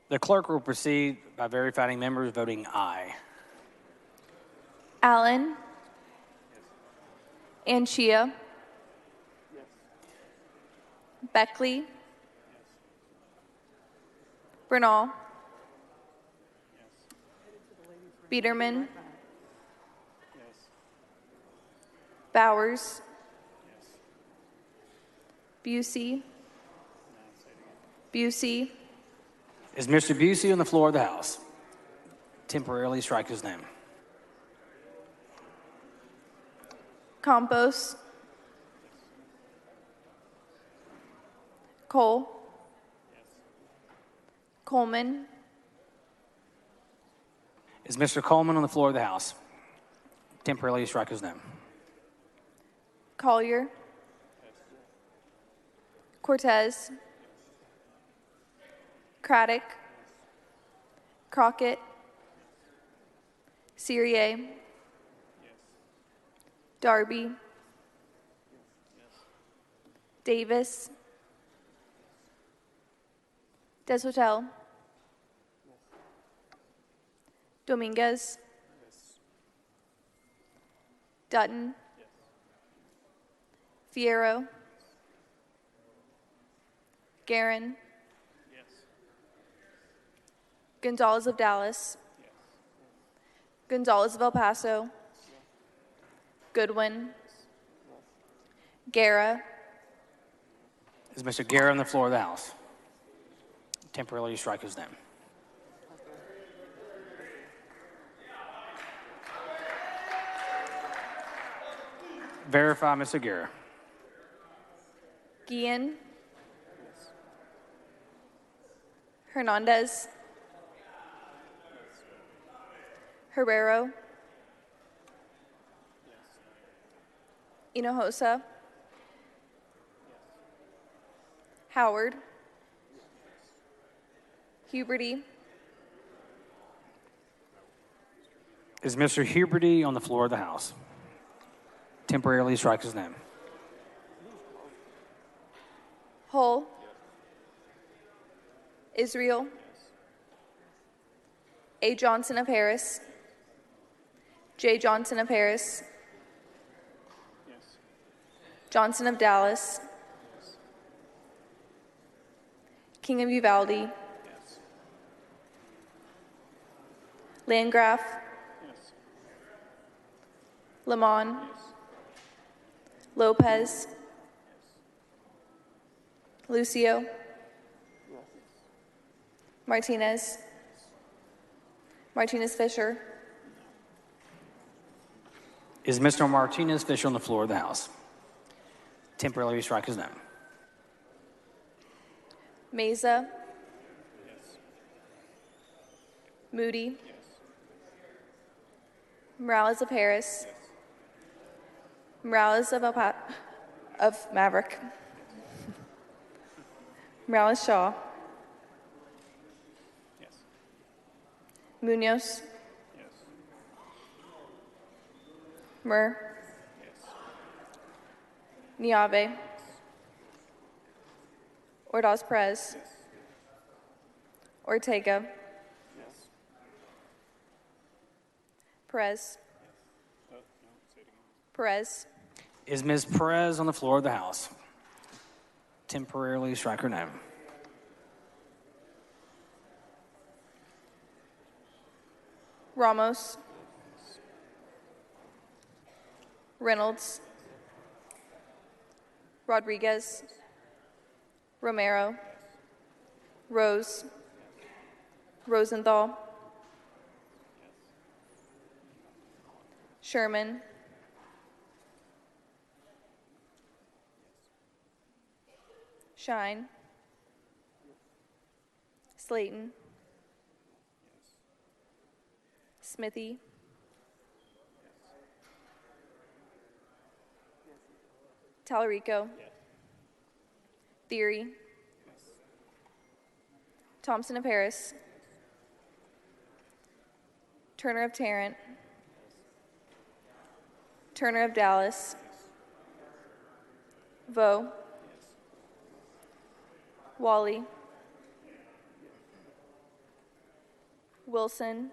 Speaker 7: The clerk will proceed by verifying members voting aye.
Speaker 6: Allen. Anchia. Beckley. Bernal. Biederman. Bowers. Busey. Busey.
Speaker 7: Is Mr. Busey on the floor of the House? Temporarily strike his name.
Speaker 6: Campos. Cole. Coleman.
Speaker 7: Is Mr. Coleman on the floor of the House? Temporarily strike his name.
Speaker 6: Collier. Cortez. Craddock. Crockett. Cyrier. Darby. Davis. Deshotel. Dominguez. Dutton. Fierro. Guerin. Gonzalez of Dallas. Gonzalez of El Paso. Goodwin. Guerra.
Speaker 7: Is Mr. Guerra on the floor of the House? Temporarily strike his name. Verify Mr. Guerra.
Speaker 6: Guillen. Hernandez. Herrero. Hinojosa. Howard. Huberty.
Speaker 7: Is Mr. Huberty on the floor of the House? Temporarily strike his name.
Speaker 6: Hull. Israel. A. Johnson of Harris. J. Johnson of Harris. Johnson of Dallas. King of Uvalde. Landgraf. Lamont. Lopez. Lucio. Martinez. Martinez Fisher.
Speaker 7: Is Mr. Martinez Fisher on the floor of the House? Temporarily strike his name.
Speaker 6: Meza. Moody. Morales of Harris. Morales of Maverick. Morales Shaw. Munoz. Murr. Niave. Ordaz Perez. Ortega. Perez. Perez.
Speaker 7: Is Ms. Perez on the floor of the House? Temporarily strike her name.
Speaker 6: Ramos. Reynolds. Rodriguez. Romero. Rose. Rosenthal. Sherman. Shine. Slayton. Smithy. Tallarico. Theory. Thompson of Harris. Turner of Tarrant. Turner of Dallas. Vo. Wally. Wilson.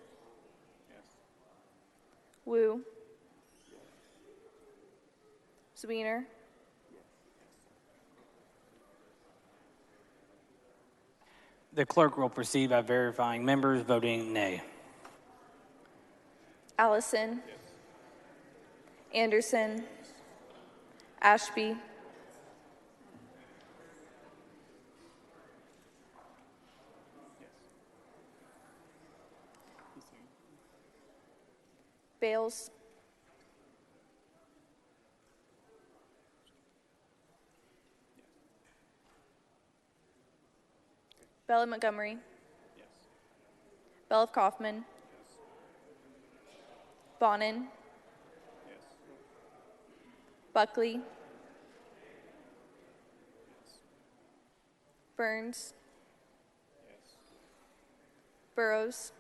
Speaker 6: Wu. Zwiener.
Speaker 7: The clerk will proceed by verifying members voting nay.
Speaker 6: Allison. Anderson. Ashby. Bales. Bell of Montgomery. Bell of Kaufman. Bonin. Buckley. Burns. Burrows.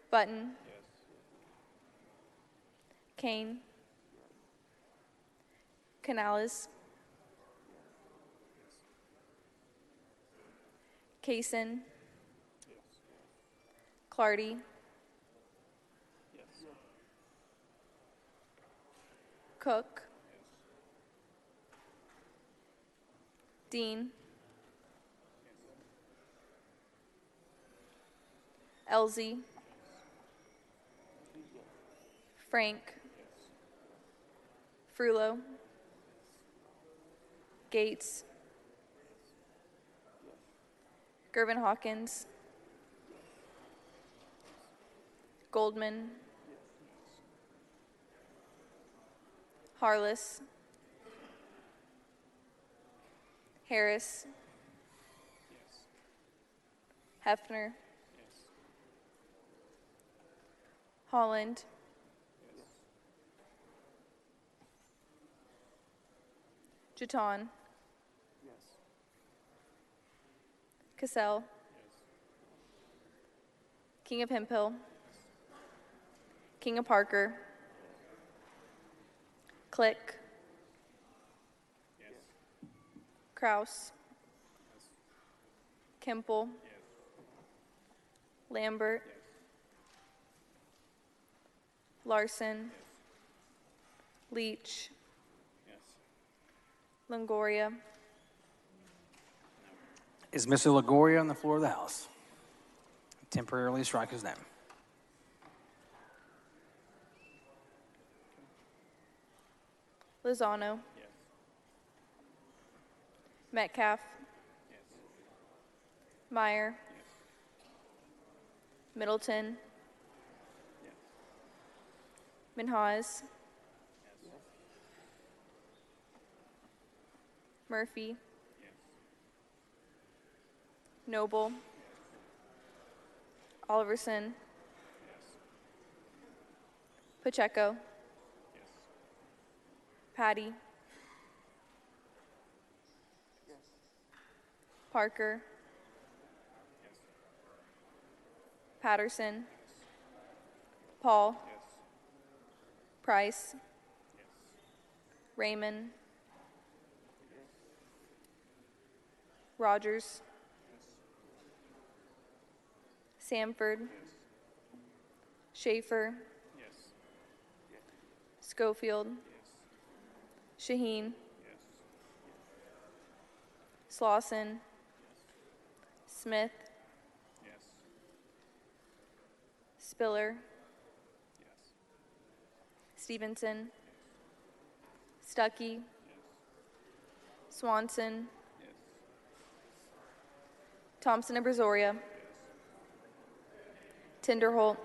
Speaker 6: Button. Kane. Canales. Kaysen. Clardy. Cook. Dean, Elsie, Frank, Frulo, Gates, Gervin Hawkins, Goldman, Harless, Harris, Hefner, Holland, Jaton, Cassell, King of Hemphill, King of Parker, Click, Kraus, Kemple, Lambert, Larson, Leach, Longoria.
Speaker 7: Is Mr. Longoria on the floor of the House? Temporarily strike his name.
Speaker 6: Lozano, Metcalf, Meyer, Middleton, Minhaz, Murphy, Noble, Oliverson, Pacheco, Patty, Parker, Patterson, Paul, Price, Raymond, Rogers, Samford, Schaefer, Schofield, Shaheen, Slauson, Smith, Spiller, Stevenson, Stuckey, Swanson, Thompson and Brazoria, Tinderholt,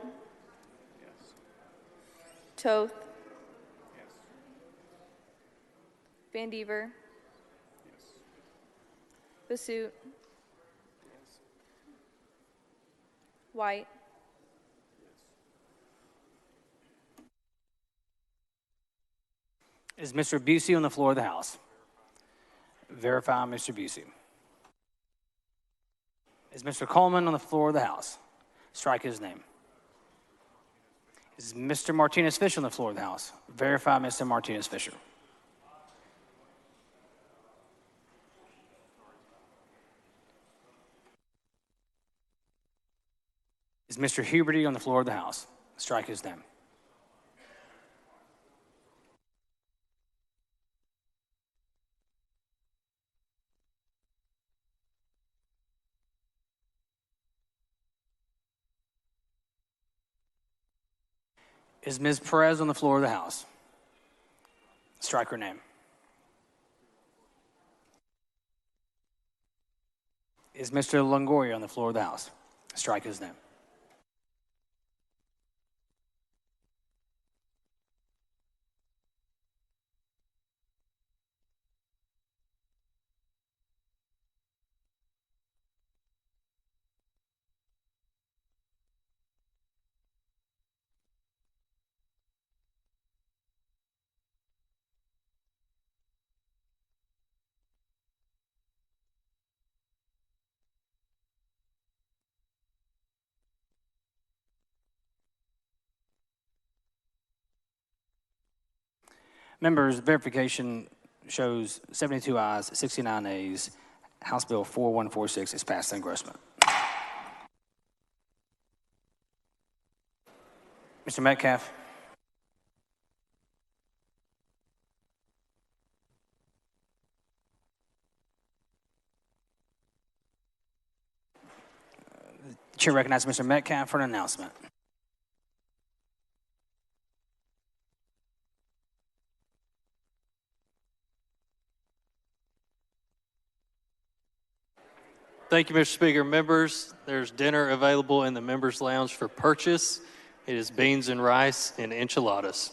Speaker 6: Toth, Van Dever, Basut, White,
Speaker 7: Is Mr. Busey on the floor of the House? Verify Mr. Busey. Is Mr. Coleman on the floor of the House? Strike his name. Is Mr. Martinez Fisher on the floor of the House? Verify Mr. Martinez Fisher. Is Mr. Huberty on the floor of the House? Strike his name. Is Ms. Perez on the floor of the House? Strike her name. Is Mr. Longoria on the floor of the House? Strike his name. Members, verification shows 72 ayes, 69 nays. House Bill 4146 is passed in engrossment. Mr. Metcalf. Chair recognizes Mr. Metcalf for an announcement.
Speaker 5: Thank you, Mr. Speaker. Members, there's dinner available in the members' lounge for purchase. It is beans and rice and enchiladas.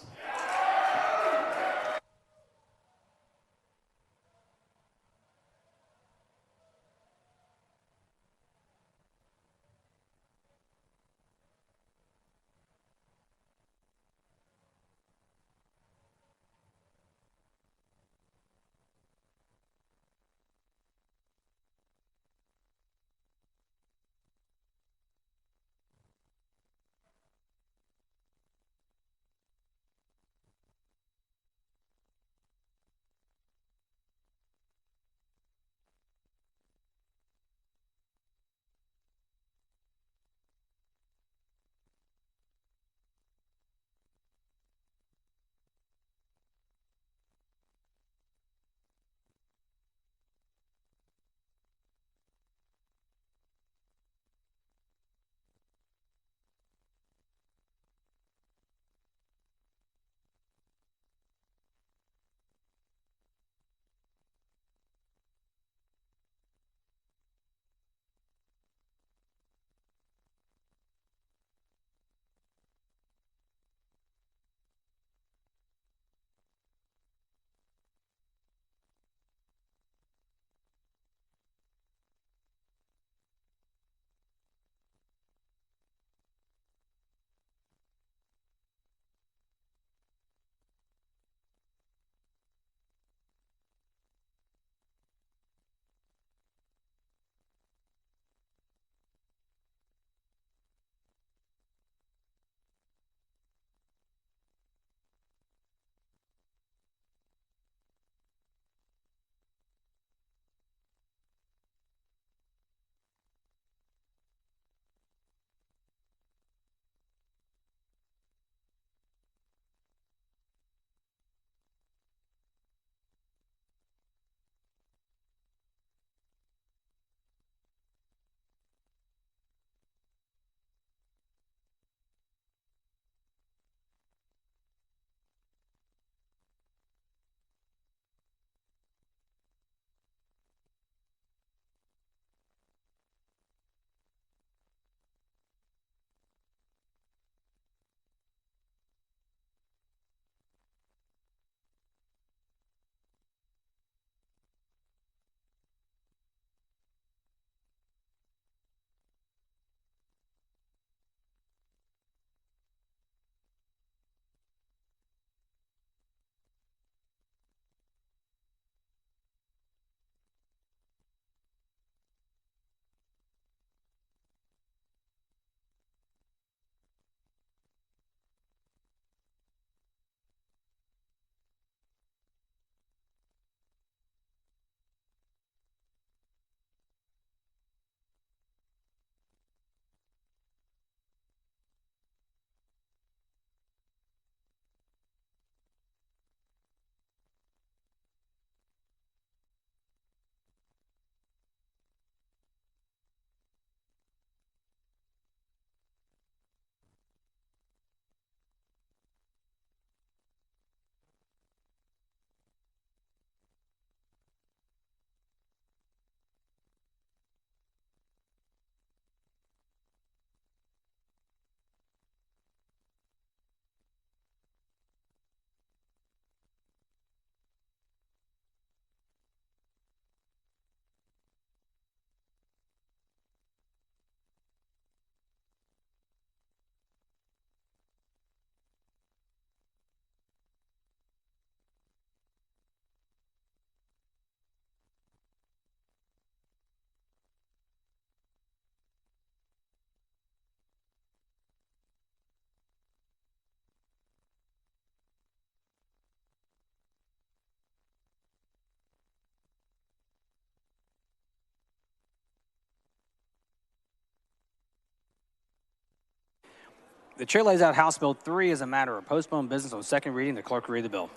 Speaker 7: The chair lays out House Bill 3 as a matter of postponed business on second reading. The clerk will read the bill.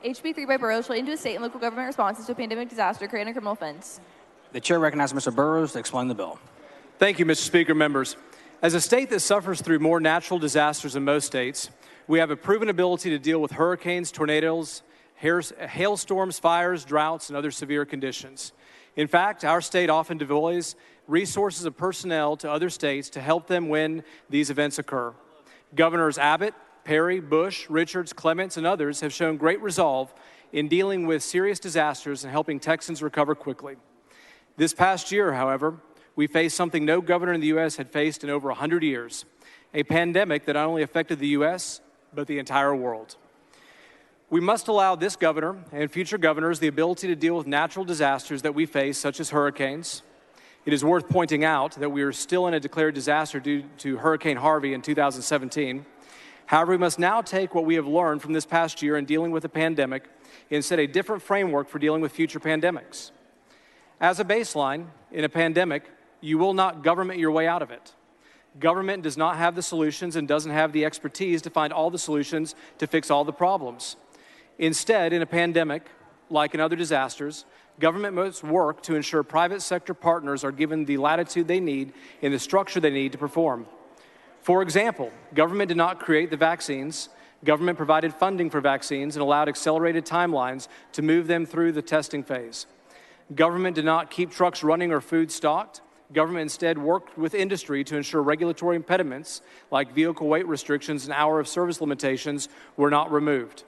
Speaker 6: HB 3 by Burrows relating to state and local government responses to a pandemic disaster creating a criminal offense.
Speaker 7: The chair recognizes Mr. Burrows to explain the bill.
Speaker 15: Thank you, Mr. Speaker. Members,
Speaker 10: As a state that suffers through more natural disasters than most states, we have a proven ability to deal with hurricanes, tornadoes, hailstorms, fires, droughts, and other severe conditions. In fact, our state often deploys resources and personnel to other states to help them when these events occur. Governors Abbott, Perry, Bush, Richards, Clements, and others have shown great resolve in dealing with serious disasters and helping Texans recover quickly. This past year, however, we faced something no governor in the U.S. had faced in over 100 years, a pandemic that not only affected the U.S., but the entire world. We must allow this governor and future governors the ability to deal with natural disasters that we face, such as hurricanes. It is worth pointing out that we are still in a declared disaster due to Hurricane Harvey in 2017. However, we must now take what we have learned from this past year in dealing with the pandemic and set a different framework for dealing with future pandemics. As a baseline, in a pandemic, you will not government your way out of it. Government does not have the solutions and doesn't have the expertise to find all the solutions to fix all the problems. Instead, in a pandemic, like in other disasters, government must work to ensure private sector partners are given the latitude they need and the structure they need to perform. For example, government did not create the vaccines. Government provided funding for vaccines and allowed accelerated timelines to move them through the testing phase. Government did not keep trucks running or food stocked. Government instead worked with industry to ensure regulatory impediments like vehicle weight restrictions and hour of service limitations were not removed.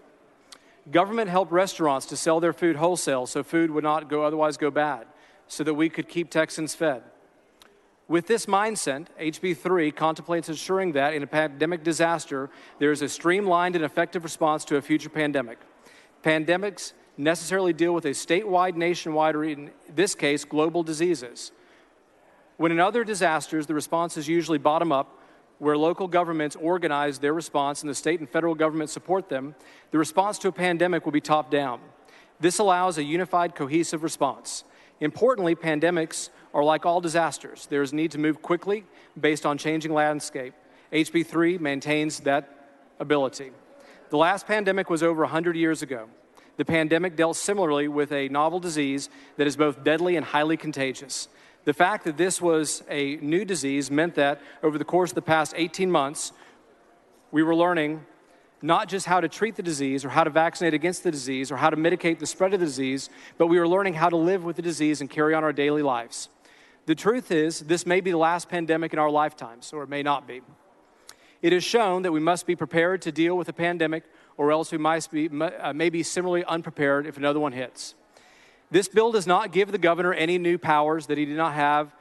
Speaker 10: Government helped restaurants to sell their food wholesale so food would not otherwise go bad, so that we could keep Texans fed. With this mindset, HB 3 contemplates ensuring that in a pandemic disaster, there is a streamlined and effective response to a future pandemic. Pandemics necessarily deal with a statewide, nationwide, or in this case, global diseases. When in other disasters, the response is usually bottom-up, where local governments organize their response and the state and federal government support them, the response to a pandemic will be top-down. This allows a unified, cohesive response. Importantly, pandemics are like all disasters. There is a need to move quickly based on changing landscape. HB 3 maintains that ability. The last pandemic was over 100 years ago. The pandemic dealt similarly with a novel disease that is both deadly and highly contagious. The fact that this was a new disease meant that over the course of the past 18 months, we were learning not just how to treat the disease or how to vaccinate against the disease or how to mitigate the spread of the disease, but we were learning how to live with the disease and carry on our daily lives. The truth is, this may be the last pandemic in our lifetimes, or it may not be. It is shown that we must be prepared to deal with a pandemic, or else we may be similarly unprepared if another one hits. This bill does not give the governor any new powers that he did not have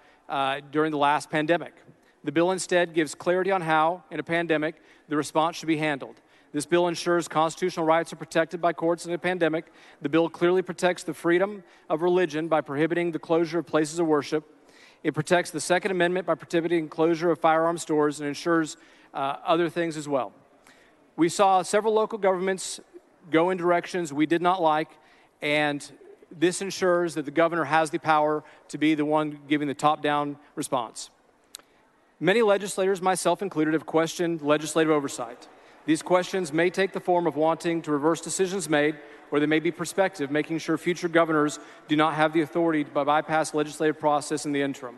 Speaker 10: during the last pandemic. The bill instead gives clarity on how, in a pandemic, the response should be handled. This bill ensures constitutional rights are protected by courts in a pandemic. The bill clearly protects the freedom of religion by prohibiting the closure of places of worship. It protects the Second Amendment by prohibiting closure of firearm stores and ensures other things as well. We saw several local governments go in directions we did not like, and this ensures that the governor has the power to be the one giving the top-down response. Many legislators, myself included, have questioned legislative oversight. These questions may take the form of wanting to reverse decisions made, or they may be prospective, making sure future governors do not have the authority to bypass legislative process in the interim.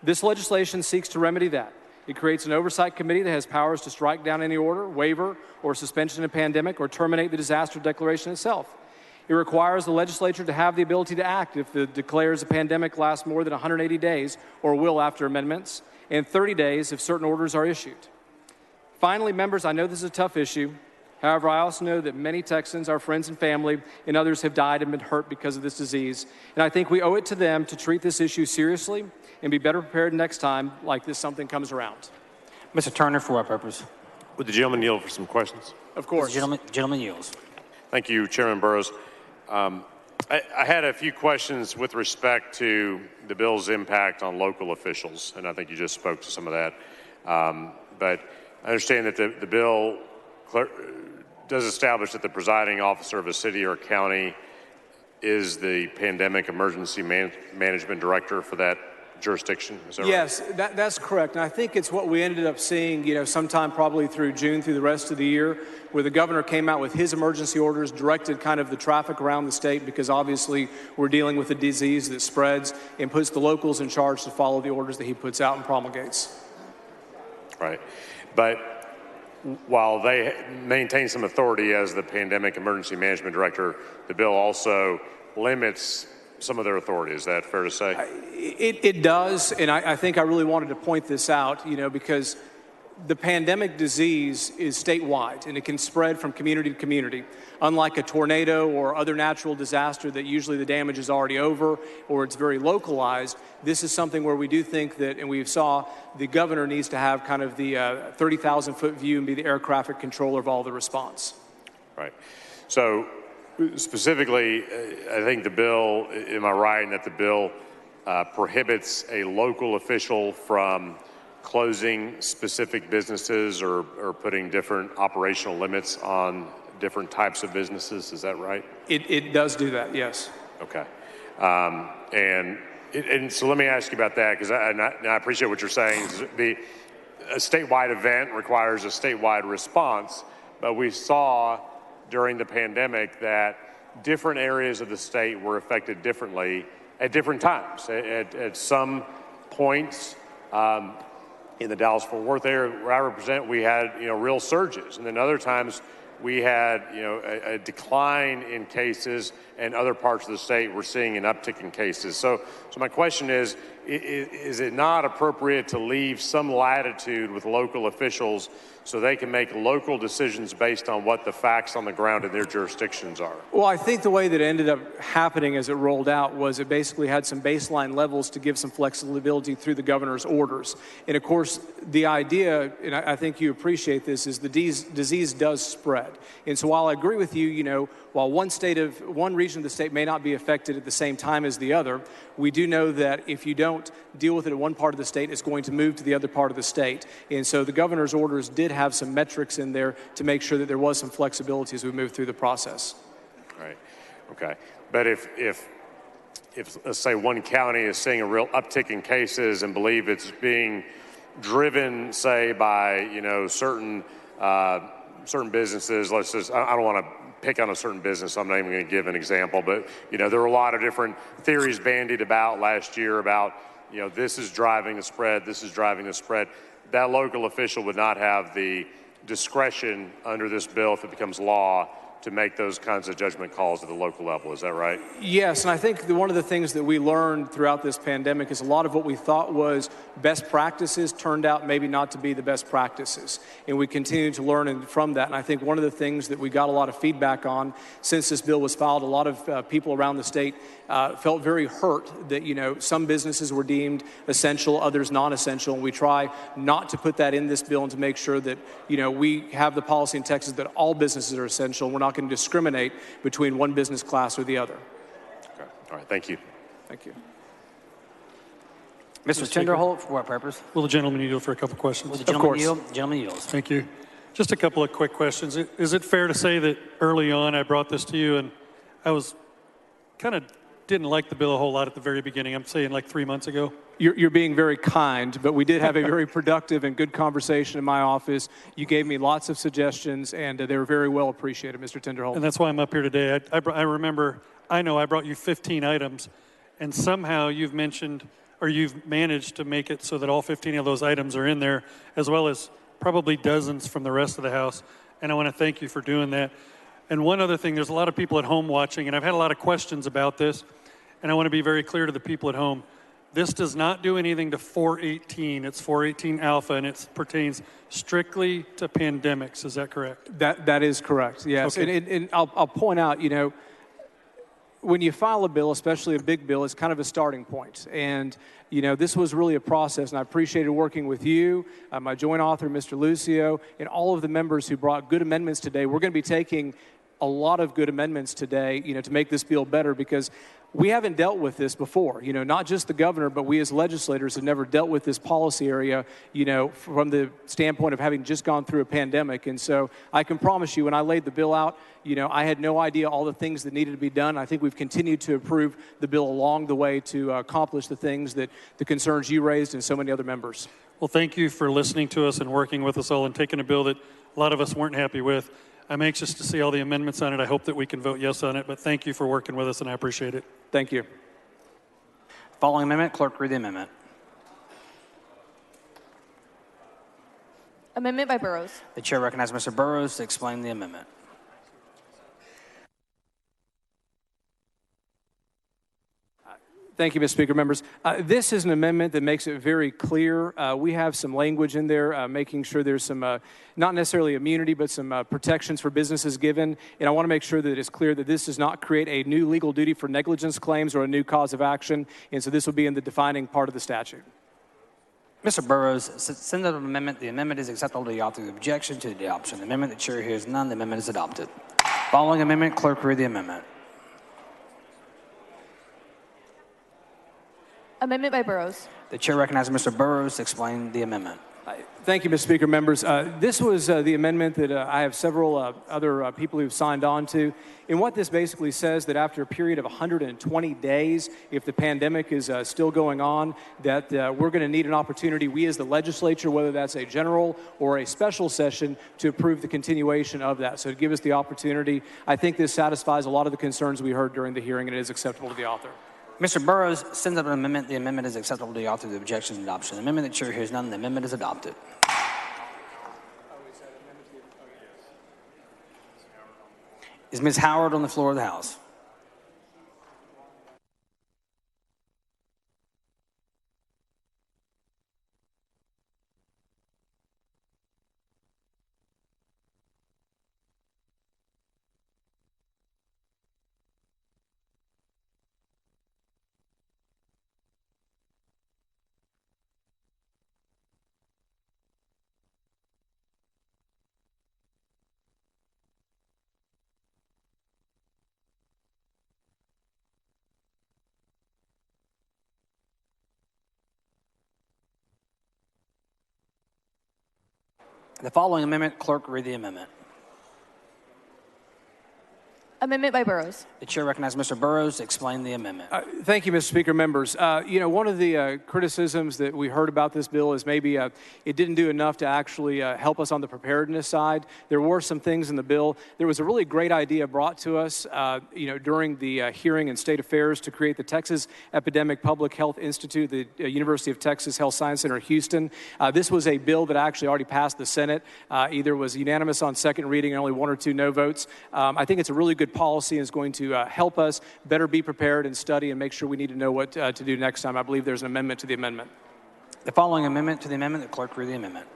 Speaker 10: This legislation seeks to remedy that. It creates an oversight committee that has powers to strike down any order, waiver, or suspension of a pandemic, or terminate the disaster declaration itself. It requires the legislature to have the ability to act if it declares a pandemic lasts more than 180 days, or will after amendments, and 30 days if certain orders are issued. Finally, members, I know this is a tough issue. However, I also know that many Texans, our friends and family, and others have died and been hurt because of this disease. And I think we owe it to them to treat this issue seriously and be better prepared next time like this something comes around.
Speaker 7: Mr. Turner, for what purpose?
Speaker 15: Would the gentleman yield for some questions?
Speaker 10: Of course.
Speaker 7: Gentleman yields.
Speaker 15: Thank you, Chairman Burrows. I had a few questions with respect to the bill's impact on local officials, and I think you just spoke to some of that. But I understand that the bill does establish that the presiding officer of a city or county is the pandemic emergency management director for that jurisdiction. Is that
Speaker 10: yes,
Speaker 15: right?
Speaker 10: that's correct. And I think it's what we ended up seeing, sometime probably through June, through the rest of the year, where the governor came out with his emergency orders, directed kind of the traffic around the state, because obviously we're dealing with a disease that spreads, and puts the locals in charge to follow the orders that he puts out and promulgates.
Speaker 15: Right. But while they maintain some authority as the Pandemic Emergency Management Director, the bill also limits some of their authority. Is that fair to say?
Speaker 10: It does, and I think I really wanted to point this out, because the pandemic disease is statewide, and it can spread from community to community. Unlike a tornado or other natural disaster that usually the damage is already over or it's very localized, this is something where we do think that, and we saw the governor needs to have kind of the 30,000-foot view and be the air traffic controller of all the response.
Speaker 15: Right. So specifically, I think the bill, am I right in that the bill prohibits a local official from closing specific businesses or putting different operational limits on different types of businesses? Is that right?
Speaker 10: It does do that, yes.
Speaker 15: Okay. And so let me ask you about that, because I appreciate what you're saying. A statewide event requires a statewide response, but we saw during the pandemic that different areas of the state were affected differently at different times. At some points, in the Dallas-Fort Worth area where I represent, we had real surges, and then other times we had a decline in cases, and other parts of the state were seeing an uptick in cases. So my question is it not appropriate to leave some latitude with local officials so they can make local decisions based on what the facts on the ground in their jurisdictions are?
Speaker 10: Well, I think the way that it ended up happening as it rolled out was it basically had some baseline levels to give some flexibility through the governor's orders. And of course, the idea, and I think you appreciate this, is the disease does spread. And so while I agree with you, while one region of the state may not be affected at the same time as the other, we do know that if you don't deal with it in one part of the state, it's going to move to the other part of the state. And so the governor's orders did have some metrics in there to make sure that there was some flexibility as we move through the process.
Speaker 15: Right. Okay. But if let's say one county is seeing a real uptick in cases and believe it's being driven, say, by certain businesses, I don't want to pick on a certain business, so I'm not even going to give an example, but there were a lot of different theories bandied about last year about this is driving the spread, this is driving the spread. That local official would not have the discretion under this bill, if it becomes law, to make those kinds of judgment calls at the local level. Is that right?
Speaker 10: Yes, and I think one of the things that we learned throughout this pandemic is a lot of what we thought was best practices turned out maybe not to be the best practices. And we continue to learn from that. And I think one of the things that we got a lot of feedback on since this bill was filed, a lot of people around the state felt very hurt that, some businesses were deemed essential, others non-essential. And we try not to put that in this bill and to make sure that, we have the policy in Texas that all businesses are essential. We're not going to discriminate between one business class or the other.
Speaker 15: Okay. All right. Thank you.
Speaker 10: Thank you.
Speaker 7: Mr. Tinderholt, for what purpose?
Speaker 8: Will the gentleman yield for a couple questions?
Speaker 7: Will the gentleman yield? Gentleman yields.
Speaker 8: Thank you. Just a couple of quick questions. Is it fair to say that early on I brought this to you and I was kind of didn't like the bill a whole lot at the very beginning? I'm saying like 3 months ago.
Speaker 10: You're being very kind, but we did have a very productive and good conversation in my office. You gave me lots of suggestions, and they were very well appreciated, Mr. Tinderholt.
Speaker 8: And that's why I'm up here today. I remember, I brought you 15 items, and somehow you've mentioned, or you've managed to make it so that all 15 of those items are in there, as well as probably dozens from the rest of the House. And I want to thank you for doing that. And one other thing, there's a lot of people at home watching, and I've had a lot of questions about this, and I want to be very clear to the people at home. This does not do anything to 418. It's 418 alpha, and it pertains strictly to pandemics. Is that correct?
Speaker 10: That is correct, yes.
Speaker 8: Okay.
Speaker 10: And I'll point out, when you file a bill, especially a big bill, it's kind of a starting point. And, this was really a process, and I appreciated working with you, my joint author, Mr. Lucio, and all of the members who brought good amendments today. We're going to be taking a lot of good amendments today, to make this bill better, because we haven't dealt with this before. Not just the governor, but we as legislators have never dealt with this policy area, from the standpoint of having just gone through a pandemic. And so I can promise you, when I laid the bill out, I had no idea all the things that needed to be done. I think we've continued to improve the bill along the way to accomplish the things that the concerns you raised and so many other members.
Speaker 8: Well, thank you for listening to us and working with us all and taking a bill that a lot of us weren't happy with. I'm anxious to see all the amendments on it. I hope that we can vote yes on it, but thank you for working with us, and I appreciate it.
Speaker 10: Thank you.
Speaker 7: Following amendment, clerk read the amendment.
Speaker 6: Amendment by Burrows.
Speaker 7: The chair recognizes Mr. Burrows to explain the amendment.
Speaker 10: Thank you, Mr. Speaker. Members, this is an amendment that makes it very clear. We have some language in there making sure there's some, not necessarily immunity, but some protections for businesses given. And I want to make sure that it's clear that this does not create a new legal duty for negligence claims or a new cause of action. And so this will be in the defining part of the statute.
Speaker 7: Mr. Burrows, send an amendment. The amendment is acceptable to the author. The objection to the adoption. The amendment, the chair hears none. The amendment is adopted. Following amendment, clerk read the amendment.
Speaker 6: Amendment by Burrows.
Speaker 7: The chair recognizes Mr. Burrows to explain the amendment.
Speaker 10: Thank you, Mr. Speaker. Members, this was the amendment that I have several other people who've signed on to. And what this basically says that after a period of 120 days, if the pandemic is still going on, that we're going to need an opportunity, we as the legislature, whether that's a general or a special session, to approve the continuation of that. So to give us the opportunity, I think this satisfies a lot of the concerns we heard during the hearing, and it is acceptable to the author.
Speaker 7: Mr. Burrows sends up an amendment. The amendment is acceptable to the author of the objection to adoption. The amendment, the chair hears none. The amendment is adopted. Is Ms. Howard on the floor of the House? The following amendment, clerk read the amendment.
Speaker 6: Amendment by Burrows.
Speaker 7: The chair recognizes Mr. Burrows to explain the amendment.
Speaker 10: Thank you, Mr. Speaker. Members, one of the criticisms that we heard about this bill is maybe it didn't do enough to actually help us on the preparedness side. There were some things in the bill. There was a really great idea brought to us, during the hearing in State Affairs to create the Texas Epidemic Public Health Institute, the University of Texas Health Science Center, Houston. This was a bill that actually already passed the Senate. Either was unanimous on second reading and only 1 or 2 no votes. I think it's a really good policy and is going to help us better be prepared and study and make sure we need to know what to do next time. I believe there's an amendment to the amendment.
Speaker 7: The following amendment to the amendment, the clerk read the amendment.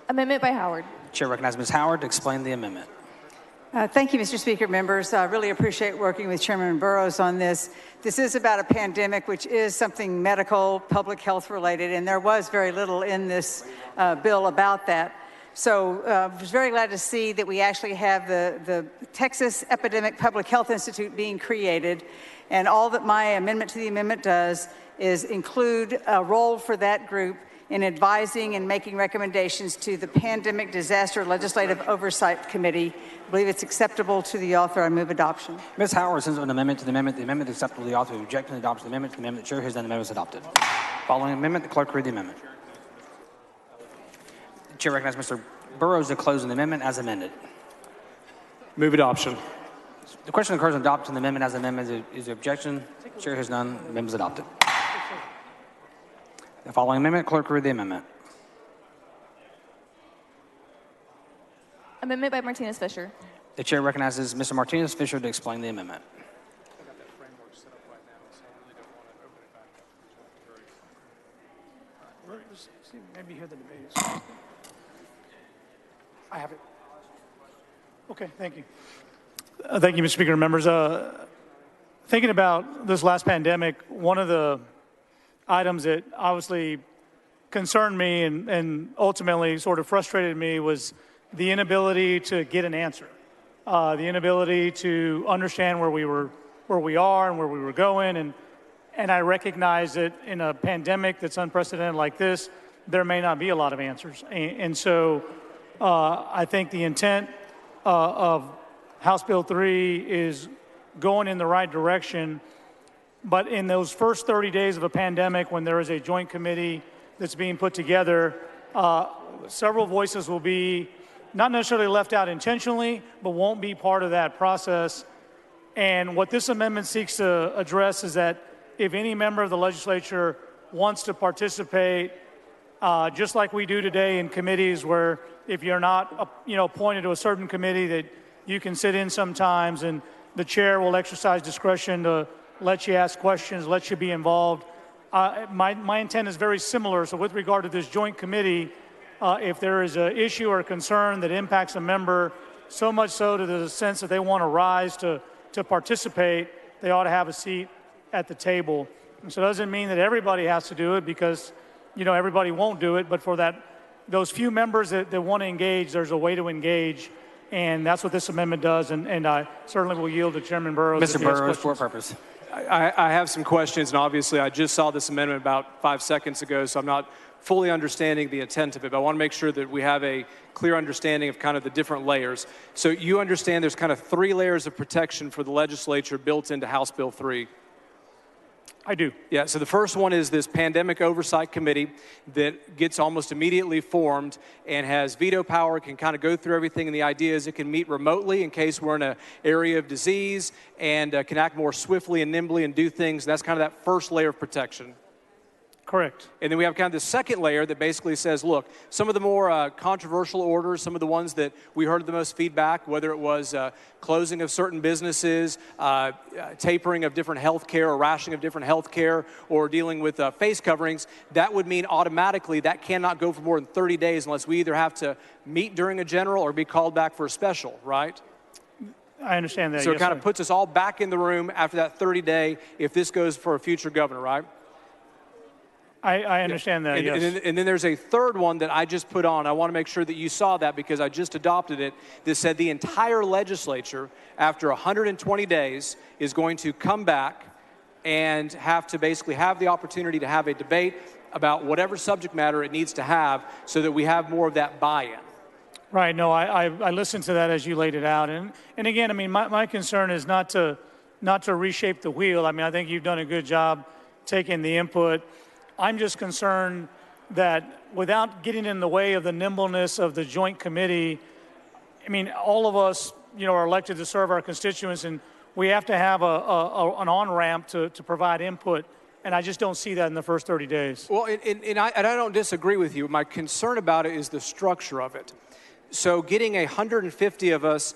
Speaker 6: Amendment by Howard.
Speaker 7: Chair recognizes Ms. Howard to explain the amendment.
Speaker 14: Thank you, Mr. Speaker. Members, I really appreciate working with Chairman Burrows on this. This is about a pandemic, which is something medical, public health related, and there was very little in this bill about that. So I was very glad to see that we actually have the Texas Epidemic Public Health Institute being created. And all that my amendment to the amendment does is include a role for that group in advising and making recommendations to the Pandemic Disaster Legislative Oversight Committee. I believe it's acceptable to the author. I move adoption.
Speaker 7: Ms. Howard sends an amendment to the amendment. The amendment is acceptable to the author. Objecting to the adoption of the amendment. The amendment, the chair has done. The amendment is adopted. Following amendment, the clerk read the amendment. The chair recognizes Mr. Burrows to close the amendment as amended.
Speaker 10: Move adoption.
Speaker 7: The question occurs on adopting the amendment as amendment. Is the objection? The chair has none. The amendment is adopted. The following amendment, clerk read the amendment.
Speaker 6: Amendment by Martinez Fisher.
Speaker 7: The chair recognizes Mr. Martinez Fisher to explain the amendment.
Speaker 17: Maybe hear the debates. I have it. Okay, thank you. Thank you, Mr. Speaker. Members, thinking about this last pandemic, one of the items that obviously concerned me and ultimately sort of frustrated me was the inability to get an answer, the inability to understand where we are and where we were going, and I recognize that in a pandemic that's unprecedented like this, there may not be a lot of answers, and so I think the intent of House Bill 3 is going in the right direction. But in those first 30 days of a pandemic, when there is a joint committee that's being put together, several voices will be not necessarily left out intentionally, but won't be part of that process. And what this amendment seeks to address is that if any member of the legislature wants to participate just like we do today in committees where if you're not, appointed to a certain committee that you can sit in sometimes and the chair will exercise discretion to let you ask questions, let you be involved. My intent is very similar. So with regard to this joint committee, if there is an issue or a concern that impacts a member, so much so to the sense that they want to rise to participate, they ought to have a seat at the table. And so it doesn't mean that everybody has to do it because, everybody won't do it. But for those few members that want to engage, there's a way to engage. And that's what this amendment does. And I certainly will yield to Chairman Burrows.
Speaker 7: Mr. Burrows, for what purpose?
Speaker 10: I have some questions, and obviously I just saw this amendment about 5 seconds ago, so I'm not fully understanding the intent of it, but I want to make sure that we have a clear understanding of kind of the different layers. So you understand there's kind of 3 layers of protection for the legislature built into House Bill 3.
Speaker 17: I do.
Speaker 10: Yeah, so the first one is this Pandemic Oversight Committee that gets almost immediately formed and has veto power, can kind of go through everything, and the idea is it can meet remotely in case we're in an area of disease and can act more swiftly and nimbly and do things. That's kind of that first layer of protection.
Speaker 17: Correct.
Speaker 10: And then we have kind of the second layer that basically says, look, some of the more controversial orders, some of the ones that we heard the most feedback, whether it was closing of certain businesses, tapering of different health care or rationing of different health care, or dealing with face coverings, that would mean automatically that cannot go for more than 30 days unless we either have to meet during a general or be called back for a special, right?
Speaker 17: I understand that.
Speaker 10: So
Speaker 17: yes,
Speaker 10: it kind
Speaker 17: sir.
Speaker 10: of puts us all back in the room after that 30-day if this goes for a future governor, right?
Speaker 17: I understand that, yes.
Speaker 10: And then there's a third one that I just put on. I want to make sure that you saw that because I just adopted it. That said the entire legislature, after 120 days, is going to come back and have to basically have the opportunity to have a debate about whatever subject matter it needs to have so that we have more of that buy-in.
Speaker 17: Right. No, I listened to that as you laid it out. And again, I mean, my concern is not to reshape the wheel. I mean, I think you've done a good job taking the input. I'm just concerned that without getting in the way of the nimbleness of the joint committee, I mean, all of us, are elected to serve our constituents, and we have to have an on-ramp to provide input. And I just don't see that in the first 30 days.
Speaker 10: Well, and I don't disagree with you. My concern about it is the structure of it. So getting 150 of us,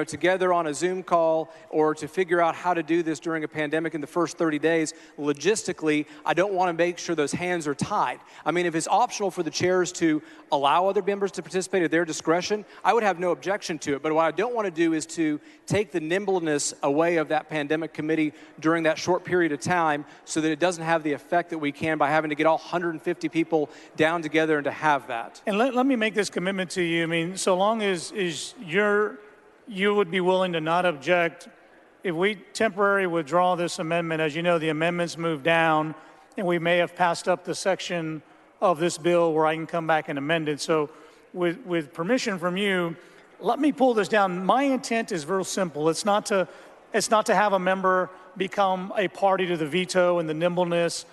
Speaker 10: together on a Zoom call or to figure out how to do this during a pandemic in the first 30 days, logistically, I don't want to make sure those hands are tied. I mean, if it's optional for the chairs to allow other members to participate at their discretion, I would have no objection to it. But what I don't want to do is to take the nimbleness away of that pandemic committee during that short period of time so that it doesn't have the effect that we can by having to get all 150 people down together and to have that.
Speaker 17: And let me make this commitment to you. I mean, so long as you would be willing to not object, if we temporarily withdraw this amendment, as you know, the amendments move down, and we may have passed up the section of this bill where I can come back and amend it. So with permission from you, let me pull this down. My intent is very simple. It's not to have a member become a party to the veto and the nimbleness.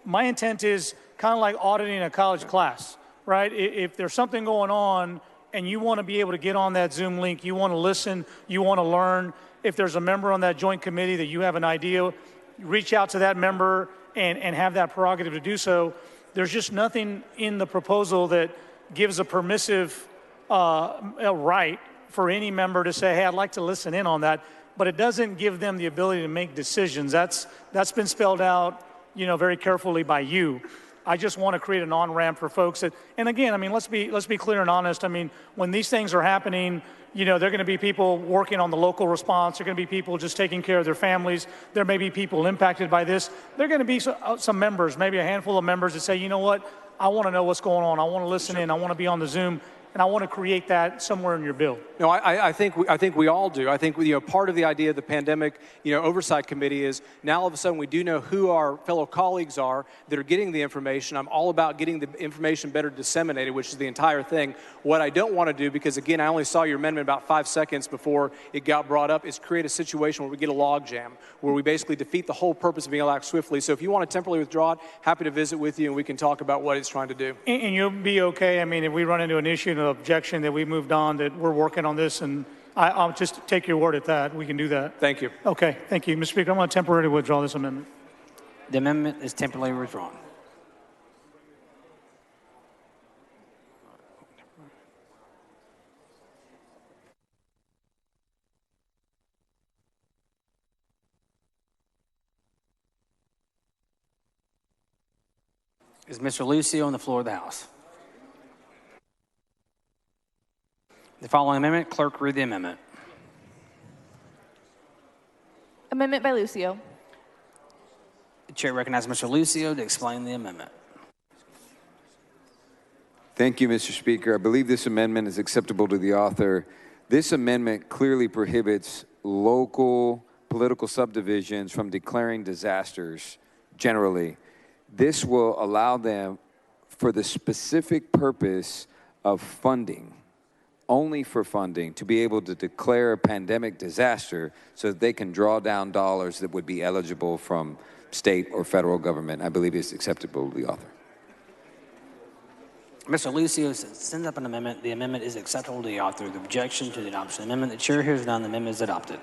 Speaker 17: My intent is kind of like auditing a college class, right? If there's something going on and you want to be able to get on that Zoom link, you want to listen, you want to learn, if there's a member on that joint committee that you have an idea, reach out to that member and have that prerogative to do so. There's just nothing in the proposal that gives a permissive right for any member to say, hey, I'd like to listen in on that, but it doesn't give them the ability to make decisions. That's been spelled out, very carefully by you. I just want to create an on-ramp for folks that, and again, I mean, let's be clear and honest. I mean, when these things are happening, there are going to be people working on the local response. There are going to be people just taking care of their families. There may be people impacted by this. There are going to be some members, maybe a handful of members that say, you know what, I want to know what's going on. I want to listen in. I want to be on the Zoom. And I want to create that somewhere in your bill.
Speaker 10: No, I think we all do. I think part of the idea of the pandemic oversight committee is now all of a sudden we do know who our fellow colleagues are that are getting the information. I'm all about getting the information better disseminated, which is the entire thing. What I don't want to do, because again I only saw your amendment about 5 seconds before it got brought up, is create a situation where we get a log jam, where we basically defeat the whole purpose of being able to act swiftly. So if you want to temporarily withdraw it, happy to visit with you and we can talk about what it's trying to do.
Speaker 17: And you'll be okay. I mean, if we run into an issue, objection that we moved on, that we're working on this, and I'll just take your word at that. We can do that.
Speaker 10: Thank you.
Speaker 17: Okay, thank you. Mr. Speaker, I'm going to temporarily withdraw this amendment.
Speaker 7: The amendment is temporarily withdrawn. Is Mr. Lucio on the floor of the House? The following amendment, clerk read the amendment.
Speaker 6: Amendment by Lucio.
Speaker 7: The chair recognizes Mr. Lucio to explain the amendment.
Speaker 18: Thank you, Mr. Speaker. I believe this amendment is acceptable to the author. This amendment clearly prohibits local political subdivisions from declaring disasters generally. This will allow them, for the specific purpose of funding, only for funding, to be able to declare a pandemic disaster so that they can draw down dollars that would be eligible from state or federal government. I believe it's acceptable to the author.
Speaker 7: Mr. Lucio sends up an amendment. The amendment is acceptable to the author. The objection to the adoption of the amendment. The chair hears none. The amendment is adopted.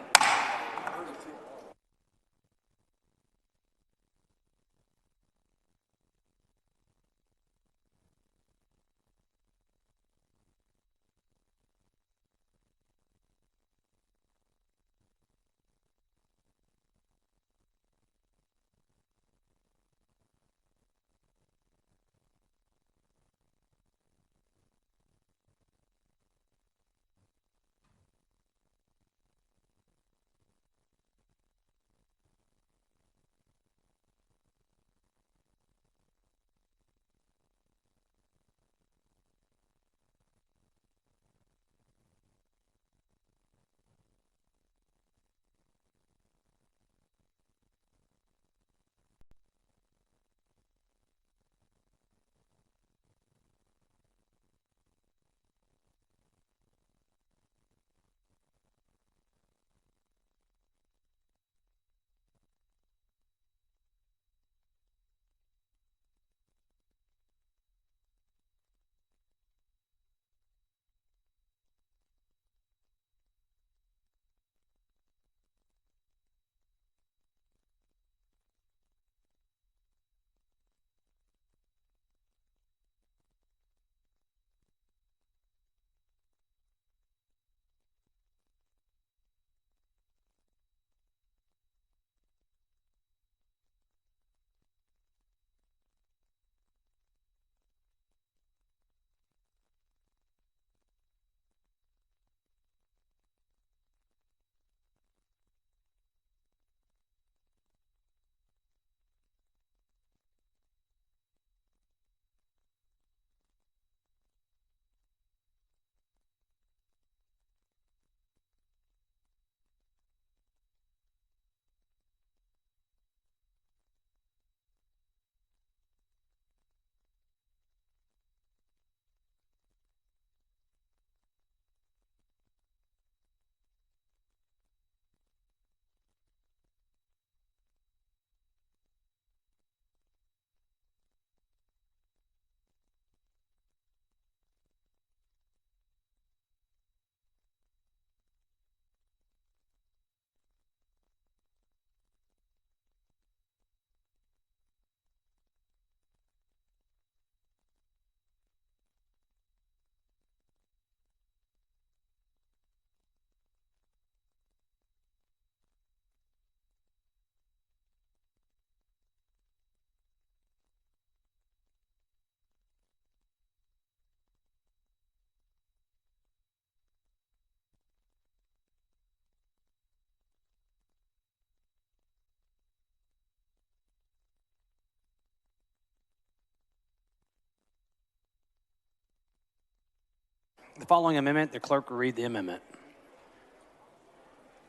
Speaker 7: The following amendment, the clerk will read the amendment.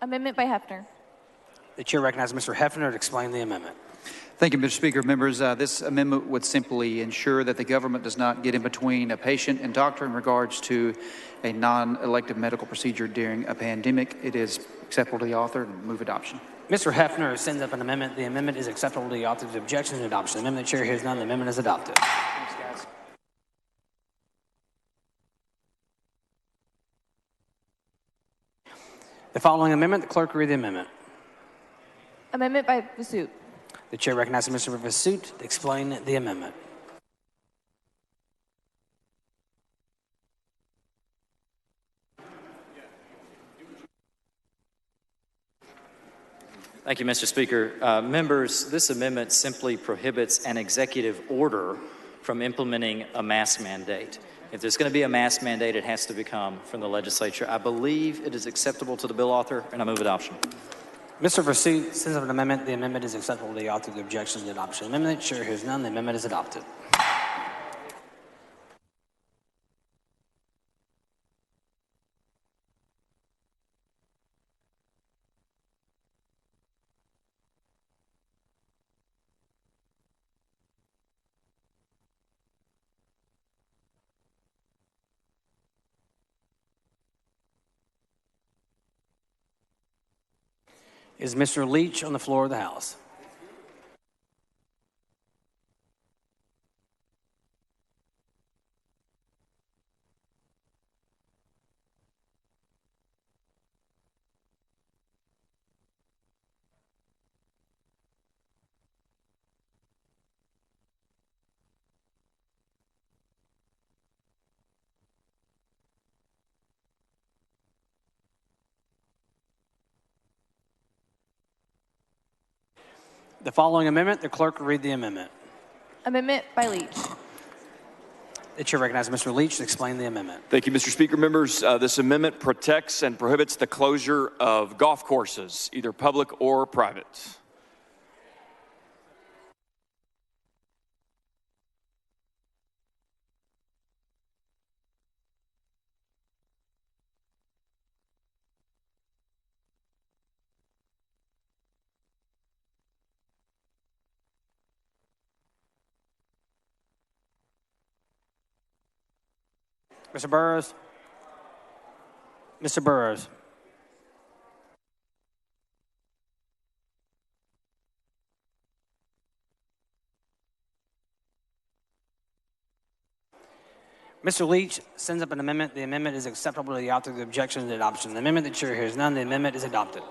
Speaker 6: Amendment by Hefner.
Speaker 7: The chair recognizes Mr. Hefner to explain the amendment.
Speaker 20: Thank you, Mr. Speaker. Members, this amendment would simply ensure that the government does not get in between a patient and doctor in regards to a non-elective medical procedure during a pandemic. It is acceptable to the author and move adoption.
Speaker 7: Mr. Hefner sends up an amendment. The amendment is acceptable to the author. The objection to adoption. The amendment, the chair hears none. The amendment is adopted. Thanks, guys. The following amendment, the clerk will read the amendment.
Speaker 6: Amendment by Vasut.
Speaker 7: The chair recognizes Mr. Vasut to explain the amendment.
Speaker 23: Thank you, Mr. Speaker. Members, this amendment simply prohibits an executive order
Speaker 2: from implementing a mask mandate. If there's going to be a mask mandate, it has to come from the legislature. I believe it is acceptable to the bill author, and I move adoption.
Speaker 7: Mr. Versuit sends up an amendment. The amendment is acceptable to the author. The objection to adoption. Amendment. Chair hears none. The amendment is adopted. Is Mr. Leach on the floor of the House? The following amendment, the clerk will read the amendment.
Speaker 6: Amendment by Leach.
Speaker 7: The chair recognizes Mr. Leach to explain the amendment.
Speaker 19: Thank you, Mr. Speaker. Members, this amendment protects and prohibits the closure of golf courses, either public or private.
Speaker 7: Mr. Burrows. Mr. Burrows. Mr. Leach sends up an amendment. The amendment is acceptable to the author. The objection to adoption. The amendment, the chair hears none. The amendment is adopted.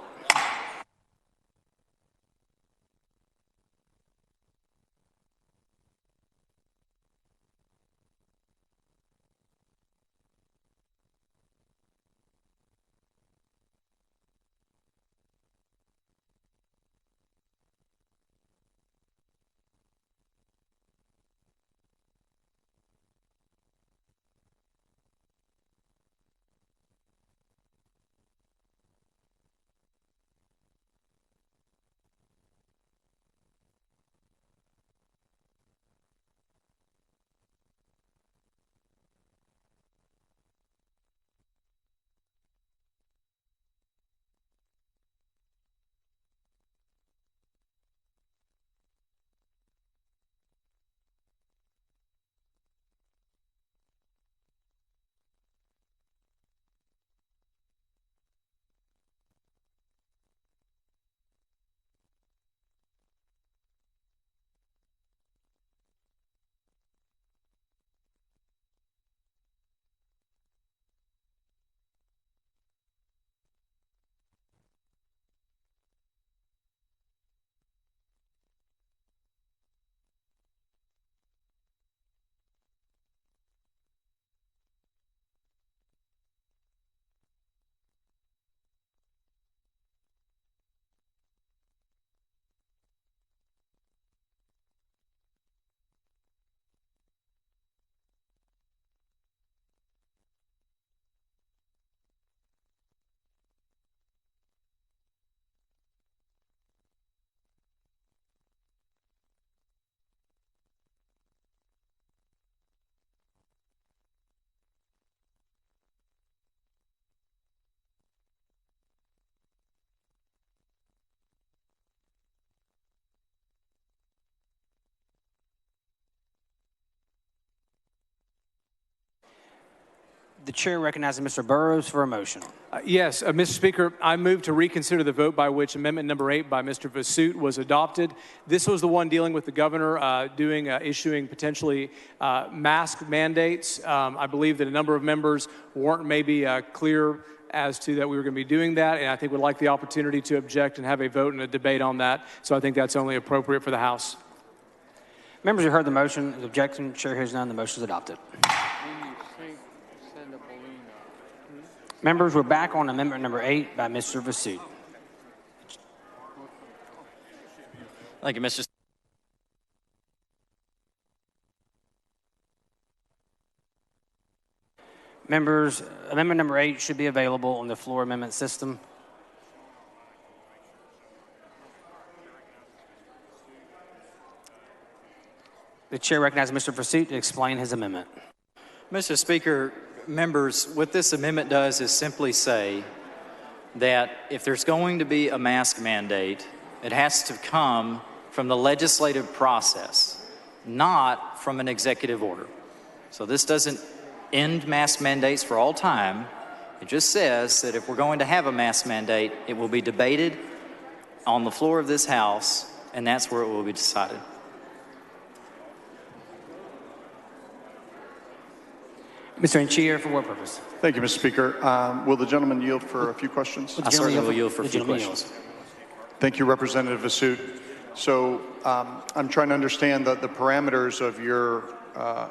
Speaker 7: The chair recognizes Mr. Burrows for a motion.
Speaker 10: Yes, Mr. Speaker, I move to reconsider the vote by which amendment number 8 by Mr. Versuit was adopted. This was the one dealing with the governor issuing potentially mask mandates. I believe that a number of members weren't maybe clear as to that we were going to be doing that, and I think would like the opportunity to object and have a vote and a debate on that. So I think that's only appropriate for the House.
Speaker 7: Members who heard the motion, the objection, chair hears none. The motion is adopted. Members, we're back on amendment number 8 by Mr. Versuit.
Speaker 2: Thank you, Mr.
Speaker 7: Members, amendment number 8 should be available on the floor amendment system. The chair recognizes Mr. Pursuit to explain his amendment.
Speaker 2: Mr. Speaker, members, what this amendment does is simply say that if there's going to be a mask mandate, it has to come from the legislative process, not from an executive order. So this doesn't end mask mandates for all time. It just says that if we're going to have a mask mandate, it will be debated on the floor of this House, and that's where it will be decided.
Speaker 7: Mr. Anchier, for what purpose?
Speaker 13: Thank you, Mr. Speaker. Will the gentleman yield for a few questions?
Speaker 2: I certainly will yield for a few questions.
Speaker 13: Thank you, Representative Vasut. So I'm trying to understand the parameters of your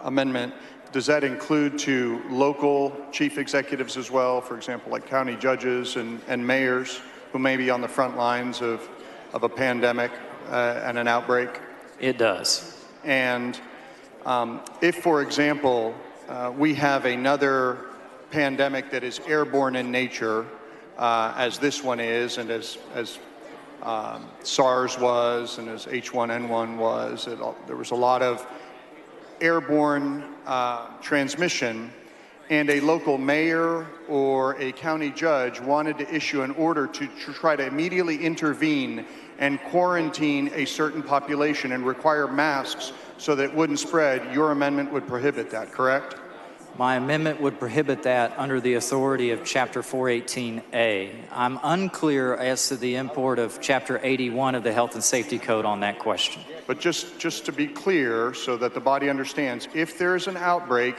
Speaker 13: amendment. Does that include to local chief executives as well, for example, like county judges and mayors who may be on the front lines of a pandemic and an outbreak?
Speaker 2: It does.
Speaker 13: And if, for example, we have another pandemic that is airborne in nature, as this one is, and as SARS was, and as H1N1 was. There was a lot of airborne transmission, and a local mayor or a county judge wanted to issue an order to try to immediately intervene and quarantine a certain population and require masks so that it wouldn't spread. Your amendment would prohibit that, correct?
Speaker 2: My amendment would prohibit that under the authority of Chapter 418A. I'm unclear as to the import of Chapter 81 of the Health and Safety Code on that question.
Speaker 13: But just to be clear, so that the body understands, if there is an outbreak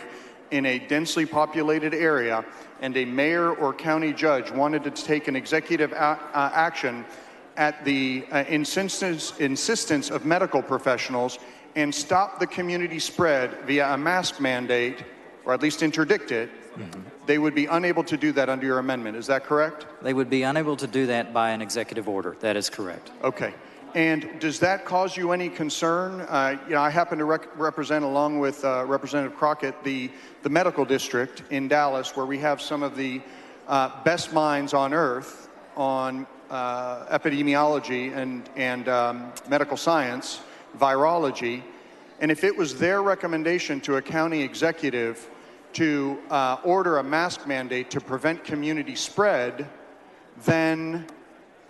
Speaker 13: in a densely populated area and a mayor or county judge wanted to take an executive action at the insistence of medical professionals and stop the community spread via a mask mandate, or at least interdict it, they would be unable to do that under your amendment. Is that correct?
Speaker 2: They would be unable to do that by an executive order. That is correct.
Speaker 13: Okay. And does that cause you any concern? I happen to represent, along with Representative Crockett, the medical district in Dallas, where we have some of the best minds on earth on epidemiology and medical science, virology. And if it was their recommendation to a county executive to order a mask mandate to prevent community spread, then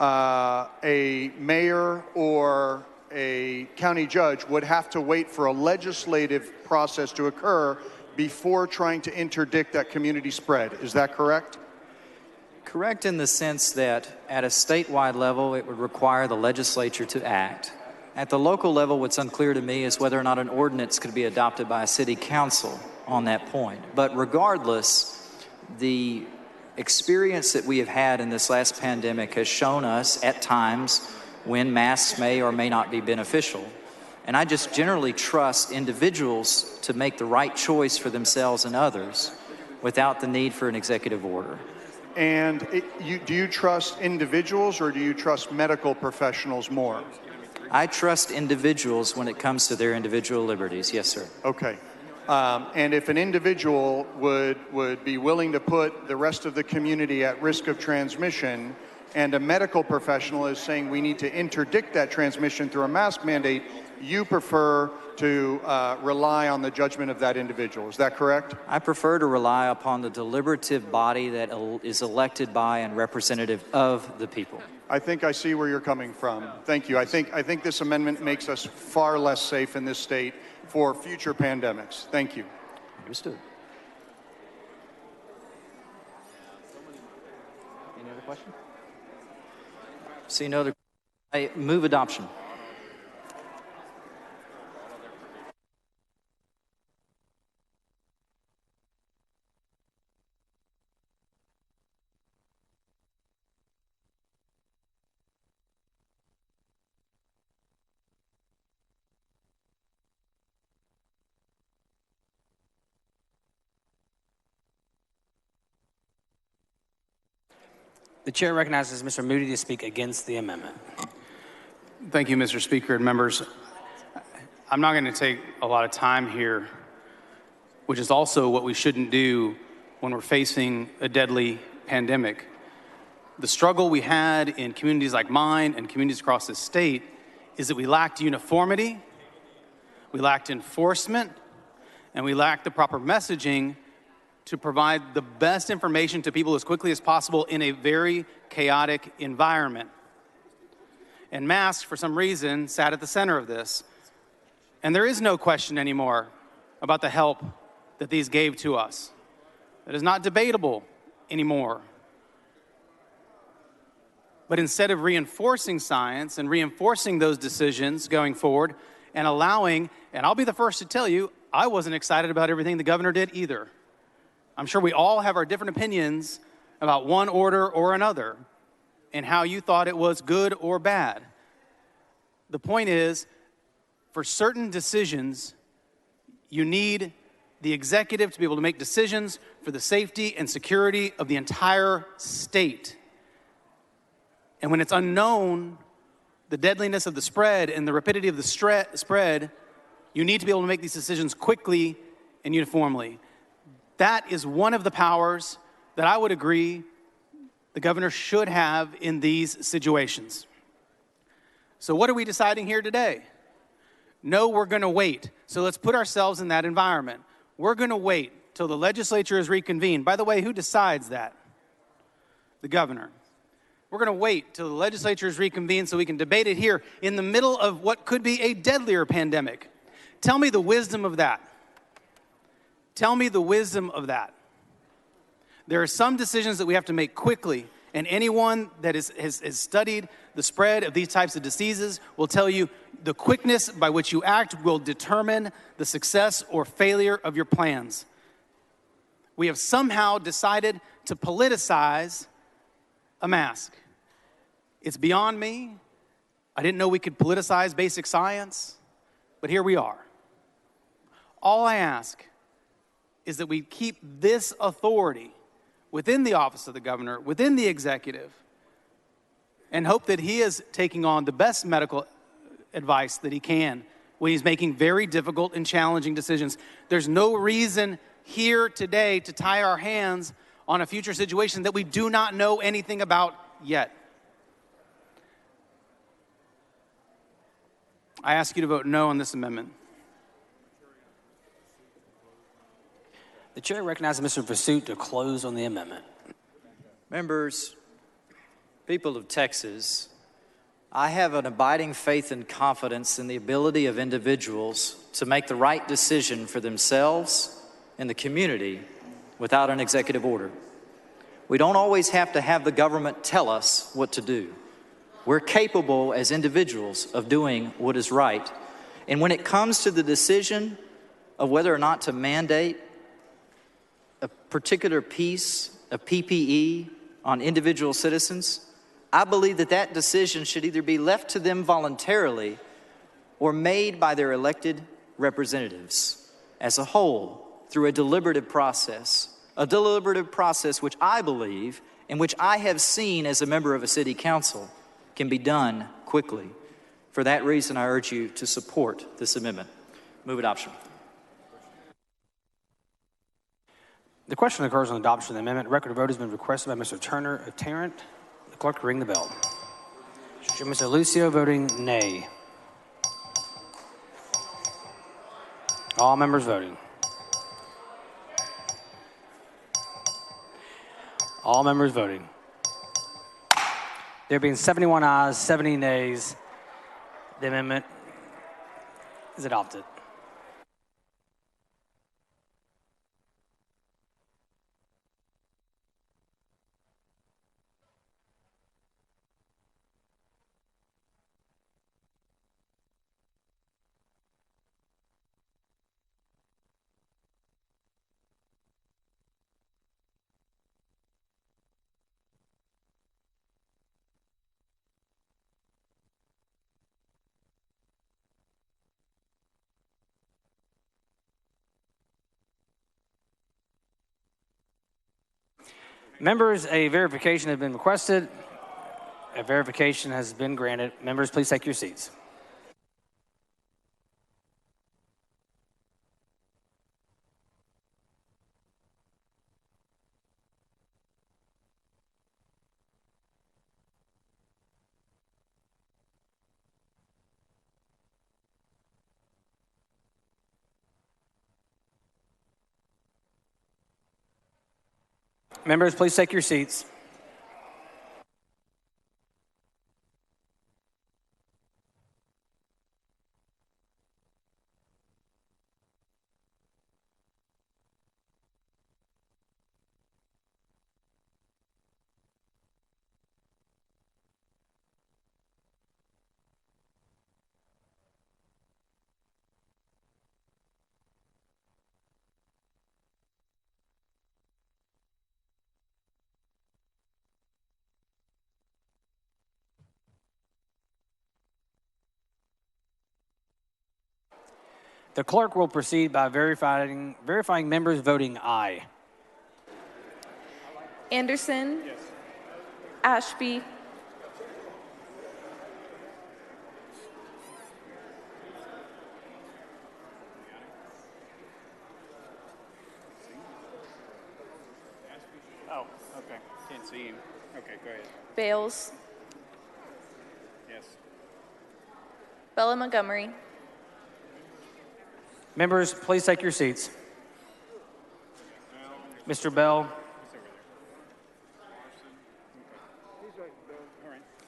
Speaker 13: a mayor or a county judge would have to wait for a legislative process to occur before trying to interdict that community spread. Is that correct?
Speaker 2: Correct in the sense that at a statewide level, it would require the legislature to act. At the local level, what's unclear to me is whether or not an ordinance could be adopted by a city council on that point. But regardless, the experience that we have had in this last pandemic has shown us at times when masks may or may not be beneficial. And I just generally trust individuals to make the right choice for themselves and others without the need for an executive order.
Speaker 13: And do you trust individuals or do you trust medical professionals more?
Speaker 2: I trust individuals when it comes to their individual liberties. Yes, sir.
Speaker 13: Okay. And if an individual would be willing to put the rest of the community at risk of transmission, and a medical professional is saying we need to interdict that transmission through a mask mandate, you prefer to rely on the judgment of that individual. Is that correct?
Speaker 2: I prefer to rely upon the deliberative body that is elected by and representative of the people.
Speaker 13: I think I see where you're coming from. Thank you. I think this amendment makes us far less safe in this state for future pandemics. Thank you.
Speaker 2: Understood. Any other question? See no other. I move adoption.
Speaker 7: The chair recognizes Mr. Moody to speak against the amendment.
Speaker 21: Thank you, Mr. Speaker and members. I'm not going to take a lot of time here, which is also what we shouldn't do when we're facing a deadly pandemic. The struggle we had in communities like mine and communities across the state is that we lacked uniformity, we lacked enforcement, and we lacked the proper messaging to provide the best information to people as quickly as possible in a very chaotic environment. And masks, for some reason, sat at the center of this. And there is no question anymore about the help that these gave to us. That is not debatable anymore. But instead of reinforcing science and reinforcing those decisions going forward and allowing, and I'll be the first to tell you, I wasn't excited about everything the governor did either. I'm sure we all have our different opinions about one order or another and how you thought it was good or bad. The point is, for certain decisions, you need the executive to be able to make decisions for the safety and security of the entire state. And when it's unknown, the deadliness of the spread and the rapidity of the spread, you need to be able to make these decisions quickly and uniformly. That is one of the powers that I would agree the governor should have in these situations. So what are we deciding here today? No, we're going to wait. So let's put ourselves in that environment. We're going to wait till the legislature is reconvened. By the way, who decides that? The governor. We're going to wait till the legislature is reconvened so we can debate it here in the middle of what could be a deadlier pandemic. Tell me the wisdom of that. Tell me the wisdom of that. There are some decisions that we have to make quickly, and anyone that has studied the spread of these types of diseases will tell you the quickness by which you act will determine the success or failure of your plans. We have somehow decided to politicize a mask. It's beyond me. I didn't know we could politicize basic science, but here we are. All I ask is that we keep this authority within the office of the governor, within the executive, and hope that he is taking on the best medical advice that he can when he's making very difficult and challenging decisions. There's no reason here today to tie our hands on a future situation that we do not know anything about yet. I ask you to vote no on this amendment.
Speaker 7: The chair recognizes Mr. Pursuit to close on the amendment.
Speaker 2: Members, people of Texas, I have an abiding faith and confidence in the ability of individuals to make the right decision for themselves and the community without an executive order. We don't always have to have the government tell us what to do. We're capable as individuals of doing what is right. And when it comes to the decision of whether or not to mandate a particular piece of PPE on individual citizens, I believe that that decision should either be left to them voluntarily or made by their elected representatives as a whole through a deliberative process which I believe and which I have seen as a member of a city council can be done quickly. For that reason, I urge you to support this amendment. Move adoption.
Speaker 7: The question occurs on adoption of the amendment. Record of vote has been requested by Mr. Turner of Tarrant. The clerk will ring the bell. Mr. Lucio voting nay. All members voting. All members voting. There being 71 ayes, 70 nays, the amendment is adopted. Members, a verification has been requested. A verification has been granted. Members, please take your seats. Members, please take your seats. The clerk will proceed by verifying members voting aye.
Speaker 6: Anderson. Yes. Ashby.
Speaker 4: Oh, okay. Can't see him. Okay, go ahead.
Speaker 6: Bales.
Speaker 4: Yes.
Speaker 6: Bella Montgomery.
Speaker 7: Members, please take your seats. Mr. Bell.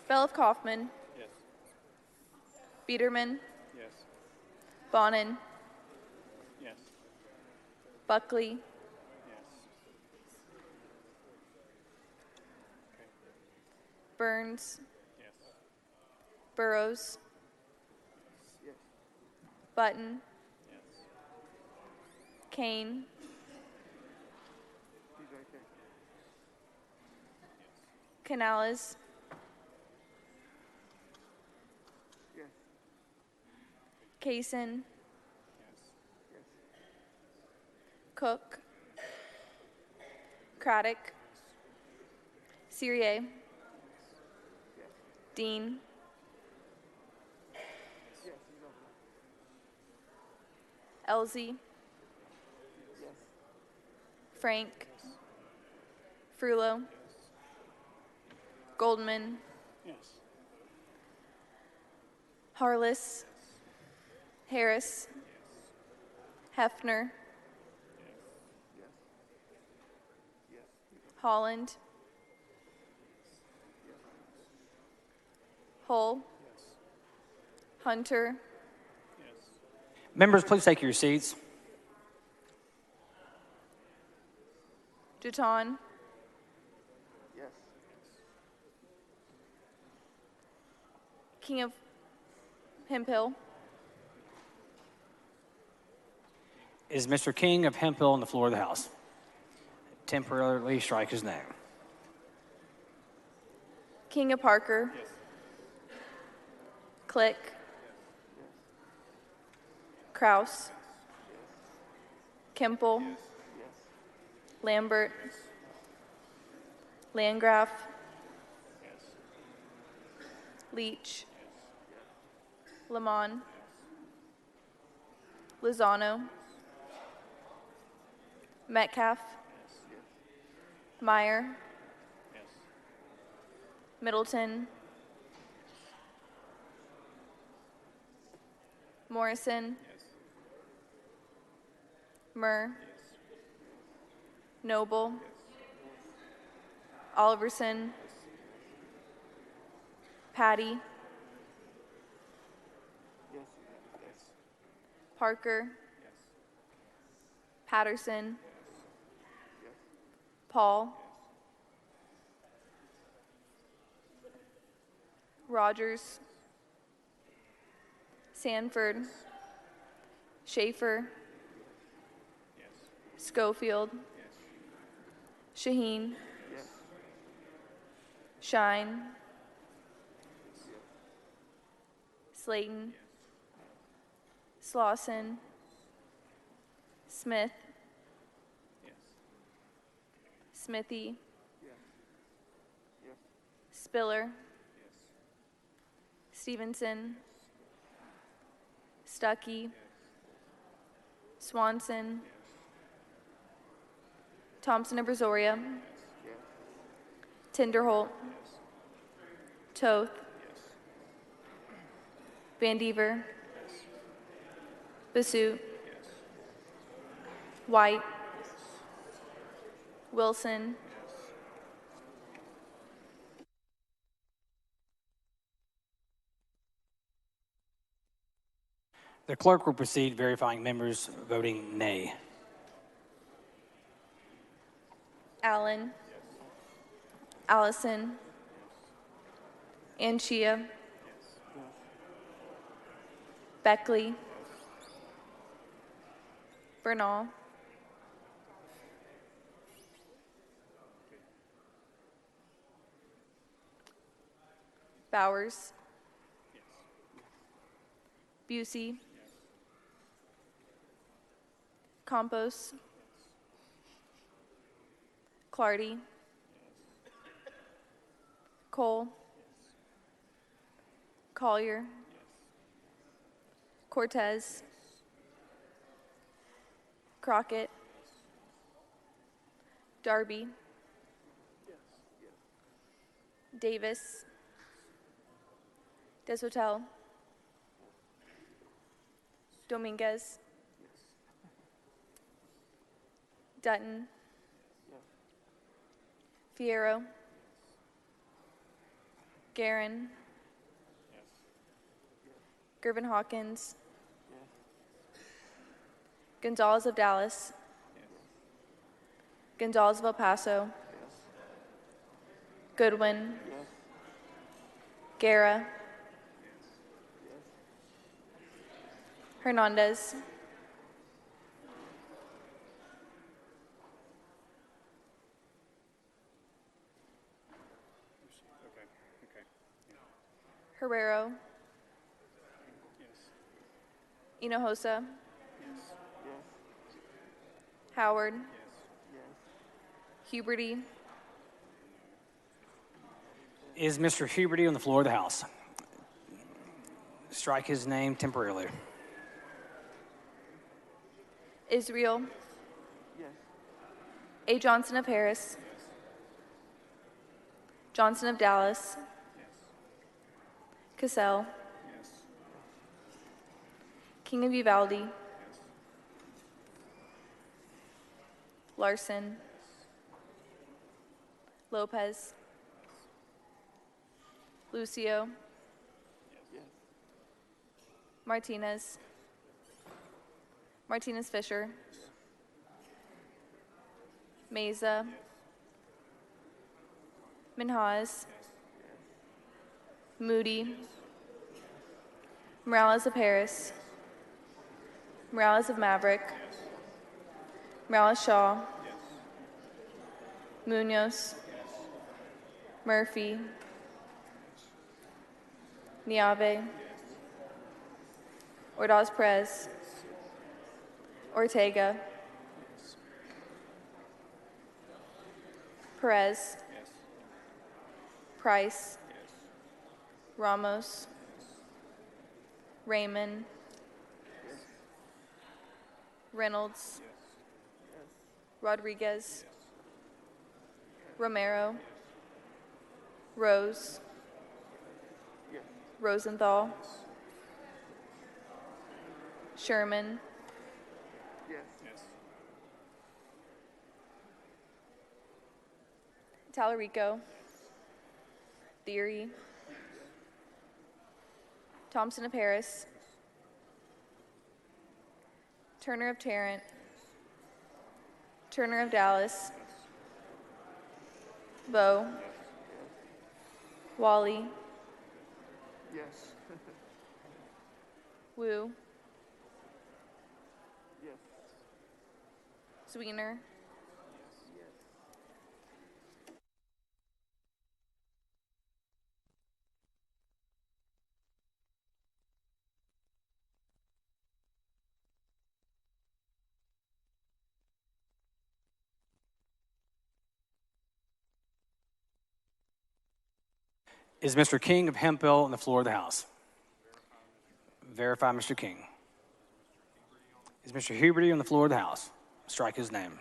Speaker 6: Belf Kaufman.
Speaker 4: Yes.
Speaker 6: Biederman.
Speaker 4: Yes.
Speaker 6: Bonin.
Speaker 4: Yes.
Speaker 6: Buckley.
Speaker 4: Yes.
Speaker 6: Burns.
Speaker 4: Yes.
Speaker 6: Burrows.
Speaker 4: Yes.
Speaker 6: Button.
Speaker 4: Yes.
Speaker 6: Kane.
Speaker 4: He's right there.
Speaker 6: Canales.
Speaker 4: Yes.
Speaker 6: Kaysen.
Speaker 4: Yes.
Speaker 6: Cook. Craddock. Cyrier. Dean. Elsie. Frank. Frulo. Goldman.
Speaker 4: Yes.
Speaker 6: Harless. Harris. Hefner. Holland. Hull. Hunter.
Speaker 7: Members, please take your seats.
Speaker 6: Duton.
Speaker 4: Yes.
Speaker 6: King of Hemphill.
Speaker 7: Is Mr. King of Hemphill on the floor of the House? Temporarily strike his name.
Speaker 6: King of Parker.
Speaker 4: Yes.
Speaker 6: Click. Kraus. Kemple. Lambert. Landgraf. Leach. Lamont. Lozano. Metcalf. Meyer. Middleton. Morrison. Murr. Noble. Oliverson. Patty. Parker. Patterson. Paul. Rogers. Sanford. Schaefer. Schofield. Shaheen. Shine. Slayton. Slauson. Smith. Smithy. Spiller. Stevenson. Stuckey. Swanson. Thompson of Brazoria. Tinderholt. Toth. Van Dever. Basute. White. Wilson.
Speaker 7: The clerk will proceed verifying members voting nay.
Speaker 6: Allen. Allison. Anchia. Beckley. Bernal. Bowers. Busey. Campos. Clardy. Cole. Collier. Cortez. Crockett. Darby. Davis. Deshotel. Dominguez. Dutton. Fierro. Guerin. Gervin Hawkins. Gonzalez of Dallas. Gonzalez of El Paso. Goodwin. Guerra. Hernandez. Herrero. Hinojosa. Howard. Huberty.
Speaker 7: Is Mr. Huberty on the floor of the House? Strike his name temporarily.
Speaker 6: Israel. A. Johnson of Harris. Johnson of Dallas. Cassell. King of Uvalde. Larson. Lopez. Lucio. Martinez. Martinez Fisher. Meza. Minhas. Moody. Morales of Harris. Morales of Maverick. Morales Shaw. Munoz. Murphy. Niave. Ordaz Perez. Ortega. Perez. Price. Ramos. Raymond. Reynolds. Rodriguez. Romero. Rose. Rosenthal. Sherman. Tallarico. Theory. Thompson of Harris. Turner of Tarrant. Turner of Dallas. Bow. Wally.
Speaker 4: Yes.
Speaker 6: Wu.
Speaker 4: Yes.
Speaker 6: Sweetener.
Speaker 7: Is Mr. King of Hemphill on the floor of the House? Verify Mr. King. Is Mr. Huberty on the floor of the House? Strike his name.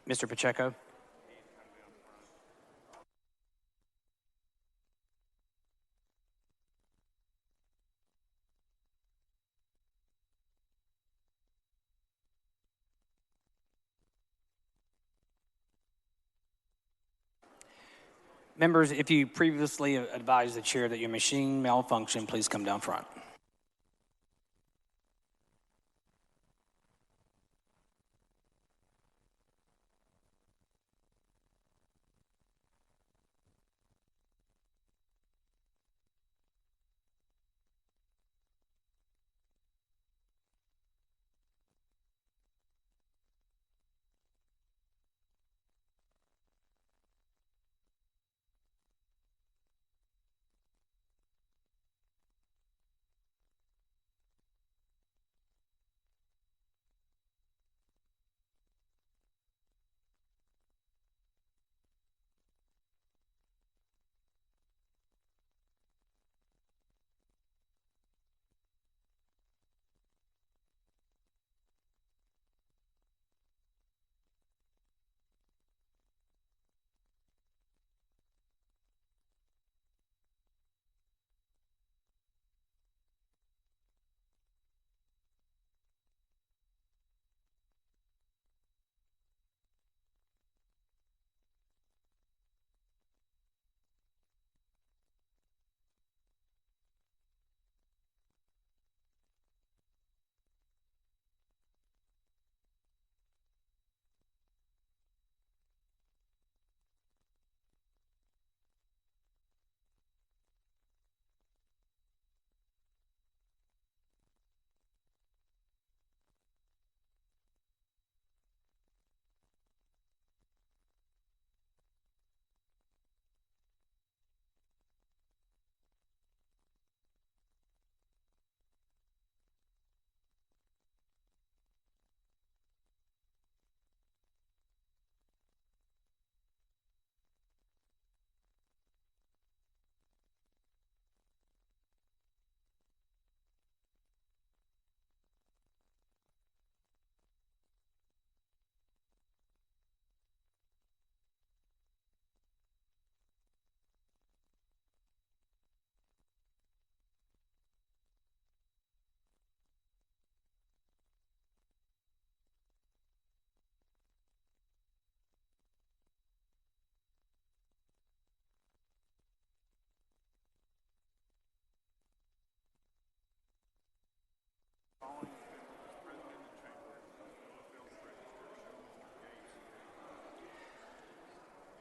Speaker 7: Mr. Pacheco. Members, if you previously advised the chair that your machine malfunctioned, please come down front.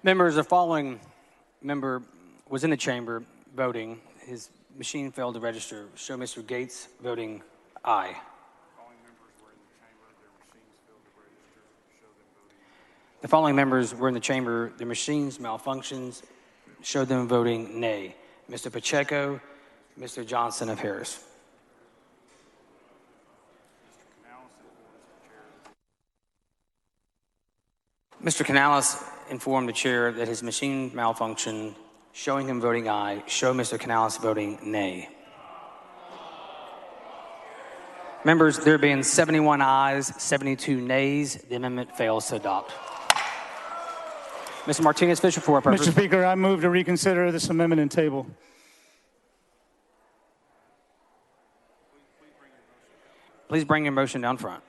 Speaker 7: Members, the following member was in the chamber voting. His machine failed to register. Show Mr. Gates voting aye. The following members were in the chamber. Their machines malfunctions. Show them voting nay. Mr. Pacheco, Mr. Johnson of Harris. Mr. Canales informed the chair that his machine malfunctioned, showing him voting aye. Show Mr. Canales voting nay. Members, there being 71 ayes, 72 nays, the amendment fails to adopt. Mr. Martinez-Fisher for what purpose?
Speaker 17: Mr. Speaker, I move to reconsider this amendment and table.
Speaker 7: Please bring your motion down front.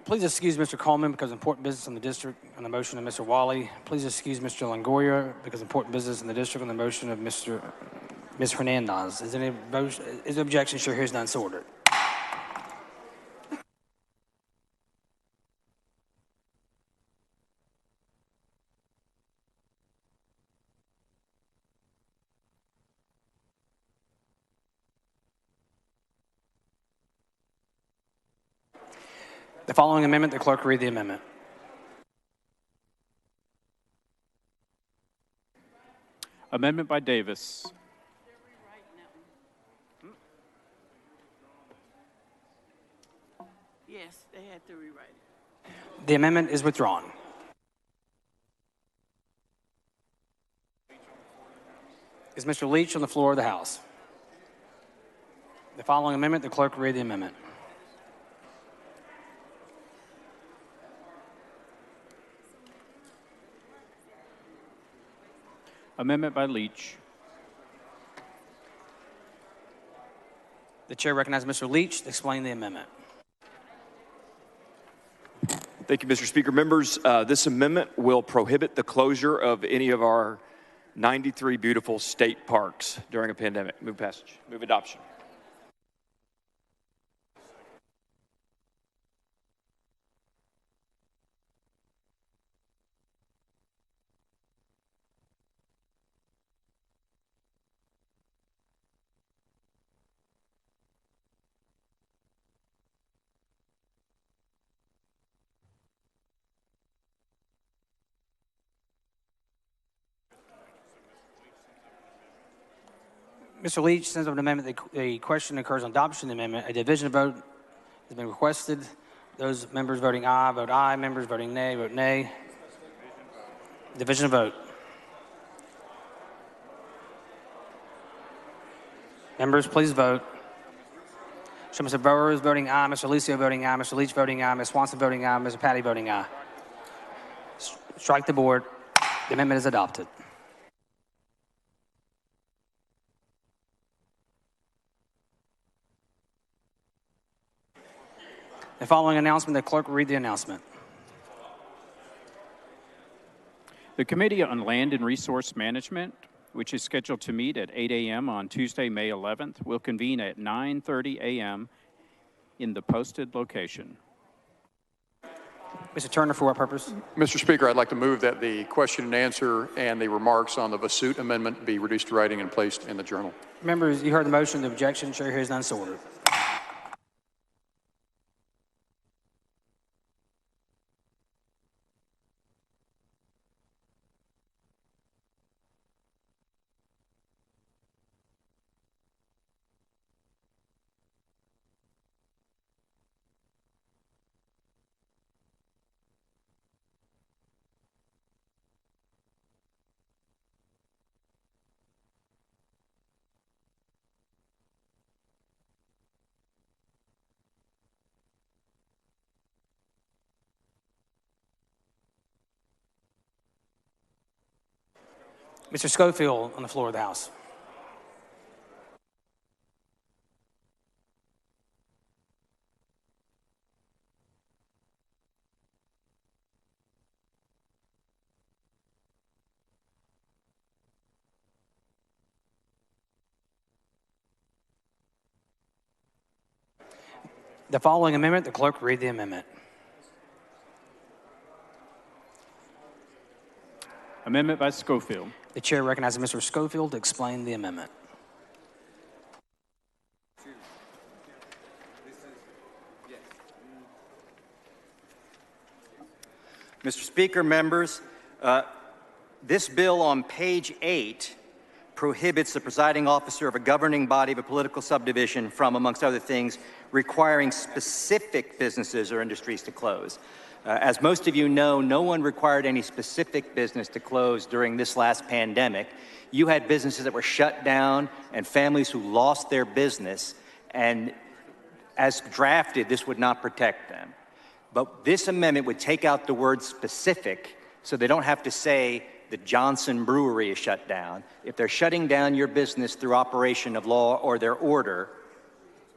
Speaker 7: Please excuse Mr. Coleman because of important business in the district on the motion of Mr. Wally. Please excuse Mr. Longoria because of important business in the district on the motion of Ms. Hernandez. Is there any objection? Sure, here's none, so ordered. The following amendment, the clerk will read the amendment.
Speaker 9: Amendment by Davis.
Speaker 11: Yes, they had to rewrite it.
Speaker 7: The amendment is withdrawn. Is Mr. Leach on the floor of the House? The following amendment, the clerk will read the amendment.
Speaker 9: Amendment by Leach.
Speaker 7: The chair recognizes Mr. Leach to explain the amendment.
Speaker 19: Thank you, Mr. Speaker. Members, this amendment will prohibit the closure of any of our 93 beautiful state parks during a pandemic. Move passage. Move adoption.
Speaker 7: Mr. Leach sends up an amendment. The question occurs on adoption of the amendment. A division vote has been requested. Those members voting aye, vote aye. Members voting nay, vote nay. Division vote. Members, please vote. Show Mr. Burrows voting aye, Mr. Lucio voting aye, Mr. Leach voting aye, Ms. Swanson voting aye, Mr. Patty voting aye. Strike the board. The amendment is adopted. The following announcement, the clerk will read the announcement.
Speaker 9: The Committee on Land and Resource Management, which is scheduled to meet at 8 a.m. on Tuesday, May 11th, will convene at 9:30 a.m. in the posted location.
Speaker 7: Mr. Turner, for what purpose?
Speaker 23: Mr. Speaker, I'd like to move that the question and answer and the remarks on the Vasut amendment be reduced to writing and placed in the journal.
Speaker 7: Members, you heard the motion, the objection. Chair hears none, so ordered. Mr. Schofield on the floor of the House. The following amendment, the clerk will read the amendment.
Speaker 9: Amendment by Schofield.
Speaker 7: The chair recognizes Mr. Schofield to explain the amendment.
Speaker 24: Mr. Speaker, members, this bill on page 8 prohibits the presiding officer of a governing body of a political subdivision from, amongst other things, requiring specific businesses or industries to close. As most of you know, no one required any specific business to close during this last pandemic. You had businesses that were shut down and families who lost their business, and as drafted, this would not protect them. But this amendment would take out the word specific so they don't have to say the Johnson Brewery is shut down. If they're shutting down your business through operation of law or their order,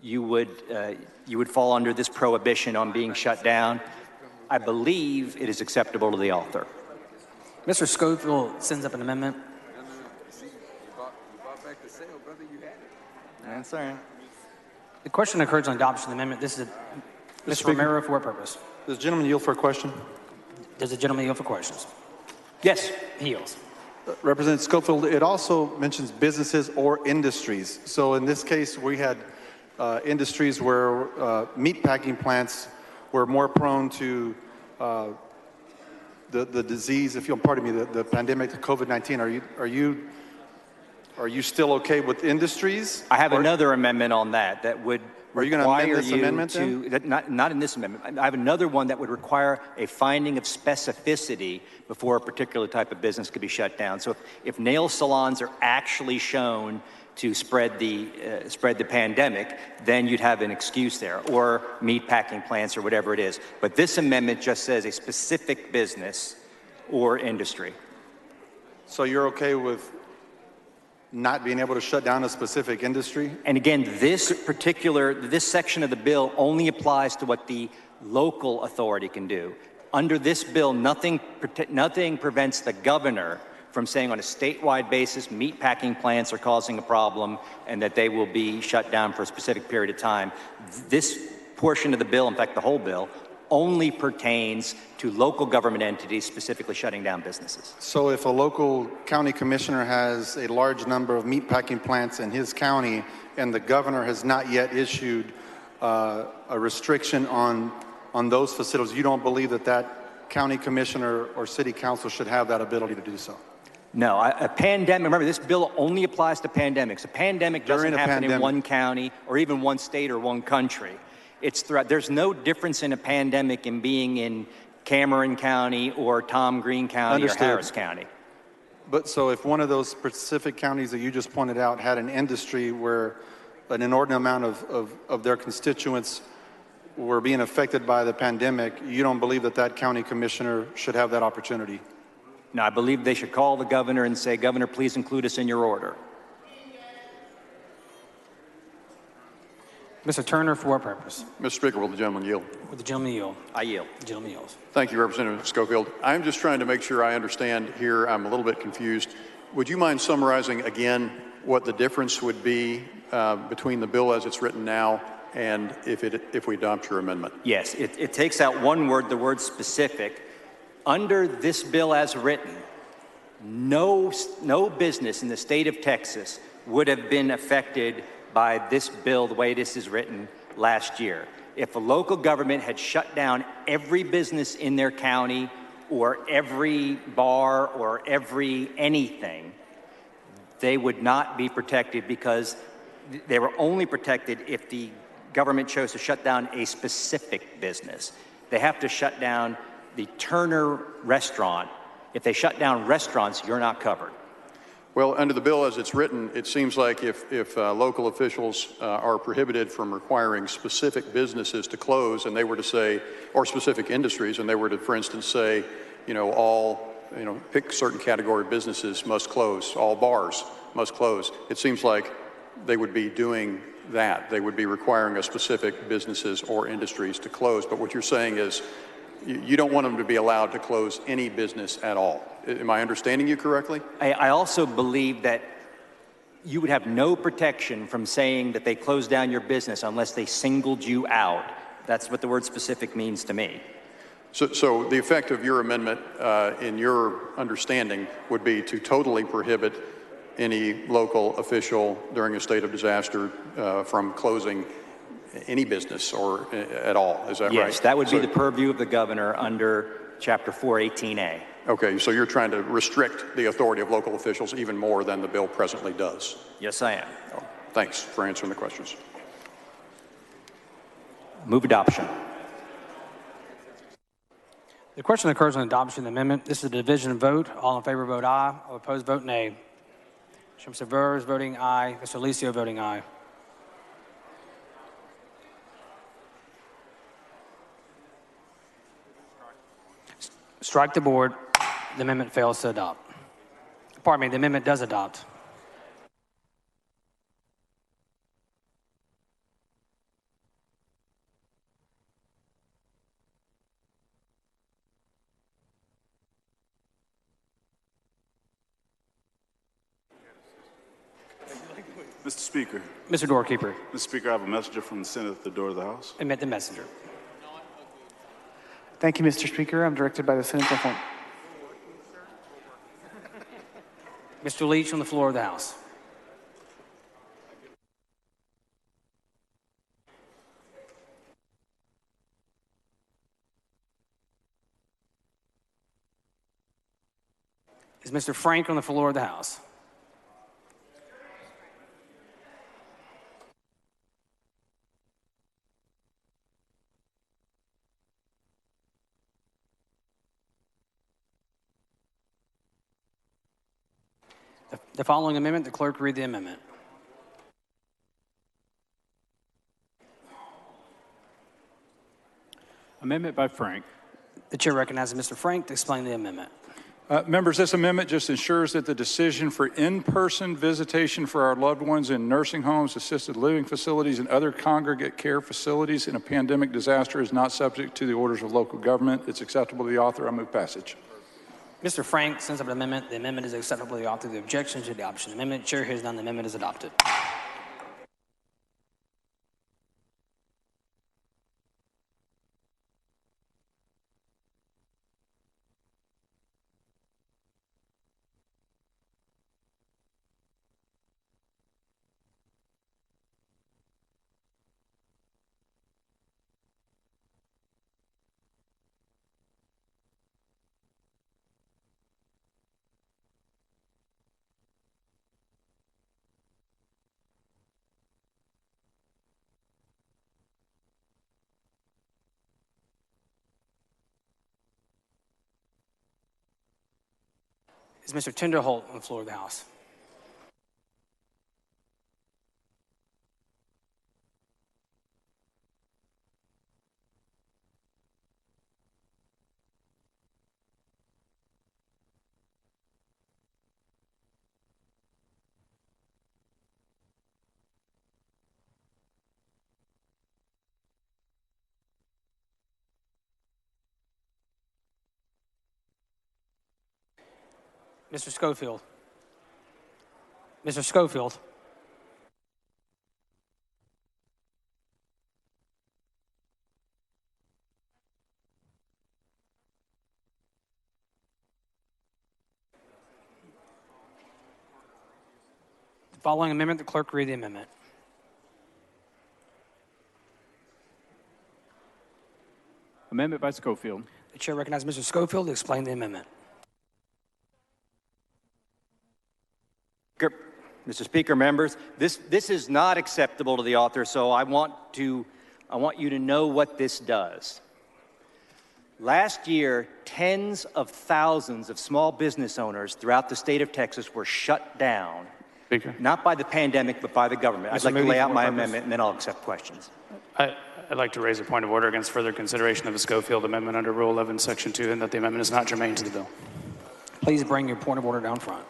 Speaker 24: you would fall under this prohibition on being shut down. I believe it is acceptable to the author.
Speaker 7: Mr. Schofield sends up an amendment.
Speaker 1: That's all right.
Speaker 7: The question occurs on adoption of the amendment. This is Mr. Romero, for what purpose?
Speaker 1: Does the gentleman yield for a question?
Speaker 7: Does the gentleman yield for questions? Yes, he yields.
Speaker 1: Representative Schofield, it also mentions businesses or industries. So in this case, we had industries where meat packing plants were more prone to the disease, if you'll pardon me, the pandemic, the COVID-19. Are you still okay with industries?
Speaker 24: I have another amendment on that would
Speaker 1: Are you going to amend this amendment then?
Speaker 24: Not in this amendment. I have another one that would require a finding of specificity before a particular type of business could be shut down. So if nail salons are actually shown to spread the pandemic, then you'd have an excuse there, or meat packing plants or whatever it is. But this amendment just says a specific business or industry.
Speaker 1: So you're okay with not being able to shut down a specific industry?
Speaker 24: And again, this section of the bill only applies to what the local authority can do. Under this bill, nothing prevents the governor from saying on a statewide basis, meat packing plants are causing a problem and that they will be shut down for a specific period of time. This portion of the bill, in fact, the whole bill, only pertains to local government entities specifically shutting down businesses.
Speaker 1: So if a local county commissioner has a large number of meat packing plants in his county and the governor has not yet issued a restriction on those facilities, you don't believe that county commissioner or city council should have that ability to do so?
Speaker 24: No, a pandemic, remember this bill only applies to pandemics. A pandemic doesn't happen in one county or even one state or one country. It's throughout. There's no difference in a pandemic in being in Cameron County or Tom Green County or Harris County.
Speaker 1: But so if one of those specific counties that you just pointed out had an industry where an inordinate amount of their constituents were being affected by the pandemic, you don't believe that county commissioner should have that opportunity?
Speaker 24: No, I believe they should call the governor and say, Governor, please include us in your order.
Speaker 7: Mr. Turner, for what purpose?
Speaker 23: Mr. Speaker, will the gentleman yield?
Speaker 7: Will the gentleman yield?
Speaker 24: I yield.
Speaker 7: The gentleman yields.
Speaker 23: Thank you, Representative Schofield. I'm just trying to make sure I understand here. I'm a little bit confused. Would you mind summarizing again what the difference would be between the bill as it's written now and if we adopt your amendment?
Speaker 24: Yes, it takes out one word, the word specific. Under this bill as written, no business in the state of Texas would have been affected by this bill the way this is written last year. If a local government had shut down every business in their county or every bar or every anything, they would not be protected because they were only protected if the government chose to shut down a specific business. They have to shut down the Turner restaurant. If they shut down restaurants, you're not covered.
Speaker 23: Well, under the bill as it's written, it seems like if local officials are prohibited from requiring specific businesses to close, and they were to say, or specific industries, and they were to, for instance, say, pick certain category of businesses must close, all bars must close. It seems like they would be doing that. They would be requiring a specific businesses or industries to close. But what you're saying is you don't want them to be allowed to close any business at all. Am I understanding you correctly?
Speaker 24: I also believe that you would have no protection from saying that they closed down your business unless they singled you out. That's what the word specific means to me.
Speaker 23: So the effect of your amendment, in your understanding, would be to totally prohibit any local official during a state of disaster from closing any business or at all. Is that right?
Speaker 24: Yes, that would be the purview of the governor under Chapter 418A.
Speaker 23: Okay, so you're trying to restrict the authority of local officials even more than the bill presently does.
Speaker 24: Yes, I am.
Speaker 23: Oh, thanks for answering the questions.
Speaker 24: Move adoption.
Speaker 7: The question occurs on adoption of the amendment. This is a division vote. All in favor vote aye. All opposed vote nay. Mr. Verz voting aye. Mr. Alicio voting aye. Strike the board. The amendment fails to adopt. Pardon me, the amendment does adopt.
Speaker 3: Mr. Speaker.
Speaker 7: Mr. Doorkeeper.
Speaker 3: Mr. Speaker, I have a messenger from the Senate at the door of the House.
Speaker 7: Admit the messenger.
Speaker 4: Thank you, Mr. Speaker. I'm directed by the Senate President.
Speaker 7: Mr. Leach on the floor of the House. Is Mr. Frank on the floor of the House? The following amendment, the clerk read the amendment.
Speaker 9: Amendment by Frank.
Speaker 7: The chair recognizes Mr. Frank to explain the amendment.
Speaker 3: Members, this amendment just ensures that the decision for in-person visitation for our loved ones in nursing homes, assisted living facilities, and other congregate care facilities in a pandemic disaster is not subject to the orders of local government. It's acceptable to the author. I move passage.
Speaker 7: Mr. Frank sends up an amendment. The amendment is acceptable to the author. The objection to the adoption. The amendment, chair hears none. The amendment is adopted. Is Mr. Tinderholt on the floor of the House? Mr. Schofield. Mr. Schofield. Following amendment, the clerk read the amendment.
Speaker 9: Amendment by Schofield.
Speaker 7: The chair recognizes Mr. Schofield to explain the amendment.
Speaker 24: Mr. Speaker, members, this is not acceptable to the author, so I want you to know what this does. Last year, tens of thousands of small business owners throughout the state of Texas were shut down,
Speaker 21: Speaker.
Speaker 24: not by the pandemic, but by the government. I'd like to lay out my amendment, and then I'll accept questions.
Speaker 21: I'd like to raise a point of order against further consideration of the Schofield amendment under Rule 11, Section 2, and that the amendment is not germane to the bill.
Speaker 7: Please bring your point of order down front.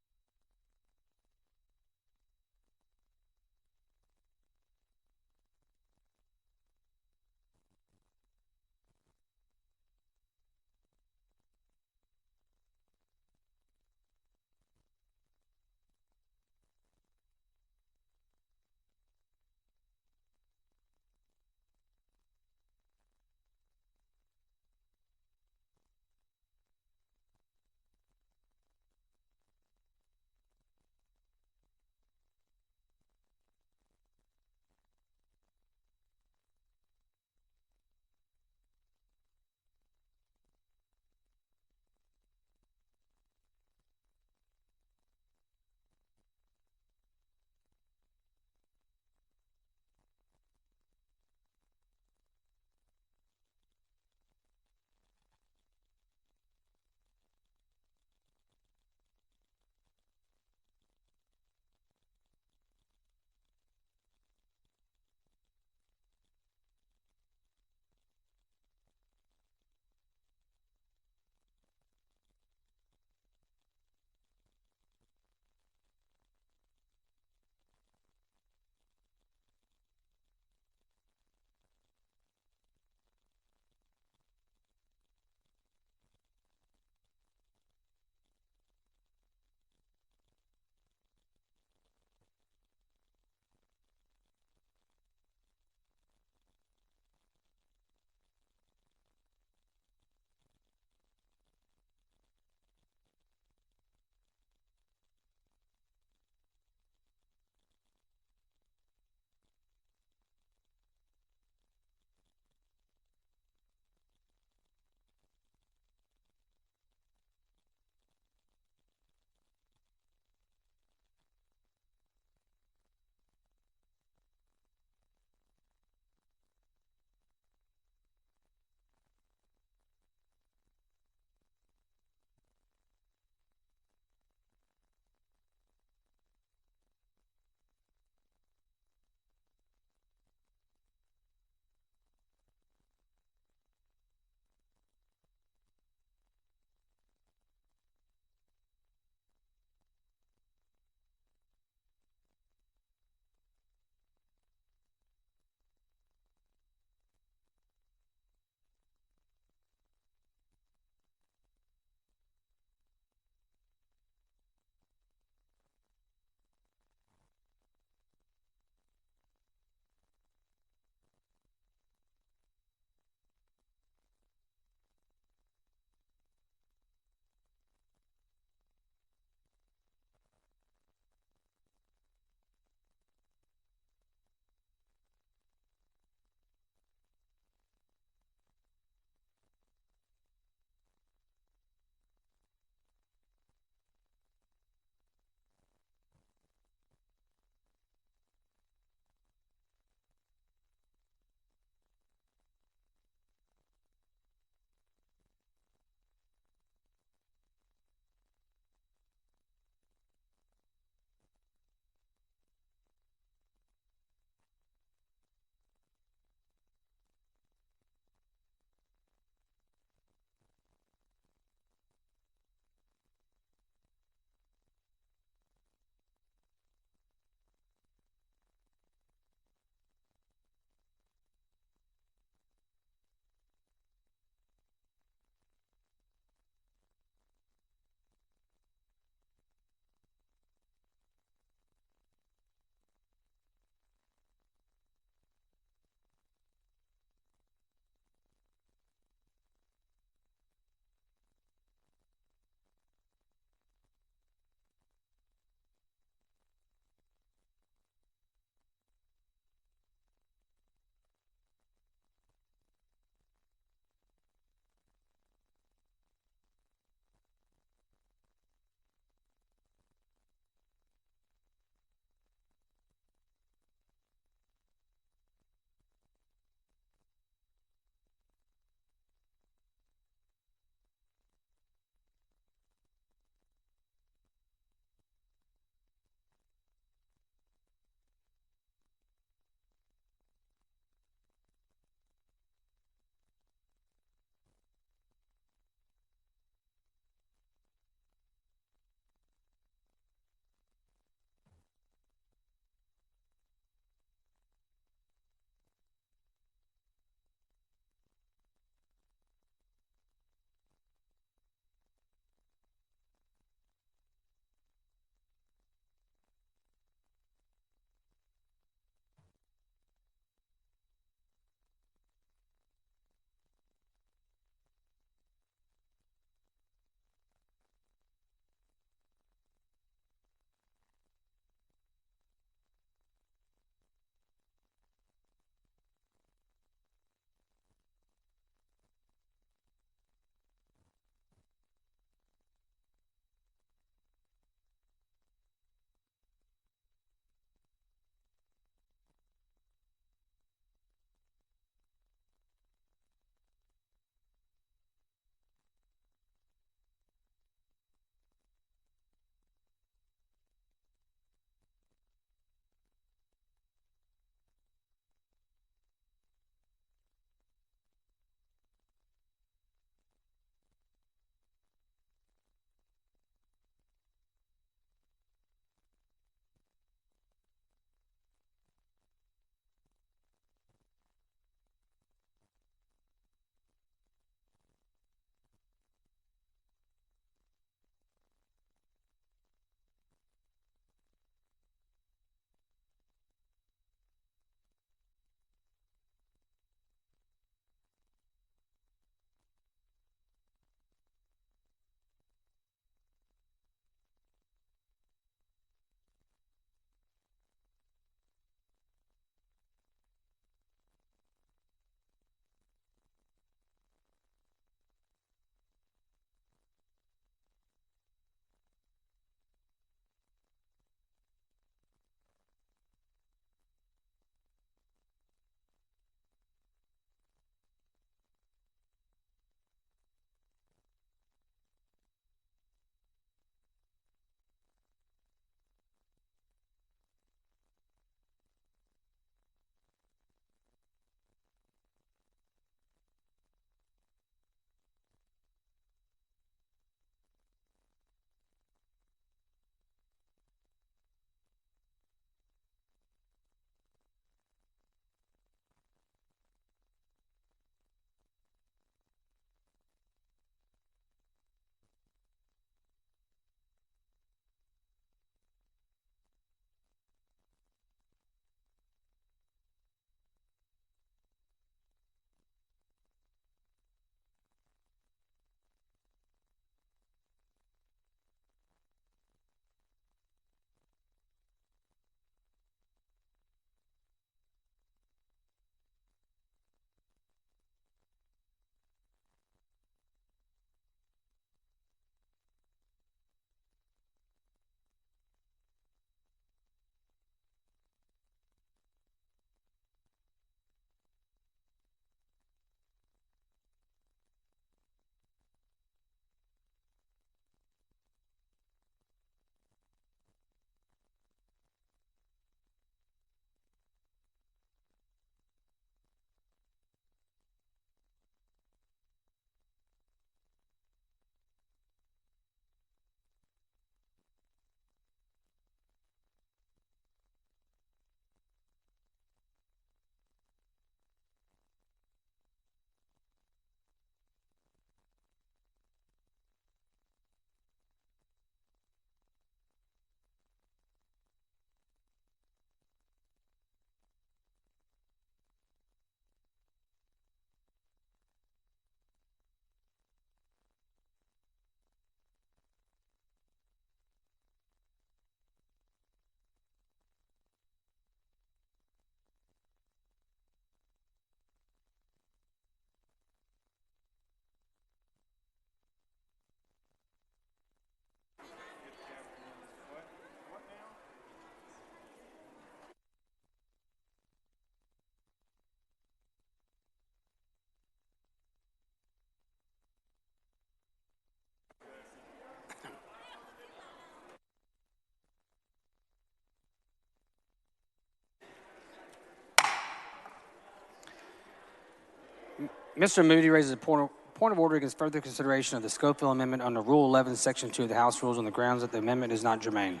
Speaker 7: Mr. Moody raises a point of order against further consideration of the Schofield Amendment under Rule 11, Section 2 of the House Rules on the grounds that the amendment is not germane.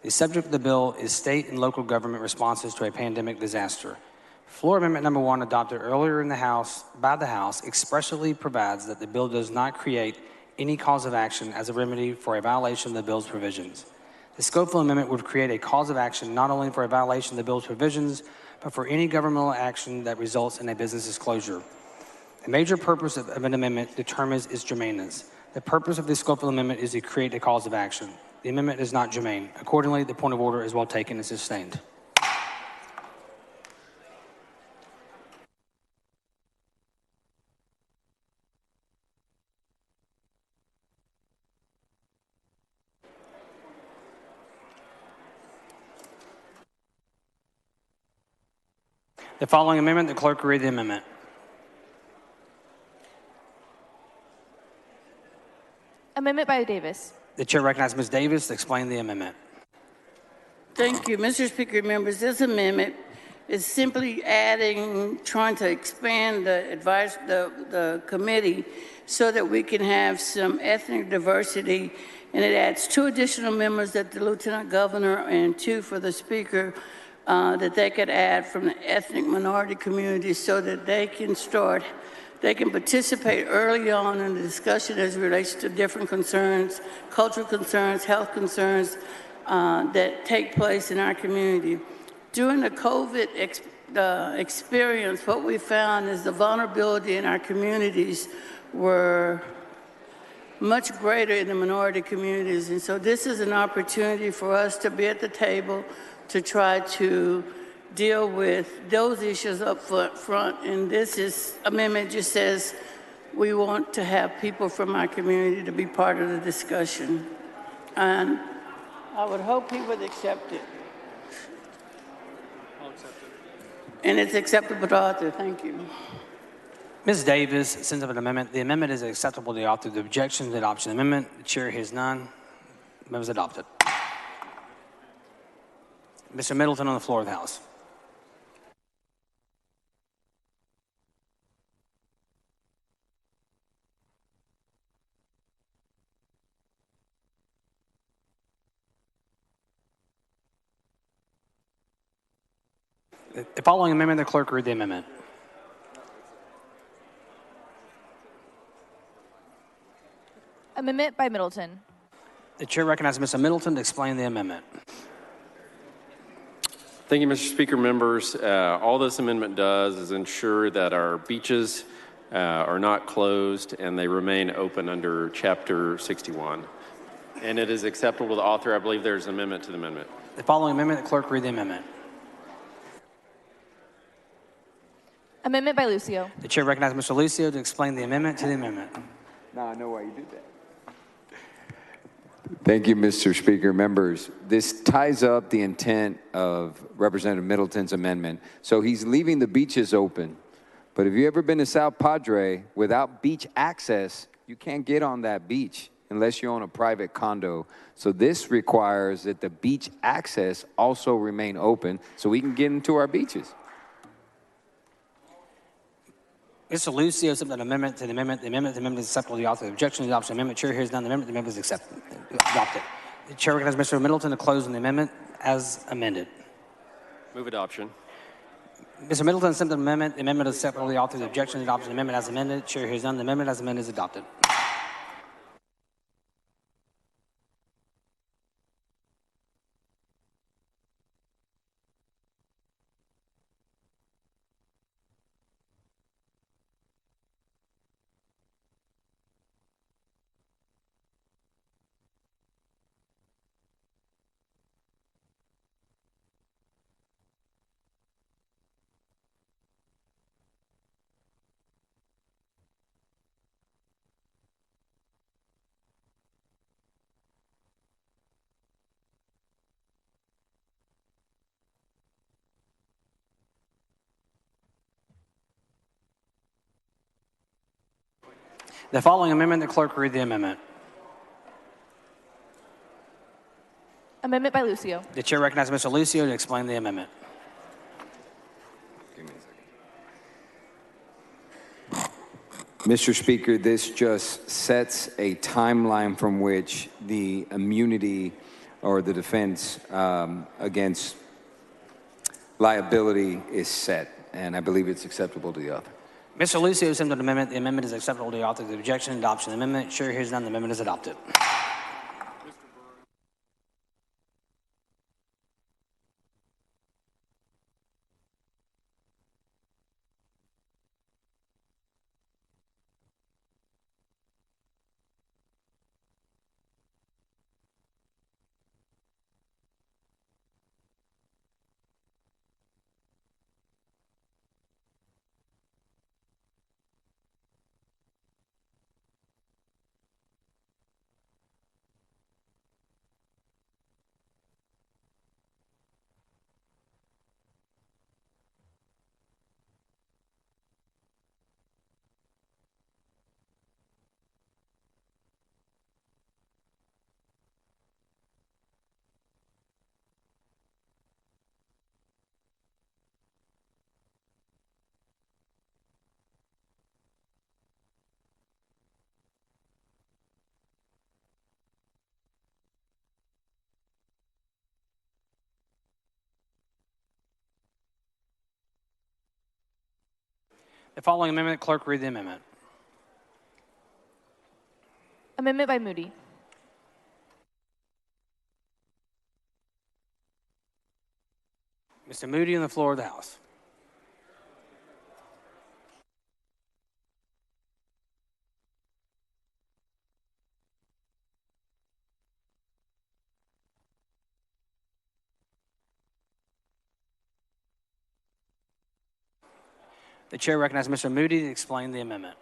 Speaker 7: The subject of the bill is state and local government responses to a pandemic disaster. Floor Amendment number 1, adopted earlier in the House by the House, expressly provides that the bill does not create any cause of action as a remedy for a violation of the bill's provisions. The Schofield Amendment would create a cause of action not only for a violation of the bill's provisions, but for any governmental action that results in a business's closure. The major purpose of an amendment determines its germaneness. The purpose of the Schofield Amendment is to create a cause of action. The amendment is not germane. Accordingly, the point of order is well taken and sustained. The following amendment, the clerk will read the amendment.
Speaker 6: Amendment by Davis.
Speaker 7: The chair recognizes Ms. Davis to explain the amendment.
Speaker 11: Thank you, Mr. Speaker, members. This amendment is simply trying to expand the committee so that we can have some ethnic diversity, and it adds 2 additional members that the Lieutenant Governor and 2 for the Speaker that they could add from the ethnic minority community so that they can participate early on in the discussion as it relates to different concerns, cultural concerns, health concerns that take place in our community. During the COVID experience, what we found is the vulnerability in our communities were much greater in the minority communities. And so this is an opportunity for us to be at the table to try to deal with those issues up front. And this amendment just says we want to have people from our community to be part of the discussion. And I would hope he would accept it.
Speaker 21: I'll accept it.
Speaker 11: And it's acceptable to author. Thank you.
Speaker 7: Ms. Davis sends up an amendment. The amendment is acceptable to the author. The objection to the adoption of the amendment. The chair hears none. The amendment is adopted. Mr. Middleton on the floor of the House. The following amendment, the clerk read the amendment.
Speaker 6: Amendment by Middleton.
Speaker 7: The chair recognizes Mr. Middleton to explain the amendment.
Speaker 5: Thank you, Mr. Speaker. Members, all this amendment does is ensure that our beaches are not closed and they remain open under Chapter 61. And it is acceptable to the author. I believe there's an amendment to the amendment.
Speaker 7: The following amendment, the clerk read the amendment.
Speaker 6: Amendment by Lucio.
Speaker 7: The chair recognizes Mr. Lucio to explain the amendment to the amendment.
Speaker 18: Now I know why you did that. Thank you, Mr. Speaker. Members, this ties up the intent of Representative Middleton's amendment. So he's leaving the beaches open. But have you ever been to South Padre? Without beach access, you can't get on that beach unless you own a private condo. So this requires that the beach access also remain open so we can get into our beaches.
Speaker 7: Mr. Lucio sent an amendment to the amendment. The amendment is acceptable to the author. The objection to the adoption of the amendment. Chair hears none. The amendment is adopted. The chair recognizes Mr. Middleton to close on the amendment as amended.
Speaker 5: Move adoption.
Speaker 7: Mr. Middleton sent an amendment. The amendment is acceptable to the author. The objection to the adoption of the amendment as amended. Chair hears none. The amendment as amended is adopted. The following amendment, the clerk will read the amendment.
Speaker 6: Amendment by Lucio.
Speaker 7: The chair recognizes Mr. Lucio to explain the amendment.
Speaker 18: Mr. Speaker, this just sets a timeline from which the immunity or the defense against liability is set, and I believe it's acceptable to the author.
Speaker 7: Mr. Lucio sent an amendment. The amendment is acceptable to the author. The objection, adoption of the amendment. Chair hears none. The amendment is adopted. The following amendment, clerk read the amendment.
Speaker 6: Amendment by Moody.
Speaker 7: Mr. Moody on the floor of the House. The chair recognizes Mr. Moody to explain the amendment.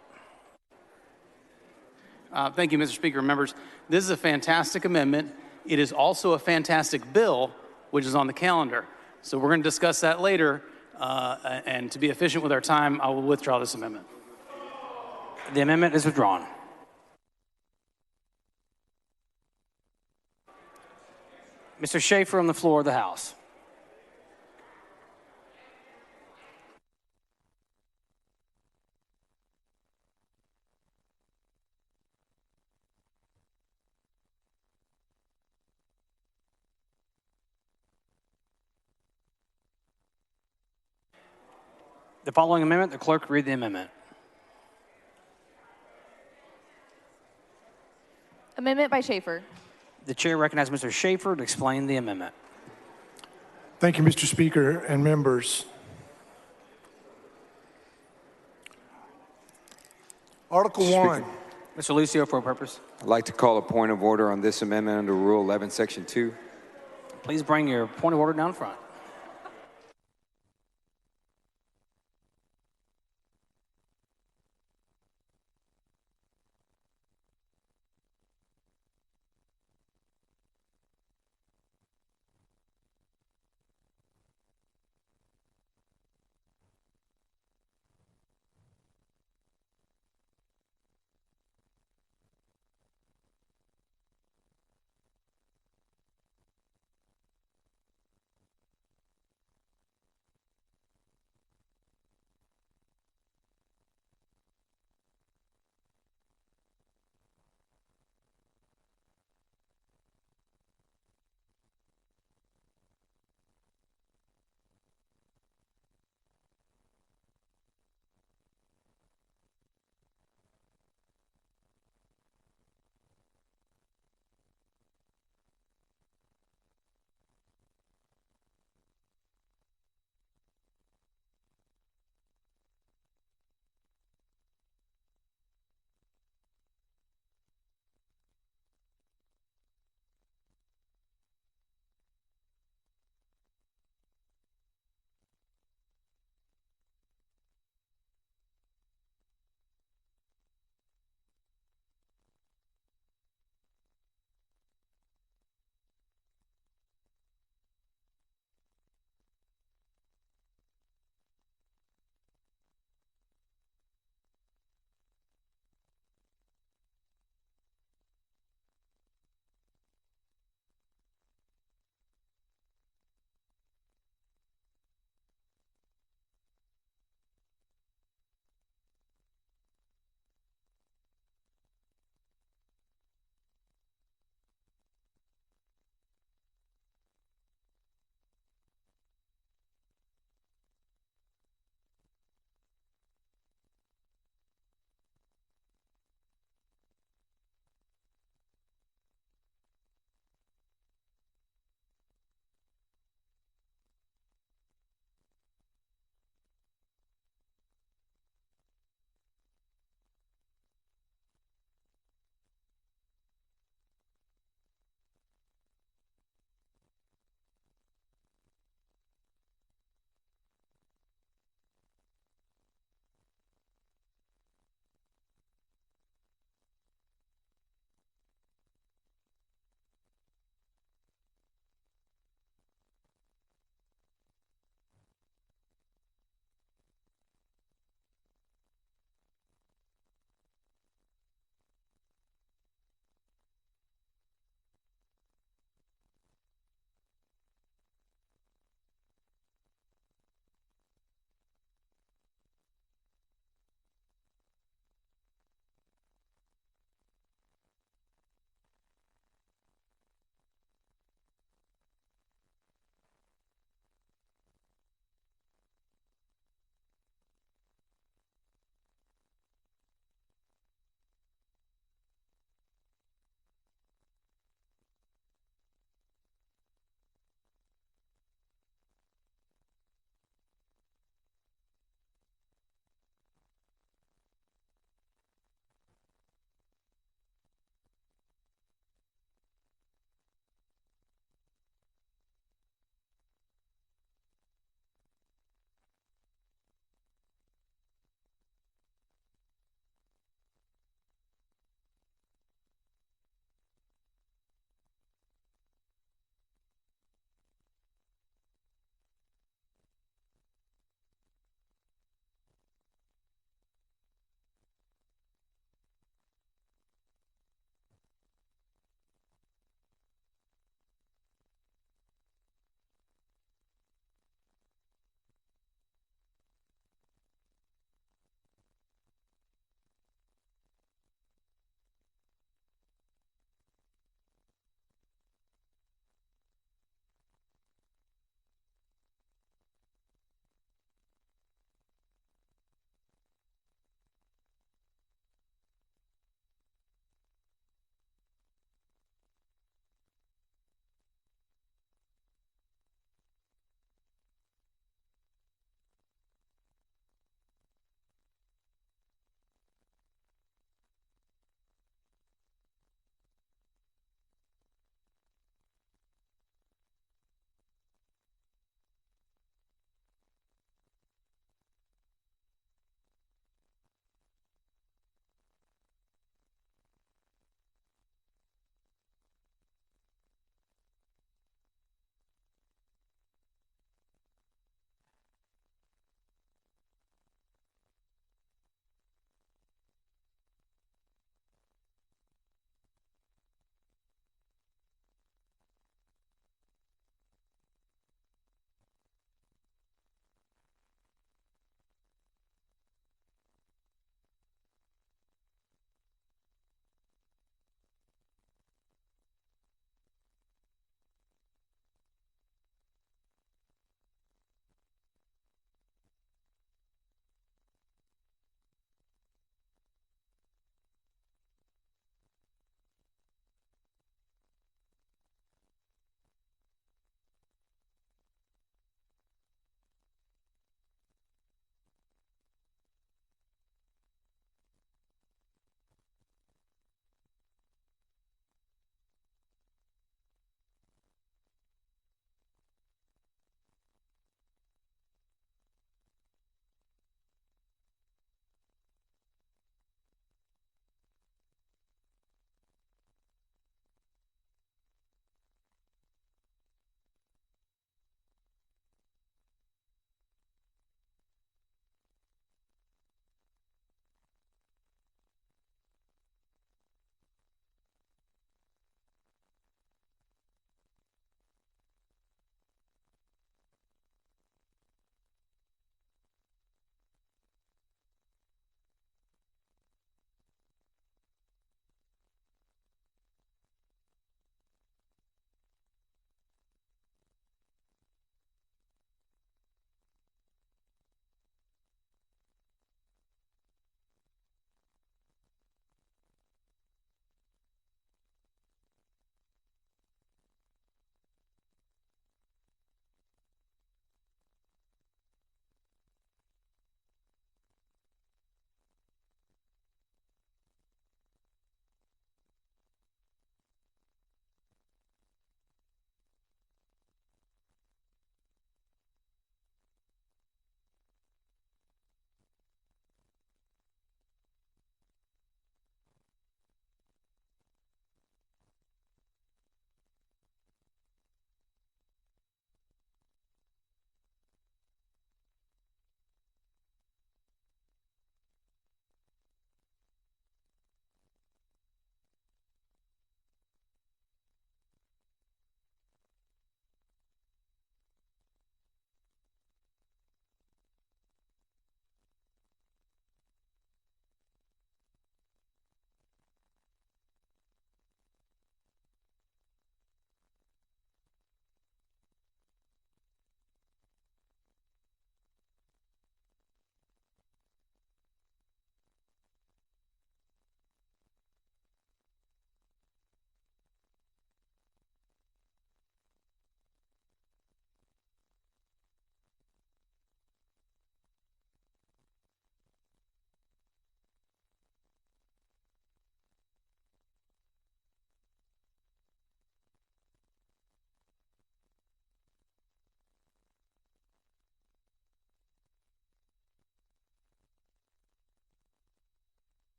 Speaker 21: Thank you, Mr. Speaker. Members, this is a fantastic amendment. It is also a fantastic bill, which is on the calendar. So we're going to discuss that later. And to be efficient with our time, I will withdraw this amendment.
Speaker 7: The amendment is withdrawn. Mr. Schaefer on the floor of the House. The following amendment, the clerk read the amendment.
Speaker 6: Amendment by Schaefer.
Speaker 7: The chair recognizes Mr. Schaefer to explain the amendment.
Speaker 12: Thank you, Mr. Speaker and members. Article 1.
Speaker 7: Mr. Lucio, for a purpose.
Speaker 18: I'd like to call a point of order on this amendment under Rule 11, Section 2.
Speaker 7: Please bring your point of order down front.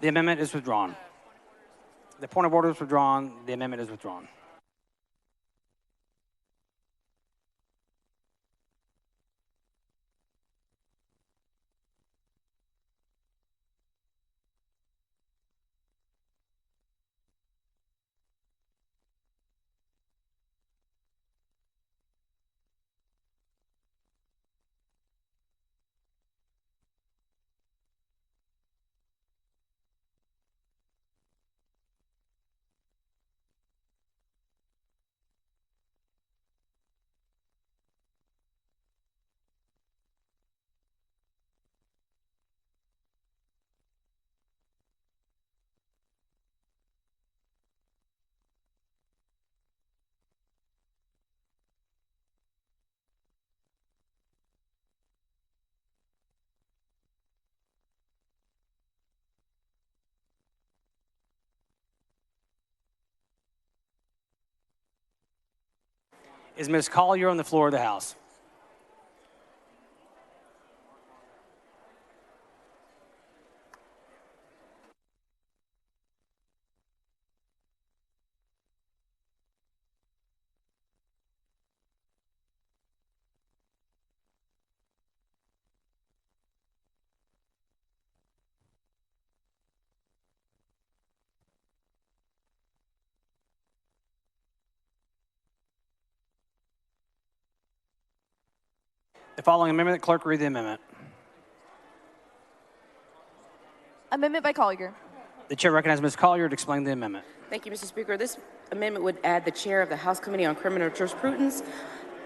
Speaker 7: The amendment is withdrawn. The point of order is withdrawn. The amendment is withdrawn. Is Ms. Collier on the floor of the House? The following amendment, clerk read the amendment.
Speaker 6: Amendment by Collier.
Speaker 7: The chair recognizes Ms. Collier to explain the amendment.
Speaker 8: Thank you, Mr. Speaker. This amendment would add the chair of the House Committee on Criminal Jurisprudence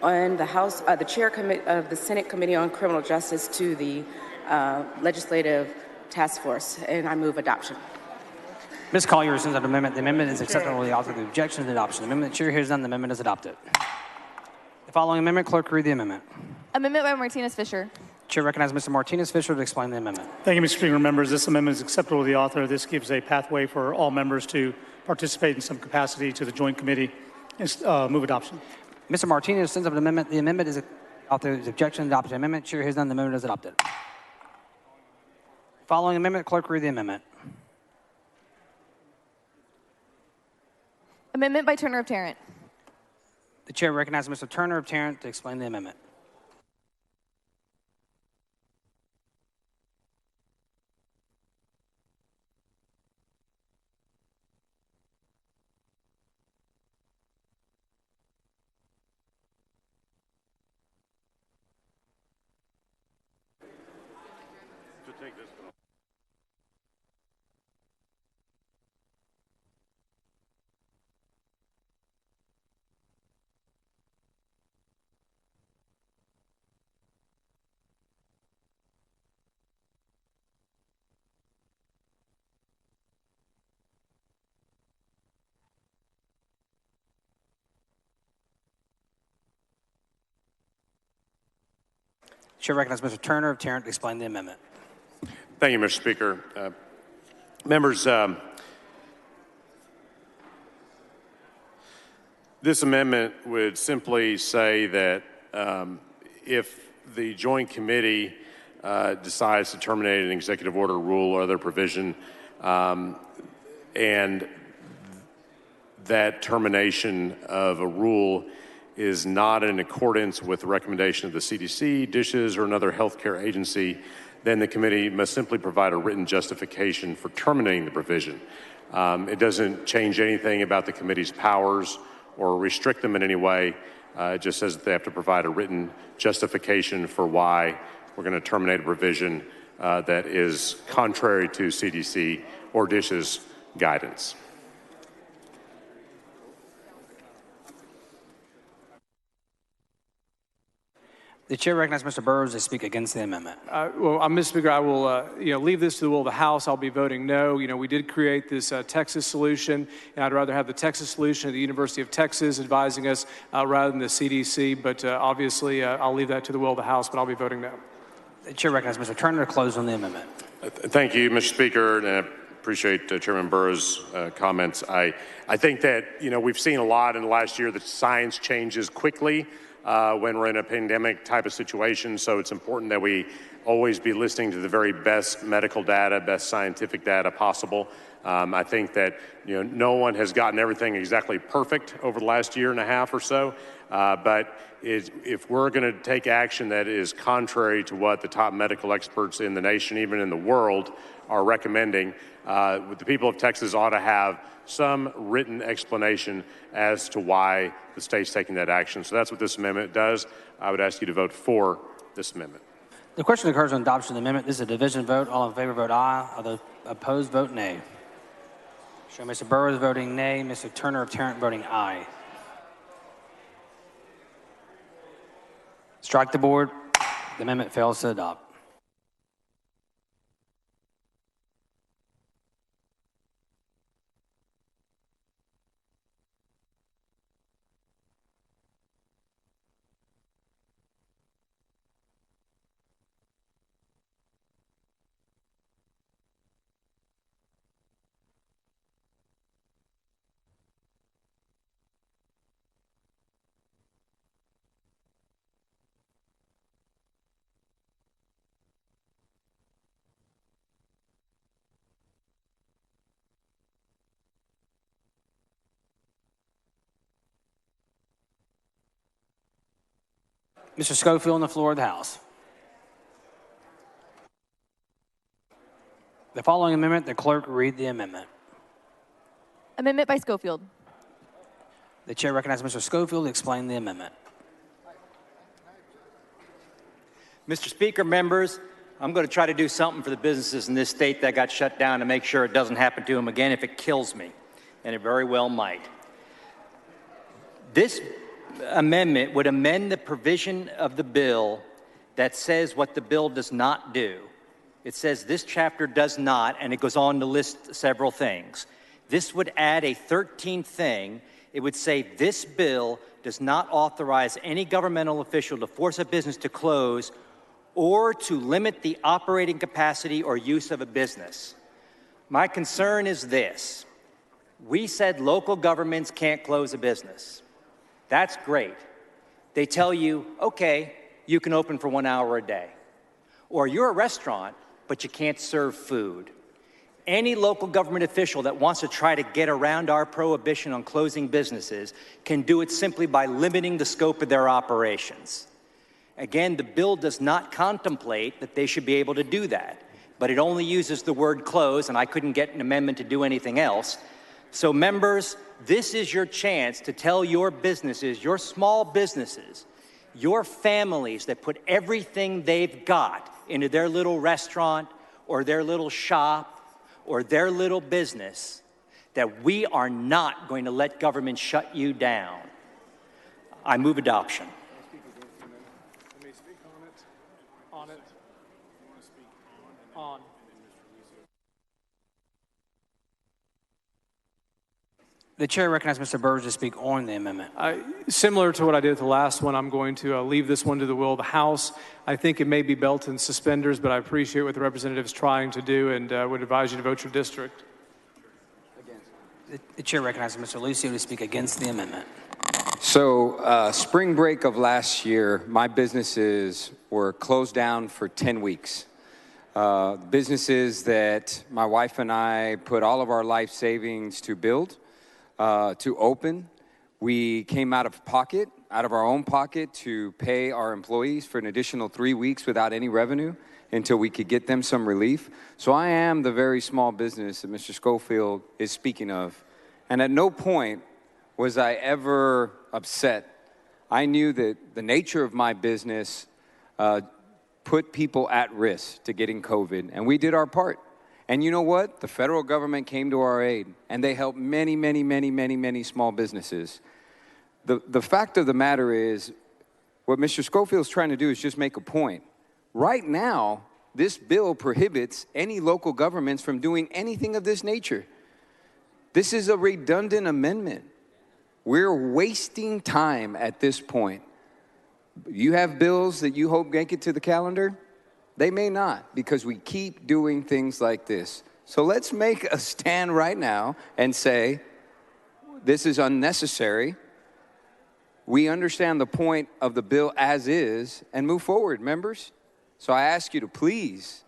Speaker 8: and the chair of the Senate Committee on Criminal Justice to the Legislative Task Force, and I move adoption.
Speaker 7: Ms. Collier rescinds that amendment. The amendment is acceptable to the author of the objection to the adoption. The amendment the chair hears none. The amendment is adopted. The following amendment, clerk read the amendment.
Speaker 6: Amendment by Martinez-Fisher.
Speaker 7: Chair recognizes Mr. Martinez-Fisher to explain the amendment.
Speaker 17: Thank you, Mr. Speaker. Members, this amendment is acceptable to the author. This gives a pathway for all members to participate in some capacity to the joint committee. Move adoption.
Speaker 7: Mr. Martinez sends up an amendment. The amendment is author's objection to adoption. Amendment chair hears none. The amendment is adopted. Following amendment, clerk read the amendment.
Speaker 6: Amendment by Turner of Tarrant.
Speaker 7: The chair recognizes Mr. Turner of Tarrant to explain the amendment. Chair recognizes Mr. Turner of Tarrant to explain the amendment.
Speaker 15: Thank you, Mr. Speaker. Members, this amendment would simply say that if the Joint Committee decides to terminate an executive order, rule, or other provision, and that termination of a rule is not in accordance with the recommendation of the CDC, DSHS, or another healthcare agency, then the committee must simply provide a written justification for terminating the provision. It doesn't change anything about the committee's powers or restrict them in any way. It just says that they have to provide a written justification for why we're going to terminate a provision that is contrary to CDC or DSHS guidance.
Speaker 7: The chair recognizes Mr. Burrows to speak against the amendment.
Speaker 10: Well, Mr. Speaker, I will leave this to the will of the House. I'll be voting no. We did create this Texas solution, and I'd rather have the Texas solution at the University of Texas advising us rather than the CDC. But obviously, I'll leave that to the will of the House, but I'll be voting no.
Speaker 7: The chair recognizes Mr. Turner to close on the amendment.
Speaker 15: Thank you, Mr. Speaker, and I appreciate Chairman Burrows' comments. I think that, we've seen a lot in the last year that science changes quickly. when we're in a pandemic type of situation. So it's important that we always be listening to the very best medical data, best scientific data possible. I think that no one has gotten everything exactly perfect over the last year and a half or so, but if we're going to take action that is contrary to what the top medical experts in the nation, even in the world, are recommending, the people of Texas ought to have some written explanation as to why the state's taking that action. So that's what this amendment does. I would ask you to vote for this amendment.
Speaker 7: The question occurs on adoption of the amendment. This is a division vote. All in favor vote aye. All those opposed vote nay. Show Mr. Burrows voting nay. Mr. Turner of Tarrant voting aye. Strike the board. The amendment fails to adopt. Mr. Schofield on the floor of the House. The following amendment, the clerk read the amendment.
Speaker 6: Amendment by Schofield.
Speaker 7: The chair recognizes Mr. Schofield to explain the amendment.
Speaker 24: Mr. Speaker, members, I'm going to try to do something for the businesses in this state that got shut down to make sure it doesn't happen to them again if it kills me, and it very well might. This amendment would amend the provision of the bill that says what the bill does not do. It says this chapter does not, and it goes on to list several things. This would add a 13th thing. It would say this bill does not authorize any governmental official to force a business to close or to limit the operating capacity or use of a business. My concern is this. We said local governments can't close a business. That's great. They tell you, okay, you can open for 1 hour a day. Or you're a restaurant, but you can't serve food. Any local government official that wants to try to get around our prohibition on closing businesses can do it simply by limiting the scope of their operations. Again, the bill does not contemplate that they should be able to do that, but it only uses the word close, and I couldn't get an amendment to do anything else. So members, this is your chance to tell your businesses, your small businesses, your families that put everything they've got into their little restaurant or their little shop or their little business, that we are not going to let government shut you down. I move adoption.
Speaker 7: The chair recognizes Mr. Burge to speak on the amendment.
Speaker 10: Similar to what I did with the last one, I'm going to leave this one to the will of the House. I think it may be belt and suspenders, but I appreciate what the representative is trying to do and would advise you to vote your district.
Speaker 7: The chair recognizes Mr. Lucio to speak against the amendment.
Speaker 18: So spring break of last year, my businesses were closed down for 10 weeks. Businesses that my wife and I put all of our life savings to build, to open. We came out of our own pocket to pay our employees for an additional 3 weeks without any revenue until we could get them some relief. So I am the very small business that Mr. Schofield is speaking of. And at no point was I ever upset. I knew that the nature of my business put people at risk to getting COVID, and we did our part. And you know what? The federal government came to our aid, and they helped many, many, many, many, many small businesses. The fact of the matter is, what Mr. Schofield's trying to do is just make a point. Right now, this bill prohibits any local governments from doing anything of this nature. This is a redundant amendment. We're wasting time at this point. You have bills that you hope make it to the calendar? They may not, because we keep doing things like this. So let's make a stand right now and say, this is unnecessary. we understand the point of the bill as is and move forward, members. So I ask you to please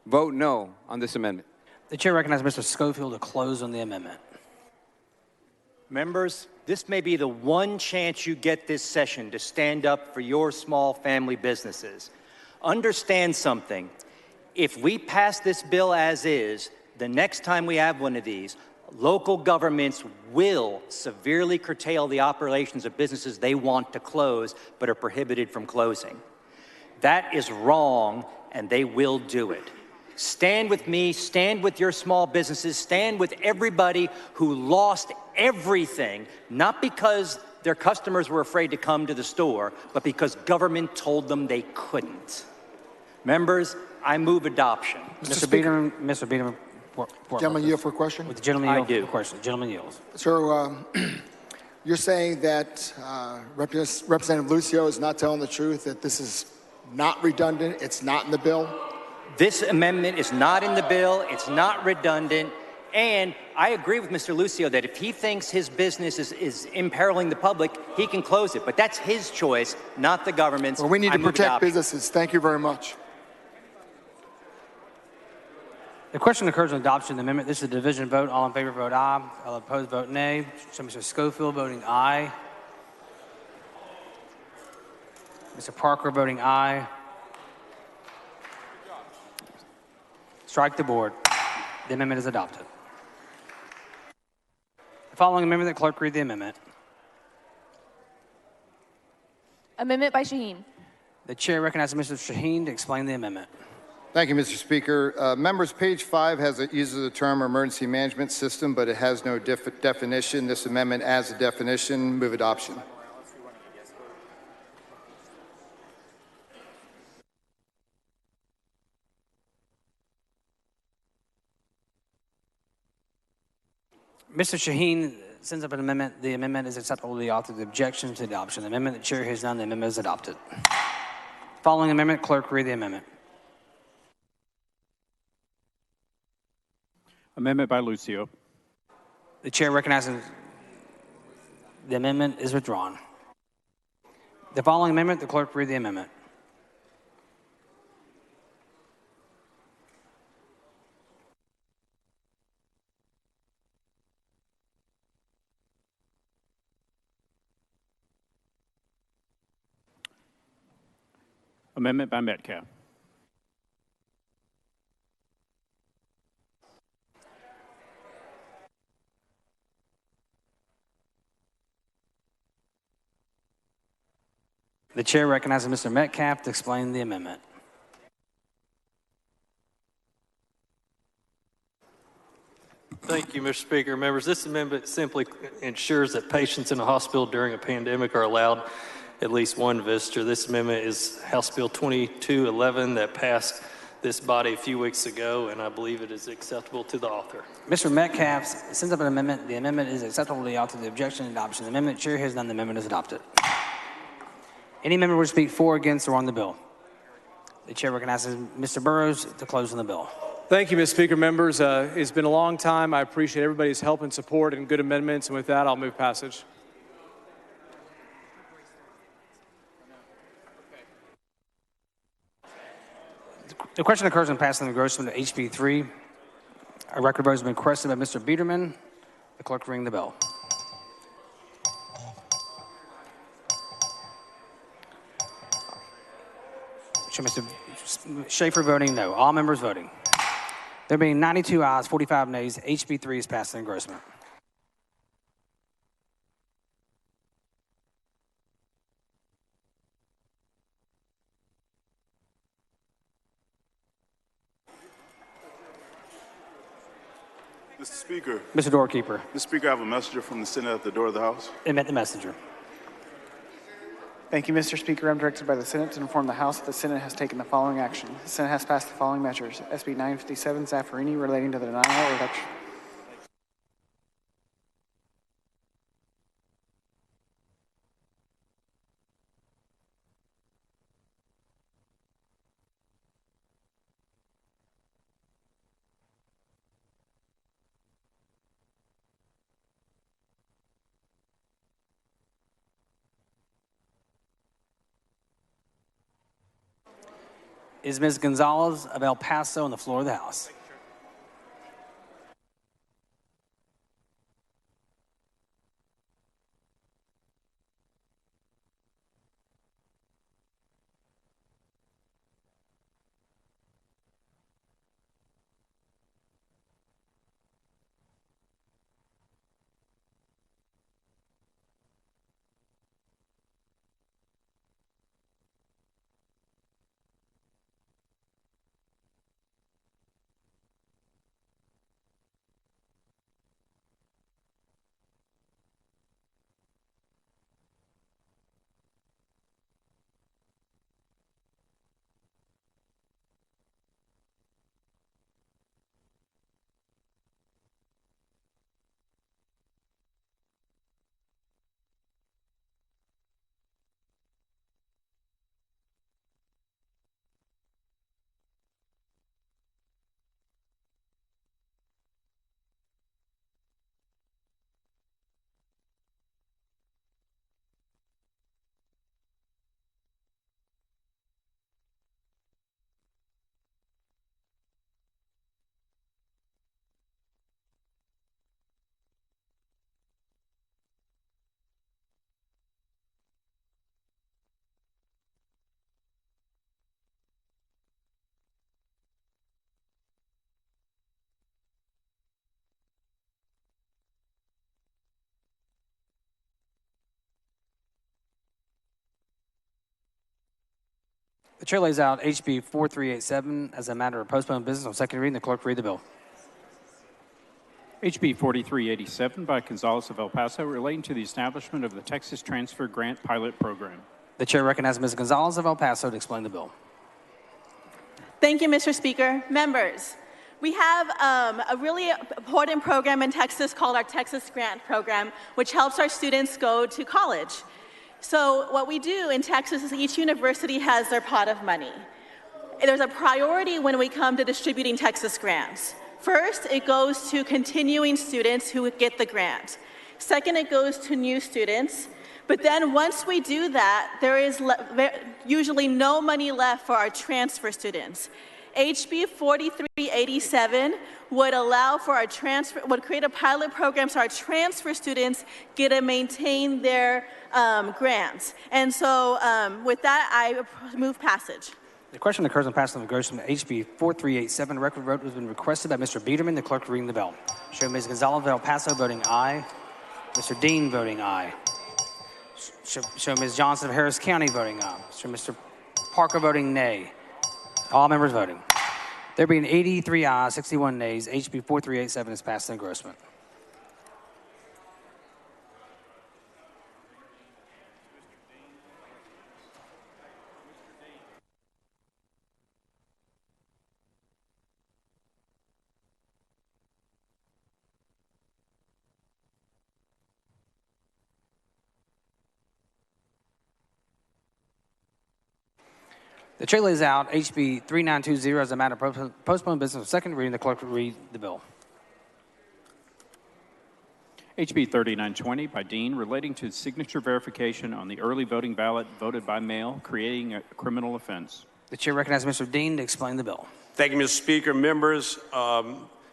Speaker 18: vote no on this amendment.
Speaker 7: The chair recognizes Mr. Schofield to close on the amendment.
Speaker 24: Members, this may be the one chance you get this session to stand up for your small family businesses. Understand something. If we pass this bill as is, the next time we have one of these, local governments will severely curtail the operations of businesses they want to close but are prohibited from closing. That is wrong, and they will do it. Stand with me, stand with your small businesses, stand with everybody who lost everything, not because their customers were afraid to come to the store, but because government told them they couldn't. Members, I move adoption.
Speaker 7: Mr. Biederman,
Speaker 14: Gentleman, yield for a question?
Speaker 7: With the gentleman
Speaker 24: I
Speaker 7: yield
Speaker 24: do.
Speaker 7: for a question. Gentleman yields.
Speaker 14: Sir, you're saying that Representative Lucio is not telling the truth, that this is not redundant, it's not in the bill?
Speaker 24: This amendment is not in the bill, it's not redundant, and I agree with Mr. Lucio that if he thinks his business is imperiling the public, he can close it. But that's his choice, not the government's.
Speaker 14: Well, we need
Speaker 24: I
Speaker 14: to
Speaker 24: move
Speaker 14: protect
Speaker 24: adoption.
Speaker 14: businesses. Thank you very much.
Speaker 7: The question occurs on adoption of the amendment. This is a division vote. All in favor vote aye. All opposed vote nay. So Mr. Schofield voting aye. Mr. Parker voting aye. Strike the board. The amendment is adopted. The following amendment, the clerk read the amendment.
Speaker 6: Amendment by Shaheen.
Speaker 7: The chair recognizes Mr. Shaheen to explain the amendment.
Speaker 16: Thank you, Mr. Speaker. Members, page 5 uses the term emergency management system, but it has no definition. This amendment adds a definition. Move adoption.
Speaker 7: Mr. Shaheen sends up an amendment. The amendment is acceptable to the author. The objection to adoption. The amendment the chair hears none. The amendment is adopted. Following amendment, clerk read the amendment.
Speaker 9: Amendment by Lucio.
Speaker 7: The chair recognizes the amendment is withdrawn. The following amendment, the clerk read the amendment.
Speaker 9: Amendment by Metcalf.
Speaker 7: The chair recognizes Mr. Metcalf to explain the amendment.
Speaker 20: Thank you, Mr. Speaker. Members, this amendment simply ensures that patients in a hospital during a pandemic are allowed at least one visitor. This amendment is House Bill 2211 that passed this body a few weeks ago, and I believe it is acceptable to the author.
Speaker 7: Mr. Metcalf sends up an amendment. The amendment is acceptable to the author. The objection to adoption. The amendment chair hears none. The amendment is adopted. Any member wish to speak for, against, or on the bill? The chair recognizes Mr. Burrows to close on the bill.
Speaker 10: Thank you, Mr. Speaker. Members, it's been a long time. I appreciate everybody's help and support and good amendments. And with that, I'll move passage.
Speaker 7: The question occurs on passing the engrossment of HB 3. A record vote has been requested by Mr. Biederman. The clerk ring the bell. Show Mr. Schaefer voting no. All members voting. There being 92 ayes, 45 nays, HB 3 is passed in engrossment.
Speaker 22: Mr. Speaker.
Speaker 7: Mr. Doorkeeper.
Speaker 22: Mr. Speaker, I have a messenger from the Senate at the door of the House.
Speaker 7: Admit the messenger.
Speaker 4: Thank you, Mr. Speaker. I'm directed by the Senate to inform the House that the Senate has taken the following action. The Senate has passed the following measures. SB 957, Zaffarini, relating to the denial or reduction.
Speaker 7: is Ms. Gonzalez of El Paso on the floor of the House. The chair lays out HB 4387 as a matter of postponed business on second reading. The clerk will read the bill.
Speaker 9: HB 4387 by Gonzalez of El Paso relating to the establishment of the Texas Transfer Grant Pilot Program.
Speaker 7: The chair recognizes Ms. Gonzalez of El Paso to explain the bill.
Speaker 1: Thank you, Mr. Speaker. Members, we have a really important program in Texas called our Texas Grant Program, which helps our students go to college. So what we do in Texas is each university has their pot of money. There's a priority when we come to distributing Texas grants. First, it goes to continuing students who get the grant. Second, it goes to new students. But then once we do that, there is usually no money left for our transfer students. HB 4387 would allow for our would create a pilot program so our transfer students get to maintain their grants. And so with that, I move passage.
Speaker 7: The question occurs on passing of engrossment HB 4387. Record vote has been requested by Mr. Biederman. The clerk will ring the bell. Show Ms. Gonzalez of El Paso voting aye. Mr. Dean voting aye. Show Ms. Johnson of Harris County voting aye. Show Mr. Parker voting nay. All members voting. There being 83 ayes, 61 nays, HB 4387 is passed in engrossment. The chair lays out HB 3920 as a matter of postponed business on second reading. The clerk will read the bill.
Speaker 9: HB 3920 by Dean relating to signature verification on the early voting ballot voted by mail, creating a criminal offense.
Speaker 7: The chair recognizes Mr. Dean to explain the bill.
Speaker 2: Thank you, Mr. Speaker. Members,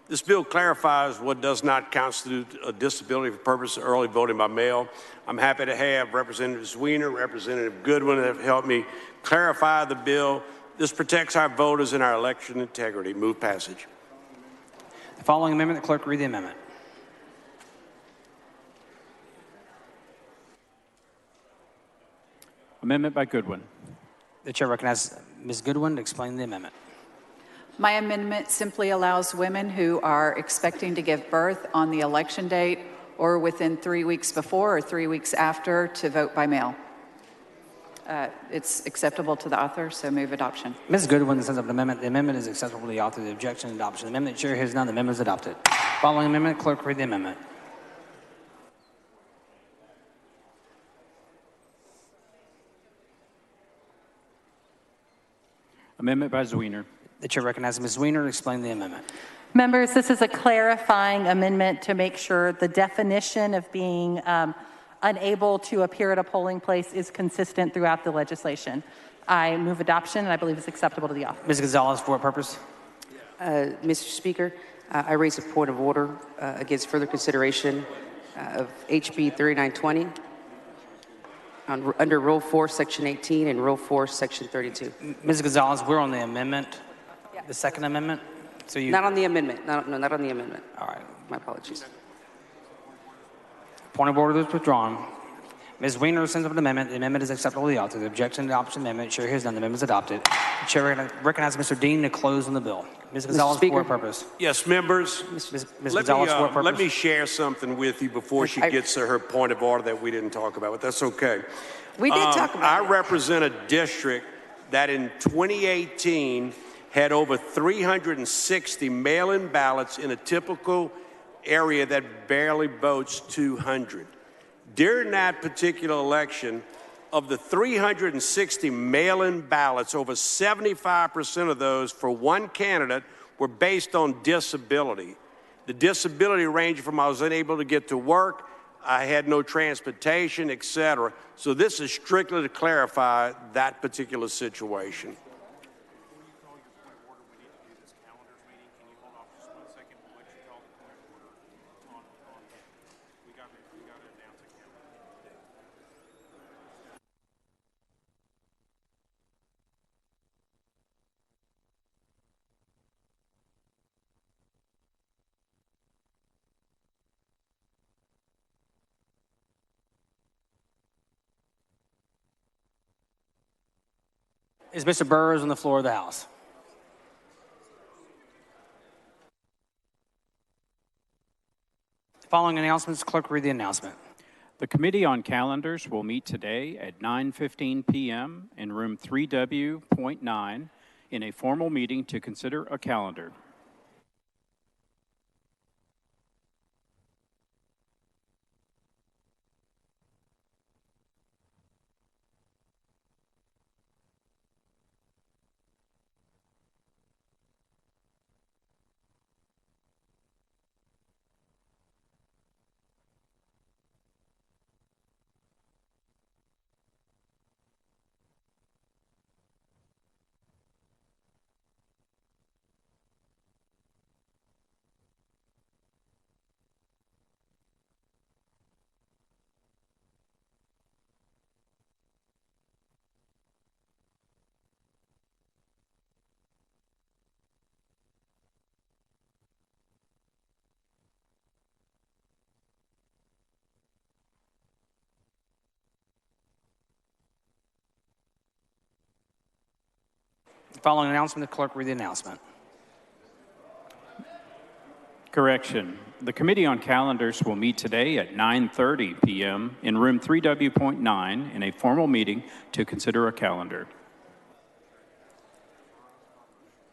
Speaker 2: this bill clarifies what does not constitute a disability for purpose of early voting by mail. I'm happy to have Representative Weiner, Representative Goodwin that have helped me clarify the bill. This protects our voters and our election integrity. Move passage.
Speaker 7: The following amendment, the clerk will read the amendment.
Speaker 9: Amendment by Goodwin.
Speaker 7: The chair recognizes Ms. Goodwin to explain the amendment.
Speaker 13: My amendment simply allows women who are expecting to give birth on the election date or within 3 weeks before or 3 weeks after to vote by mail. It's acceptable to the author, so move adoption.
Speaker 7: Ms. Goodwin sends up an amendment. The amendment is acceptable to the author. The objection adoption. The amendment chair hears none. The amendment is adopted. Following amendment, clerk read the amendment.
Speaker 9: Amendment by Weiner.
Speaker 7: The chair recognizes Ms. Weiner to explain the amendment.
Speaker 19: Members, this is a clarifying amendment to make sure the definition of being unable to appear at a polling place is consistent throughout the legislation. I move adoption, and I believe it's acceptable to the author.
Speaker 7: Ms. Gonzalez, for what purpose?
Speaker 8: Mr. Speaker, I raise a point of order against further consideration of HB 3920 under Rule 4, Section 18 and Rule 4, Section 32.
Speaker 7: Ms. Gonzalez, we're on the amendment, the second amendment. So you
Speaker 8: Not on the amendment. No, not on the amendment.
Speaker 7: All right.
Speaker 8: My apologies.
Speaker 7: Point of order is withdrawn. Ms. Weiner sends up an amendment. The amendment is acceptable to the author. The objection to the adoption amendment. Chair hears none. The amendment is adopted. The chair recognizes Mr. Dean to close on the bill. Ms. Gonzalez, for what purpose?
Speaker 2: Yes, members.
Speaker 7: Ms.
Speaker 2: Let
Speaker 7: Gonzalez, for what purpose?
Speaker 2: let me share something with you before she gets to her point of order that we didn't talk about, but that's okay.
Speaker 8: We did talk about
Speaker 2: I represent a district that in 2018 had over 360 mail-in ballots in a typical area that barely votes 200. During that particular election, of the 360 mail-in ballots, over 75% of those for one candidate were based on disability. The disability ranged from I was unable to get to work, I had no transportation, etc. So this is strictly to clarify that particular situation.
Speaker 7: Is Mr. Burrows on the floor of the House? Following announcements, clerk read the announcement.
Speaker 9: The Committee on Calendars will meet today at 9:15 p.m. in room 3W.9 in a formal meeting to consider a calendar.
Speaker 7: Following announcement, the clerk read the announcement.
Speaker 9: Correction. The Committee on Calendars will meet today at 9:30 p.m. in room 3W.9 in a formal meeting to consider a calendar.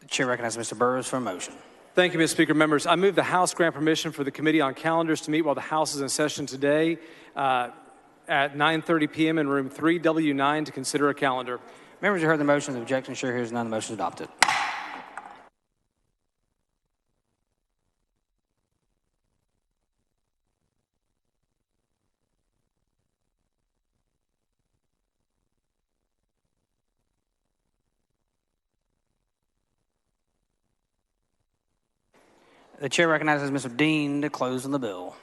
Speaker 7: The chair recognizes Mr. Burrows for a motion.
Speaker 10: Thank you, Mr. Speaker. Members, I move the House grant permission for the Committee on Calendars to meet while the House is in session today at 9:30 p.m. in room 3W9 to consider a calendar.
Speaker 7: Members who heard the motion, the objection, chair hears none. The motion is adopted. The chair recognizes Mr. Dean to close on the bill.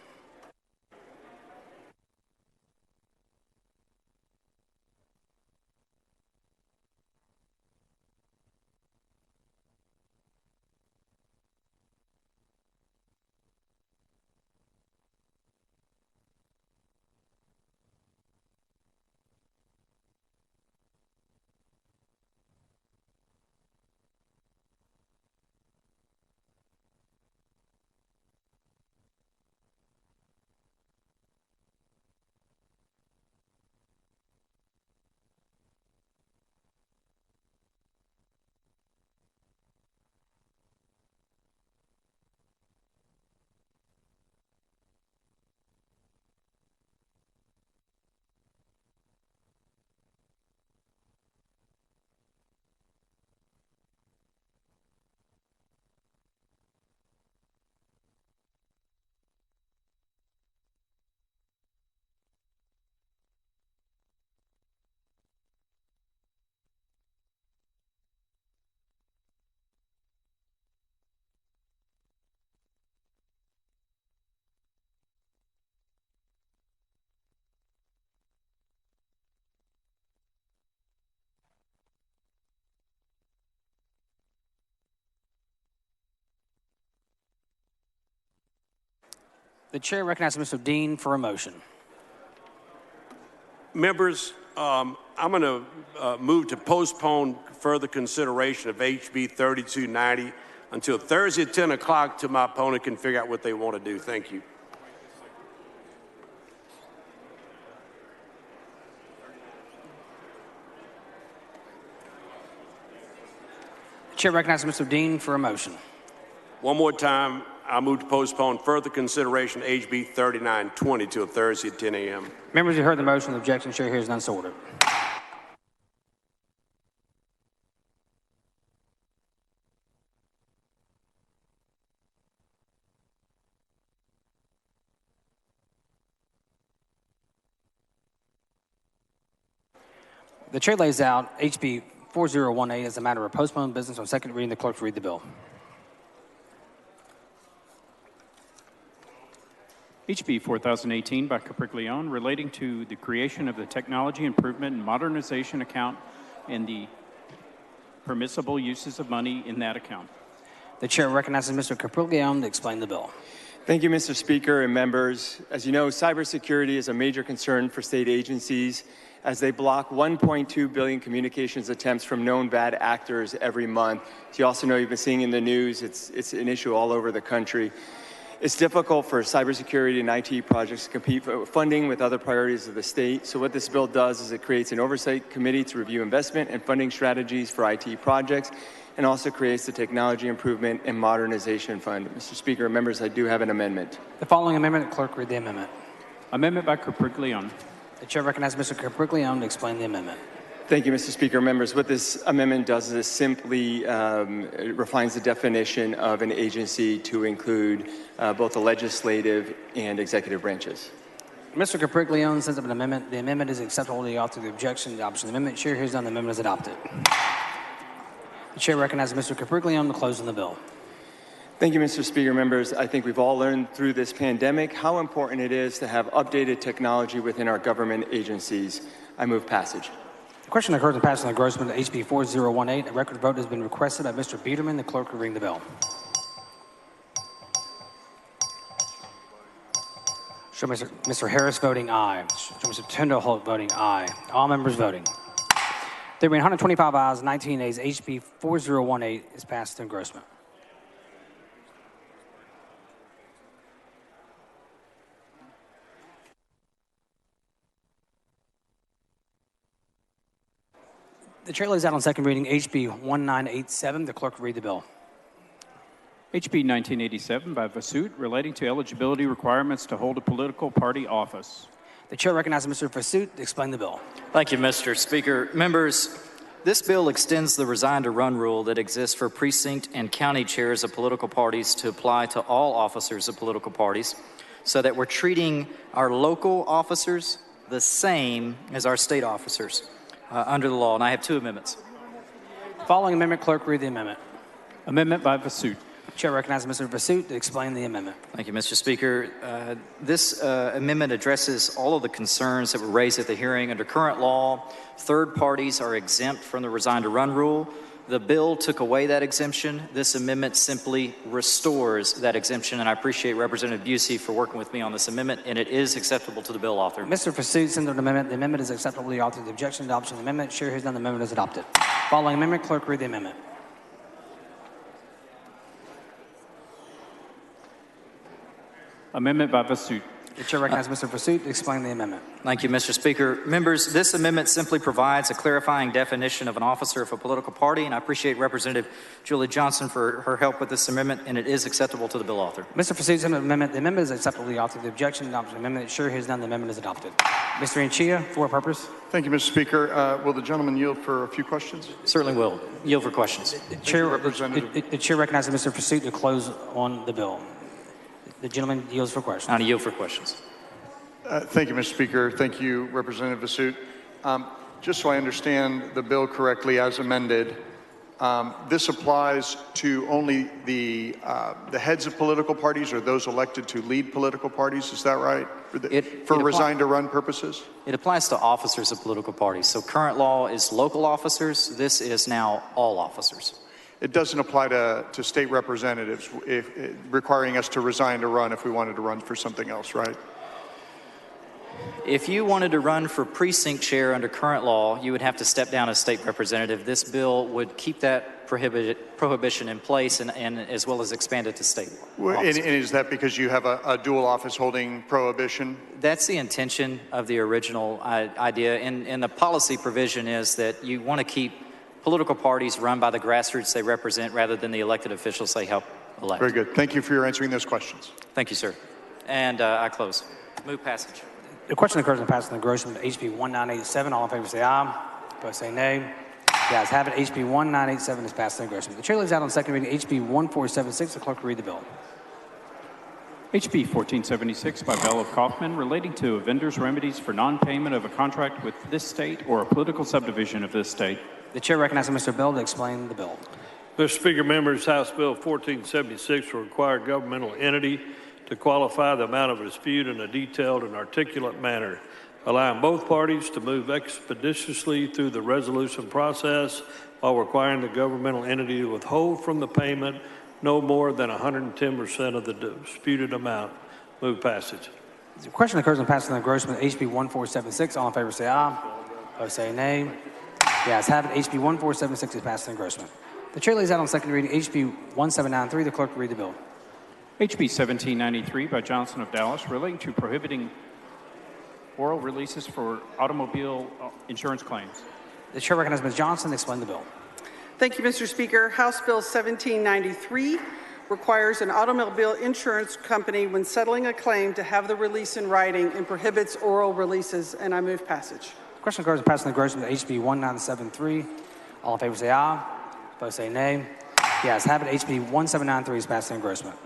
Speaker 7: The chair recognizes Mr. Dean for a motion.
Speaker 2: Members, I'm going to move to postpone further consideration of HB 3290 until Thursday at 10 o'clock till my opponent can figure out what they want to do. Thank you.
Speaker 7: The chair recognizes Mr. Dean for a motion.
Speaker 2: One more time, I move to postpone further consideration of HB 3920 till Thursday at 10 a.m.
Speaker 7: Members, you heard the motion. The objection, chair hears none, so ordered. The chair lays out HB 4018 as a matter of postponed business on second reading. The clerk will read the bill.
Speaker 9: HB 4018 by Capriglione relating to the creation of the Technology Improvement and Modernization Account and the permissible uses of money in that account.
Speaker 7: The chair recognizes Mr. Capriglione to explain the bill.
Speaker 3: Thank you, Mr. Speaker and members. As you know, cybersecurity is a major concern for state agencies as they block 1.2 billion communications attempts from known bad actors every month. As you also know, you've been seeing in the news, it's an issue all over the country. It's difficult for cybersecurity and IT projects to compete for funding with other priorities of the state. So what this bill does is it creates an oversight committee to review investment and funding strategies for IT projects, and also creates the Technology Improvement and Modernization Fund. Mr. Speaker, members, I do have an amendment.
Speaker 7: The following amendment, the clerk read the amendment.
Speaker 9: Amendment by Capriglione.
Speaker 7: The chair recognizes Mr. Capriglione to explain the amendment.
Speaker 3: Thank you, Mr. Speaker. Members, what this amendment does is it simply refines the definition of an agency to include both the legislative and executive branches.
Speaker 7: Mr. Capriglione sends up an amendment. The amendment is acceptable to the author of the objection. The adoption of the amendment. Chair hears none. The amendment is adopted. The chair recognizes Mr. Capriglione to close on the bill.
Speaker 3: Thank you, Mr. Speaker. Members, I think we've all learned through this pandemic how important it is to have updated technology within our government agencies. I move passage.
Speaker 7: The question occurs in passing the engrossment of HB 4018. A record vote has been requested by Mr. Biederman. The clerk will ring the bell. Show Mr. Harris voting aye. Show Mr. Tinderholt voting aye. All members voting. There being 125 ayes, 19 nays, HB 4018 is passed to engrossment. The chair lays out on second reading HB 1987. The clerk will read the bill.
Speaker 9: HB 1987 by Vasut relating to eligibility requirements to hold a political party office.
Speaker 7: The chair recognizes Mr. Vasut to explain the bill.
Speaker 5: Thank you, Mr. Speaker. Members, this bill extends the resign to run rule that exists for precinct and county chairs of political parties to apply to all officers of political parties, so that we're treating our local officers the same as our state officers under the law. And I have two amendments.
Speaker 7: Following amendment, clerk read the amendment.
Speaker 9: Amendment by Vasut.
Speaker 7: Chair recognizes Mr. Vasut to explain the amendment.
Speaker 5: Thank you, Mr. Speaker. This amendment addresses all of the concerns that were raised at the hearing. Under current law, third parties are exempt from the resign to run rule. The bill took away that exemption. This amendment simply restores that exemption, and I appreciate Representative Busey for working with me on this amendment, and it is acceptable to the bill author.
Speaker 7: Mr. Vasut sends an amendment. The amendment is acceptable to the author of the objection. Adoption of the amendment. Chair hears none. The amendment is adopted. Following amendment, clerk read the amendment.
Speaker 9: Amendment by Vasut.
Speaker 7: The chair recognizes Mr. Vasut to explain the amendment.
Speaker 5: Thank you, Mr. Speaker. Members, this amendment simply provides a clarifying definition of an officer of a political party, and I appreciate Representative Julie Johnson for her help with this amendment, and it is acceptable to the bill author.
Speaker 7: Mr. Vasut sends an amendment. The amendment is acceptable to the author of the objection. Adoption of the amendment. Chair hears none. The amendment is adopted. Mr. Anchia, for what purpose?
Speaker 11: Thank you, Mr. Speaker. Will the gentleman yield for a few questions?
Speaker 5: Certainly will. Yield for questions.
Speaker 7: The chair recognizes Mr. Vasut to close on the bill. The gentleman yields for questions.
Speaker 5: I yield for questions.
Speaker 11: Thank you, Mr. Speaker. Thank you, Representative Vasut. Just so I understand the bill correctly as amended, this applies to only the heads of political parties or those elected to lead political parties. Is that right? For resign to run purposes?
Speaker 5: It applies to officers of political parties. So current law is local officers. This is now all officers.
Speaker 11: It doesn't apply to state representatives requiring us to resign to run if we wanted to run for something else, right?
Speaker 5: If you wanted to run for precinct chair under current law, you would have to step down as state representative. This bill would keep that prohibition in place and as well as expand it to state offices.
Speaker 11: And is that because you have a dual office holding prohibition?
Speaker 5: That's the intention of the original idea. And the policy provision is that you want to keep political parties run by the grassroots they represent rather than the elected officials they help elect.
Speaker 11: Very good. Thank you for answering those questions.
Speaker 5: Thank you, sir. And I close. Move passage.
Speaker 7: The question occurs in passing engrossment HB 1987. All in favor say aye. Opposed say nay. The ayes have it. HB 1987 is passed in engrossment. The chair lays out on second reading HB 1476. The clerk will read the bill.
Speaker 9: HB 1476 by Bell of Kaufman, relating to a vendor's remedies for non-payment of a contract with this state or a political subdivision of this state.
Speaker 7: The chair recognizes Mr. Bell to explain the bill.
Speaker 12: Mr. Speaker, members, House Bill 1476 will require a governmental entity to qualify the amount of a dispute in a detailed and articulate manner, allowing both parties to move expeditiously through the resolution process while requiring the governmental entity to withhold from the payment no more than 110% of the disputed amount. Move passage.
Speaker 7: The question occurs in passing engrossment HB 1476. All in favor say aye. Opposed say nay. The ayes have it. HB 1476 is passed in engrossment. The chair lays out on second reading HB 1793. The clerk will read the bill.
Speaker 9: HB 1793 by Johnson of Dallas, relating to prohibiting oral releases for automobile insurance claims.
Speaker 7: The chair recognizes Ms. Johnson to explain the bill.
Speaker 17: Thank you, Mr. Speaker. House Bill 1793 requires an automobile insurance company, when settling a claim, to have the release in writing and prohibits oral releases, and I move passage.
Speaker 7: The question occurs in passing engrossment HB 1973. All in favor say aye. Opposed say nay. The ayes have it. HB 1793 is passed in engrossment.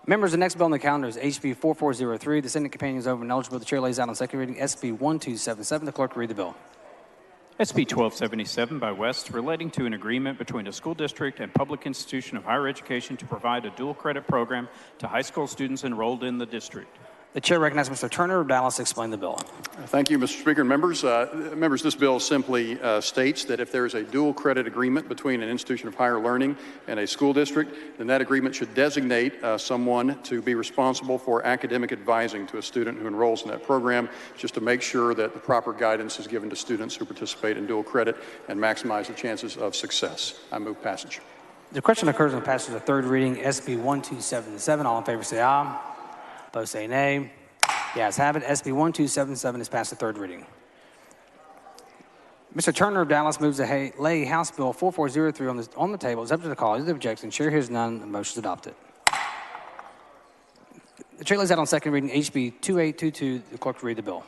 Speaker 7: Members, the next bill on the calendar is HB 4403. The Senate companion is over and eligible. The chair lays out on second reading SB 1277. The clerk will read the bill.
Speaker 9: SB 1277 by West, relating to an agreement between a school district and public institution of higher education to provide a dual credit program to high school students enrolled in the district.
Speaker 7: The chair recognizes Mr. Turner of Dallas to explain the bill.
Speaker 21: Thank you, Mr. Speaker and members. Members, this bill simply states that if there is a dual credit agreement between an institution of higher learning and a school district, then that agreement should designate someone to be responsible for academic advising to a student who enrolls in that program, just to make sure that the proper guidance is given to students who participate in dual credit and maximize the chances of success. I move passage.
Speaker 7: The question occurs in passage of third reading SB 1277. All in favor say aye. Opposed say nay. The ayes have it. SB 1277 is passed to third reading. Mr. Turner of Dallas moves to lay House Bill 4403 on the table. It's up to the call. Is there objection? Chair hears none. The motion is adopted. The chair lays out on second reading HB 2822. The clerk will read the bill.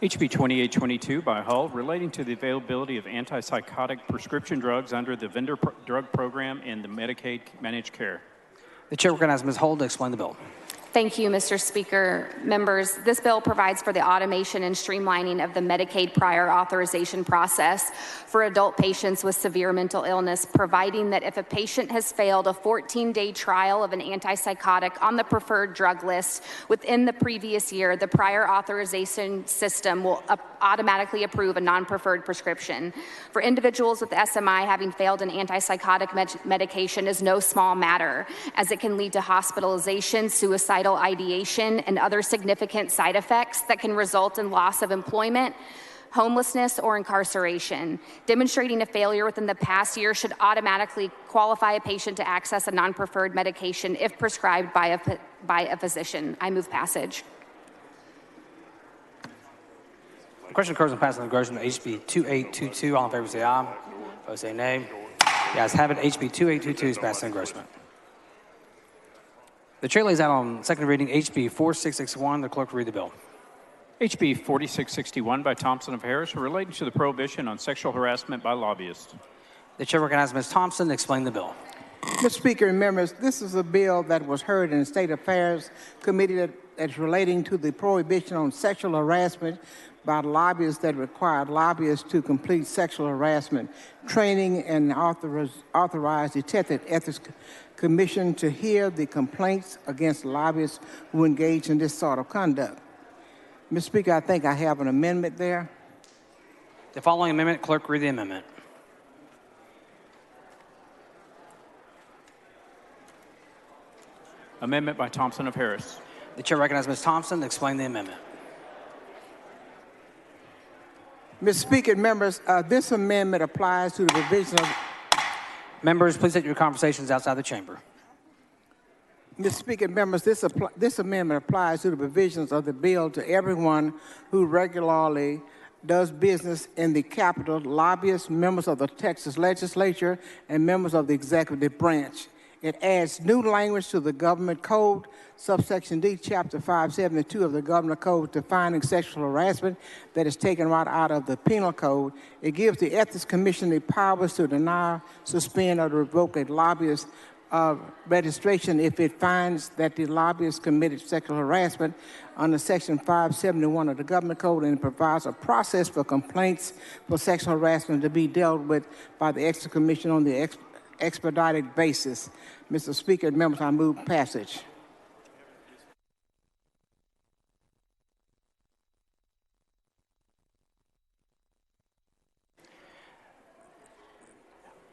Speaker 9: HB 2822 by Hull, relating to the availability of antipsychotic prescription drugs under the vendor drug program in the Medicaid managed care.
Speaker 7: The chair recognizes Ms. Hull to explain the bill.
Speaker 23: Thank you, Mr. Speaker. Members, this bill provides for the automation and streamlining of the Medicaid prior authorization process for adult patients with severe mental illness, providing that if a patient has failed a 14-day trial of an antipsychotic on the preferred drug list within the previous year, the prior authorization system will automatically approve a non-preferred prescription. For individuals with SMI, having failed an antipsychotic medication is no small matter, as it can lead to hospitalization, suicidal ideation, and other significant side effects that can result in loss of employment, homelessness, or incarceration. Demonstrating a failure within the past year should automatically qualify a patient to access a non-preferred medication if prescribed by a physician. I move passage.
Speaker 7: The question occurs in passing the engrossment HB 2822. All in favor say aye. Opposed say nay. The ayes have it. HB 2822 is passed in engrossment. The chair lays out on second reading HB 4661. The clerk will read the bill.
Speaker 9: HB 4661 by Thompson of Harris, relating to the prohibition on sexual harassment by lobbyists.
Speaker 7: The chair recognizes Ms. Thompson to explain the bill.
Speaker 14: Mr. Speaker and members, this is a bill that was heard in the State Affairs Committee that's relating to the prohibition on sexual harassment by lobbyists that required lobbyists to complete sexual harassment training and authorize the Ethics Commission to hear the complaints against lobbyists who engage in this sort of conduct. Mr. Speaker, I think I have an amendment there.
Speaker 7: The following amendment, clerk, read the amendment.
Speaker 9: Amendment by Thompson of Harris.
Speaker 7: The chair recognizes Ms. Thompson to explain the amendment.
Speaker 14: Mr. Speaker and members, this amendment applies to the provision of...
Speaker 7: Members, please take your conversations outside the chamber.
Speaker 14: Mr. Speaker and members, this amendment applies to the provisions of the bill to everyone who regularly does business in the Capitol, lobbyists, members of the Texas Legislature, and members of the executive branch. It adds new language to the Government Code, subsection D, Chapter 572 of the Government Code, defining sexual harassment that is taken right out of the Penal Code. It gives the Ethics Commission the powers to deny, suspend, or revoke a lobbyist registration if it finds that the lobbyist committed sexual harassment under Section 571 of the Government Code, and it provides a process for complaints for sexual harassment to be dealt with by the Ethics Commission on the expedited basis. Mr. Speaker and members, I move passage.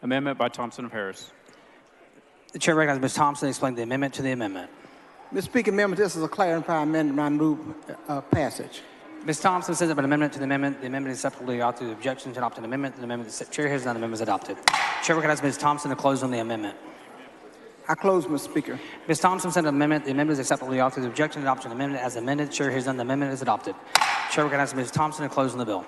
Speaker 9: Amendment by Thompson of Harris.
Speaker 7: The chair recognizes Ms. Thompson to explain the amendment to the amendment.
Speaker 14: Mr. Speaker and members, this is a clarifying amendment. I move passage.
Speaker 7: Ms. Thompson says about amendment to the amendment. The amendment is acceptable without the objection to adopt an amendment. The amendment the chair hears none. The amendment is adopted. Chair recognizes Ms. Thompson to close on the amendment.
Speaker 14: I close, Mr. Speaker.
Speaker 7: Ms. Thompson said amendment. The amendment is acceptable without the objection to adopt an amendment as amended. Chair hears none. The amendment is adopted. Chair recognizes Ms. Thompson to close on the bill.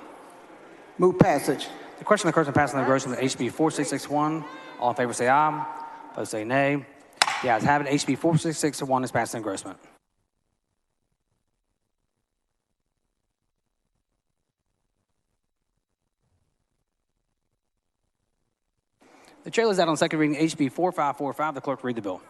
Speaker 14: Move passage.
Speaker 7: The question occurs on passing the resolution of HB 4661. All in favor say aye. Opposed say nay. The ayes have it. HB 4661 is passed in engrossment. The chair lays out on second reading HB 4545. The clerk read the bill.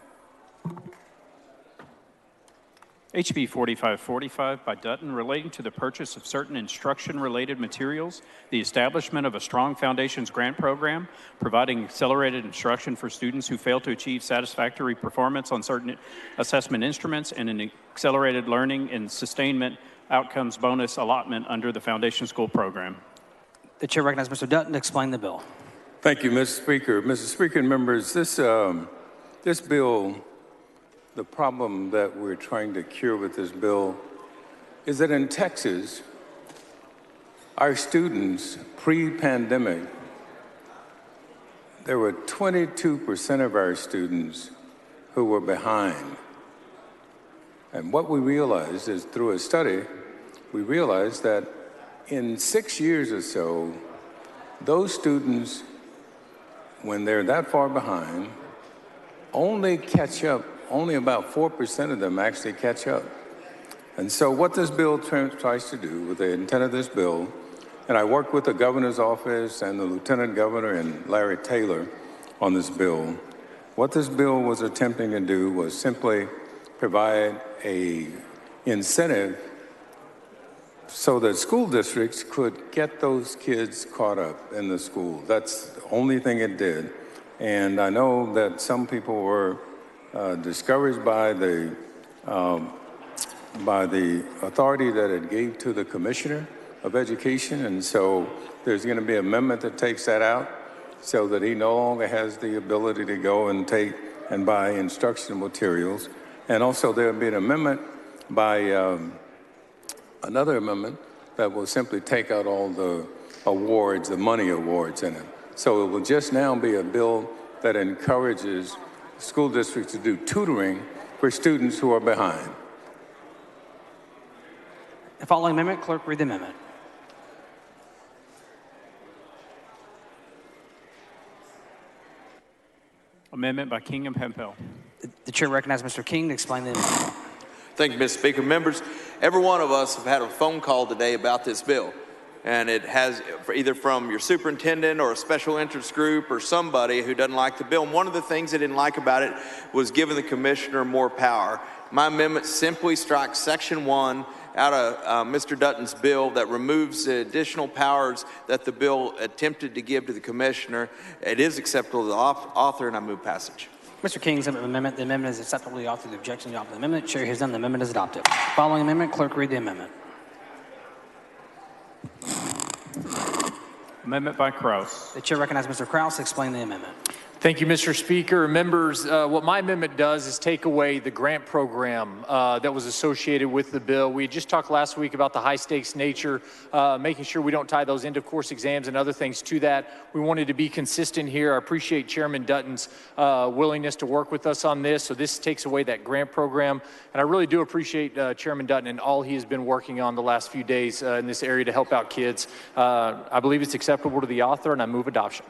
Speaker 9: HB 4545 by Dutton, relating to the purchase of certain instruction-related materials, the establishment of a Strong Foundations grant program, providing accelerated instruction for students who fail to achieve satisfactory performance on certain assessment instruments, and an accelerated learning and sustainment outcomes bonus allotment under the Foundation School program.
Speaker 7: The chair recognizes Mr. Dutton to explain the bill.
Speaker 15: Thank you, Mr. Speaker. Mr. Speaker and members, this bill, the problem that we're trying to cure with this bill is that in Texas, our students, pre-pandemic, there were 22% of our students who were behind. And what we realized is through a study, we realized that in 6 years or so, those students, when they're that far behind, only catch up. Only about 4% of them actually catch up. And so what this bill tries to do with the intent of this bill, and I worked with the governor's office and the lieutenant governor and Larry Taylor on this bill, what this bill was attempting to do was simply provide a incentive so that school districts could get those kids caught up in the school. That's the only thing it did. And I know that some people were discouraged by the authority that it gave to the Commissioner of Education, and so there's going to be an amendment that takes that out so that he no longer has the ability to go and take and buy instructional materials. And also there'll be an amendment by another amendment that will simply take out all the awards, the money awards in it. So it will just now be a bill that encourages school districts to do tutoring for students who are behind.
Speaker 7: The following amendment, clerk read the amendment.
Speaker 9: Amendment by King and Hemphill.
Speaker 7: The chair recognizes Mr. King to explain the amendment.
Speaker 18: Thank you, Mr. Speaker. Members, every one of us have had a phone call today about this bill.
Speaker 6: and it has either from your superintendent or a special interest group or somebody who doesn't like the bill. And one of the things they didn't like about it was giving the commissioner more power. My amendment simply strikes Section 1 out of Mr. Dutton's bill that removes the additional powers that the bill attempted to give to the commissioner. It is acceptable to the author, and I move passage.
Speaker 7: Mr. King's amendment. The amendment is acceptable to the author. The objection to the amendment. Chair hears none. The amendment is adopted. Following amendment, clerk read the amendment.
Speaker 9: Amendment by Kraus.
Speaker 7: The chair recognizes Mr. Kraus to explain the amendment.
Speaker 10: Thank you, Mr. Speaker. Members, what my amendment does is take away the grant program that was associated with the bill. We just talked last week about the high-stakes nature, making sure we don't tie those end-of-course exams and other things to that. We wanted to be consistent here. I appreciate Chairman Dutton's willingness to work with us on this, so this takes away that grant program. And I really do appreciate Chairman Dutton and all he has been working on the last few days in this area to help out kids. I believe it's acceptable to the author, and I move adoption.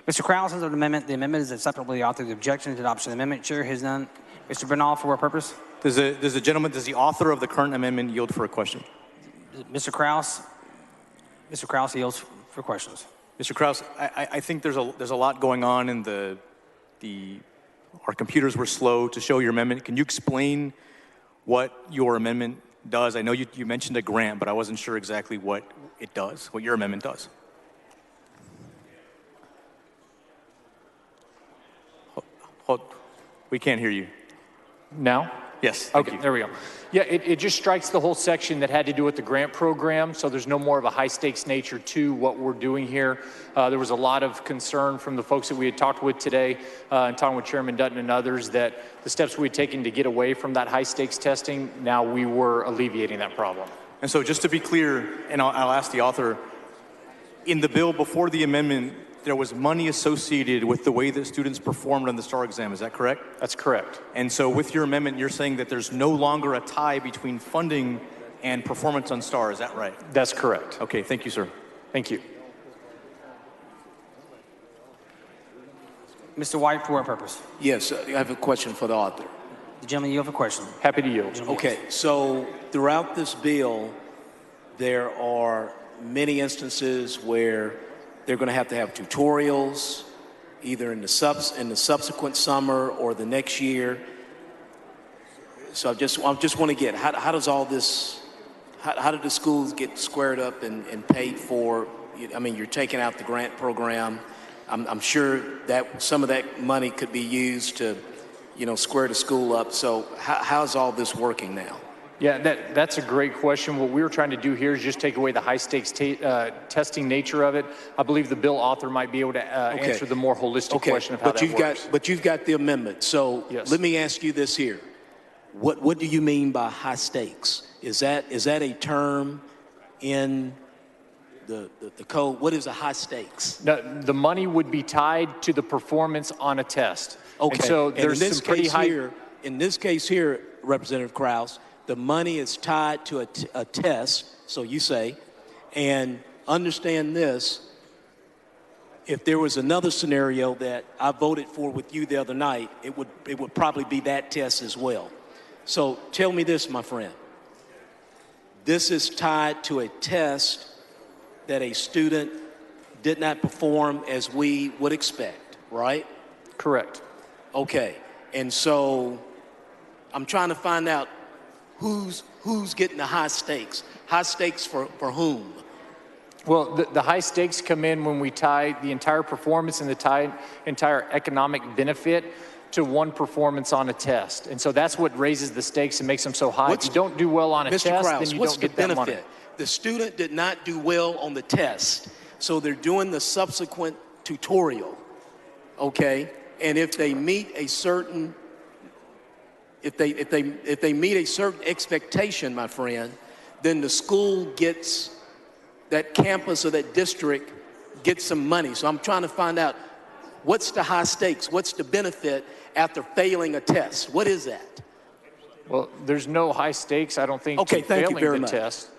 Speaker 7: Mr. Kraus has an amendment. The amendment is acceptable to the author. The objection to adoption of the amendment. Chair has none. Mr. Bernal, for what purpose?
Speaker 16: Does the author of the current amendment yield for a question?
Speaker 7: Mr. Kraus yields for questions.
Speaker 16: Mr. Kraus, I think there's a lot going on in our computers were slow to show your amendment. Can you explain what your amendment does? I know you mentioned a grant, but I wasn't sure exactly what it does, what your amendment does. We can't hear you.
Speaker 10: Now?
Speaker 16: Yes.
Speaker 10: Okay, there we go. Yeah, it just strikes the whole section that had to do with the grant program, so there's no more of a high-stakes nature to what we're doing here. There was a lot of concern from the folks that we had talked with today and talking with Chairman Dutton and others that the steps we had taken to get away from that high-stakes testing, now we were alleviating that problem.
Speaker 16: And so just to be clear, and I'll ask the author, in the bill before the amendment, there was money associated with the way that students performed on the STAR exam. Is that correct?
Speaker 10: That's correct.
Speaker 16: And so with your amendment, you're saying that there's no longer a tie between funding and performance on STAR. Is that right?
Speaker 10: That's correct.
Speaker 16: Okay, thank you, sir.
Speaker 10: Thank you.
Speaker 7: Mr. White, for what purpose?
Speaker 18: Yes, I have a question for the author.
Speaker 7: The gentleman yield for question.
Speaker 10: Happy to yield.
Speaker 18: Okay, so throughout this bill, there are many instances where they're going to have tutorials, either in the subsequent summer or the next year. So I just want to get how does all this? How did the schools get squared up and paid for? I mean, you're taking out the grant program. I'm sure that some of that money could be used to, square the school up. So how's all this working now?
Speaker 10: Yeah, that's a great question. What we were trying to do here is just take away the high-stakes testing nature of it. I believe the bill author might be able to answer the more holistic question of how that works.
Speaker 18: But you've got the amendment. So let me ask you this here. What do you mean by high stakes? Is that a term in the code? What is a high stakes?
Speaker 10: No, the money would be tied to the performance on a test.
Speaker 18: Okay.
Speaker 10: And so there's
Speaker 18: in this
Speaker 10: some pretty
Speaker 18: case
Speaker 10: high.
Speaker 18: In this case here, Representative Krause, the money is tied to a test, so you say, and understand this, if there was another scenario that I voted for with you the other night, it would probably be that test as well. So tell me this, my friend. This is tied to a test that a student did not perform as we would expect, right?
Speaker 10: Correct.
Speaker 18: Okay, and so I'm trying to find out who's getting the high stakes. High stakes for whom?
Speaker 10: Well, the high stakes come in when we tie the entire performance and the entire economic benefit to one performance on a test. And so that's what raises the stakes and makes them so high. If you don't do well on a test, then you don't get that money.
Speaker 18: The student did not do well on the test, so they're doing the subsequent tutorial, okay? And if they meet a certain If they meet a certain expectation, my friend, then the school gets, that campus or that district gets some money. So I'm trying to find out what's the high stakes, what's the benefit after failing a test? What is that?
Speaker 10: Well, there's no high stakes, I don't think,
Speaker 18: to
Speaker 10: failing the test,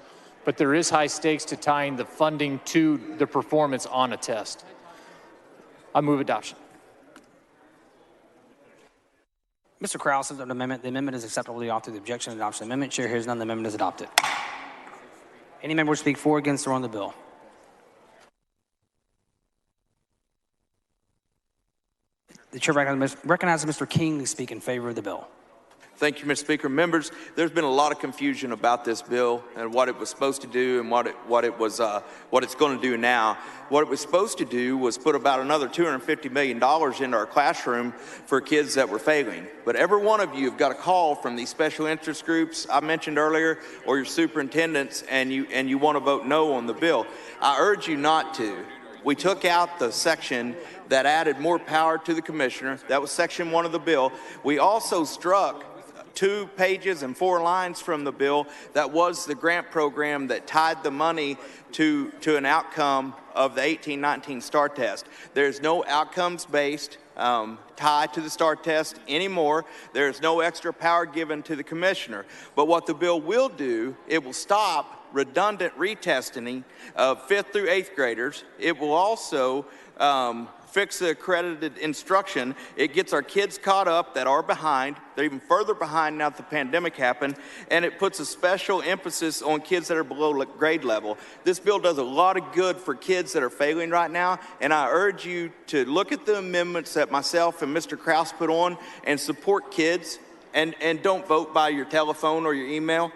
Speaker 10: but there is high stakes to tying the funding to the performance on a test. I move adoption.
Speaker 7: Mr. Kraus has an amendment. The amendment is acceptable to the author of the objection and adoption of the amendment. Chair hears none. The amendment is adopted. Any member speak for, against, or on the bill? The chair recognizes Mr. King to speak in favor of the bill.
Speaker 6: Thank you, Mr. Speaker. Members, there's been a lot of confusion about this bill and what it was supposed to do and what it's going to do now. What it was supposed to do was put about another $250 million into our classroom for kids that were failing. But every one of you have got a call from these special interest groups I mentioned earlier, or your superintendents, and you want to vote no on the bill. I urge you not to. We took out the section that added more power to the commissioner. That was section 1 of the bill. We also struck 2 pages and 4 lines from the bill that was the grant program that tied the money to an outcome of the 18-19 STAR test. There's no outcomes-based tie to the STAR test anymore. There's no extra power given to the commissioner. But what the bill will do, it will stop redundant retesting of 5th through 8th graders. It will also fix the accredited instruction. It gets our kids caught up that are behind. They're even further behind now that the pandemic happened, and it puts a special emphasis on kids that are below grade level. This bill does a lot of good for kids that are failing right now, and I urge you to look at the amendments that myself and Mr. Kraus put on and support kids, and don't vote by your telephone or your email.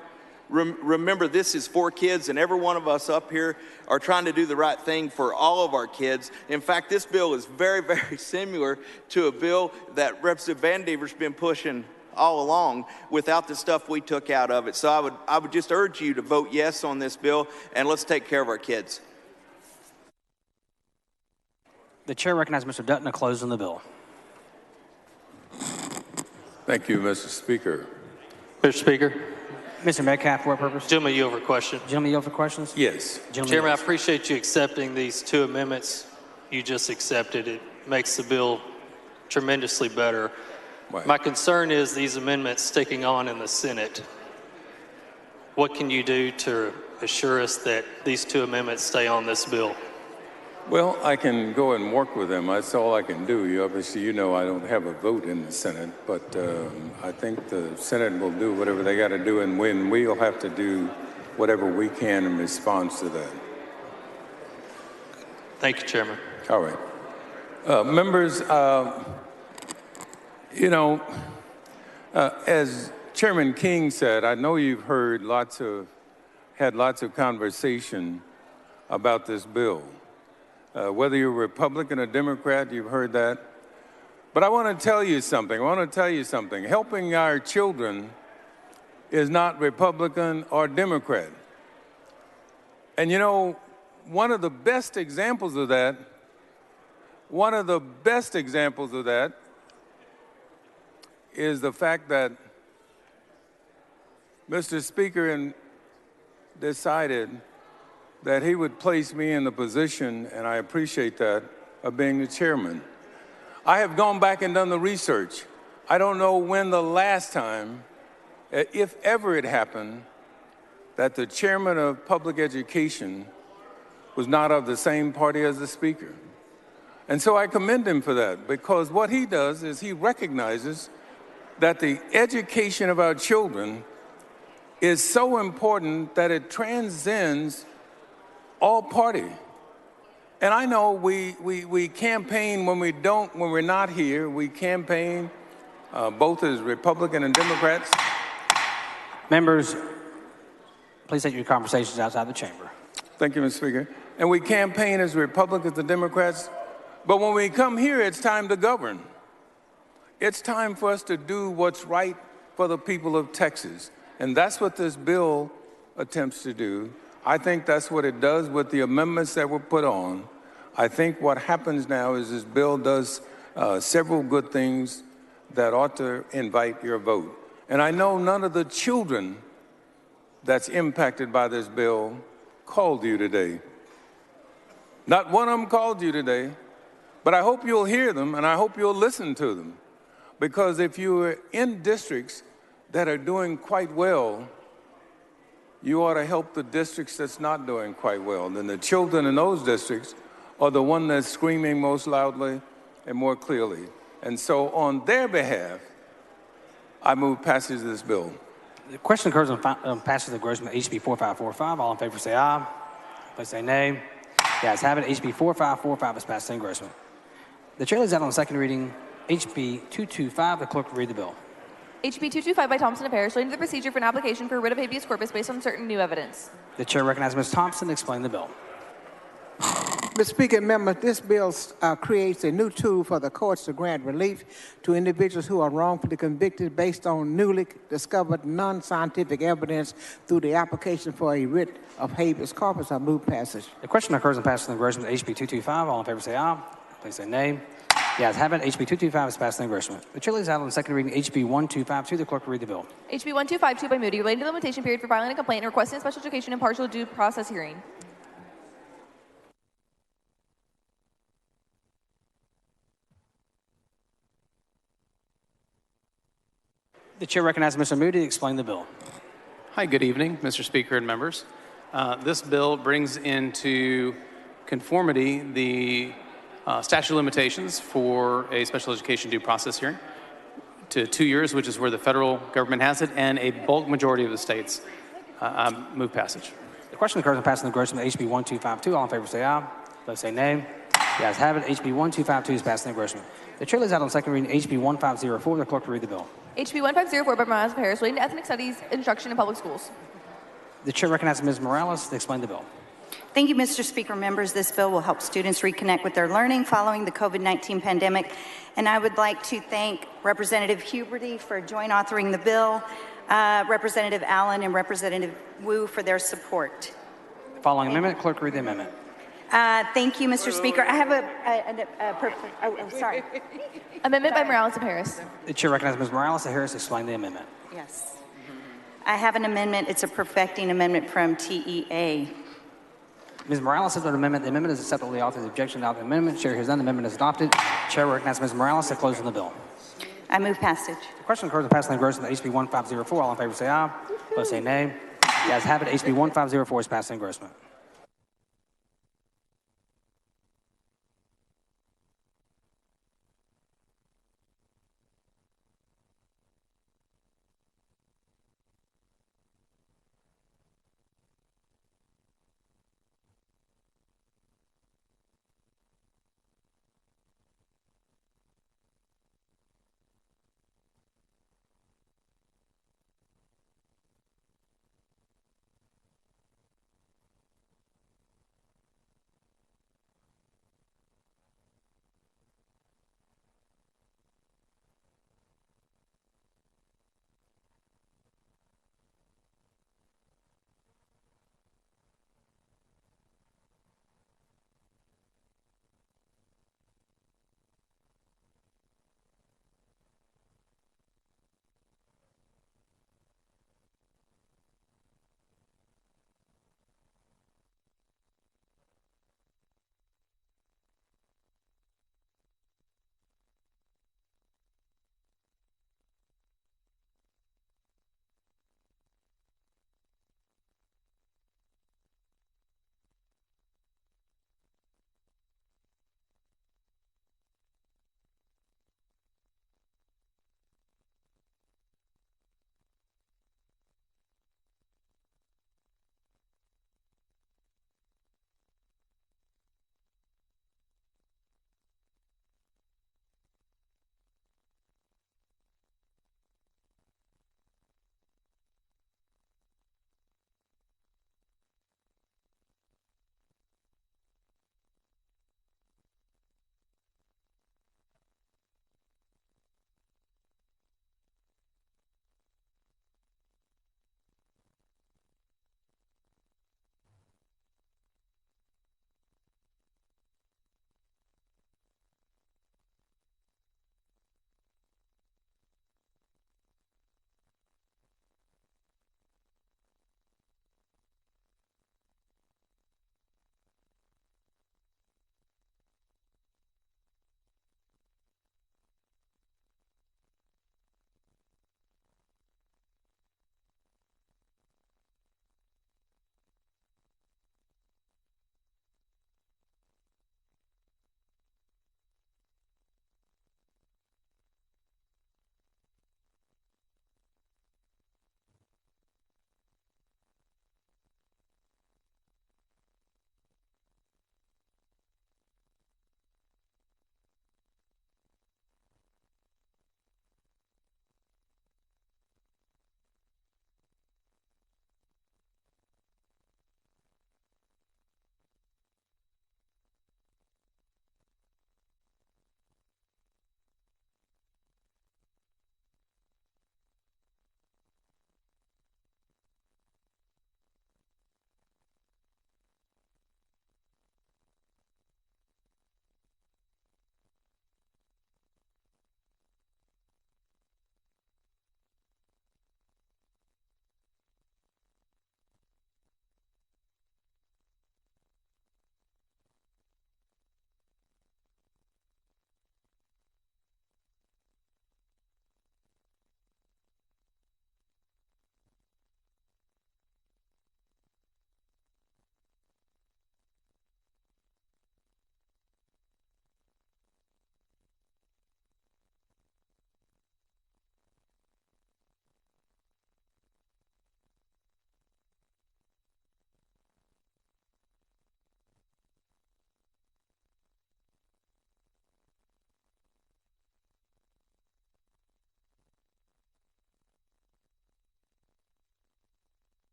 Speaker 6: Remember, this is for kids, and every one of us up here are trying to do the right thing for all of our kids. In fact, this bill is very, very similar to a bill that Representative Van Dever's been pushing all along without the stuff we took out of it. So I would just urge you to vote yes on this bill, and let's take care of our kids.
Speaker 7: The chair recognizes Mr. Dutton to close on the bill.
Speaker 15: Thank you, Mr. Speaker.
Speaker 4: Mr. Speaker.
Speaker 7: Mr. Metcalf, for what purpose?
Speaker 4: Gentleman, yield for question.
Speaker 7: Gentleman, yield for questions?
Speaker 15: Yes.
Speaker 4: Chairman, I appreciate you accepting these 2 amendments you just accepted. It makes the bill tremendously better.
Speaker 15: Right.
Speaker 4: My concern is these amendments sticking on in the Senate. What can you do to assure us that these 2 amendments stay on this bill?
Speaker 15: Well, I can go and work with them. That's all I can do. Obviously, you know I don't have a vote in the Senate, but I think the Senate will do whatever they got to do, and we'll have to do whatever we can in response to that.
Speaker 4: Thank you, Chairman.
Speaker 15: All right. Members, as Chairman King said, I know you've had lots of conversation about this bill. Whether you're a Republican or Democrat, you've heard that. But I want to tell you something. Helping our children is not Republican or Democrat. And you know, one of the best examples of that is the fact that Mr. Speaker decided that he would place me in the position, and I appreciate that, of being the chairman. I have gone back and done the research. I don't know when the last time, if ever it happened, that the chairman of public education was not of the same party as the speaker. And so I commend him for that, because what he does is he recognizes that the education of our children is so important that it transcends all party. And I know we campaign when we're not here. We campaign both as Republican and Democrats.
Speaker 7: Members, please take your conversations outside the chamber.
Speaker 15: Thank you, Mr. Speaker. And we campaign as Republicans and Democrats, but when we come here, it's time to govern. It's time for us to do what's right for the people of Texas. And that's what this bill attempts to do. I think that's what it does with the amendments that were put on. I think what happens now is this bill does several good things that ought to invite your vote. And I know none of the children that's impacted by this bill called you today. Not one of them called you today, but I hope you'll hear them and I hope you'll listen to them. Because if you're in districts that are doing quite well, you ought to help the districts that's not doing quite well. Then the children in those districts are the one that's screaming most loudly and more clearly. And so on their behalf, I move passage of this bill.
Speaker 7: The question occurs on passage of the grossman HB 4545. All in favor say aye. Opposed say nay. The ayes have it. HB 4545 is passed in engrossment. The chair lays out on second reading HB 225. The clerk will read the bill.
Speaker 1: HB 225 by Thompson and Parrish, relating to the procedure for an application for a writ of habeas corpus based on certain new evidence.
Speaker 7: The chair recognizes Ms. Thompson to explain the bill.
Speaker 14: Mr. Speaker, members, this bill creates a new tool for the courts to grant relief to individuals who are wrongfully convicted based on newly discovered non-scientific evidence through the application for a writ of habeas corpus. I move passage.
Speaker 7: The question occurs on passage of the engrossment HB 225. All in favor say aye. Please say nay. The ayes have it. HB 225 is passed in engrossment. The chair lays out on second reading HB 1252. The clerk will read the bill.
Speaker 1: HB 1252 by Moody, relating to the limitation period for filing a complaint and requesting a special education and partial due process hearing.
Speaker 7: The chair recognizes Mr. Moody to explain the bill.
Speaker 20: Hi, good evening, Mr. Speaker and members. This bill brings into conformity the statute of limitations for a special education due process hearing to 2 years, which is where the federal government has it, and a bulk majority of the states. Move passage.
Speaker 7: The question occurs on passing the engrossment HB 1252. All in favor say aye. Those say nay. The ayes have it. HB 1252 is passed in engrossment. The chair lays out on second reading HB 1504. The clerk will read the bill.
Speaker 1: HB 1504 by Morales and Harris, relating to ethnic studies instruction in public schools.
Speaker 7: The chair recognizes Ms. Morales to explain the bill.
Speaker 22: Thank you, Mr. Speaker. Members, this bill will help students reconnect with their learning following the COVID-19 pandemic. And I would like to thank Representative Huberty for joint authoring the bill, Representative Allen and Representative Wu for their support.
Speaker 7: Following amendment, clerk read the amendment.
Speaker 22: Thank you, Mr. Speaker. I have sorry.
Speaker 1: Amendment by Morales and Harris.
Speaker 7: The chair recognizes Ms. Morales and Harris to explain the amendment.
Speaker 22: Yes. I have an amendment. It's a perfecting amendment from TEA.
Speaker 7: Ms. Morales has an amendment. The amendment is acceptable. The author's objection to the amendment. Chair hears none. The amendment is adopted. Chair recognizes Ms. Morales to close on the bill.
Speaker 22: I move passage.
Speaker 7: The question occurs on passing the engrossment HB 1504. All in favor say aye. Those say nay. The ayes have it. HB 1504 is passed in engrossment.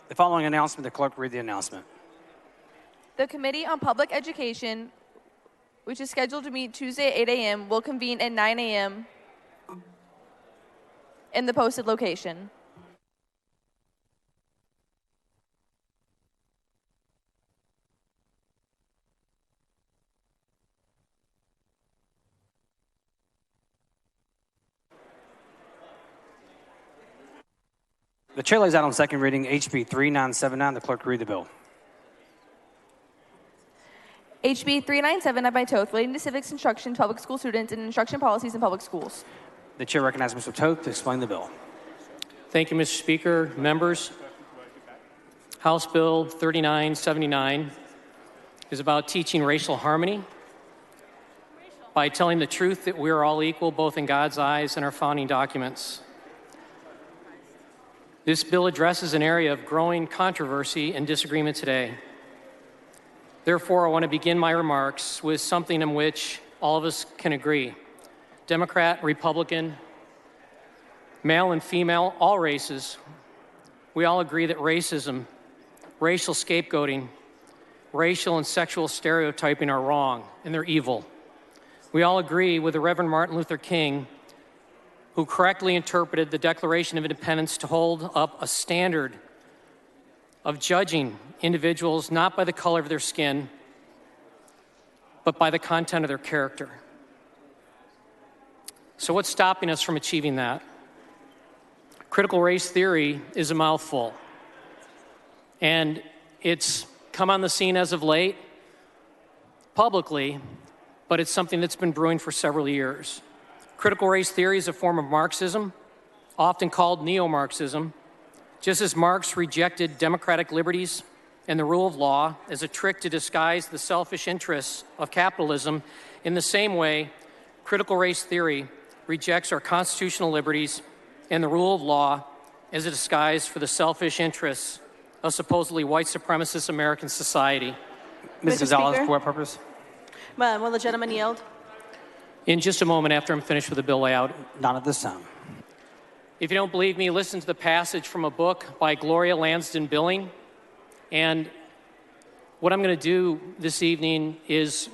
Speaker 7: The following announcement, the clerk will read the announcement.
Speaker 1: The Committee on Public Education, which is scheduled to meet Tuesday at 8 a.m., will convene at 9 a.m. in the posted location.
Speaker 7: The chair lays out on second reading HB 3979. The clerk will read the bill.
Speaker 1: HB 397 by Toth, relating to civics instruction to public school students and instruction policies in public schools.
Speaker 7: The chair recognizes Mr. Toth to explain the bill.
Speaker 8: Thank you, Mr. Speaker. Members, House Bill 3979 is about teaching racial harmony by telling the truth that we are all equal both in God's eyes and our founding documents. This bill addresses an area of growing controversy and disagreement today. Therefore, I want to begin my remarks with something in which all of us can agree. Democrat, Republican, male and female, all races, we all agree that racism, racial scapegoating, racial and sexual stereotyping are wrong and they're evil. We all agree with the Reverend Martin Luther King, who correctly interpreted the Declaration of Independence to hold up a standard of judging individuals not by the color of their skin, but by the content of their character. So what's stopping us from achieving that? Critical race theory is a mouthful, and it's come on the scene as of late, publicly, but it's something that's been brewing for several years. Critical race theory is a form of Marxism, often called neo-Marxism. Just as Marx rejected democratic liberties and the rule of law as a trick to disguise the selfish interests of capitalism, in the same way, critical race theory rejects our constitutional liberties and the rule of law as a disguise for the selfish interests of supposedly white supremacist American society.
Speaker 7: Ms. Gonzalez, for what purpose?
Speaker 13: Will the gentleman yield?
Speaker 8: In just a moment after I'm finished with the bill layout.
Speaker 7: Not at this time.
Speaker 8: If you don't believe me, listen to the passage from a book by Gloria Lansden Billing. And what I'm going to do this evening is,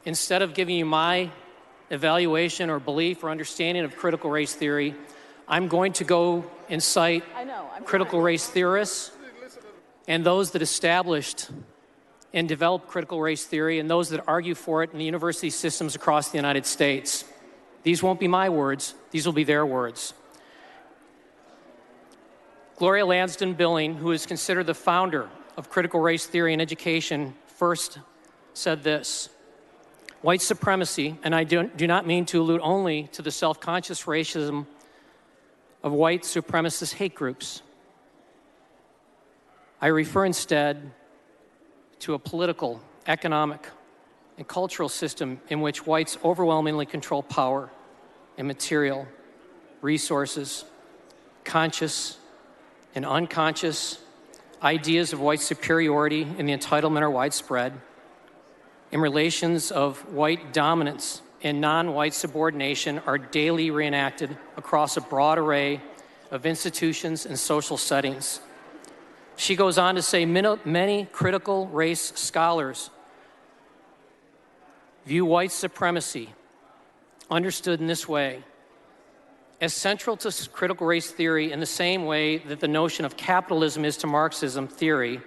Speaker 8: instead of giving you my evaluation or belief or understanding of critical race theory, I'm going to go and cite critical race theorists and those that established and developed critical race theory and those that argue for it in the university systems across the United States. These won't be my words, these will be their words. Gloria Lansden Billing, who is considered the founder of critical race theory in education, first said this: white supremacy, and I do not mean to allude only to the self-conscious racism of white supremacist hate groups. I refer instead to a political, economic, and cultural system in which whites overwhelmingly control power and material, resources, conscious and unconscious ideas of white superiority and the entitlement are widespread, and relations of white dominance and non-white subordination are daily reenacted across a broad array of institutions and social settings. She goes on to say many critical race scholars view white supremacy, understood in this way, as central to critical race theory in the same way that the notion of capitalism is to Marxism theory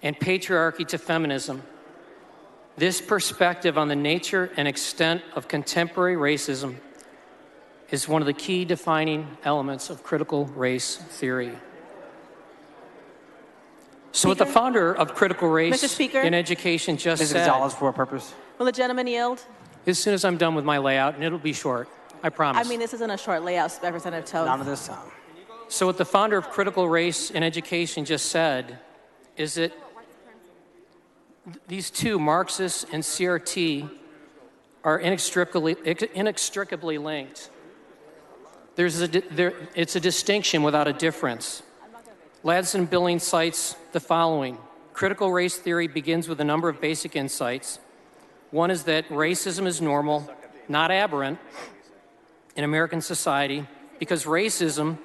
Speaker 8: and patriarchy to feminism. This perspective on the nature and extent of contemporary racism is one of the key defining elements of critical race theory. So what the founder of critical race in education just
Speaker 7: Ms.
Speaker 8: said...
Speaker 7: Gonzalez, for what purpose?
Speaker 13: Will the gentleman yield?
Speaker 8: As soon as I'm done with my layout, and it'll be short, I promise.
Speaker 13: I mean, this isn't a short layout, Representative Toth.
Speaker 7: Not at this time.
Speaker 8: So what the founder of critical race in education just said is that these two, Marxists and CRT, are inextricably linked. It's a distinction without a difference. Lansden Billing cites the following. Critical race theory begins with a number of basic insights. One is that racism is normal, not aberrant, in American society because racism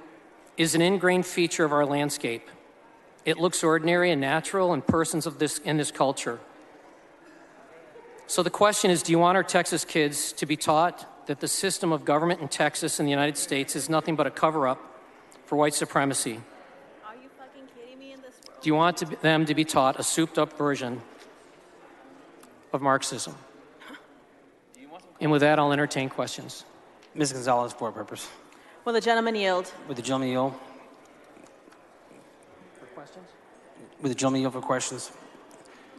Speaker 8: is an ingrained feature of our landscape. It looks ordinary and natural in persons in this culture. So the question is, do you want our Texas kids to be taught that the system of government in Texas and the United States is nothing but a cover-up for white supremacy?
Speaker 13: Are you fucking kidding me in this world?
Speaker 8: Do you want them to be taught a souped-up version of Marxism? And with that, I'll entertain questions.
Speaker 7: Ms. Gonzalez, for a purpose.
Speaker 13: Will the gentleman yield?
Speaker 7: Would the gentleman yield?
Speaker 8: For questions?
Speaker 7: Would the gentleman yield for questions?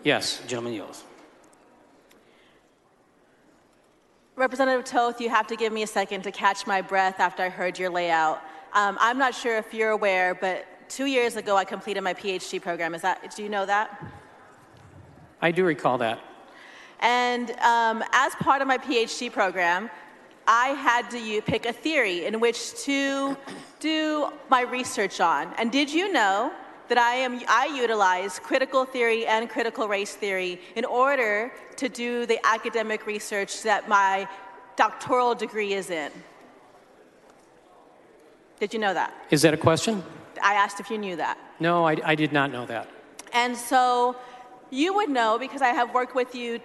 Speaker 8: Yes.
Speaker 7: The gentleman yields.
Speaker 13: Representative Toth, you have to give me a second to catch my breath after I heard your layout. I'm not sure if you're aware, but 2 years ago I completed my PhD program. Do you know that?
Speaker 8: I do recall that.
Speaker 13: And as part of my PhD program, I had to pick a theory in which to do my research on. And did you know that I utilize critical theory and critical race theory in order to do the academic research that my doctoral degree is in? Did you know that?
Speaker 8: Is that a question?
Speaker 13: I asked if you knew that.
Speaker 8: No, I did not know that.
Speaker 13: And so you would know, because I have worked with you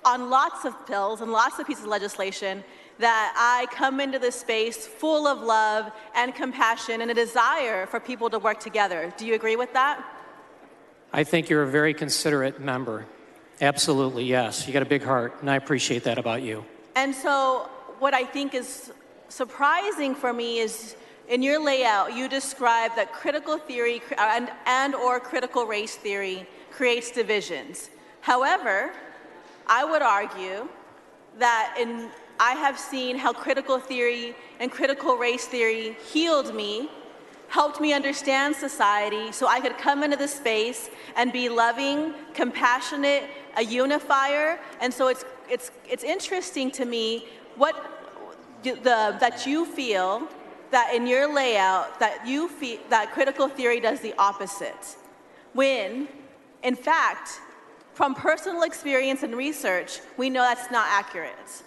Speaker 13: on lots of bills and lots of pieces of legislation, that I come into this space full of love and compassion and a desire for people to work together. Do you agree with that?
Speaker 8: I think you're a very considerate member. Absolutely, yes. You got a big heart, and I appreciate that about you.
Speaker 13: And so what I think is surprising for me is in your layout, you describe that critical theory and or critical race theory creates divisions. However, I would argue that I have seen how critical theory and critical race theory healed me, helped me understand society so I could come into this space and be loving, compassionate, a unifier. And so it's interesting to me that you feel that in your layout that you feel that critical theory does the opposite, when in fact from personal experience and research we know that's not accurate.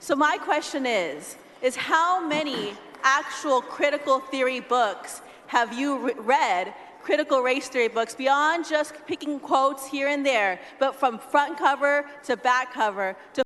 Speaker 13: So my question is how many actual critical theory books have you read, critical race theory books, beyond just picking quotes here and there, but from front cover to back cover to